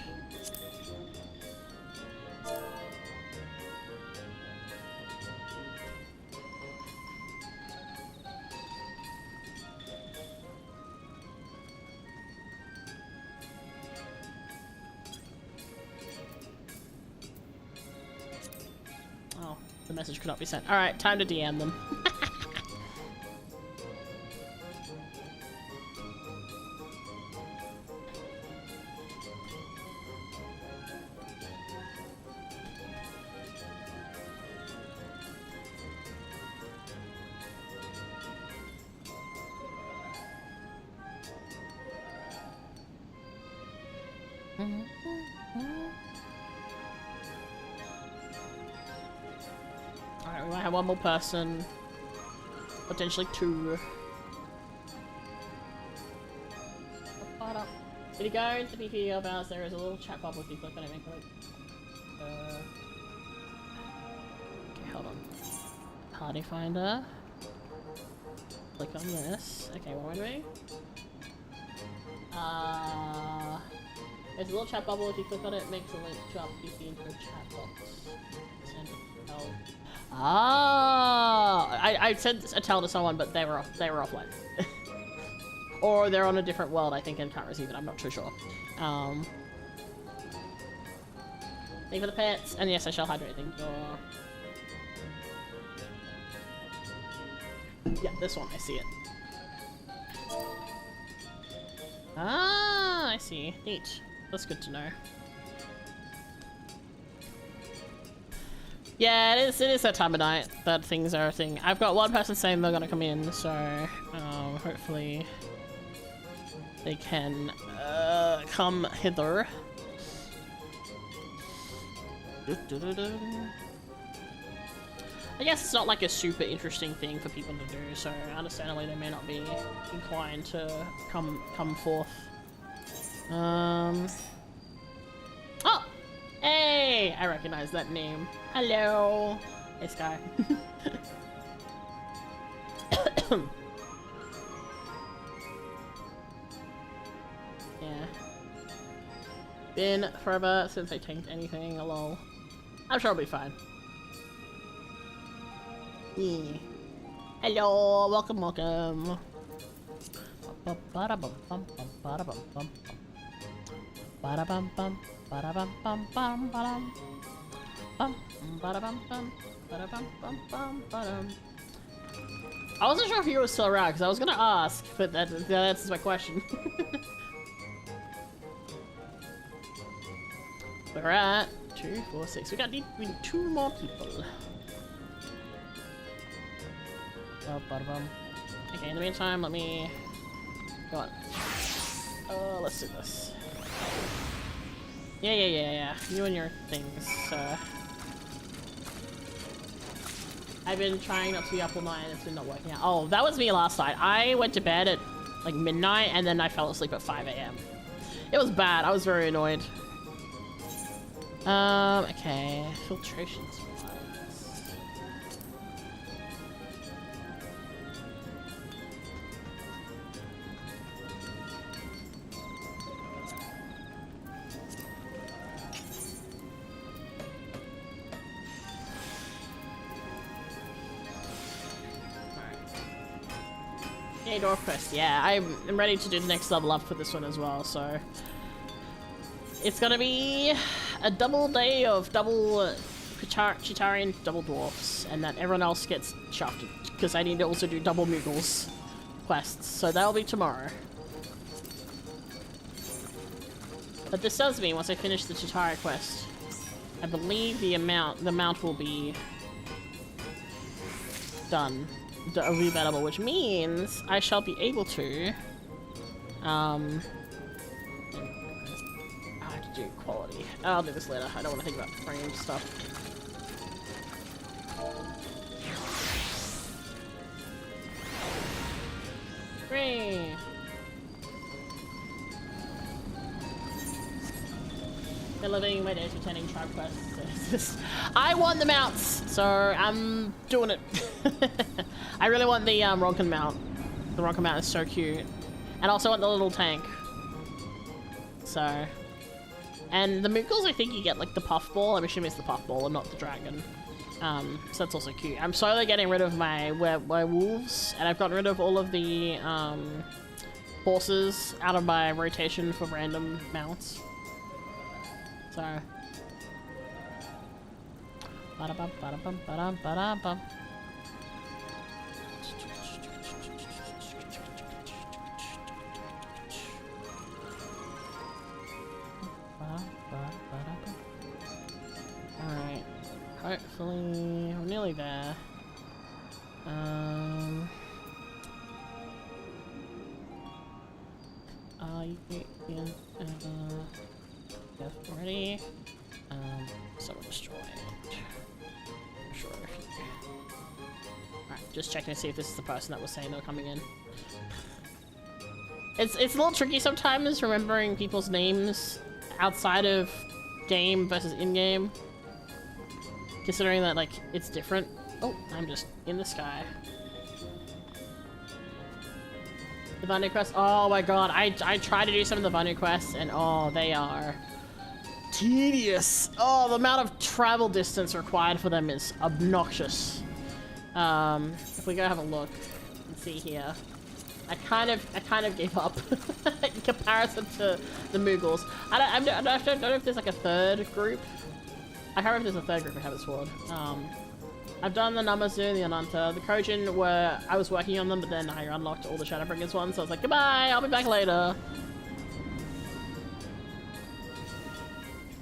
the message could not be sent. Alright, time to DM them. Alright, we might have one more person. Potentially 2. Did he go into the PvP about there is a little chat bubble if you click on it and click. Okay, hold on. Party finder. Click on this. Okay, what am I doing? There's a little chat bubble. If you click on it, it makes a link to our PC into a chat box. Send a tell. I sent a tell to someone, but they were offline. Or they're on a different world, I think, and can't receive it. I'm not too sure. Thank you for the pets, and yes, I shall hydrate. Thank you. Yeah, this one, I see it. Ah, I see. Neat. That's good to know. Yeah, it is that time of night that things are a thing. I've got one person saying they're gonna come in, so hopefully they can come hither. I guess it's not like a super interesting thing for people to do, so understandably they may not be inclined to come forth. Oh! Hey! I recognize that name. Hello! Hey, Sky. Yeah. Been forever since I tanked anything, lol. I'm sure I'll be fine. Yeah. Hello, welcome. I wasn't sure if you were still around because I was gonna ask, but that answers my question. We're at 2, 4, 6. We need 2 more people. Okay, in the meantime, let me go on. Let's do this. Yeah. You and your things. I've been trying not to be up all night and it's been not working out. Oh, that was me last night. I went to bed at like midnight and then I fell asleep at 5 AM. It was bad. I was very annoyed. Okay. Filtration supplies. Yay, door quest. Yeah, I'm ready to do the next level up for this one as well, so it's gonna be a double day of double Chitarian double dwarfs, and then everyone else gets shafted because I need to also do double Moogles quests, so that'll be tomorrow. But this does mean once I finish the Chitari quest, I believe the mount will be done. Rebettable, which means I shall be able to I have to do quality. I'll do this later. I don't want to think about frame stuff. Free. They're living my days pretending tribe quests. I want the mounts, so I'm doing it. I really want the Ronkin mount. The Ronkin mount is so cute. And I also want the little tank. So. And the Moogles, I think you get like the puffball. I'm assuming it's the puffball and not the dragon. So that's also cute. I'm slowly getting rid of my werewolves, and I've gotten rid of all of the horses out of my rotation for random mounts. So. Ba-da-bum, ba-da-bum, ba-dum, ba-da-bum. Alright. Hopefully we're nearly there. Ready? Someone destroyed. Sure. Alright, just checking to see if this is the person that was saying they were coming in. It's a little tricky sometimes remembering people's names outside of game versus in-game. Considering that, like, it's different. Oh, I'm just in the sky. The Vanu quests. Oh my god, I try to do some of the Vanu quests, and oh, they are tedious. Oh, the amount of travel distance required for them is obnoxious. If we go have a look and see here, I kind of gave up in comparison to the Moogles. I don't know if there's like a third group. I can't remember if there's a third group I haven't explored. I've done the Namazu and the Ananta. The Kojin were, I was working on them, but then I unlocked all the Shadowbringers ones, so I was like, goodbye, I'll be back later.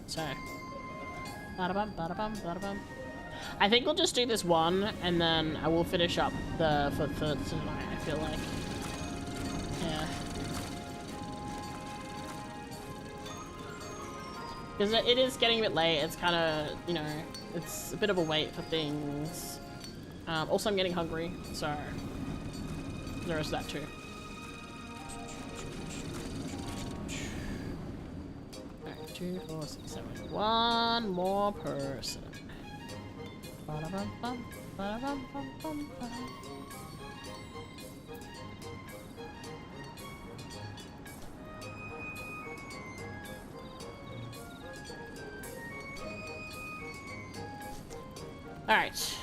So. Ba-da-bum, ba-da-bum, ba-da-bum. I think we'll just do this one, and then I will finish up for tonight, I feel like. Yeah. Because it is getting a bit late, it's kind of, you know, it's a bit of a wait for things. Also, I'm getting hungry, so there is that too. Alright, 2, 4, 6, 7. One more person. Ba-da-bum-bum, ba-da-bum-bum-bum-bum. Alright.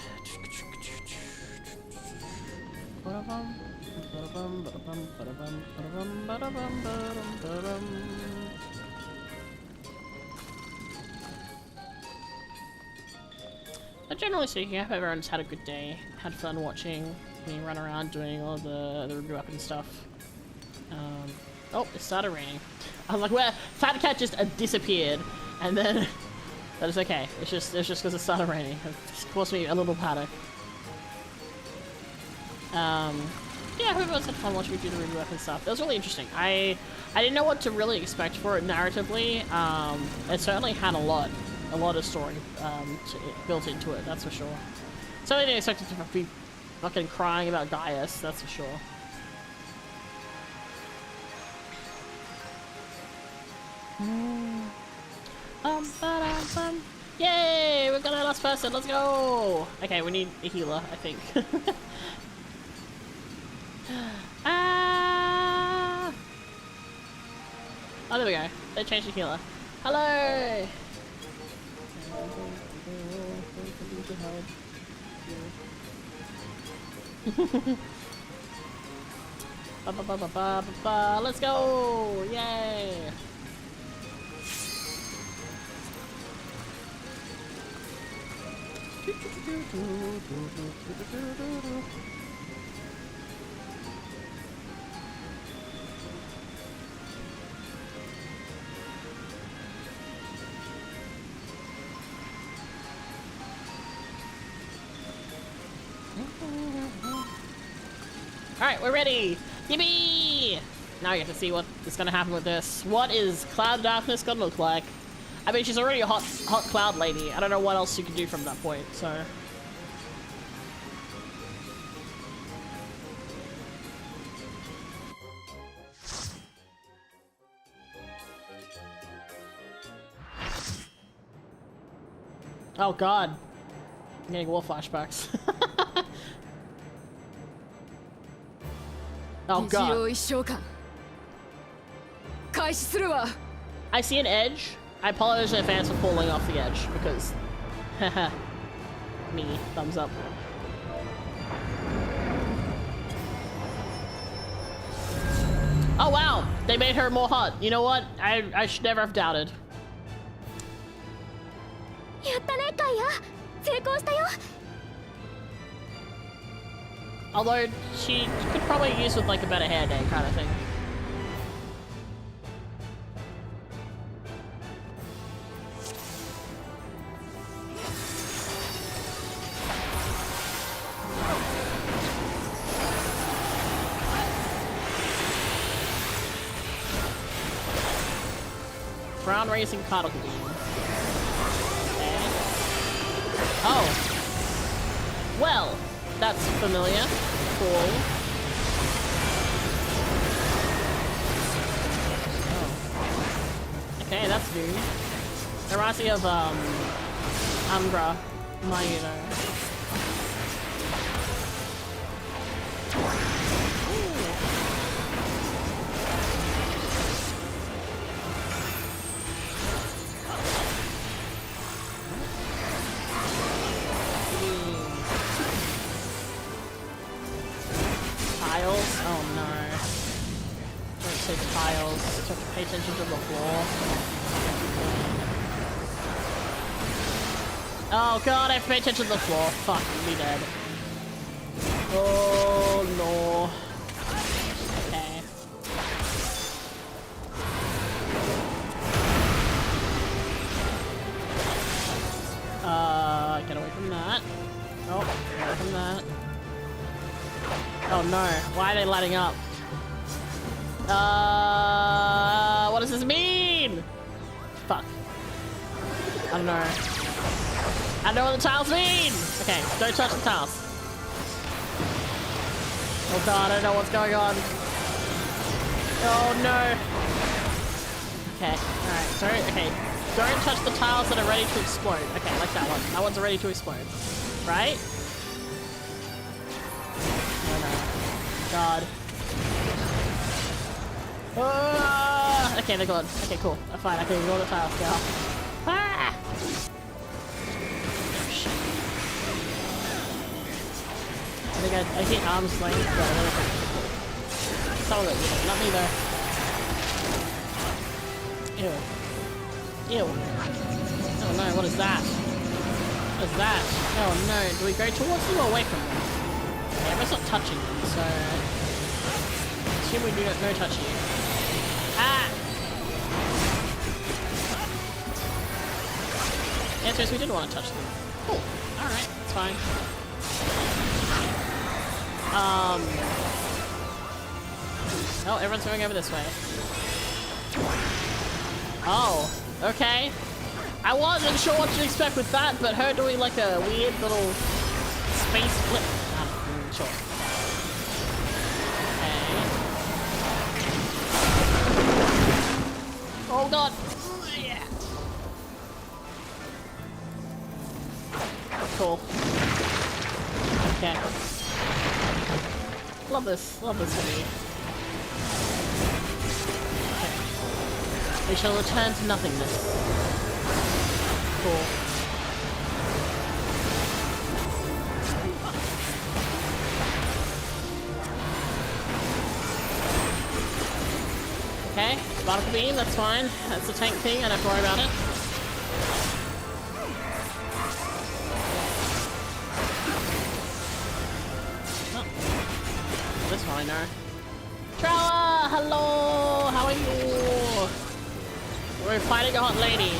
But generally speaking, I hope everyone's had a good day, had fun watching me run around doing all the review up and stuff. Oh, it started raining. I was like, where? Fat Cat just disappeared, and then that is okay. It's just because it started raining. It caused me a little panic. Yeah, I hope everyone's had fun watching me do the review up and stuff. That was really interesting. I didn't know what to really expect for it narratively. It certainly had a lot of story built into it, that's for sure. Certainly didn't expect it to be fucking crying about Gaius, that's for sure. Yay! We got our last person, let's go! Okay, we need a healer, I think. Ah! Oh, there we go. They changed the healer. Hello! Let's go! Yay! Alright, we're ready! Yippee! Now you have to see what is gonna happen with this. What is Cloud Darkness gonna look like? I mean, she's already a hot cloud lady. I don't know what else you can do from that point, so... Oh god. I'm getting war flashbacks. Oh god. I see an edge. I apologize in advance for falling off the edge because haha. Me, thumbs up. Oh wow, they made her more hot. You know what? I should never have doubted. Although she could probably use with like a better hair day kind of thing. Ground racing particle beam. Okay. Oh. Well, that's familiar. Cool. Oh. Okay, that's new. It reminds me of Umbra, Mayuno. just have to pay attention to the floor. Oh god, I have to pay attention to the floor. Fuck, I'll be dead. Oh no. Okay. Get away from that. Oh, get away from that. Oh no, why are they lighting up? What does this mean? Fuck. I don't know. I don't know what the tiles mean! Okay, don't touch the tiles. Oh god, I don't know what's going on. Oh no. Okay, alright, okay. Don't touch the tiles that are ready to explode. Okay, like that one. That one's ready to explode. Right? Oh no. God. Okay, they're gone. Okay, cool. I'm fine. I can ignore the tiles now. Ah! Oh, shit. I think I hit arm's length, but I don't think. Some of it, not me though. Ew. Ew. Oh no, what is that? What is that? Oh no, do we go towards them or away from them? Okay, we're not touching them, so... assume we do no touching. Ah! The answer is we didn't want to touch them. Cool. Alright, it's fine. Oh, everyone's going over this way. Oh, okay. I wasn't sure what to expect with that, but her doing like a weird little space flip. I'm sure. Okay. Oh god. Yeah. Cool. Okay. Love this for me. Okay. We shall return to nothingness. Cool. Okay, particle beam, that's fine. That's the tank thing, I don't have to worry about it. Oh. This one I know. Trella! Hello! How are you? We're fighting a hot lady.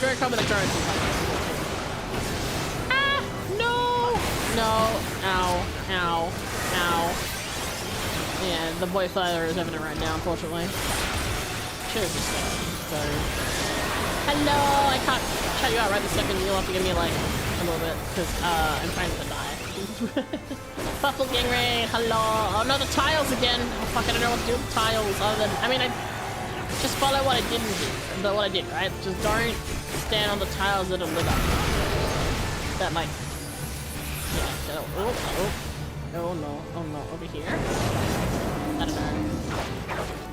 Very common occurrence. Ah! No! No. Ow. Ow. Ow. Yeah, the boy flather is evident right now, unfortunately. Should've just so. Hello! I can't shout you out right this second. You'll have to give me like a little bit, because I'm trying to die. Puffle gang raid, hello! Oh no, the tiles again! Oh fuck, I don't know what to do with the tiles other than, I mean, I just follow what I didn't do, but what I did, right? Just don't stand on the tiles that are lit up. That like, yeah, oh no, over here?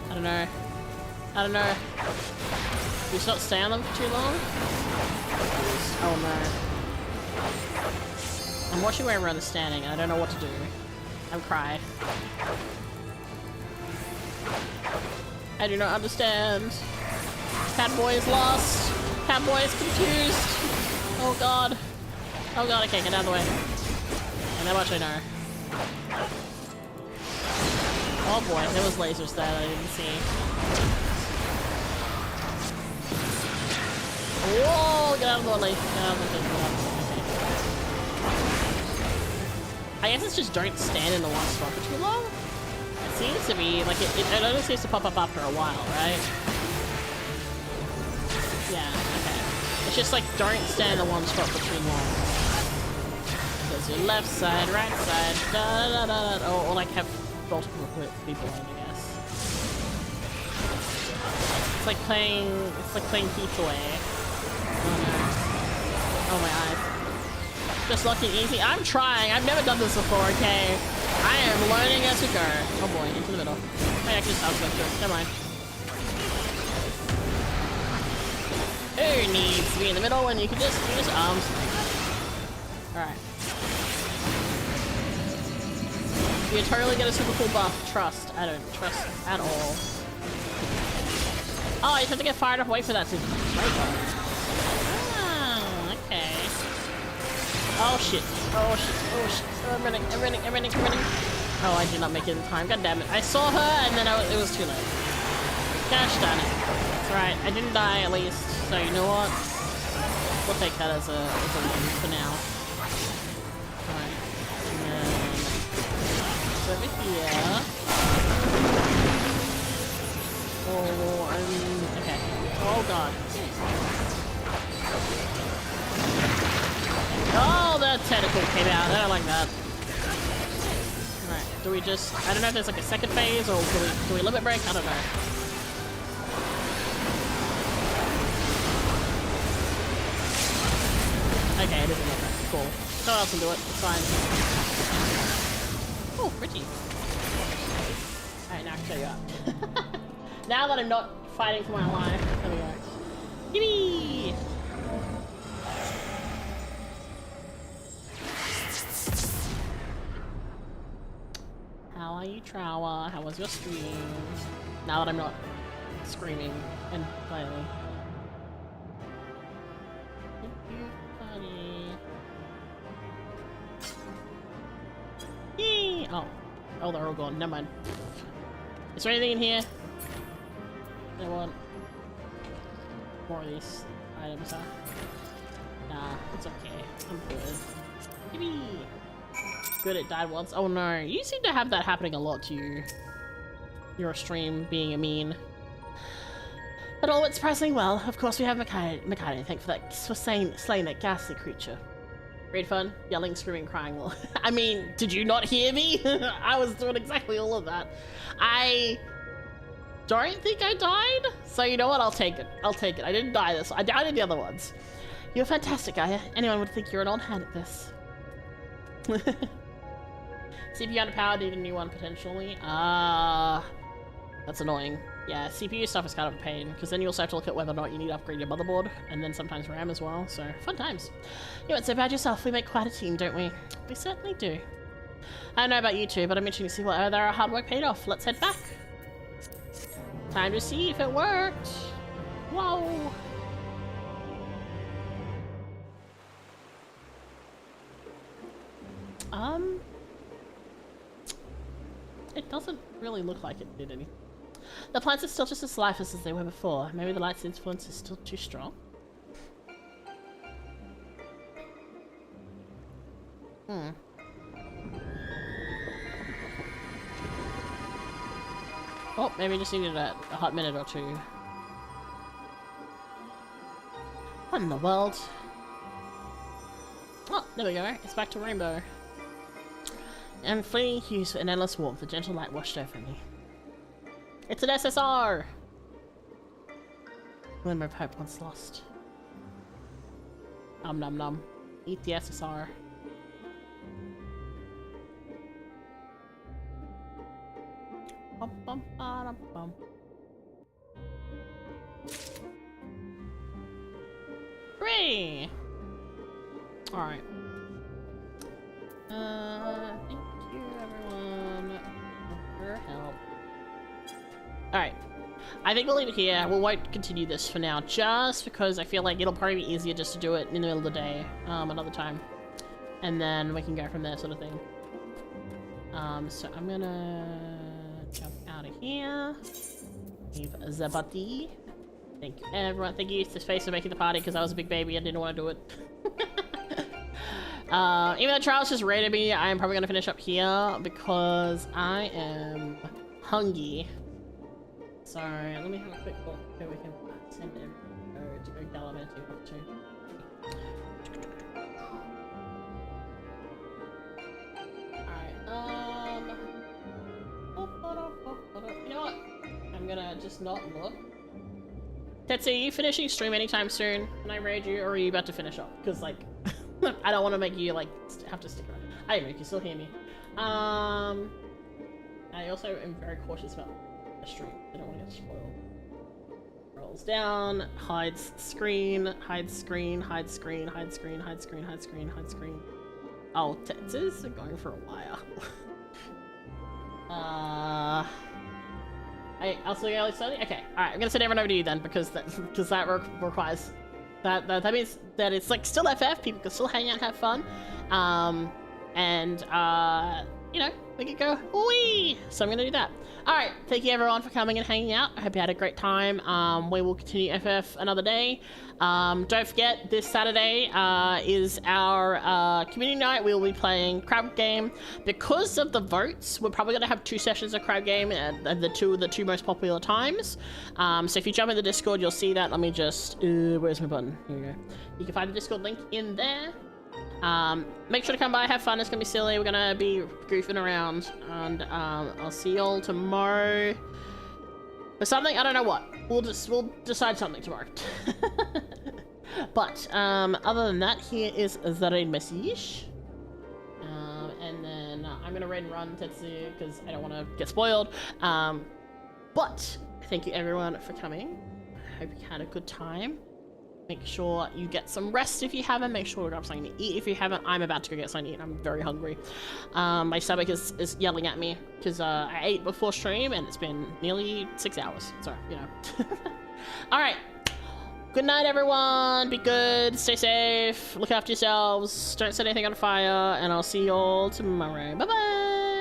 I don't know. Do you not stay on them for too long? Oh no. I'm watching where everyone is standing and I don't know what to do. I'm crying. I do not understand. Catboy is lost. Catboy is confused. Oh god. Oh god, okay, get out of the way. And how much I know. Oh boy, there was lasers there that I didn't see. Whoa, get out of the way. Get out of the way. I guess it's just don't stand in the one spot for too long. It seems to be, like, it only seems to pop up after a while, right? Yeah, okay. It's just like, don't stand in the one spot for too long. There's your left side, right side, da da da da, or like have multiple people in, I guess. It's like playing Heath away. Oh no. Oh my eyes. Just lucky easy. I'm trying. I've never done this before, okay? I am learning as we go. Oh boy, into the middle. Hey, I can just outfit this. Never mind. Who needs to be in the middle when you can just use arms? Alright. You totally get a super cool buff. Trust. I don't trust at all. Oh, you have to get far enough away for that to break on. Oh, okay. Oh shit. Oh shit. Oh shit. Oh, I'm running. Oh, I did not make it in time. God damn it. I saw her and then it was too late. Gosh darn it. That's right. I didn't die at least. So you know what? We'll take that as a win for now. Alright. And then it's over here. Oh, okay. Oh god. Oh, the tentacle came out. I don't like that. Alright, do we just... I don't know if there's like a second phase, or do we limit break? I don't know. Okay, it is a limit break. Cool. Someone else can do it. It's fine. Oh, pretty. Alright, now I can show you up. Now that I'm not fighting for my life. There we go. Yippee! How are you, Trower? How was your stream? Now that I'm not screaming and playing. Yay! Oh. Oh, they're all gone. Never mind. Is there anything in here? I want more of these items, huh? Nah, it's okay. I'm good. Yippee! Good, it died once. Oh no, you seem to have that happening a lot to you. Your stream being a mean. But all went surprisingly well. Of course, we have Mika, thank for slaying that ghastly creature. Great fun, yelling, screaming, crying. I mean, did you not hear me? I was doing exactly all of that. I don't think I died, so you know what? I'll take it. I'll take it. I didn't die this. I died in the other ones. You're fantastic, Aya. Anyone would think you're an on-hand at this. CPU underpowered, need a new one potentially. That's annoying. Yeah, CPU stuff is kind of a pain, because then you also have to look at whether or not you need to upgrade your motherboard, and then sometimes RAM as well, so fun times. You weren't so bad yourself, we make quite a team, don't we? We certainly do. I don't know about you two, but I'm itching to see whether our hard work paid off. Let's head back. Time to see if it worked. Whoa. It doesn't really look like it did anything. The plants are still just as lifeless as they were before. Maybe the light's influence is still too strong. Oh, maybe just needed a hot minute or two. What in the world? Oh, there we go. It's back to rainbow. And fleeting hues and endless warmth, the gentle light washed over me. It's an SSR! Glimmer of hope once lost. Nom nom nom. Eat the SSR. Bum, bum, ba, bum. Hooray! Alright. Thank you everyone for your help. Alright. I think we'll leave it here. We won't continue this for now, just because I feel like it'll probably be easier just to do it in the middle of the day, another time. And then we can go from there, sort of thing. So I'm gonna jump out of here. Leave Zabati. Thank you everyone. Thank you to Space for making the party, because I was a big baby and didn't want to do it. Even though Charles just raided me, I'm probably gonna finish up here because I am hungry. So let me have a quick look who we can send him to go gallivanting up to. Alright, you know what? I'm gonna just not look. Tetsu, are you finishing stream anytime soon? Can I raid you, or are you about to finish up? Because, like, I don't want to make you, like, have to stick around. I don't know, you can still hear me. I also am very cautious about the stream. I don't want to get spoiled. Rolls down, hides screen, hides screen, hides screen, hides screen, hides screen, hides screen, hides screen. Oh, Tetsu's going for a while. I'll still get study. Okay, all right. I'm gonna send everyone over to you then because that requires that means that it's like still FF. People can still hang out, and have fun, and you know, we could go wee. So I'm gonna do that. All right, thank you everyone for coming and hanging out. I hope you had a great time. We will continue FF another day. Don't forget, this Saturday is our community night. We'll be playing Crab Game. Because of the votes, we're probably gonna have 2 sessions of Crab Game at the two most popular times. So if you jump in the Discord, you'll see that. Let me just, where's my button? Here we go. You can find the Discord link in there. Make sure to come by, have fun. It's gonna be silly. We're gonna be goofing around, and I'll see y'all tomorrow for something. I don't know what. We'll decide something tomorrow. But other than that, here is the raid message, and then I'm gonna raid and run Tetsu because I don't want to get spoiled. But thank you everyone for coming. I hope you had a good time. Make sure you get some rest if you haven't. Make sure to grab something to eat if you haven't. I'm about to go get something to eat. I'm very hungry. My stomach is yelling at me because I ate before stream and it's been nearly 6 hours. So, you know. Alright. Good night, everyone. Be good. Stay safe. Look after yourselves. Don't set anything on fire. And I'll see you all tomorrow. Bye-bye.